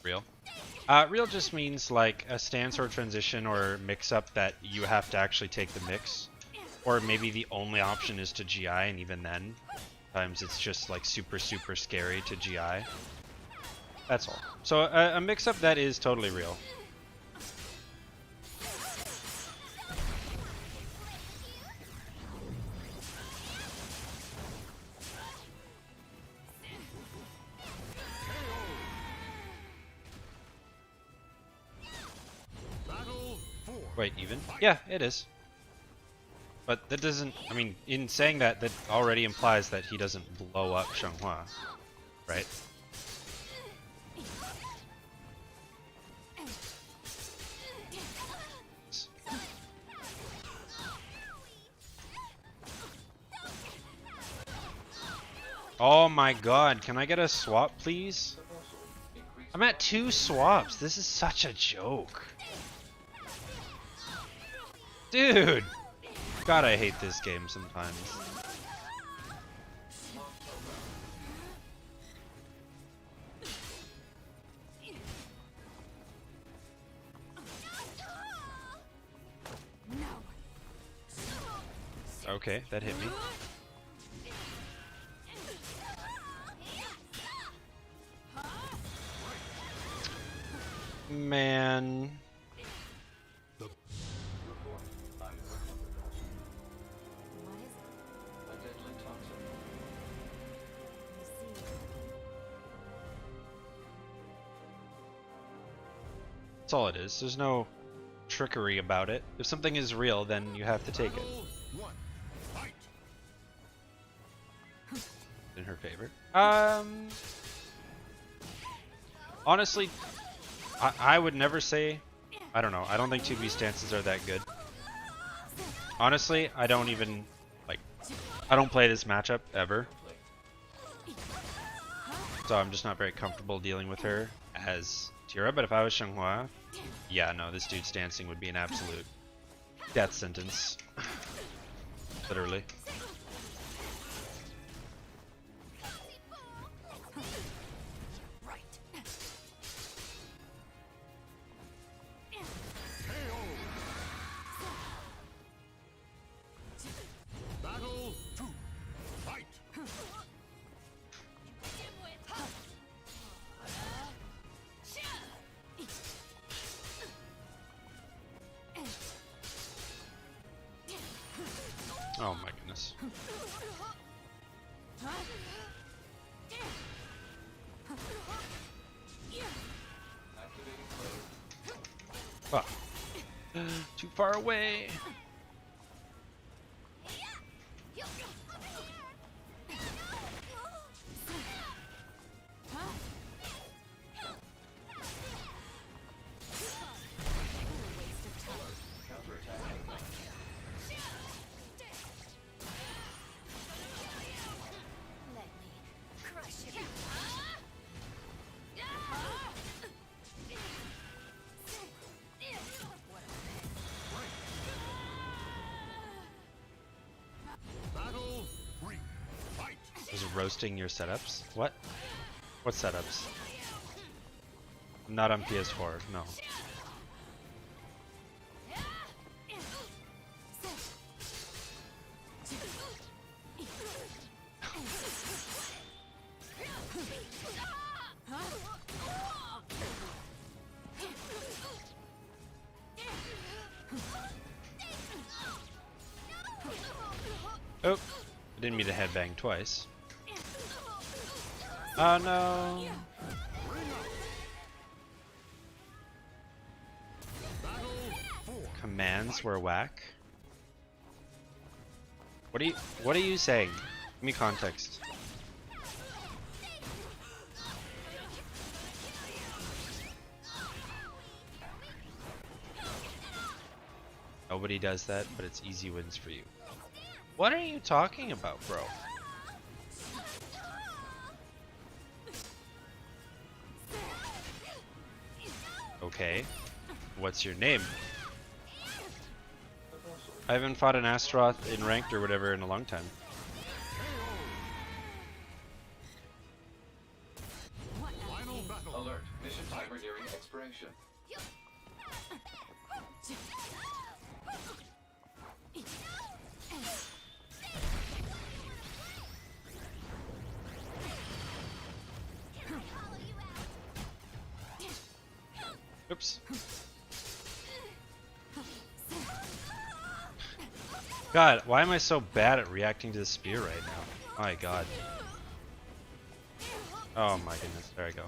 Real? Real just means like a stance or transition or mix-up that you have to actually take the mix. Or maybe the only option is to GI, and even then, sometimes it's just like super scary to GI. That's all. So a mix-up that is totally real. Battle 4. Wait, even? Yeah, it is. But that doesn't, I mean, in saying that, that already implies that he doesn't blow up Xianghua, right? Oh my god, can I get a swap, please? I'm at 2 swaps. This is such a joke. Dude! God, I hate this game sometimes. Okay, that hit me. Man. That's all it is. There's no trickery about it. If something is real, then you have to take it. Battle 1. Fight. In her favor. Honestly, I would never say... I don't know. I don't think 2B stances are that good. Honestly, I don't even... like, I don't play this matchup ever. So I'm just not very comfortable dealing with her as Tira, but if I was Xianghua, yeah, no, this dude's dancing would be an absolute death sentence. Literally. Battle 2. Fight. Oh my goodness. Ah. Too far away. Battle 3. Fight. Is roasting your setups? What? What setups? I'm not on PS4, no. Oh, I didn't mean to headbang twice. Oh no. Commands were whack. What are you saying? Give me context. Nobody does that, but it's easy wins for you. What are you talking about, bro? Okay. What's your name? I haven't fought an Astaroth in ranked or whatever in a long time. Final battle. Alert. Mission timer nearing expiration. Oops. God, why am I so bad at reacting to the spear right now? My God. Oh my goodness, there I go.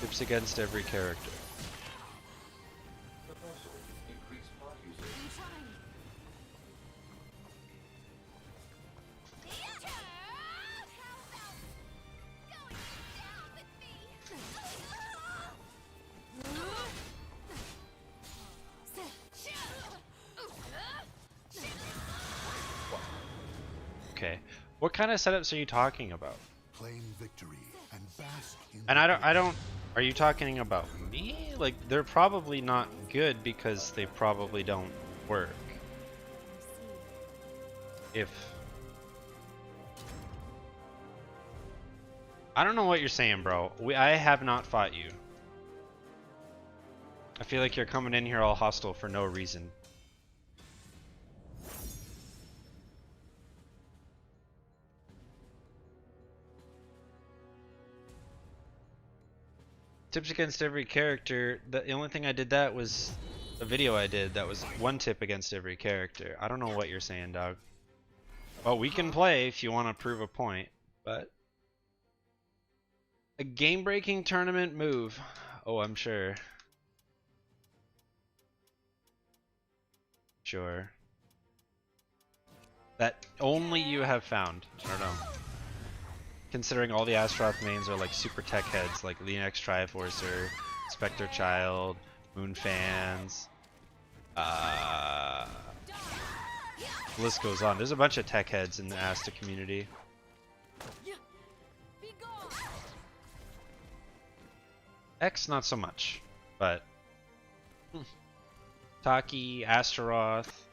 Tips against every character. Increase pod usage. Okay. What kind of setups are you talking about? Claim victory and bask in And the I don't are you talking about me? Like they're probably not good because they probably don't work. If I don't know what you're saying, bro. I have not fought you. I feel like you're coming in here all hostile for no reason. Tips against every character. The only thing I did that was a video I did that was one tip against every character. I don't know what you're saying, dog. Well, we can play if you want to prove a point, but a game-breaking tournament move. Oh, I'm sure. Sure. That only you have found. I don't know. Considering all the Astaroth mains are like super tech heads, like Linux Triforcer, Spectre Child, Moon Fans. The list goes on. There's a bunch of tech heads in the Asta community. X not so much, but Taki, Astaroth,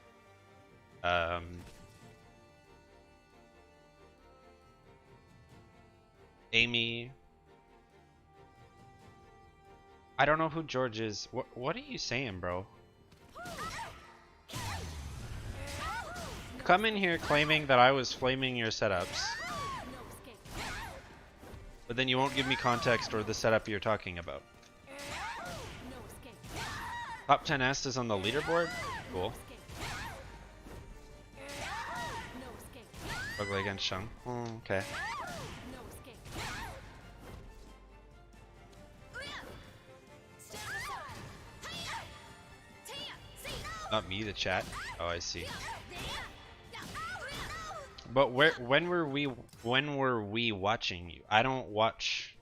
Amy. I don't know who George is. What are you saying, bro? Come in here claiming that I was flaming your setups, but then you won't give me context or the setup you're talking about. Top 10 Astas on the leaderboard? Cool. Ugly against Shang. Oh, okay. Not me, the chat. Oh, I see. But when were we watching you? I don't watch.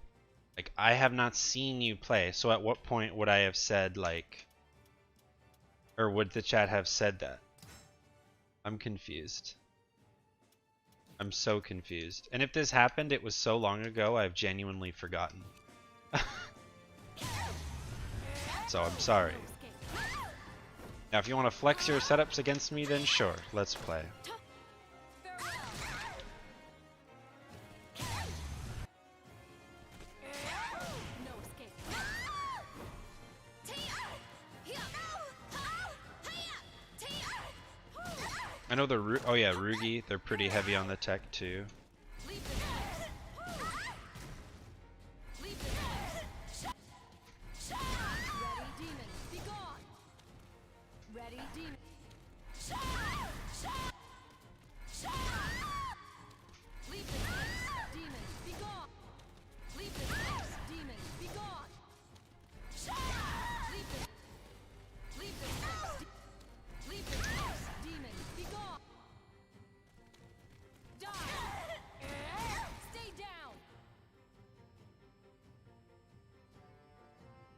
Like, I have not seen you play. So at what point would I have said, like, or would the chat have said that? I'm confused. I'm so confused. And if this happened, it was so long ago, I've genuinely forgotten. So I'm sorry. Now, if you want to flex your setups against me, then sure, let's play. I know the oh yeah, Rugi, they're pretty heavy on the tech too. Ready, demon, be gone. Ready, demon.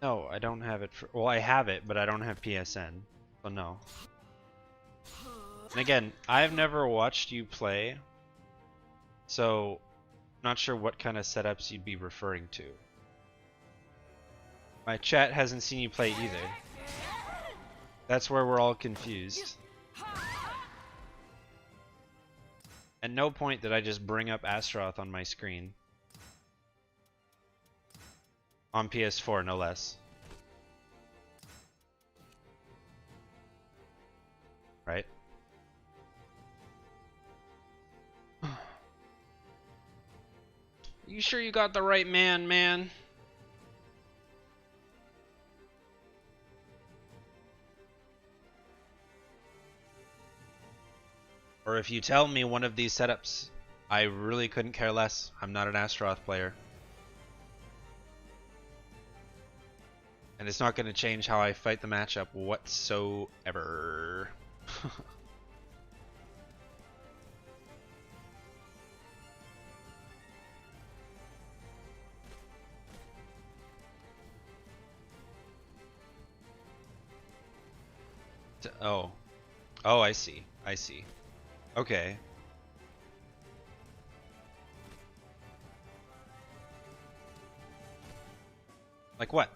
No, I don't have it for, well, I have it, but I don't have PSN, so no. And again, I've never watched you play, so not sure what kind of setups you'd be referring to. My chat hasn't seen you play either. That's where we're all confused. At no point did I just bring up Astaroth on my screen. On PS4, no less. Right? You sure you got the right man, man? Or if you tell me one of these setups, I really couldn't care less. I'm not an Astaroth player. And it's not going to change how I fight the matchup whatsoever. Oh. Oh, I see. I see. Okay. Like what?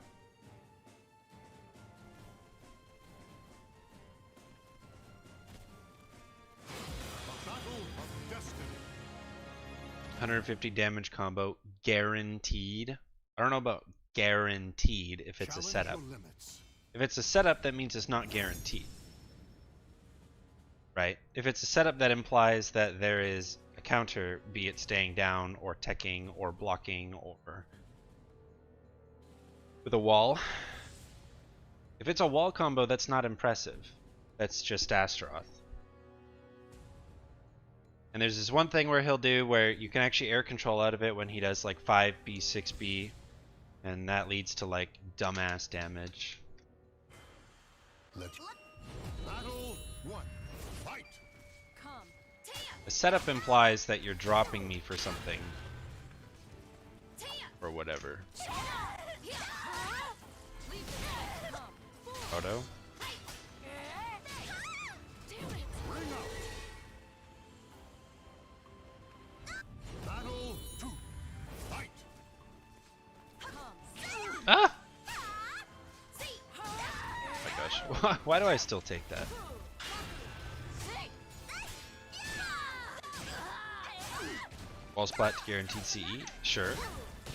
A battle of destiny. 150 damage combo guaranteed. I don't know about guaranteed if it's a Challenge setup. your limits. If it's a setup, that means it's not guaranteed. Right? If it's a setup that implies that there is a counter, be it staying down or teching or blocking or with a wall. If it's a wall combo, that's not impressive. That's just Astaroth. And there's this one thing where he'll do where you can actually air control out of it when he does like 5B, 6B, and that leads to like dumbass damage. Let's battle one. Fight. Come. The setup implies that you're dropping me for something. Or whatever. Photo. Ring out. Battle two. Fight. Ah! Oh my gosh. Why do I still take that? Wall splat guaranteed CE? Sure.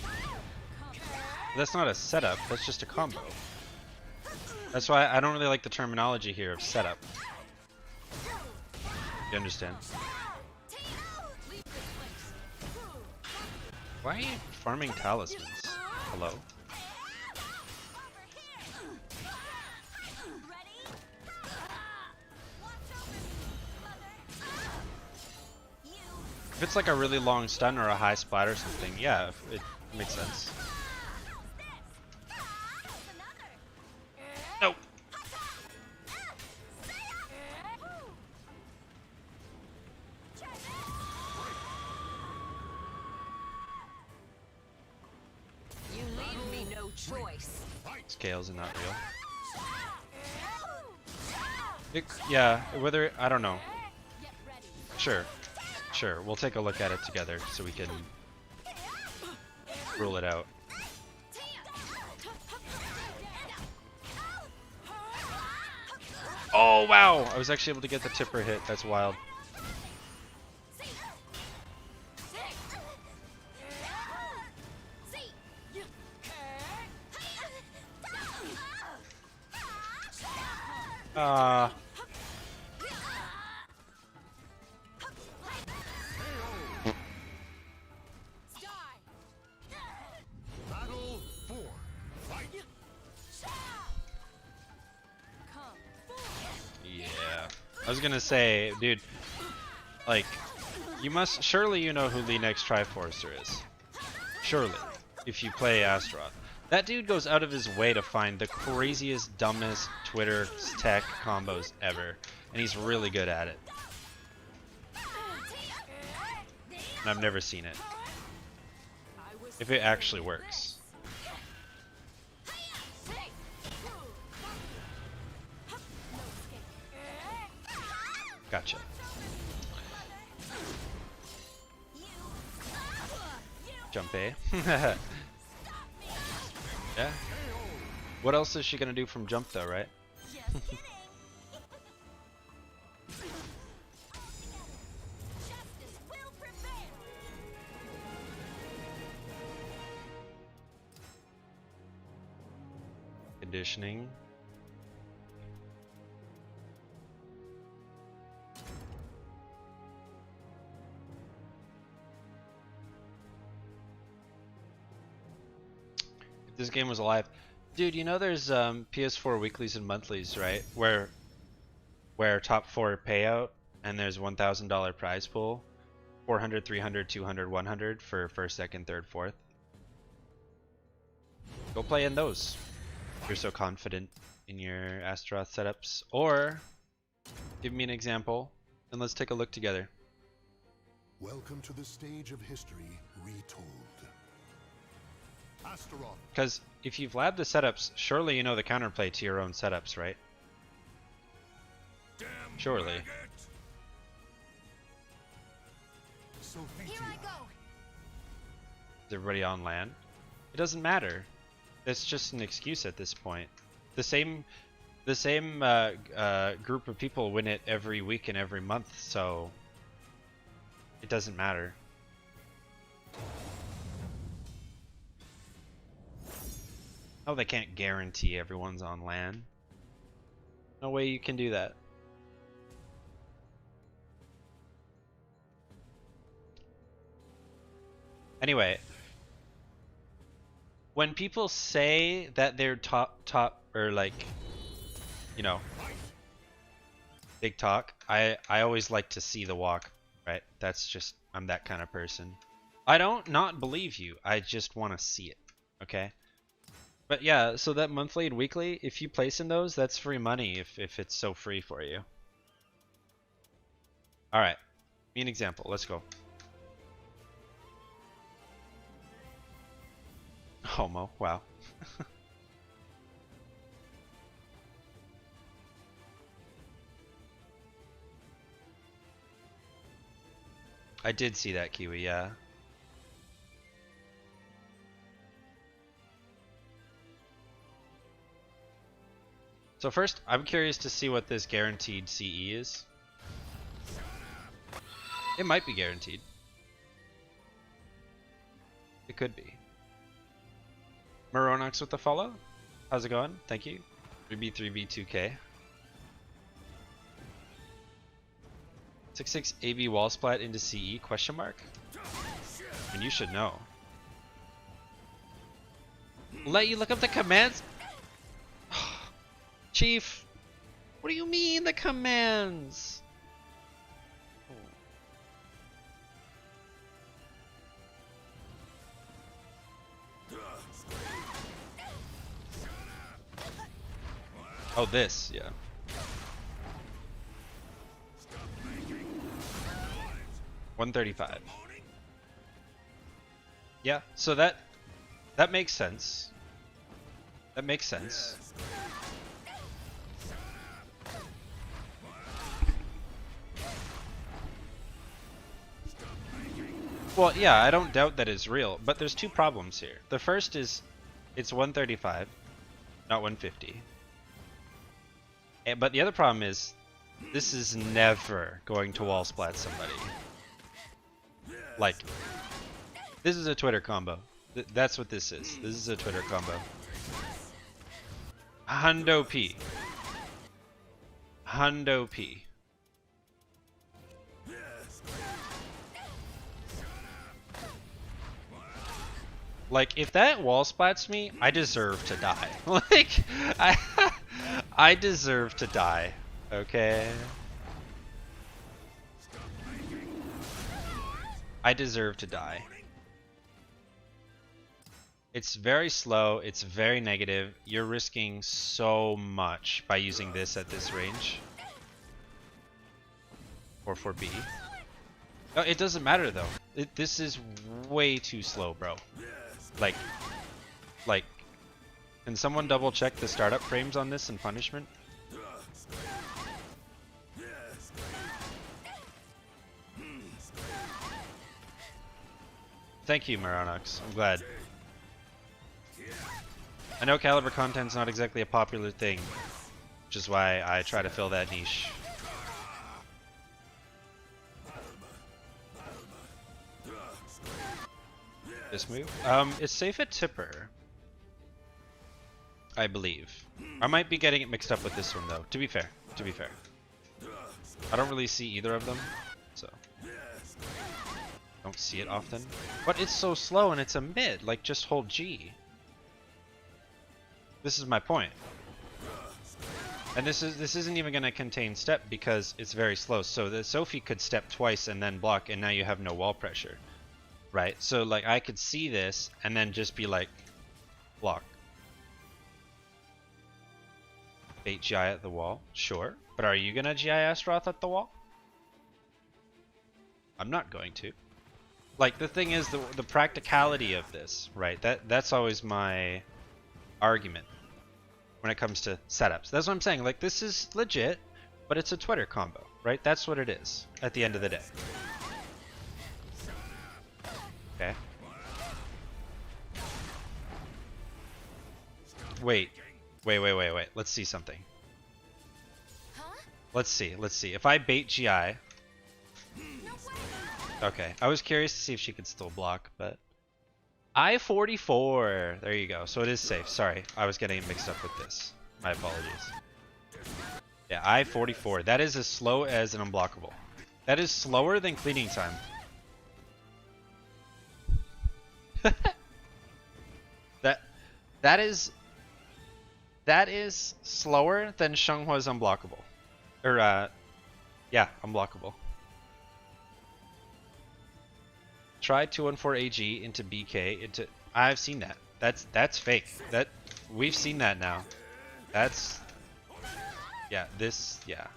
But that's not a setup, that's just a combo. That's why I don't really like the terminology here of setup. You understand? Why are you farming talismans? Hello? If it's like a really long stun or a high splat or something, yeah, it makes sense. No. You leave me no choice. Scales are not real. Yeah, whether, I don't know. Sure. Sure, we'll take a look at it together so we can rule it out. Oh wow! I was actually able to get the tipper hit. That's wild. Battle four. Fight. Yeah. I was gonna say, dude, like, you must, surely you know who the next Triforcer is. Surely. If you play Astaroth. That dude goes out of his way to find the craziest, dumbest Twitter tech combos ever. And he's really good at it. And I've never seen it. If it actually works. Gotcha. Jump A. Yeah. What else is she gonna do from jump though, right? Just kidding. Justice will prevail. Conditioning. If this game was alive, dude, you know there's PS4 weeklies and monthlies, right? Where top 4 payout and there's $1,000 prize pool, 400, 300, 200, 100 for first, second, third, fourth. Go play in those. If you're so confident in your Astaroth setups, or give me an example and let's take a look together. Welcome to the stage of history retold. Astaroth. Because if you've labbed the setups, surely you know the counterplay to your own setups, right? Damn Surely. maggot. Sophitia. Here I go. Is everybody on land? It doesn't matter. It's just an excuse at this point. The same group of people win it every week and every month, so it doesn't matter. Oh, they can't guarantee everyone's on LAN. No way you can do that. Anyway, when people say that they're top or like, you know, big talk, I always like to see the walk, right? That's just, I'm that kind of person. I don't not believe you. I just want to see it, okay? But yeah, so that monthly and weekly, if you place in those, that's free money if it's so free for you. Alright, give me an example. Let's go. Homo, wow. I did see that, Kiwi, yeah. So first, I'm curious to see what this guaranteed CE is. It might be guaranteed. It could be. Moronox with the follow. How's it going? Thank you. 3B3B2K. 6-6 AB wall splat into CE question mark? I mean, you should know. Let you look up the commands? Chief, what do you mean the commands? Oh, this, yeah. $135. Yeah, so that makes sense. That makes sense. Well, yeah, I don't doubt that it's real, but there's two problems here. The first is it's 135, not 150. But the other problem is this is never going to wall splat somebody. Like, this is a Twitter combo. That's what this is. This is a Twitter combo. Hundo P. Hundo P. Like, if that wall splats me, I deserve to die. Like, I deserve to die. Okay? I deserve to die. It's very slow, it's very negative. You're risking so much by using this at this range. Or for B. No, it doesn't matter though. This is way too slow, bro. Like, can someone double check the startup frames on this in punishment? Thank you, Maranox. I'm glad. I know caliber content's not exactly a popular thing, which is why I try to fill that niche. This move? It's safe at Tipper, I believe. I might be getting it mixed up with this one though, to be fair. To be fair. I don't really see either of them, so don't see it often. But it's so slow and it's a mid, like just hold G. This is my point. And this isn't even gonna contain step because it's very slow. So the Sophie could step twice and then block, and now you have no wall pressure. Right? So like I could see this and then just be like block. Bait GI at the wall, sure. But are you gonna GI Astaroth at the wall? I'm not going to. Like the thing is the practicality of this, right? That's always my argument when it comes to setups. That's what I'm saying. Like this is legit, but it's a Twitter combo, right? That's what it is at the end of the day. Okay. Wait. Let's see something. Huh? Let's see. If I bait GI. No way. Okay. I was curious to see if she could still block, but I-44. There you go. So it is safe. Sorry. I was getting it mixed up with this. My apologies. Yeah, I-44. That is as slow as an unblockable. That is slower than cleaning time. That is slower than Shenghua's unblockable. Or yeah, unblockable. Try 214 AG into BK into I've seen that. That's fake. That we've seen that now. That's yeah, yeah.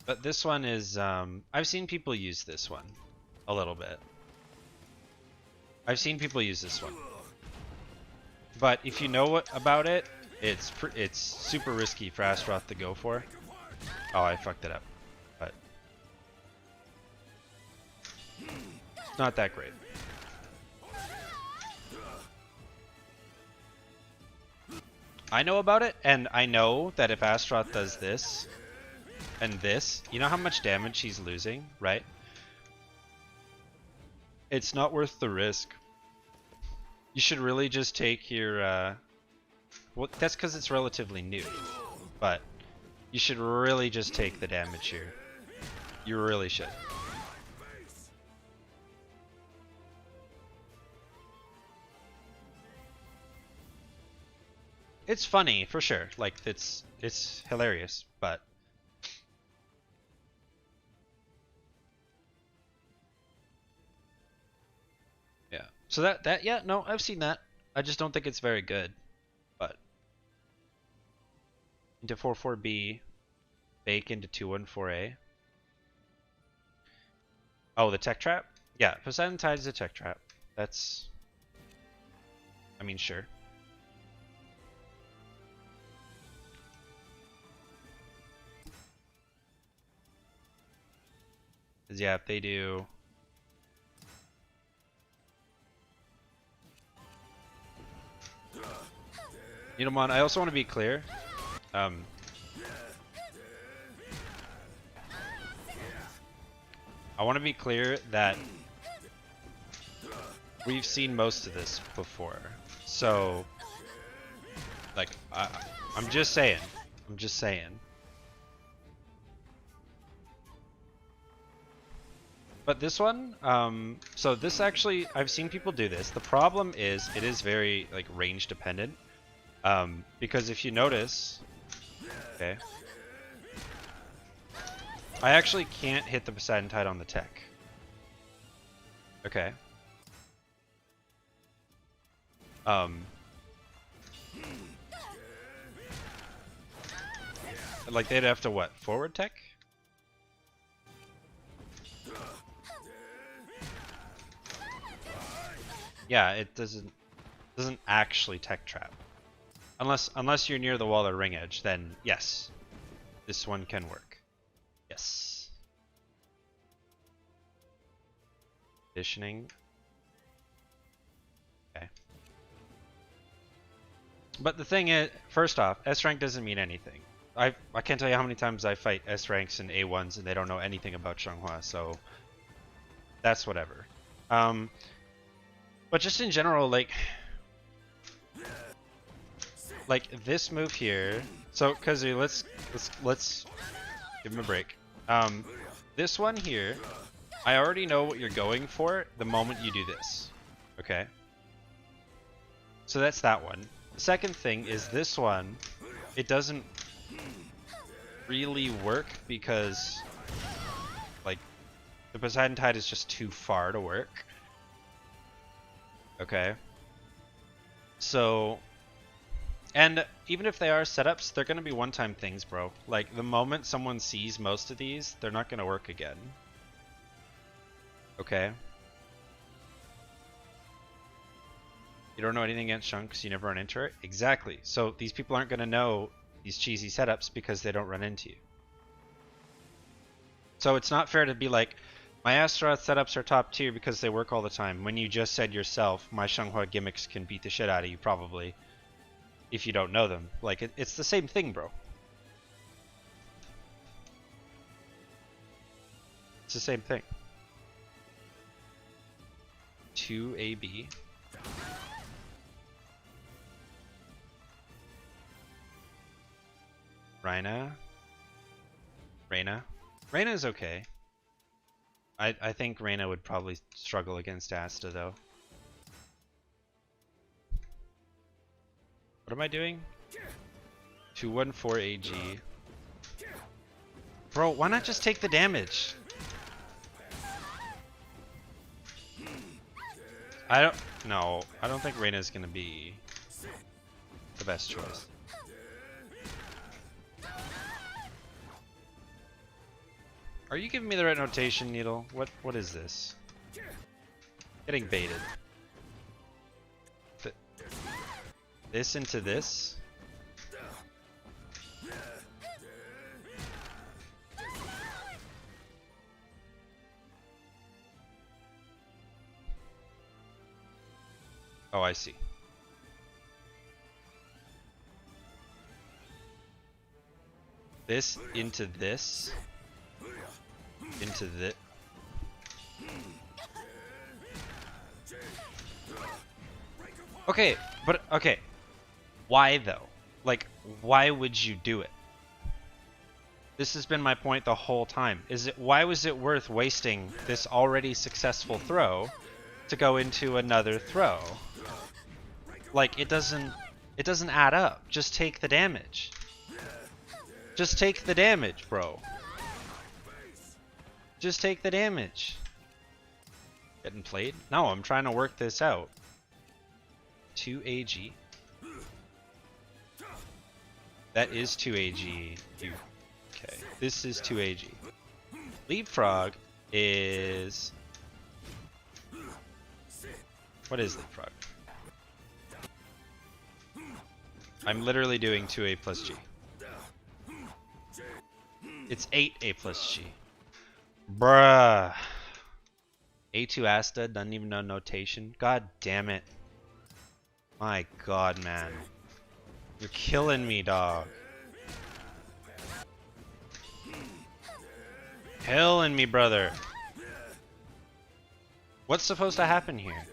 But this one is I've seen people use this one a little bit. I've seen people use this one. But if you know what about it, it's super risky for Astaroth to go for. Oh, I fucked it up. But it's not that great. I know about it, and I know that if Astaroth does this and this, you know how much damage he's losing, right? It's not worth the risk. You should really just take your well, that's because it's relatively new, but you should really just take the damage here. You really should. It's funny for sure. Like it's hilarious, but yeah. So that yeah, no, I've seen that. I just don't think it's very good. But into 44B, bake into 214A. Oh, the tech trap? Yeah, Poseidon Tide is a tech trap. That's, I mean, sure. Yeah, if they do. Needlemon, I also want to be clear. I want to be clear that we've seen most of this before. So, like, I'm just saying. I'm just saying. But this one, so this actually, I've seen people do this. The problem is it is very like range dependent. Because if you notice, okay, I actually can't hit the Poseidon Tide on the tech. Okay. Like they'd have to what? Forward tech? Yeah, it doesn't actually tech trap. Unless you're near the wall or ring edge, then yes. This one can work. Yes. Conditioning. Okay. But the thing is, first off, S rank doesn't mean anything. I can't tell you how many times I fight S ranks and A1s and they don't know anything about Xianghua, so that's whatever. But just in general, like this move here. So Kazu, let's give him a break. This one here, I already know what you're going for the moment you do this. Okay. So that's that one. The second thing is this one. It doesn't really work because like the Poseidon Tide is just too far to work. Okay. So, and even if they are setups, they're gonna be one-time things, bro. Like the moment someone sees most of these, they're not gonna work again. Okay. You don't know anything against Shun because you never run into it? Exactly. So these people aren't going to know these cheesy setups because they don't run into you. So it's not fair to be like, my Astaroth setups are top tier because they work all the time, when you just said yourself, my Xianghua gimmicks can beat the shit out of you probably, if you don't know them. Like, it's the same thing, bro. It's the same thing. 2AB. Reyna is okay. I think Reyna would probably struggle against Asta though. What am I doing? 214 AG. Bro, why not just take the damage? I don't think Reyna's gonna be the best choice. Are you giving me the right notation, Needle? What is this? Getting baited. This into this? Oh, I see. This into this? Into this. Okay, but okay. Why though? Like, why would you do it? This has been my point the whole time. Why was it worth wasting this already successful throw to go into another throw? Like, it doesn't add up. Just take the damage. Just take the damage, bro. Just take the damage. Getting played? No, I'm trying to work this out. 2 AG. That is 2 AG. Okay, this is 2 AG. Leapfrog is... What is Leapfrog? I'm literally doing 2A plus G. It's 8A plus G. Bruh. A2 Asta doesn't even know notation. God damn it. My god, man. You're killing me, dog. Killing me, brother. What's supposed to happen here?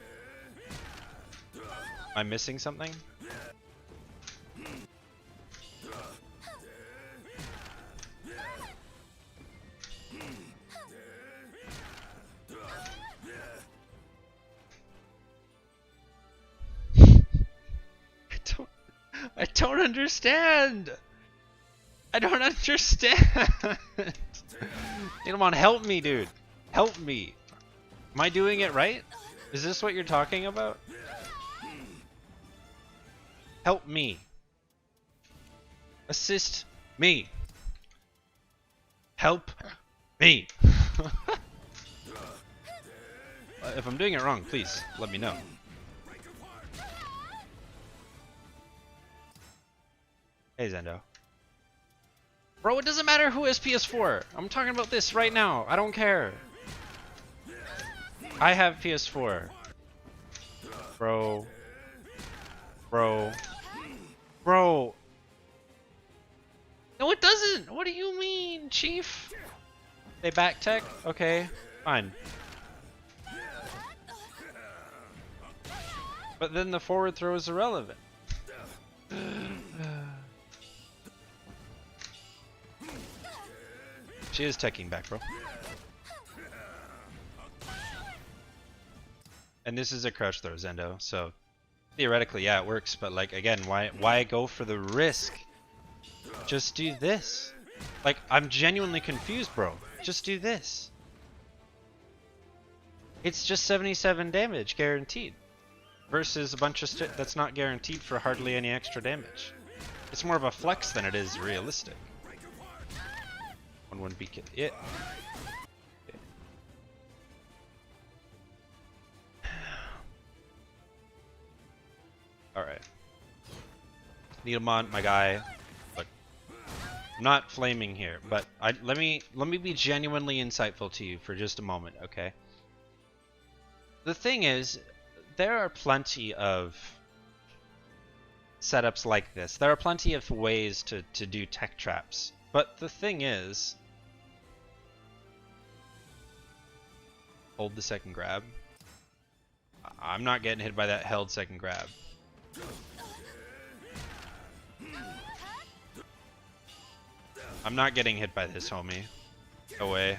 Am I missing something? I don't understand. I don't understand. Come on, help me, dude. Help me. Am I doing it right? Is this what you're talking about? Help me. Assist me. Help me. If I'm doing it wrong, please let me know. Hey, Zendo. Bro, it doesn't matter who has PS4. I'm talking about this right now. I don't care. I have PS4. Bro. Bro. Bro. No, it doesn't. What do you mean, Chief? They back tech? Okay, fine. But then the forward throw is irrelevant. She is teching back, bro. And this is a crouch throw, Zendo, so theoretically, yeah, it works, but like, again, why go for the risk? Just do this. Like, I'm genuinely confused, bro. Just do this. It's just 77 damage, guaranteed. Versus a bunch of that's not guaranteed for hardly any extra damage. It's more of a flex than it is realistic. 1-1 beacon. Yeah. Okay. Alright. Needlemon, my guy. Look. I'm not flaming here, but let me be genuinely insightful to you for just a moment, okay? The thing is, there are plenty of setups like this. There are plenty of ways to do tech traps. But the thing is, hold the second grab. I'm not getting hit by that held second grab. I'm not getting hit by this, homie. No way.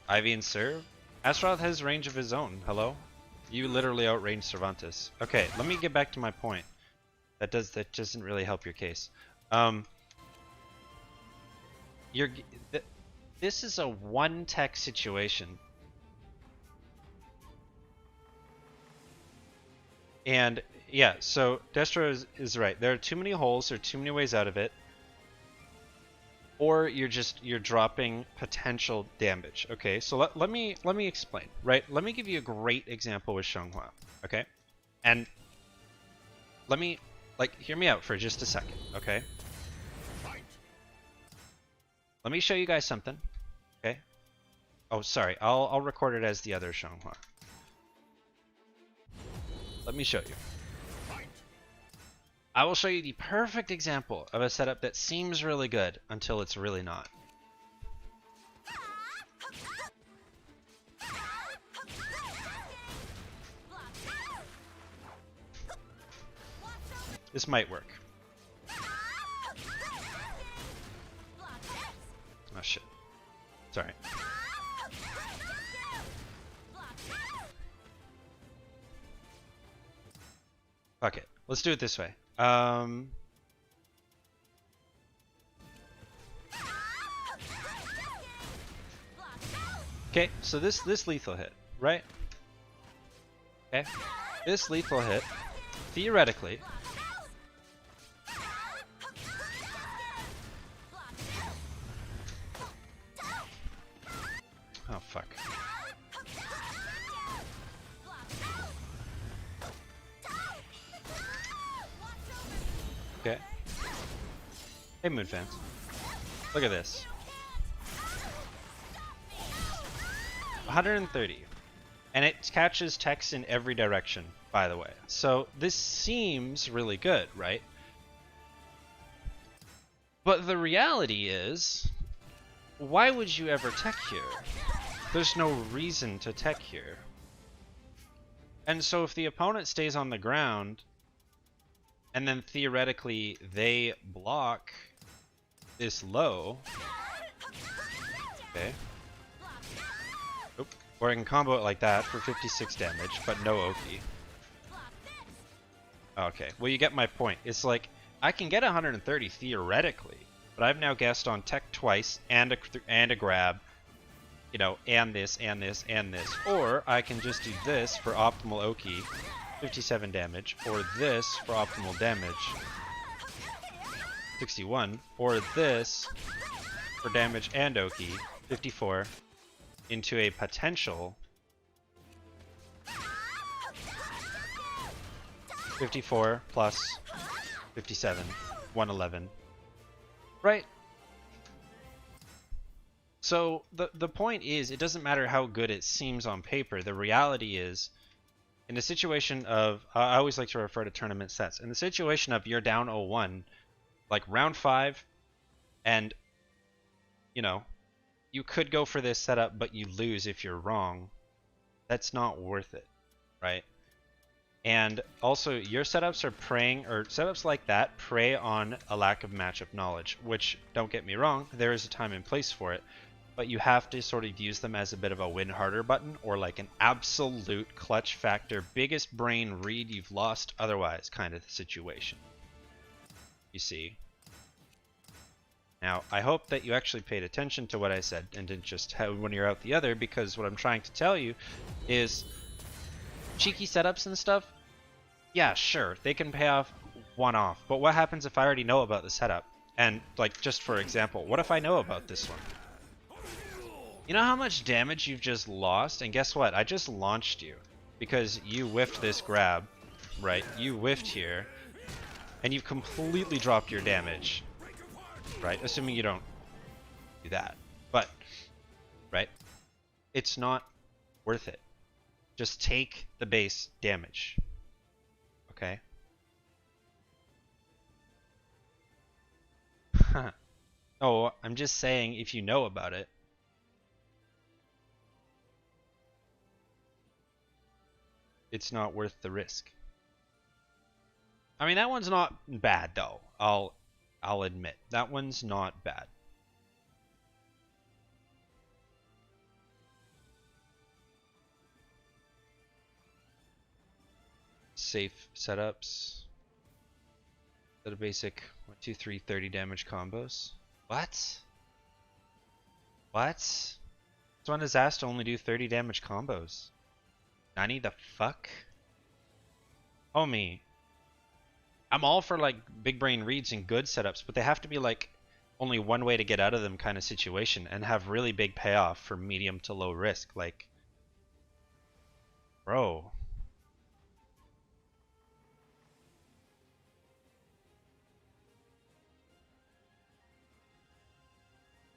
Ivy and serve? Astaroth has range of his own. Hello? You literally outranged Cervantes. Okay, let me get back to my point. That doesn't really help your case. This is a one tech situation. And yeah, so Destro is right. There are too many holes, there are too many ways out of it. Or you're dropping potential damage. Okay, so let me explain, right? Let me give you a great example with Xianghua, okay? And let me hear me out for just a second, okay? Let me show you guys something, okay? Oh, sorry, I'll record it as the other Xianghua. Let me show you. I will show you the perfect example of a setup that seems really good until it's really not. This might work. Oh shit. Sorry. Fuck it. Let's do it this way. Okay, so this lethal hit, right? Okay, this lethal hit, theoretically, oh fuck. Okay. Hey, Moon fans. Look at this. 130. And it catches text in every direction, by the way. So this seems really good, right? But the reality is, why would you ever tech here? There's no reason to tech here. And so if the opponent stays on the ground, and then theoretically they block this low. Okay. Oop. Or I can combo it like that for 56 damage, but no Oki. Okay, well you get my point. It's like, I can get 130 theoretically, but I've now guessed on tech twice and a grab, you know, and this, and this, and this. Or I can just do this for optimal Oki, 57 damage, or this for optimal damage, 61, or this for damage and Oki, 54, into a potential 54 plus 57, 111, Right? So the point is, it doesn't matter how good it seems on paper. The reality is, in a situation of, I always like to refer to tournament sets. In the situation of you're down 0-1, like round 5, and, you know, you could go for this setup, but you lose if you're wrong. That's not worth it, right? And also, your setups are preying, or setups like that prey on a lack of matchup knowledge, which, don't get me wrong, there is a time and place for it. But you have to sort of use them as a bit of a win harder button, or like an absolute clutch factor, biggest brain read you've lost otherwise kind of situation. You see? Now, I hope that you actually paid attention to what I said and didn't just have one ear out the other, because what I'm trying to tell you is cheeky setups and stuff, yeah, sure, they can pay off one-off, but what happens if I already know about the setup? And, like, just for example, what if I know about this one? You know how much damage you've just lost? And guess what? I just launched you because you whiffed this grab, right? You whiffed here, and you've completely dropped your damage, right? Assuming you don't do that. But, right? It's not worth it. Just take the base damage. Okay? Oh, I'm just saying if you know about it, it's not worth the risk. I mean, that one's not bad though. I'll admit that one's not bad. Safe setups. Set a basic 1, 2, 3, 30 damage combos. What? What? This one is asked to only do 30 damage combos. 90 the fuck? Homie. I'm all for like big brain reads and good setups, but they have to be like only one way to get out of them kind of situation and have really big payoff for medium to low risk. Like, bro.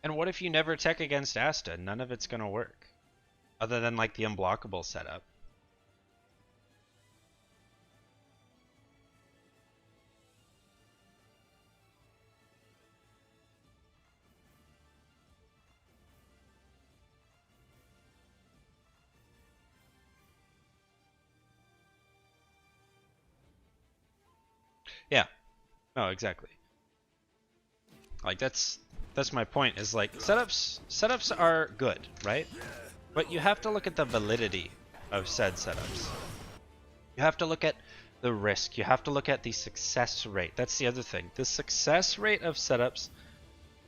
And what if you never tech against Asta? None of it's gonna work. Other than like the unblockable setup. Yeah. No, exactly. Like that's my point, is like setups are good, right? But you have to look at the validity of said setups. You have to look at the risk. You have to look at the success rate. That's the other thing. The success rate of setups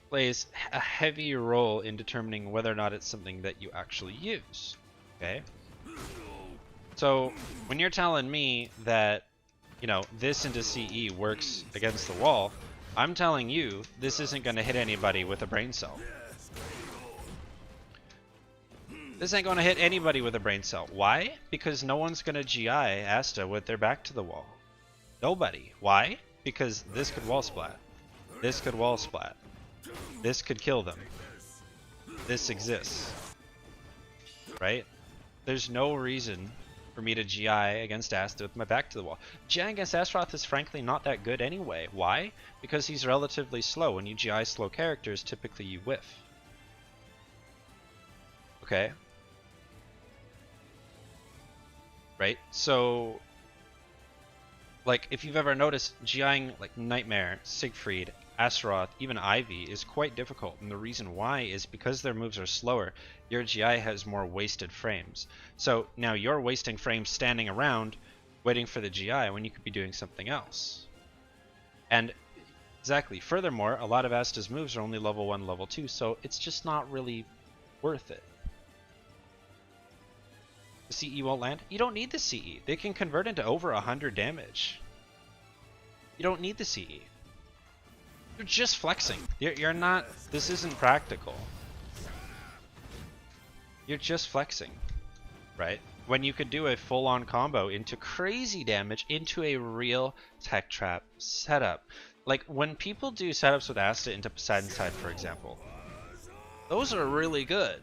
plays a heavy role in determining whether or not it's something that you actually use. Okay? So when you're telling me that, you know, this into CE works against the wall, I'm telling you this isn't going to hit anybody with a brain cell. This ain't going to hit anybody with a brain cell. Why? Because no one's going to GI Asta with their back to the wall. Nobody. Why? Because this could wall splat. This could wall splat. This could kill them. This exists. Right? There's no reason for me to GI against Asta with my back to the wall. GI against Astaroth is frankly not that good anyway. Why? Because he's relatively slow. When you GI slow characters, typically you whiff. Okay? Right? So, like, if you've ever noticed, GIing like Nightmare, Siegfried, Astaroth, even Ivy is quite difficult, and the reason why is because their moves are slower, your GI has more wasted frames. So now you're wasting frames standing around waiting for the GI when you could be doing something else. And exactly, furthermore, a lot of Asta's moves are only level 1, level 2, so it's just not really worth it. The CE won't land? You don't need the CE. They can convert into over 100 damage. You don't need the CE. You're just flexing. You're not... This isn't practical. You're just flexing, right? When you could do a full-on combo into crazy damage into a real tech trap setup. Like, when people do setups with Asta into Poseidon's Tide, for example, those are really good.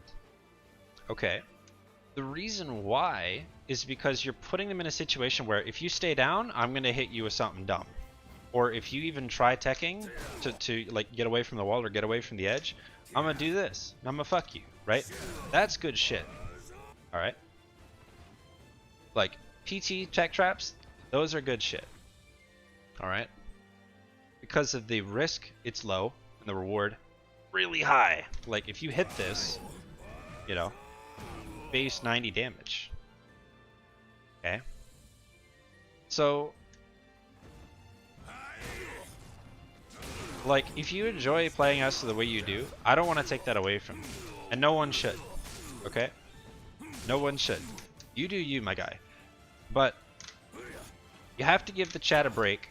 Okay. The reason why is because you're putting them in a situation where if you stay down, I'm going to hit you with something dumb. Or if you even try teching to like get away from the wall or get away from the edge, I'm going to do this. I'm going to fuck you, right? That's good shit. Alright? Like, PT tech traps, those are good shit. Alright? Because of the risk, it's low, and the reward, really high. Like, if you hit this, you know, base 90 damage. Okay? So, like, if you enjoy playing Asta the way you do, I don't want to take that away from you. And no one should. Okay? No one should. You do you, my guy. But you have to give the chat a break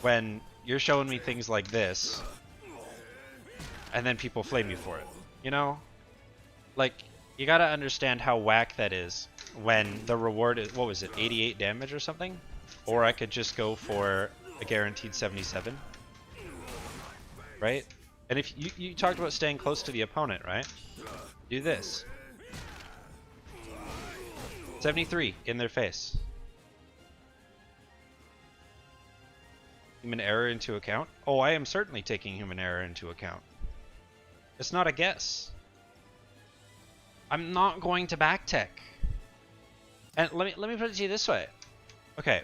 when you're showing me things like this and then people flame you for it. You know? Like, you gotta understand how whack that is when the reward is, what was it, 88 damage or something? Or I could just go for a guaranteed 77. Right? And if you talked about staying close to the opponent, right? Do this. 73 in their face. Human error into account? Oh, I am certainly taking human error into account. It's not a guess. I'm not going to backtech. And let me put it to you this way. Okay.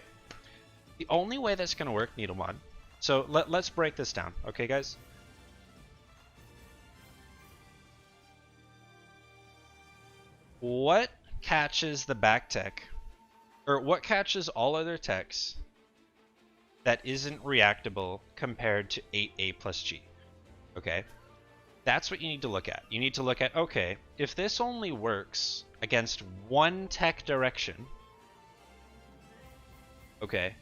The only way that's going to work, Needlemon. So let's break this down. Okay, guys? What catches the backtech? Or what catches all other techs that isn't reactable compared to 8A plus G? Okay? That's what you need to look at. You need to look at, okay, if this only works against one tech direction, okay,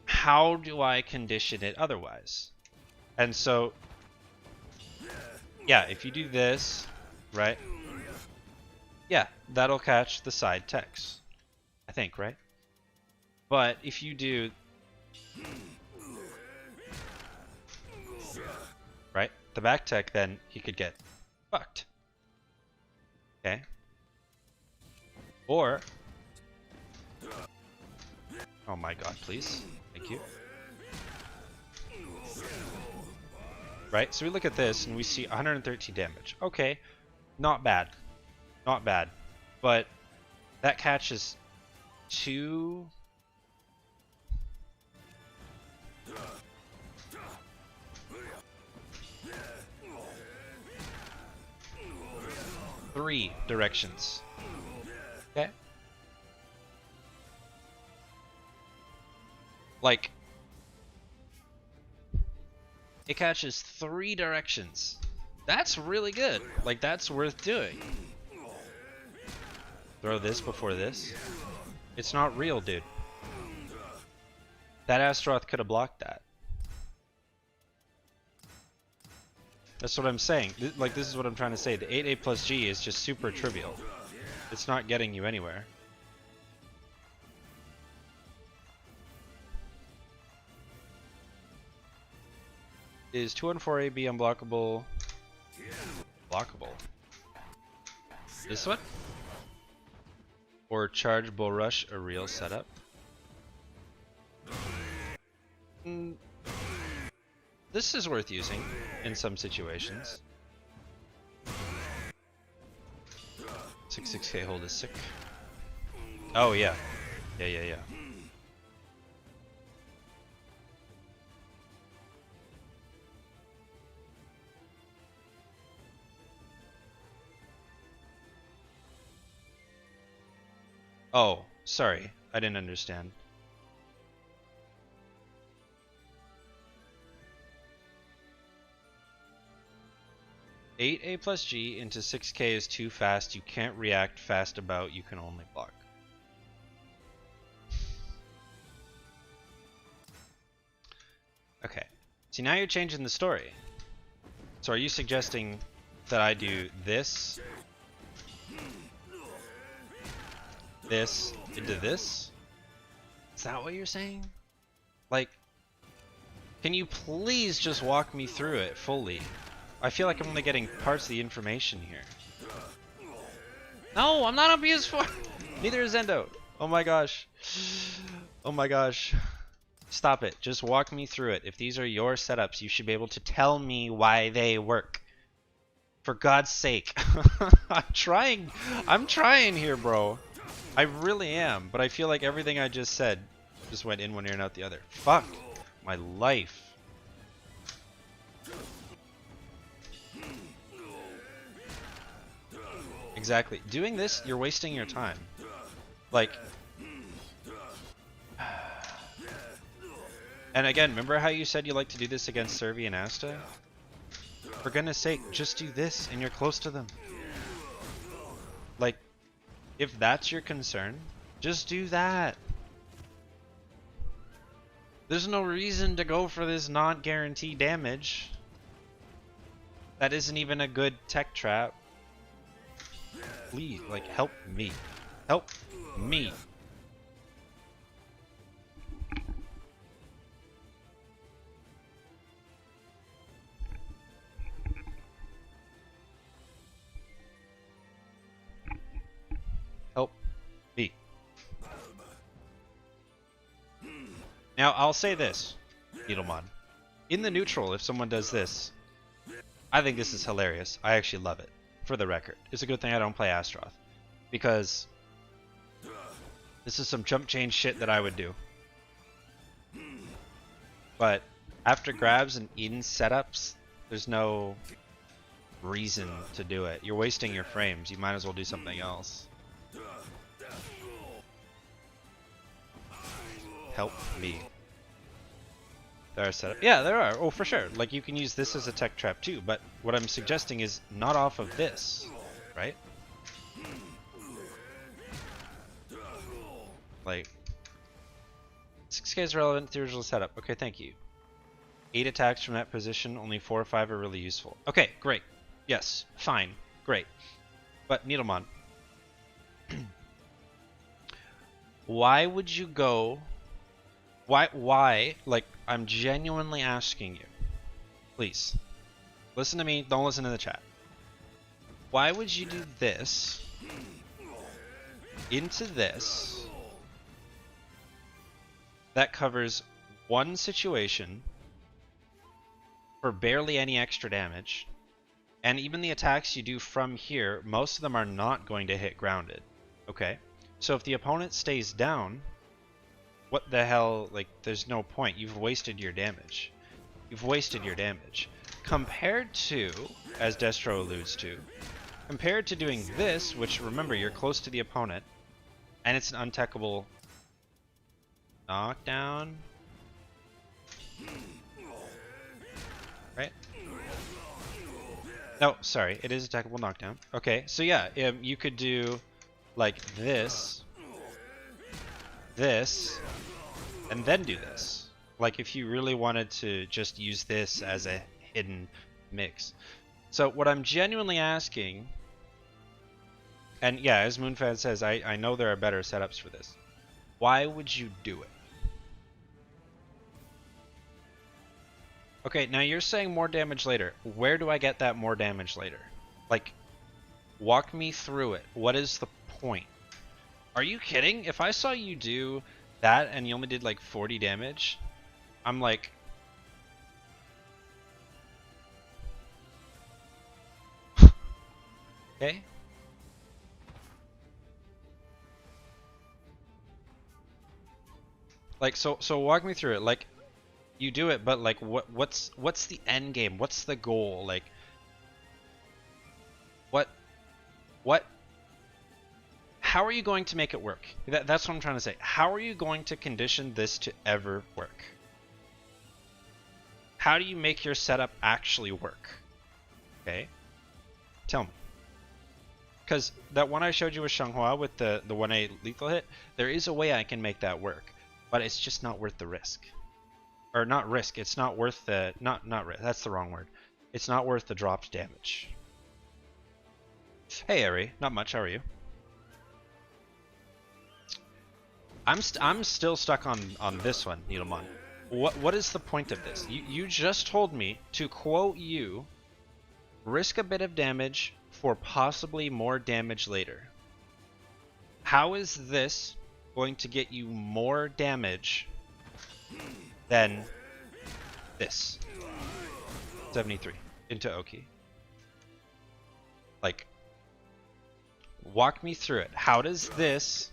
how do I condition it otherwise? And so, yeah, if you do this, right, yeah, that'll catch the side techs, I think, right? But if you do, right, the back tech, then he could get fucked. Okay. Or, oh my god, please. Thank you. Right, so we look at this and we see 113 damage. Okay, not bad. Not bad. But that catches 2... three directions. Okay? Like, it catches 3 directions. That's really good. Like, that's worth doing. Throw this before this. It's not real, dude. That Astaroth could have blocked that. That's what I'm saying. Like, this is what I'm trying to say. The 8A plus G is just super trivial. It's not getting you anywhere. Is 214AB unblockable? Blockable. This one? Or Charge Bull Rush a real setup? This is worth using in some situations. 6K hold is sick. Oh yeah. Yeah. Oh, sorry. I didn't understand. $8A plus G into 6K is too fast. You can't react fast about. You can only block. Okay. See, now you're changing the story. So are you suggesting that I do this? This into this? Is that what you're saying? Like, Can you please just walk me through it fully? I feel like I'm only getting parts of the information here. No, I'm not on PS4. Neither is Zendo. Oh my gosh. Oh my gosh. Stop it. Just walk me through it. If these are your setups, you should be able to tell me why they work. For God's sake. I'm trying. I'm trying here, bro. I really am. But I feel like everything I just said just went in one ear and out the other. Fuck my life. Exactly. Doing this, you're wasting your time. Like, and again, remember how you said you like to do this against Servi and Asta? For goodness sake, just do this and you're close to them. Like, if that's your concern, just do that. There's no reason to go for this non-guaranteed damage. That isn't even a good tech trap. Please, like, help me. Help me. Help me. Now, I'll say this, Needlemon. In the neutral, if someone does this, I think this is hilarious. I actually love it. For the record, it's a good thing I don't play Astroth, because this is some jump change shit that I would do. But after grabs and in setups, there's no reason to do it. You're wasting your frames. You might as well do something else. Help me. There are setups. Yeah, there are. Oh, for sure. Like, you can use this as a tech trap too, but what I'm suggesting is not off of this, right? Like, 6k is relevant to the original setup. Okay, thank you. 8 attacks from that position, only 4 or 5 are really useful. Okay, great. Yes, fine. Great. But, Needlemon, why would you go... Why? Like, I'm genuinely asking you. Please. Listen to me, don't listen to the chat. Why would you do this into this that covers one situation for barely any extra damage, and even the attacks you do from here, most of them are not going to hit grounded. Okay? So if the opponent stays down, what the hell, like, there's no point. You've wasted your damage. You've wasted your damage. Compared to, as Destro alludes to, compared to doing this, which, remember, you're close to the opponent, and it's an untechable knockdown. Right? No, sorry, it is a technical knockdown. Okay, so yeah, you could do, like, this, and then do this. Like, if you really wanted to just use this as a hidden mix. So what I'm genuinely asking, and yeah, as Moonfan says, I know there are better setups for this. Why would you do it? Okay, now you're saying more damage later. Where do I get that more damage later? Like, walk me through it. What is the point? Are you kidding? If I saw you do that and you only did like 40 damage, I'm like... Okay. Like, so walk me through it. Like, you do it, but like, what's the end game? What's the goal? Like, what? How are you going to make it work? That's what I'm trying to say. How are you going to condition this to ever work? How do you make your setup actually work? Okay, tell me. Because that one I showed you with Shanghua with the 1A lethal hit, there is a way I can make that work, but it's just not worth the risk. Or not risk, it's not worth the, not risk, that's the wrong word. It's not worth the dropped damage. Hey Ari, not much, how are you? I'm still stuck on this one, Needlemon. What is the point of this? You just told me, to quote you, risk a bit of damage for possibly more damage later. How is this going to get you more damage than this? 73 into Oki. Like, walk me through it. How does this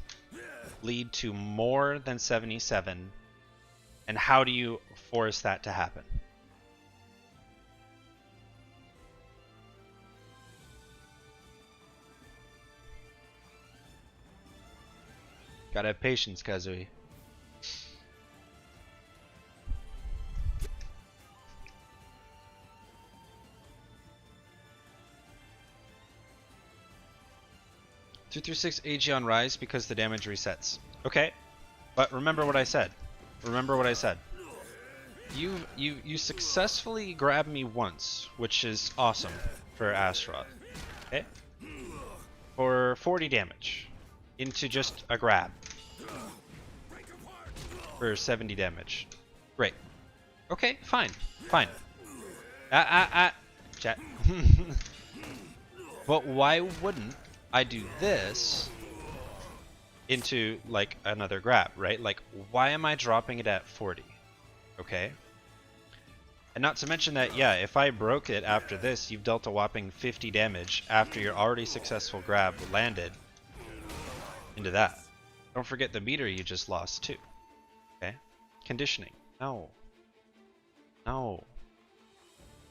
lead to more than 77? And how do you force that to happen? Gotta have patience, Kazui. Two through 6 AG on Rise because the damage resets. Okay, but remember what I said. Remember what I said. You successfully grabbed me once, which is awesome for Astaroth. Okay? For 40 damage into just a grab. For 70 damage. Great. Okay, fine. Fine. Chat. But why wouldn't I do this into like another grab, right? Like, why am I dropping it at 40? Okay. And not to mention that, yeah, if I broke it after this, you've dealt a whopping 50 damage after your already successful grab landed into that. Don't forget the meter you just lost too. Okay. Conditioning. No. No.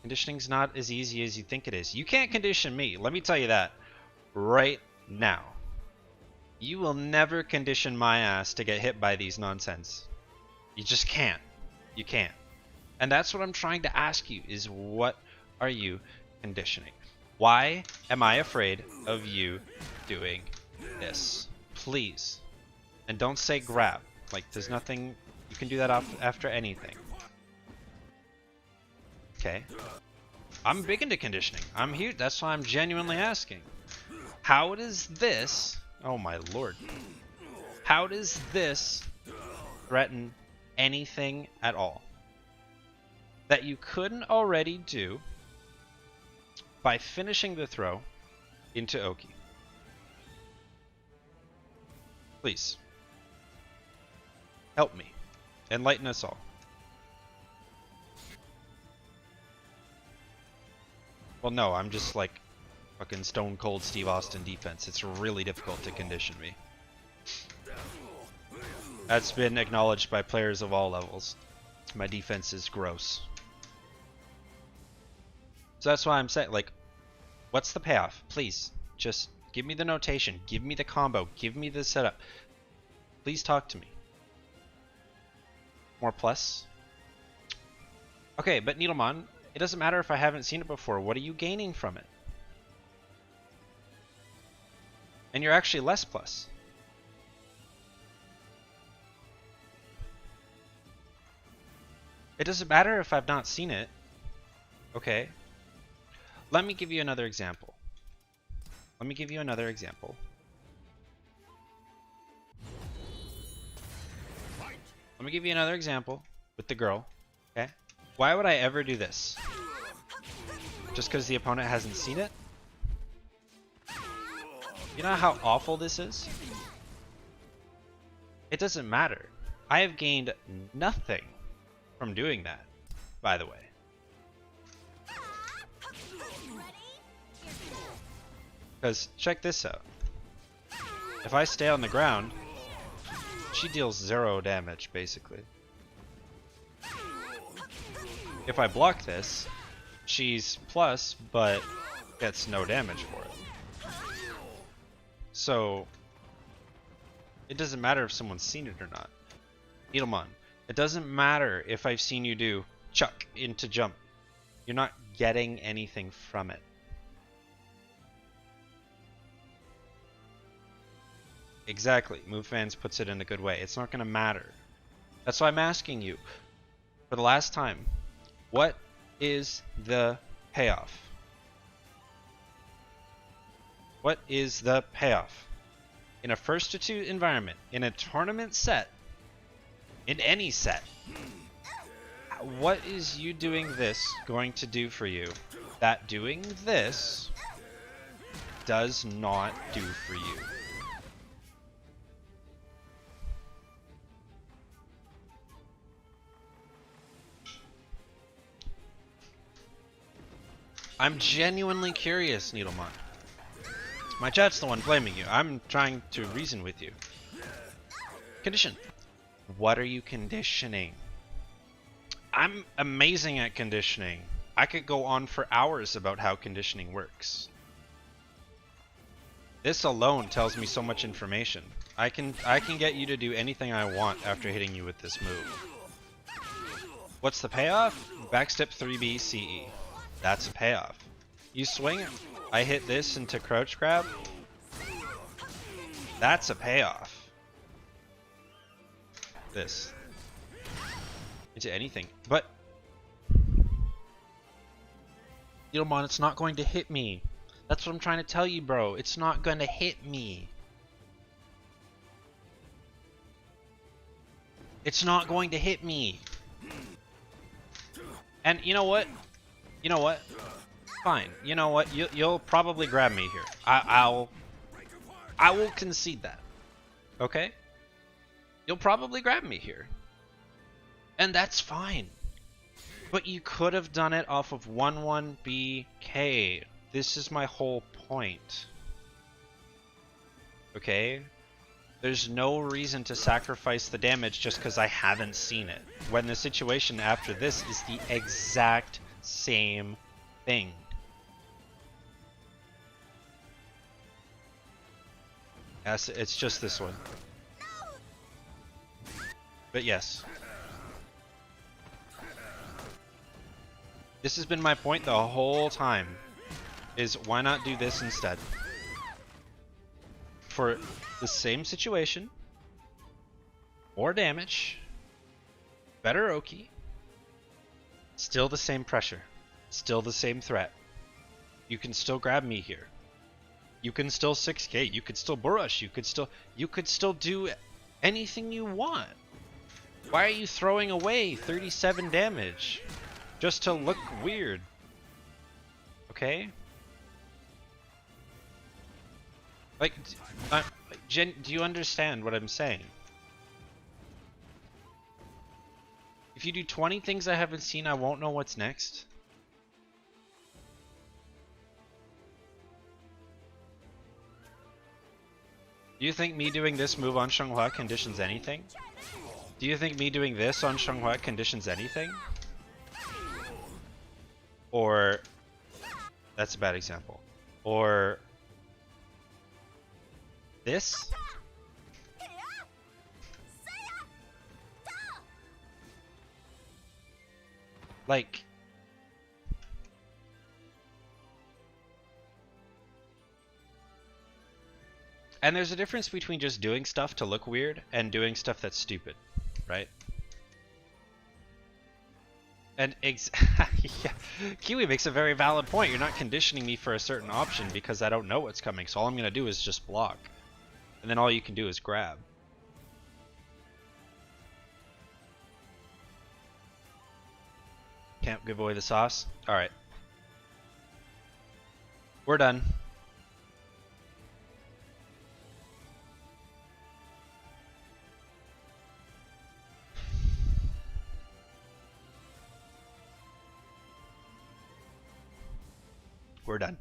Conditioning's not as easy as you think it is. You can't condition me. Let me tell you that right now. You will never condition my ass to get hit by these nonsense. You just can't. You can't. And that's what I'm trying to ask you, is what are you conditioning? Why am I afraid of you doing this? Please. And don't say grab. Like, there's nothing, you can do that after anything. Okay. I'm big into conditioning. I'm here, that's why I'm genuinely asking. How does this, oh my lord. How does this threaten anything at all that you couldn't already do by finishing the throw into Oki? Please. Help me. Enlighten us all. Well, no, I'm just like fucking stone cold Steve Austin defense. It's really difficult to condition me. That's been acknowledged by players of all levels. My defense is gross. So that's why I'm saying, like, what's the payoff? Please, just give me the notation, give me the combo, give me the setup. Please talk to me. More plus? Okay, but Needlemon, it doesn't matter if I haven't seen it before. What are you gaining from it? And you're actually less plus. It doesn't matter if I've not seen it. Okay. Let me give you another example. Let me give you another example. Let me give you another example with the girl. Okay. Why would I ever do this? Just because the opponent hasn't seen it? You know how awful this is? It doesn't matter. I have gained nothing from doing that, by the way. Because check this out. If I stay on the ground, she deals 0 damage, basically. If I block this, she's plus, but gets no damage for it. So, it doesn't matter if someone's seen it or not. Needlemon, it doesn't matter if I've seen you do chuck into jump. You're not getting anything from it. Exactly. Move Fans puts it in a good way. It's not going to matter. That's why I'm asking you, for the last time, what is the payoff? What is the payoff? In a 1-2 environment, in a tournament set, in any set, what is you doing this going to do for you that doing this does not do for you? I'm genuinely curious, Needlemon. My chat's the one blaming you. I'm trying to reason with you. Condition. What are you conditioning? I'm amazing at conditioning. I could go on for hours about how conditioning works. This alone tells me so much information. I can get you to do anything I want after hitting you with this move. What's the payoff? Backstep 3B CE. That's a payoff. You swing, I hit this into crouch grab. That's a payoff. This. Into anything. But Needlemon, it's not going to hit me. That's what I'm trying to tell you, bro. It's not going to hit me. It's not going to hit me. And you know what? You know what? Fine. You know what? You'll probably grab me here. I will concede that. Okay? You'll probably grab me here. And that's fine. But you could have done it off of 1-1-BK. This is my whole point. Okay? There's no reason to sacrifice the damage just because I haven't seen it. When the situation after this is the exact same thing. Yes, it's just this one. But yes. This has been my point the whole time. Is why not do this instead? For the same situation, more damage, better Oki, still the same pressure, still the same threat. You can still grab me here. You can still 6k, you could still Borush, you could still do anything you want. Why are you throwing away 37 damage just to look weird? Okay? Like, Jen, do you understand what I'm saying? If you do 20 things I haven't seen, I won't know what's next. Do you think me doing this move on Xianghua conditions anything? Do you think me doing this on Xianghua conditions anything? Or... that's a bad example. Or... this? Like... and there's a difference between just doing stuff to look weird and doing stuff that's stupid, right? And yeah, Kiwi makes a very valid point. You're not conditioning me for a certain option because I don't know what's coming, so all I'm gonna do is just block. And then all you can do is grab. Can't give away the sauce? Alright. We're done. We're done.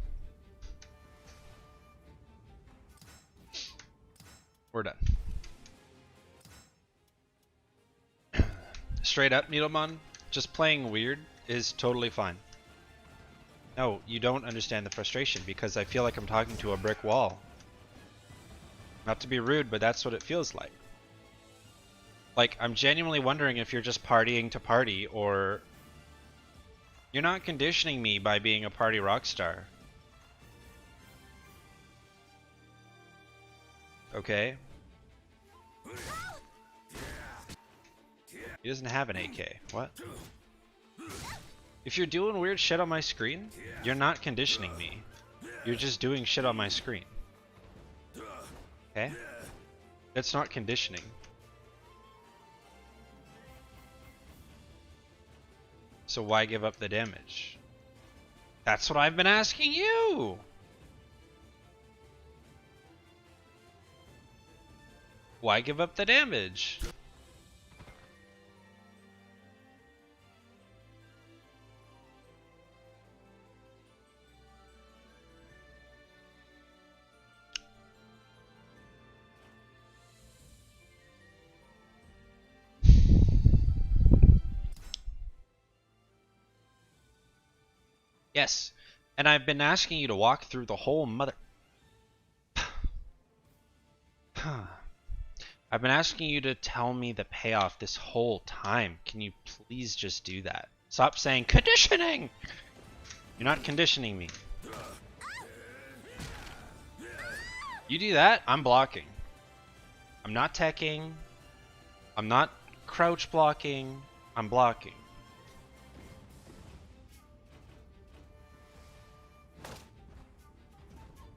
We're done. Straight up, Needlemon, just playing weird is totally fine. No, you don't understand the frustration because I feel like I'm talking to a brick wall. Not to be rude, but that's what it feels like. Like, I'm genuinely wondering if you're just partying to party or... you're not conditioning me by being a party rock star. Okay? He doesn't have an AK. What? If you're doing weird shit on my screen, you're not conditioning me. You're just doing shit on my screen. Okay? That's not conditioning. So why give up the damage? That's what I've been asking you! Why give up the damage? Yes, and I've been asking you to walk through the whole mother... I've been asking you to tell me the payoff this whole time. Can you please just do that? Stop saying conditioning! You're not conditioning me. You do that, I'm blocking. I'm not teching. I'm not crouch blocking. I'm blocking.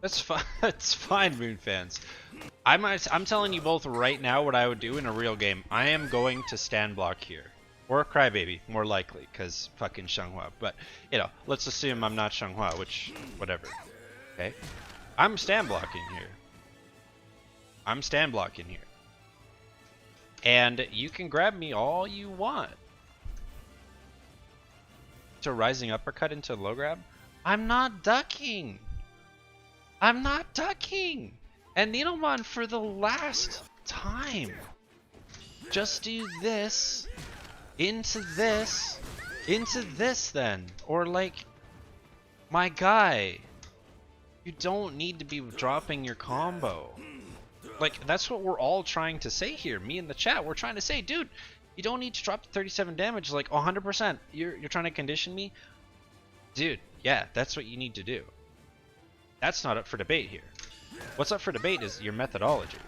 That's fine. That's fine, Moon fans. I'm telling you both right now what I would do in a real game. I am going to stand block here. Or Crybaby, more likely, because fucking Xianghua. But, you know, let's assume I'm not Xianghua, which, whatever. Okay? I'm stand blocking here. I'm stand blocking here. And you can grab me all you want. To rising uppercut into low grab? I'm not ducking! I'm not ducking! And Needlemon, for the last time, just do this, into this then. Or like, my guy, you don't need to be dropping your combo. Like, that's what we're all trying to say here. Me and the chat, we're trying to say, dude, you don't need to drop the 37 damage like 100%. You're trying to condition me? Dude, yeah, that's what you need to do. That's not up for debate here. What's up for debate is your methodology.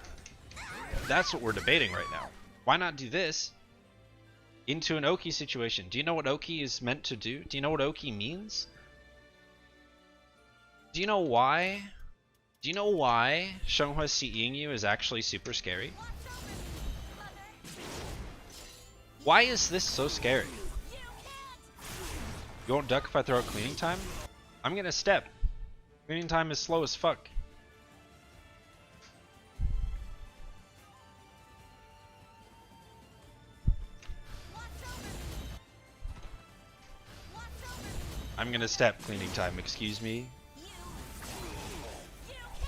That's what we're debating right now. Why not do this into an Oki situation? Do you know what Oki is meant to do? Do you know what Oki means? Do you know why? Do you know why Xianghua CEing you is actually super scary? Why is this so scary? You won't duck if I throw out cleaning time? I'm gonna step. Cleaning time is slow as fuck. I'm gonna step cleaning time, excuse me.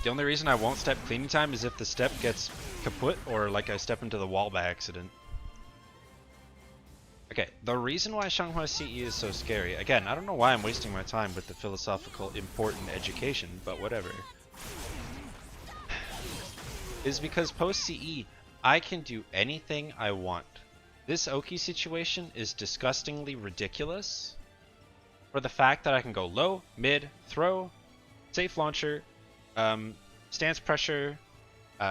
The only reason I won't step cleaning time is if the step gets kaput or like I step into the wall by accident. Okay, the reason why Xianghua CE is so scary, again, I don't know why I'm wasting my time with the philosophical important education, but whatever, is because post CE, I can do anything I want. This Oki situation is disgustingly ridiculous for the fact that I can go low, mid, throw, safe launcher, stance pressure,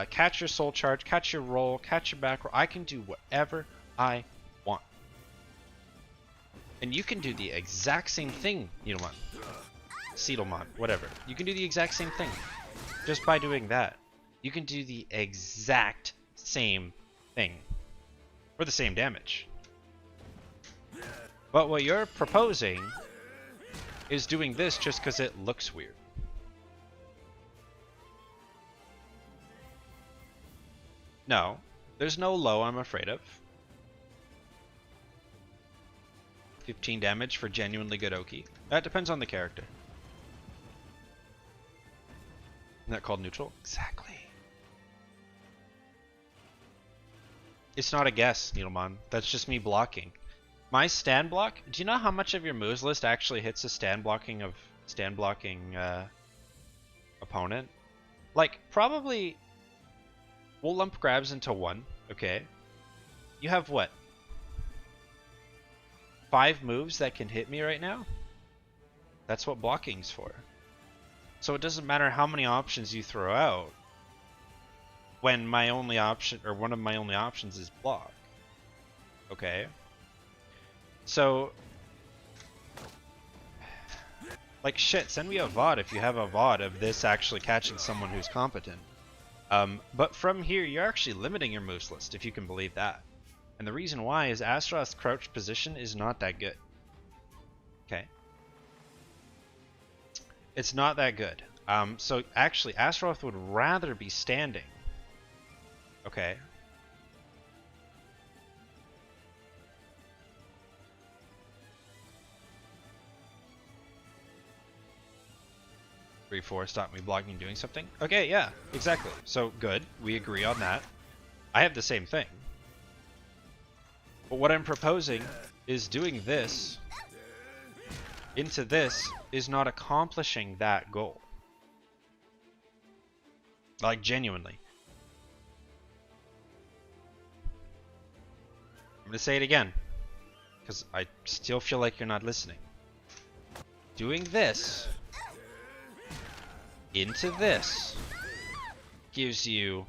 catch your soul charge, catch your roll, catch your back roll. I can do whatever I want. And you can do the exact same thing, Needlemon, Seedlemon, whatever. You can do the exact same thing just by doing that. You can do the exact same thing for the same damage. But what you're proposing is doing this just because it looks weird. No, there's no low I'm afraid of. 15 damage for genuinely good Oki. That depends on the character. Isn't that called neutral? Exactly. It's not a guess, Needlemon. That's just me blocking. My stand block, do you know how much of your moves list actually hits a stand blocking opponent? Like, probably we'll lump grabs into one, okay? You have what? 5 moves that can hit me right now? That's what blocking's for. So it doesn't matter how many options you throw out when my only option, or one of my only options, is block. Okay? So, like, shit, send me a VOD if you have a VOD of this actually catching someone who's competent. But from here, you're actually limiting your moves list, if you can believe that. And the reason why is Astaroth's crouch position is not that good. Okay. It's not that good. So actually, Astaroth would rather be standing. Okay. Three, four, stop me blocking doing something. Okay, yeah, exactly. So good, we agree on that. I have the same thing. But what I'm proposing is doing this into this is not accomplishing that goal. Like, genuinely. I'm gonna say it again, because I still feel like you're not listening. Doing this into this gives you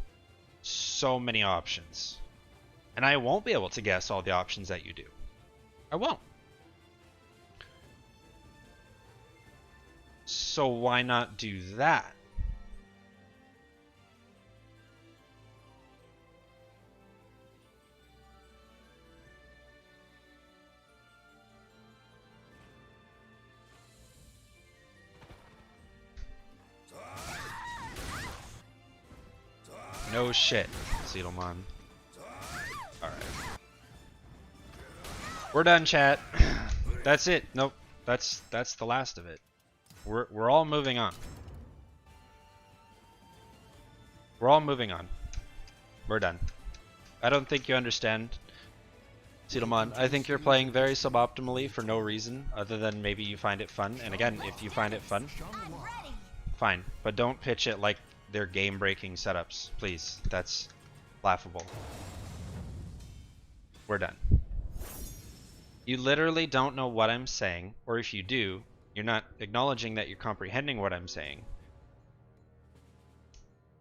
so many options. And I won't be able to guess all the options that you do. I won't. So why not do that? No shit, Seedlemon. Alright. We're done, chat. That's it. Nope. That's the last of it. We're all moving on. We're all moving on. We're done. I don't think you understand, Seedlemon. I think you're playing very suboptimally for no reason other than maybe you find it fun. And again, if you find it fun, fine. But don't pitch it like they're game-breaking setups, please. That's laughable. We're done. You literally don't know what I'm saying, or if you do, you're not acknowledging that you're comprehending what I'm saying.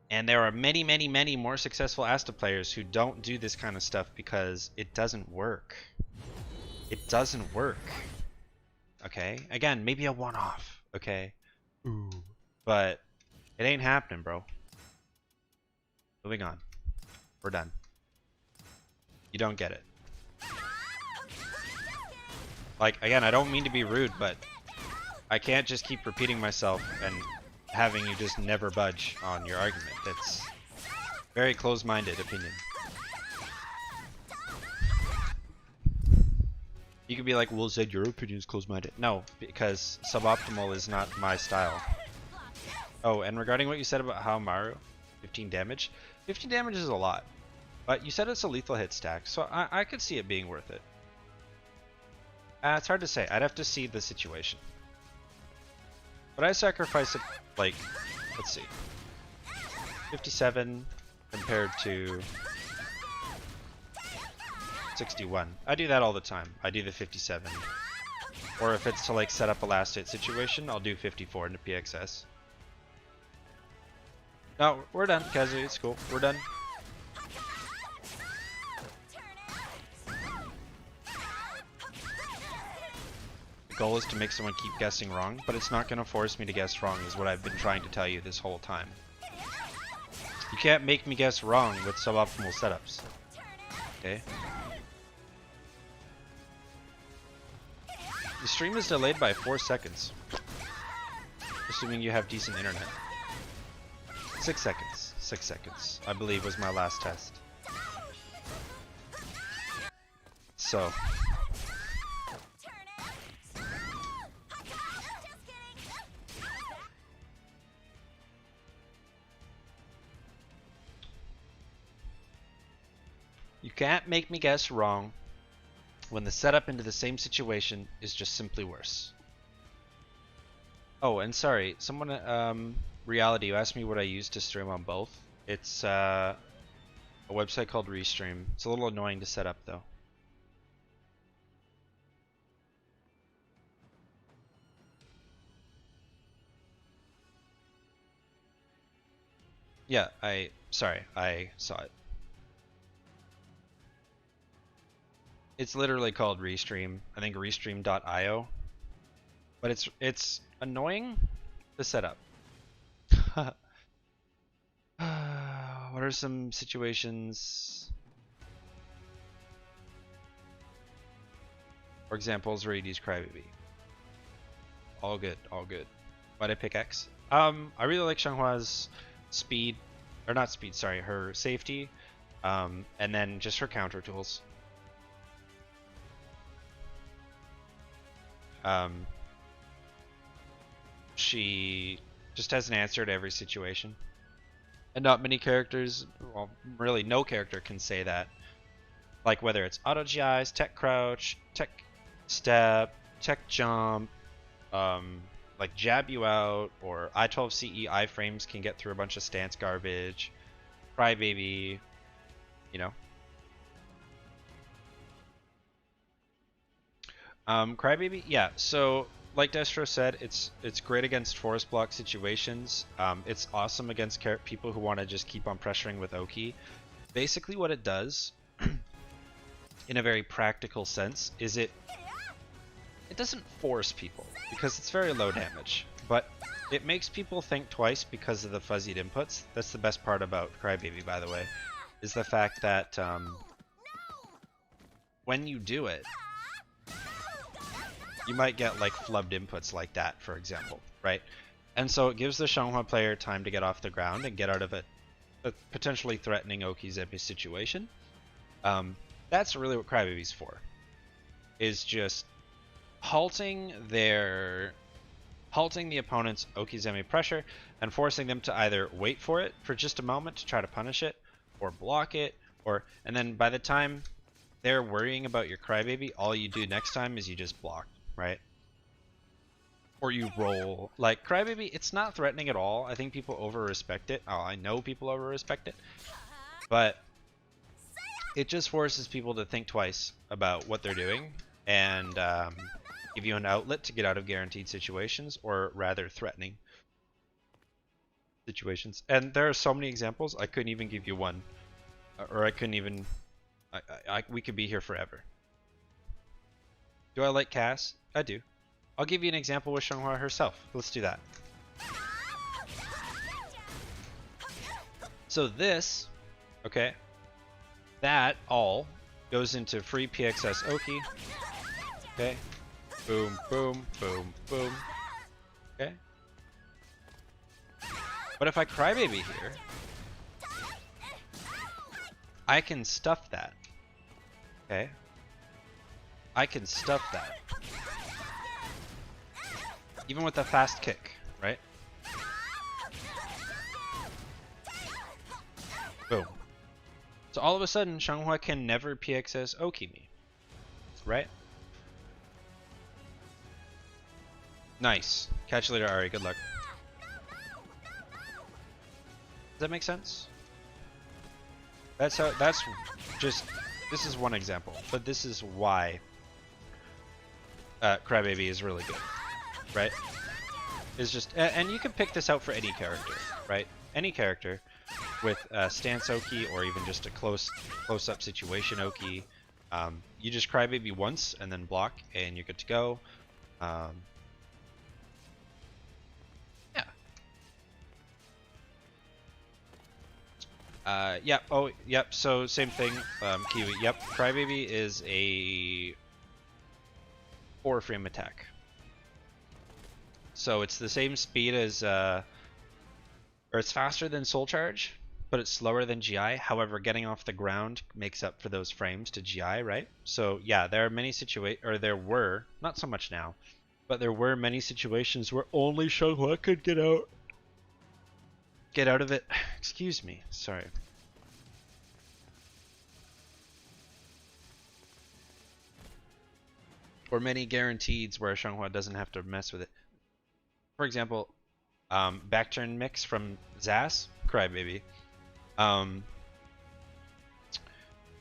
And there are many, many, many more successful Asta players who don't do this kind of stuff because it doesn't work. It doesn't work. Okay? Again, maybe a one-off. Okay? Ooh. But it ain't happening, bro. Moving on. We're done. You don't get it. Like, again, I don't mean to be rude, but I can't just keep repeating myself and having you just never budge on your argument. That's very close-minded opinion. You could be like, well, Zedd, your opinion is close-minded. No, because suboptimal is not my style. Oh, and regarding what you said about how Maru, 15 damage. 15 damage is a lot. But you said it's a lethal hit stack, so I could see it being worth it. It's hard to say. I'd have to see the situation. But I sacrifice it, like, let's see. 57 compared to 61. I do that all the time. I do the 57. Or if it's to, like, set up a last hit situation, I'll do 54 into PXS. No, we're done, Kazu. It's cool. We're done. The goal is to make someone keep guessing wrong, but it's not going to force me to guess wrong, is what I've been trying to tell you this whole time. You can't make me guess wrong with suboptimal setups. Okay? The stream is delayed by 4 seconds. Assuming you have decent internet. 6 seconds. 6 seconds, I believe, was my last test. So. You can't make me guess wrong when the setup into the same situation is just simply worse. Oh, and sorry, someone, Reality, you asked me what I use to stream on both. It's a website called Restream. It's a little annoying to set up though. Yeah, sorry, I saw it. It's literally called Restream. I think Restream.io. But it's annoying to set up. What are some situations or examples where you'd use Crybaby? all good, all good. Why'd I pick X? I really like Xianghua's speed, or not speed, sorry, her safety, and then just her counter tools. She just has an answer to every situation. And not many characters, well, really no character can say that. Like whether it's auto GIs, tech crouch, tech step, tech jump, like jab you out, or I12CE iframes can get through a bunch of stance garbage, crybaby, you know. Crybaby, yeah. So like Destro said, it's great against forest block situations. It's awesome against people who want to just keep on pressuring with Oki. Basically, what it does, in a very practical sense, is it doesn't force people because it's very low damage, but it makes people think twice because of the fuzzied inputs. That's the best part about Crybaby, by the way, is the fact that when you do it, you might get like flubbed inputs like that, for example, right? And so it gives the Xianghua player time to get off the ground and get out of a potentially threatening Oki-Zemi situation. That's really what Crybaby's for, is just halting the opponent's Oki-Zemi pressure and forcing them to either wait for it for just a moment to try to punish it, or block it, and then by the time they're worrying about your Crybaby, all you do next time is you just block, right? Or you roll. Like Crybaby, it's not threatening at all. I think people over-respect it. Oh, I know people over-respect it, but it just forces people to think twice about what they're doing and give you an outlet to get out of guaranteed situations, or rather threatening situations. And there are so many examples, I couldn't even give you one, or I couldn't even, we could be here forever. Do I like Cass? I do. I'll give you an example with Xianghua herself. Let's do that. So this, okay, that all goes into free PXS Oki. Okay. Boom, boom, boom, boom. Okay. But if I Crybaby here, I can stuff that. Okay. I can stuff that. Even with a fast kick, right? Boom. So all of a sudden, Xianghua can never PXS Oki me, right? Nice. Catch you later, Ari. Good luck. Does that make sense? That's how. That's just. This is one example, but this is why Crybaby is really good, right? Is just, and you can pick this out for any character, right? Any character with stance Oki, or even just a close-up situation Oki. You just Crybaby once and then block, and you're good to go. Yep. Oh, yep. So same thing. Kiwi. Yep. Crybaby is a 4-frame attack. So it's the same speed as, or it's faster than Soul Charge, but it's slower than GI. However, getting off the ground makes up for those frames to GI, right? So yeah, there are many there were, not so much now, but there were many situations where only Xianghua could get out of it. Excuse me, sorry. Or many guaranteeds where Xianghua doesn't have to mess with it. For example, back turn mix from Zas, Crybaby.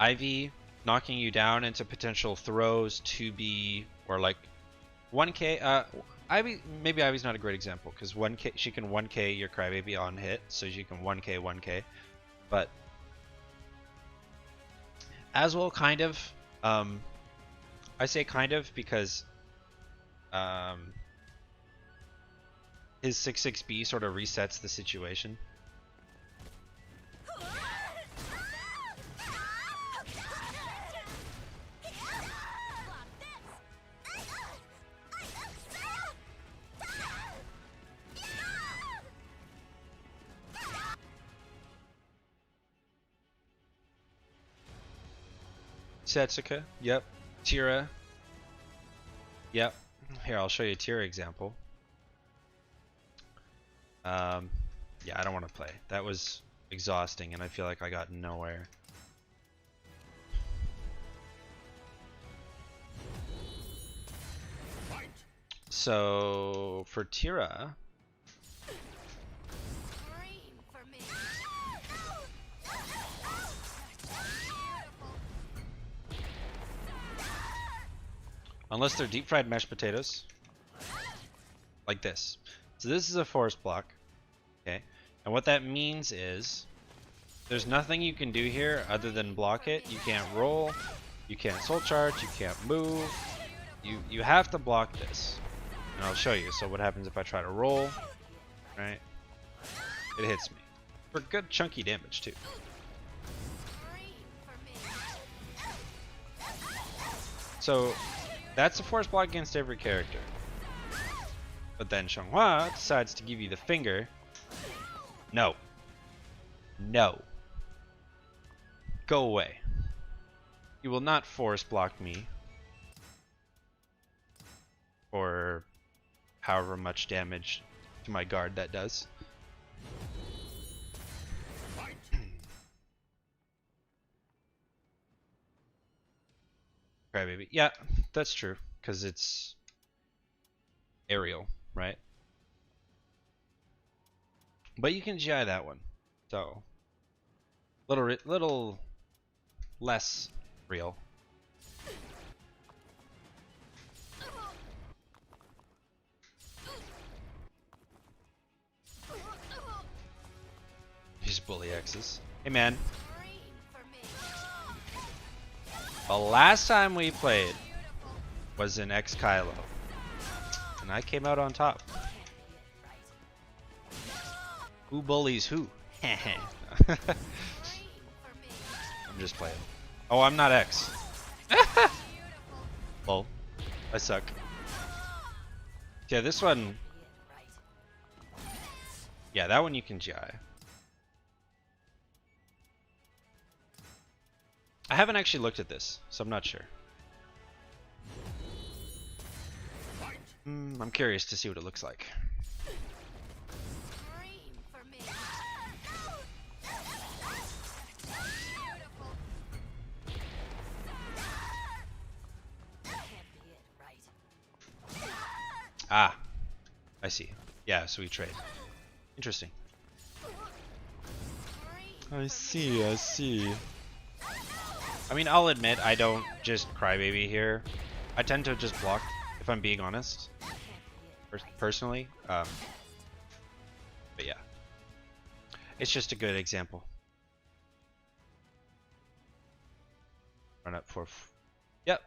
Ivy knocking you down into potential throws 2B, or like 1K. Ivy, maybe Ivy's not a great example because 1K, she can 1K your Crybaby on hit, so she can 1K. But as well, kind of. I say kind of because his 6-6B sort of resets the situation. Setsuka. Yep. Tira. Yep. Here, I'll show you a Tira example. Yeah, I don't want to play. That was exhausting, and I feel like I got nowhere. So for Tira, Scream for me. unless they're deep fried mashed potatoes, like this. So this is a forest block, okay? And what that means is there's nothing you can do here other than block it. You can't roll, you can't soul charge, you can't move. You have to block this. And I'll show you. So what happens if I try to roll, right? It hits me. For good chunky damage too. So that's a force block against every character. But then Xianghua decides to give you the finger. No. No. Go away. You will not force block me for however much damage to my guard that does. Crybaby. Yeah, that's true. Because it's aerial, right? But you can GI that one. So, little less real. These bully X's. Hey man. The last time we played was in X Kylo. And I came out on top. Who bullies who? I'm just playing. Oh, I'm not X. Lol. I suck. Yeah, this one. Yeah, that one you can GI. I haven't actually looked at this, so I'm not sure. I'm curious to see what it looks like. Ah, I see. Yeah, so we trade. Interesting. I see, I see. I mean, I'll admit I don't just crybaby here. I tend to just block, if I'm being honest. Personally. But yeah. It's just a good example. Run up for... Yep.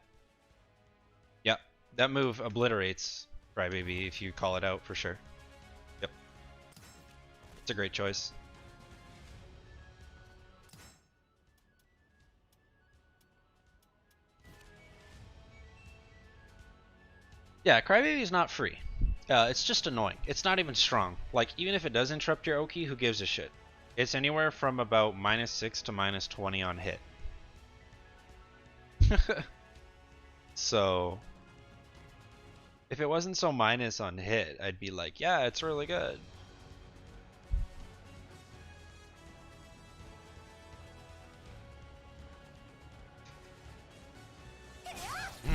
Yep. That move obliterates crybaby if you call it out for sure. Yep. It's a great choice. Yeah, Crybaby is not free. It's just annoying. It's not even strong. Like, even if it does interrupt your Oki, who gives a shit? It's anywhere from about -6 to -20 on hit. So, if it wasn't so minus on hit, I'd be like, yeah, it's really good.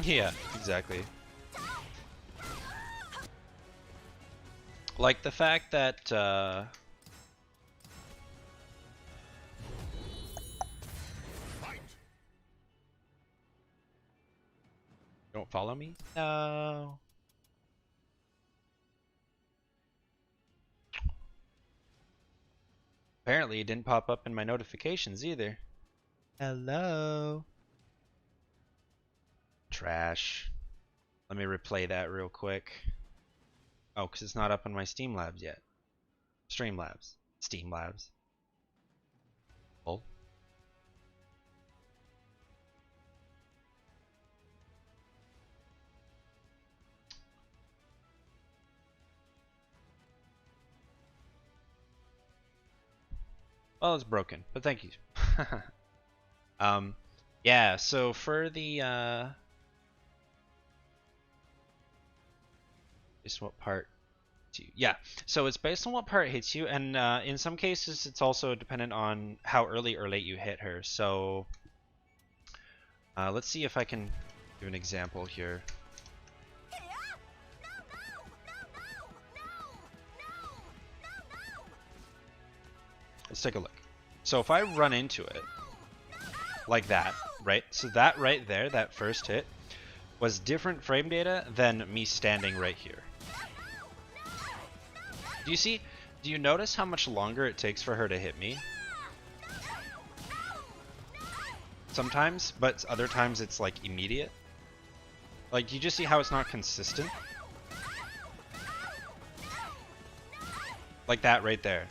Yeah, exactly. Like the fact that don't follow me? No. Apparently it didn't pop up in my notifications either. Hello. Trash. Let me replay that real quick. Oh, because it's not up on my Steam Labs yet. Streamlabs. Steam Labs. Oh. Well, it's broken, but thank you. Yeah, so for the just what part hits you. Yeah, so it's based on what part hits you, and in some cases it's also dependent on how early or late you hit her. So let's see if I can give an example here. Let's take a look. So if I run into it like that, right? So that right there, that first hit, was different frame data than me standing right here. Do you see? Do you notice how much longer it takes for her to hit me? Sometimes, but other times it's like immediate. Like, you just see how it's not consistent? Like that right there.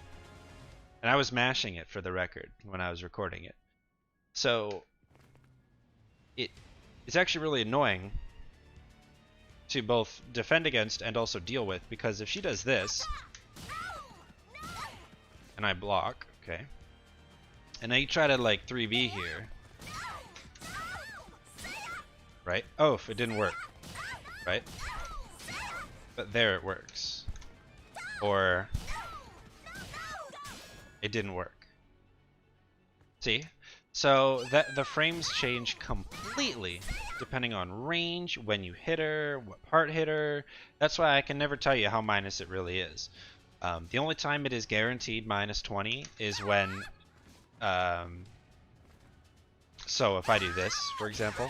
And I was mashing it for the record when I was recording it. So it's actually really annoying to both defend against and also deal with, because if she does this and I block, okay, and now you try to like 3B here, right? Oh, if it didn't work, right? But there it works. Or it didn't work. See? So that the frames change completely depending on range, when you hit her, what part hit her. That's why I can never tell you how minus it really is. The only time it is guaranteed minus 20 is when so if I do this, for example.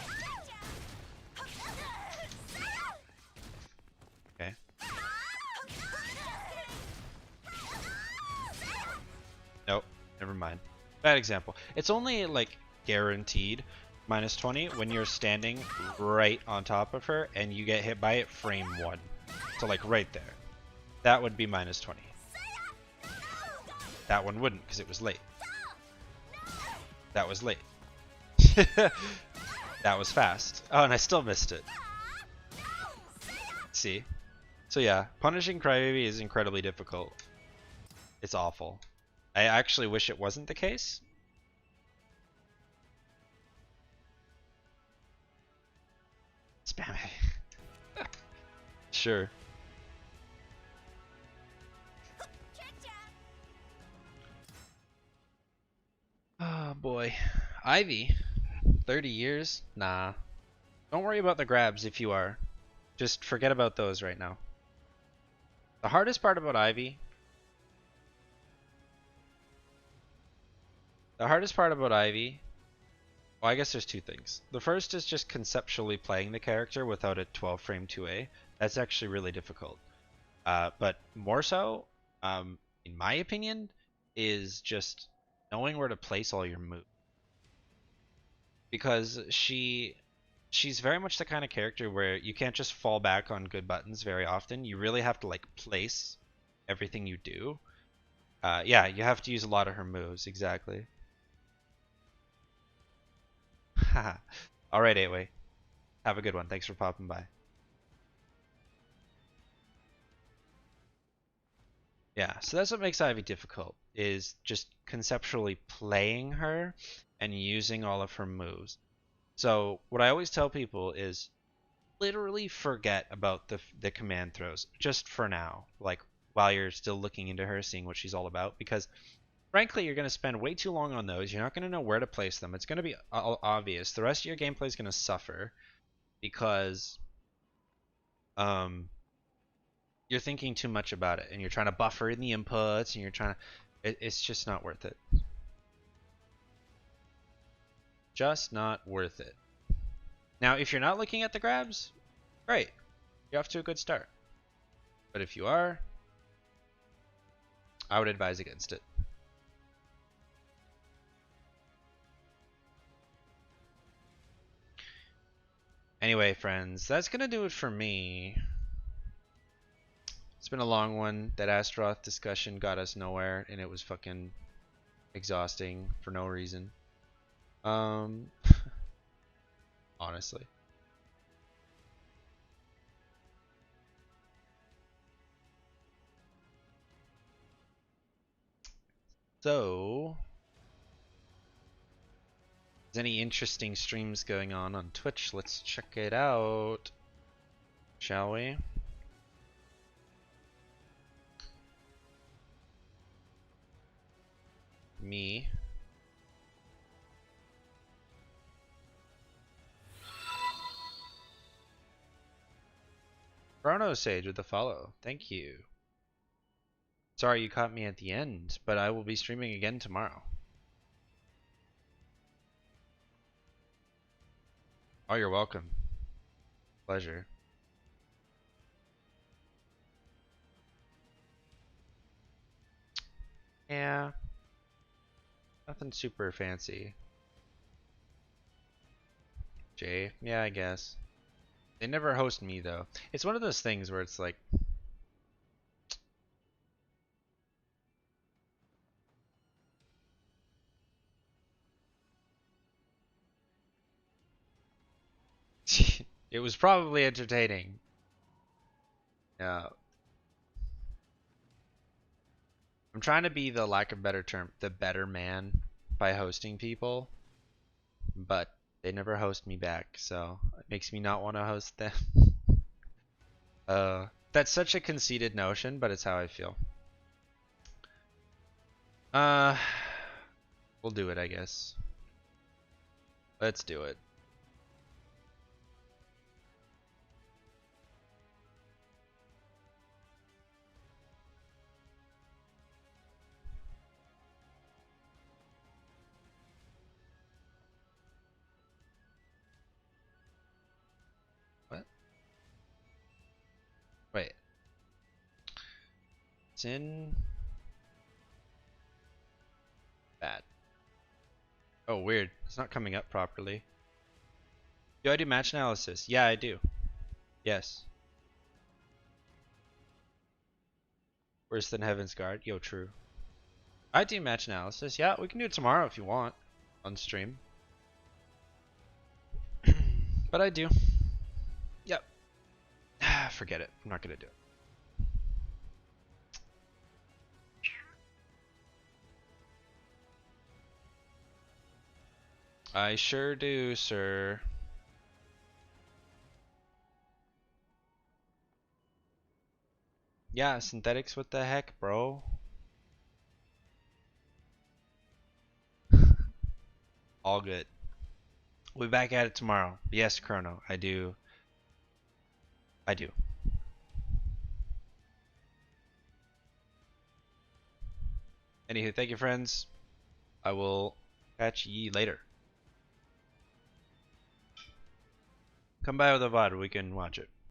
Okay. Nope, never mind. Bad example. It's only like guaranteed minus 20 when you're standing right on top of her and you get hit by it frame 1. So like right there. That would be minus 20. That one wouldn't because it was late. That was late. That was fast. Oh, and I still missed it. See? So yeah, punishing Crybaby is incredibly difficult. It's awful. I actually wish it wasn't the case. Spam it. Sure. Oh boy. Ivy. 30 years? Nah. Don't worry about the grabs if you are. Just forget about those right now. The hardest part about Ivy... Well, I guess there's two things. The first is just conceptually playing the character without a 12 frame 2A. That's actually really difficult. But more so, in my opinion, is just knowing where to place all your moves. Because she's very much the kind of character where you can't just fall back on good buttons very often. You really have to like place everything you do. Yeah, you have to use a lot of her moves, exactly. Alright, 8-way. Have a good one. Thanks for popping by. Yeah, so that's what makes Ivy difficult, is just conceptually playing her and using all of her moves. So what I always tell people is literally forget about the command throws, just for now, like while you're still looking into her, seeing what she's all about, because frankly, you're going to spend way too long on those. You're not going to know where to place them. It's going to be obvious. The rest of your gameplay is going to suffer because you're thinking too much about it, and you're trying to buffer in the inputs, and you're trying to... It's just not worth it. Just not worth it. Now, if you're not looking at the grabs, great. You're off to a good start. But if you are, I would advise against it. Anyway, friends, that's going to do it for me. It's been a long one. That Astaroth discussion got us nowhere, and it was fucking exhausting for no reason. Honestly. So, there's any interesting streams going on Twitch, let's check it out. Shall we? Me. Chrono Sage with the follow. Thank you. Sorry you caught me at the end, but I will be streaming again tomorrow. Oh, you're welcome. Pleasure. Yeah. Nothing super fancy. Jay? Yeah, I guess. They never host me though. It's one of those things where it's like it was probably entertaining. Yeah. I'm trying to be, the lack of better term, the better man by hosting people, but they never host me back, so it makes me not want to host them. That's such a conceited notion, but it's how I feel. We'll do it, I guess. Let's do it. What? Wait. It's in bad. Oh, weird. It's not coming up properly. Do I do match analysis? Yeah, I do. Yes. Worse than Heaven's Guard? Yo, true. I do match analysis. Yeah, we can do it tomorrow if you want. On stream. But I do. Yep. Forget it. I'm not gonna do it. I sure do, sir. Yeah, synthetics, what the heck, bro? All good. We'll be back at it tomorrow. Yes, Chrono, I do. I do. Anywho, thank you, friends. I will catch ye later. Come by with a VOD, we can watch it.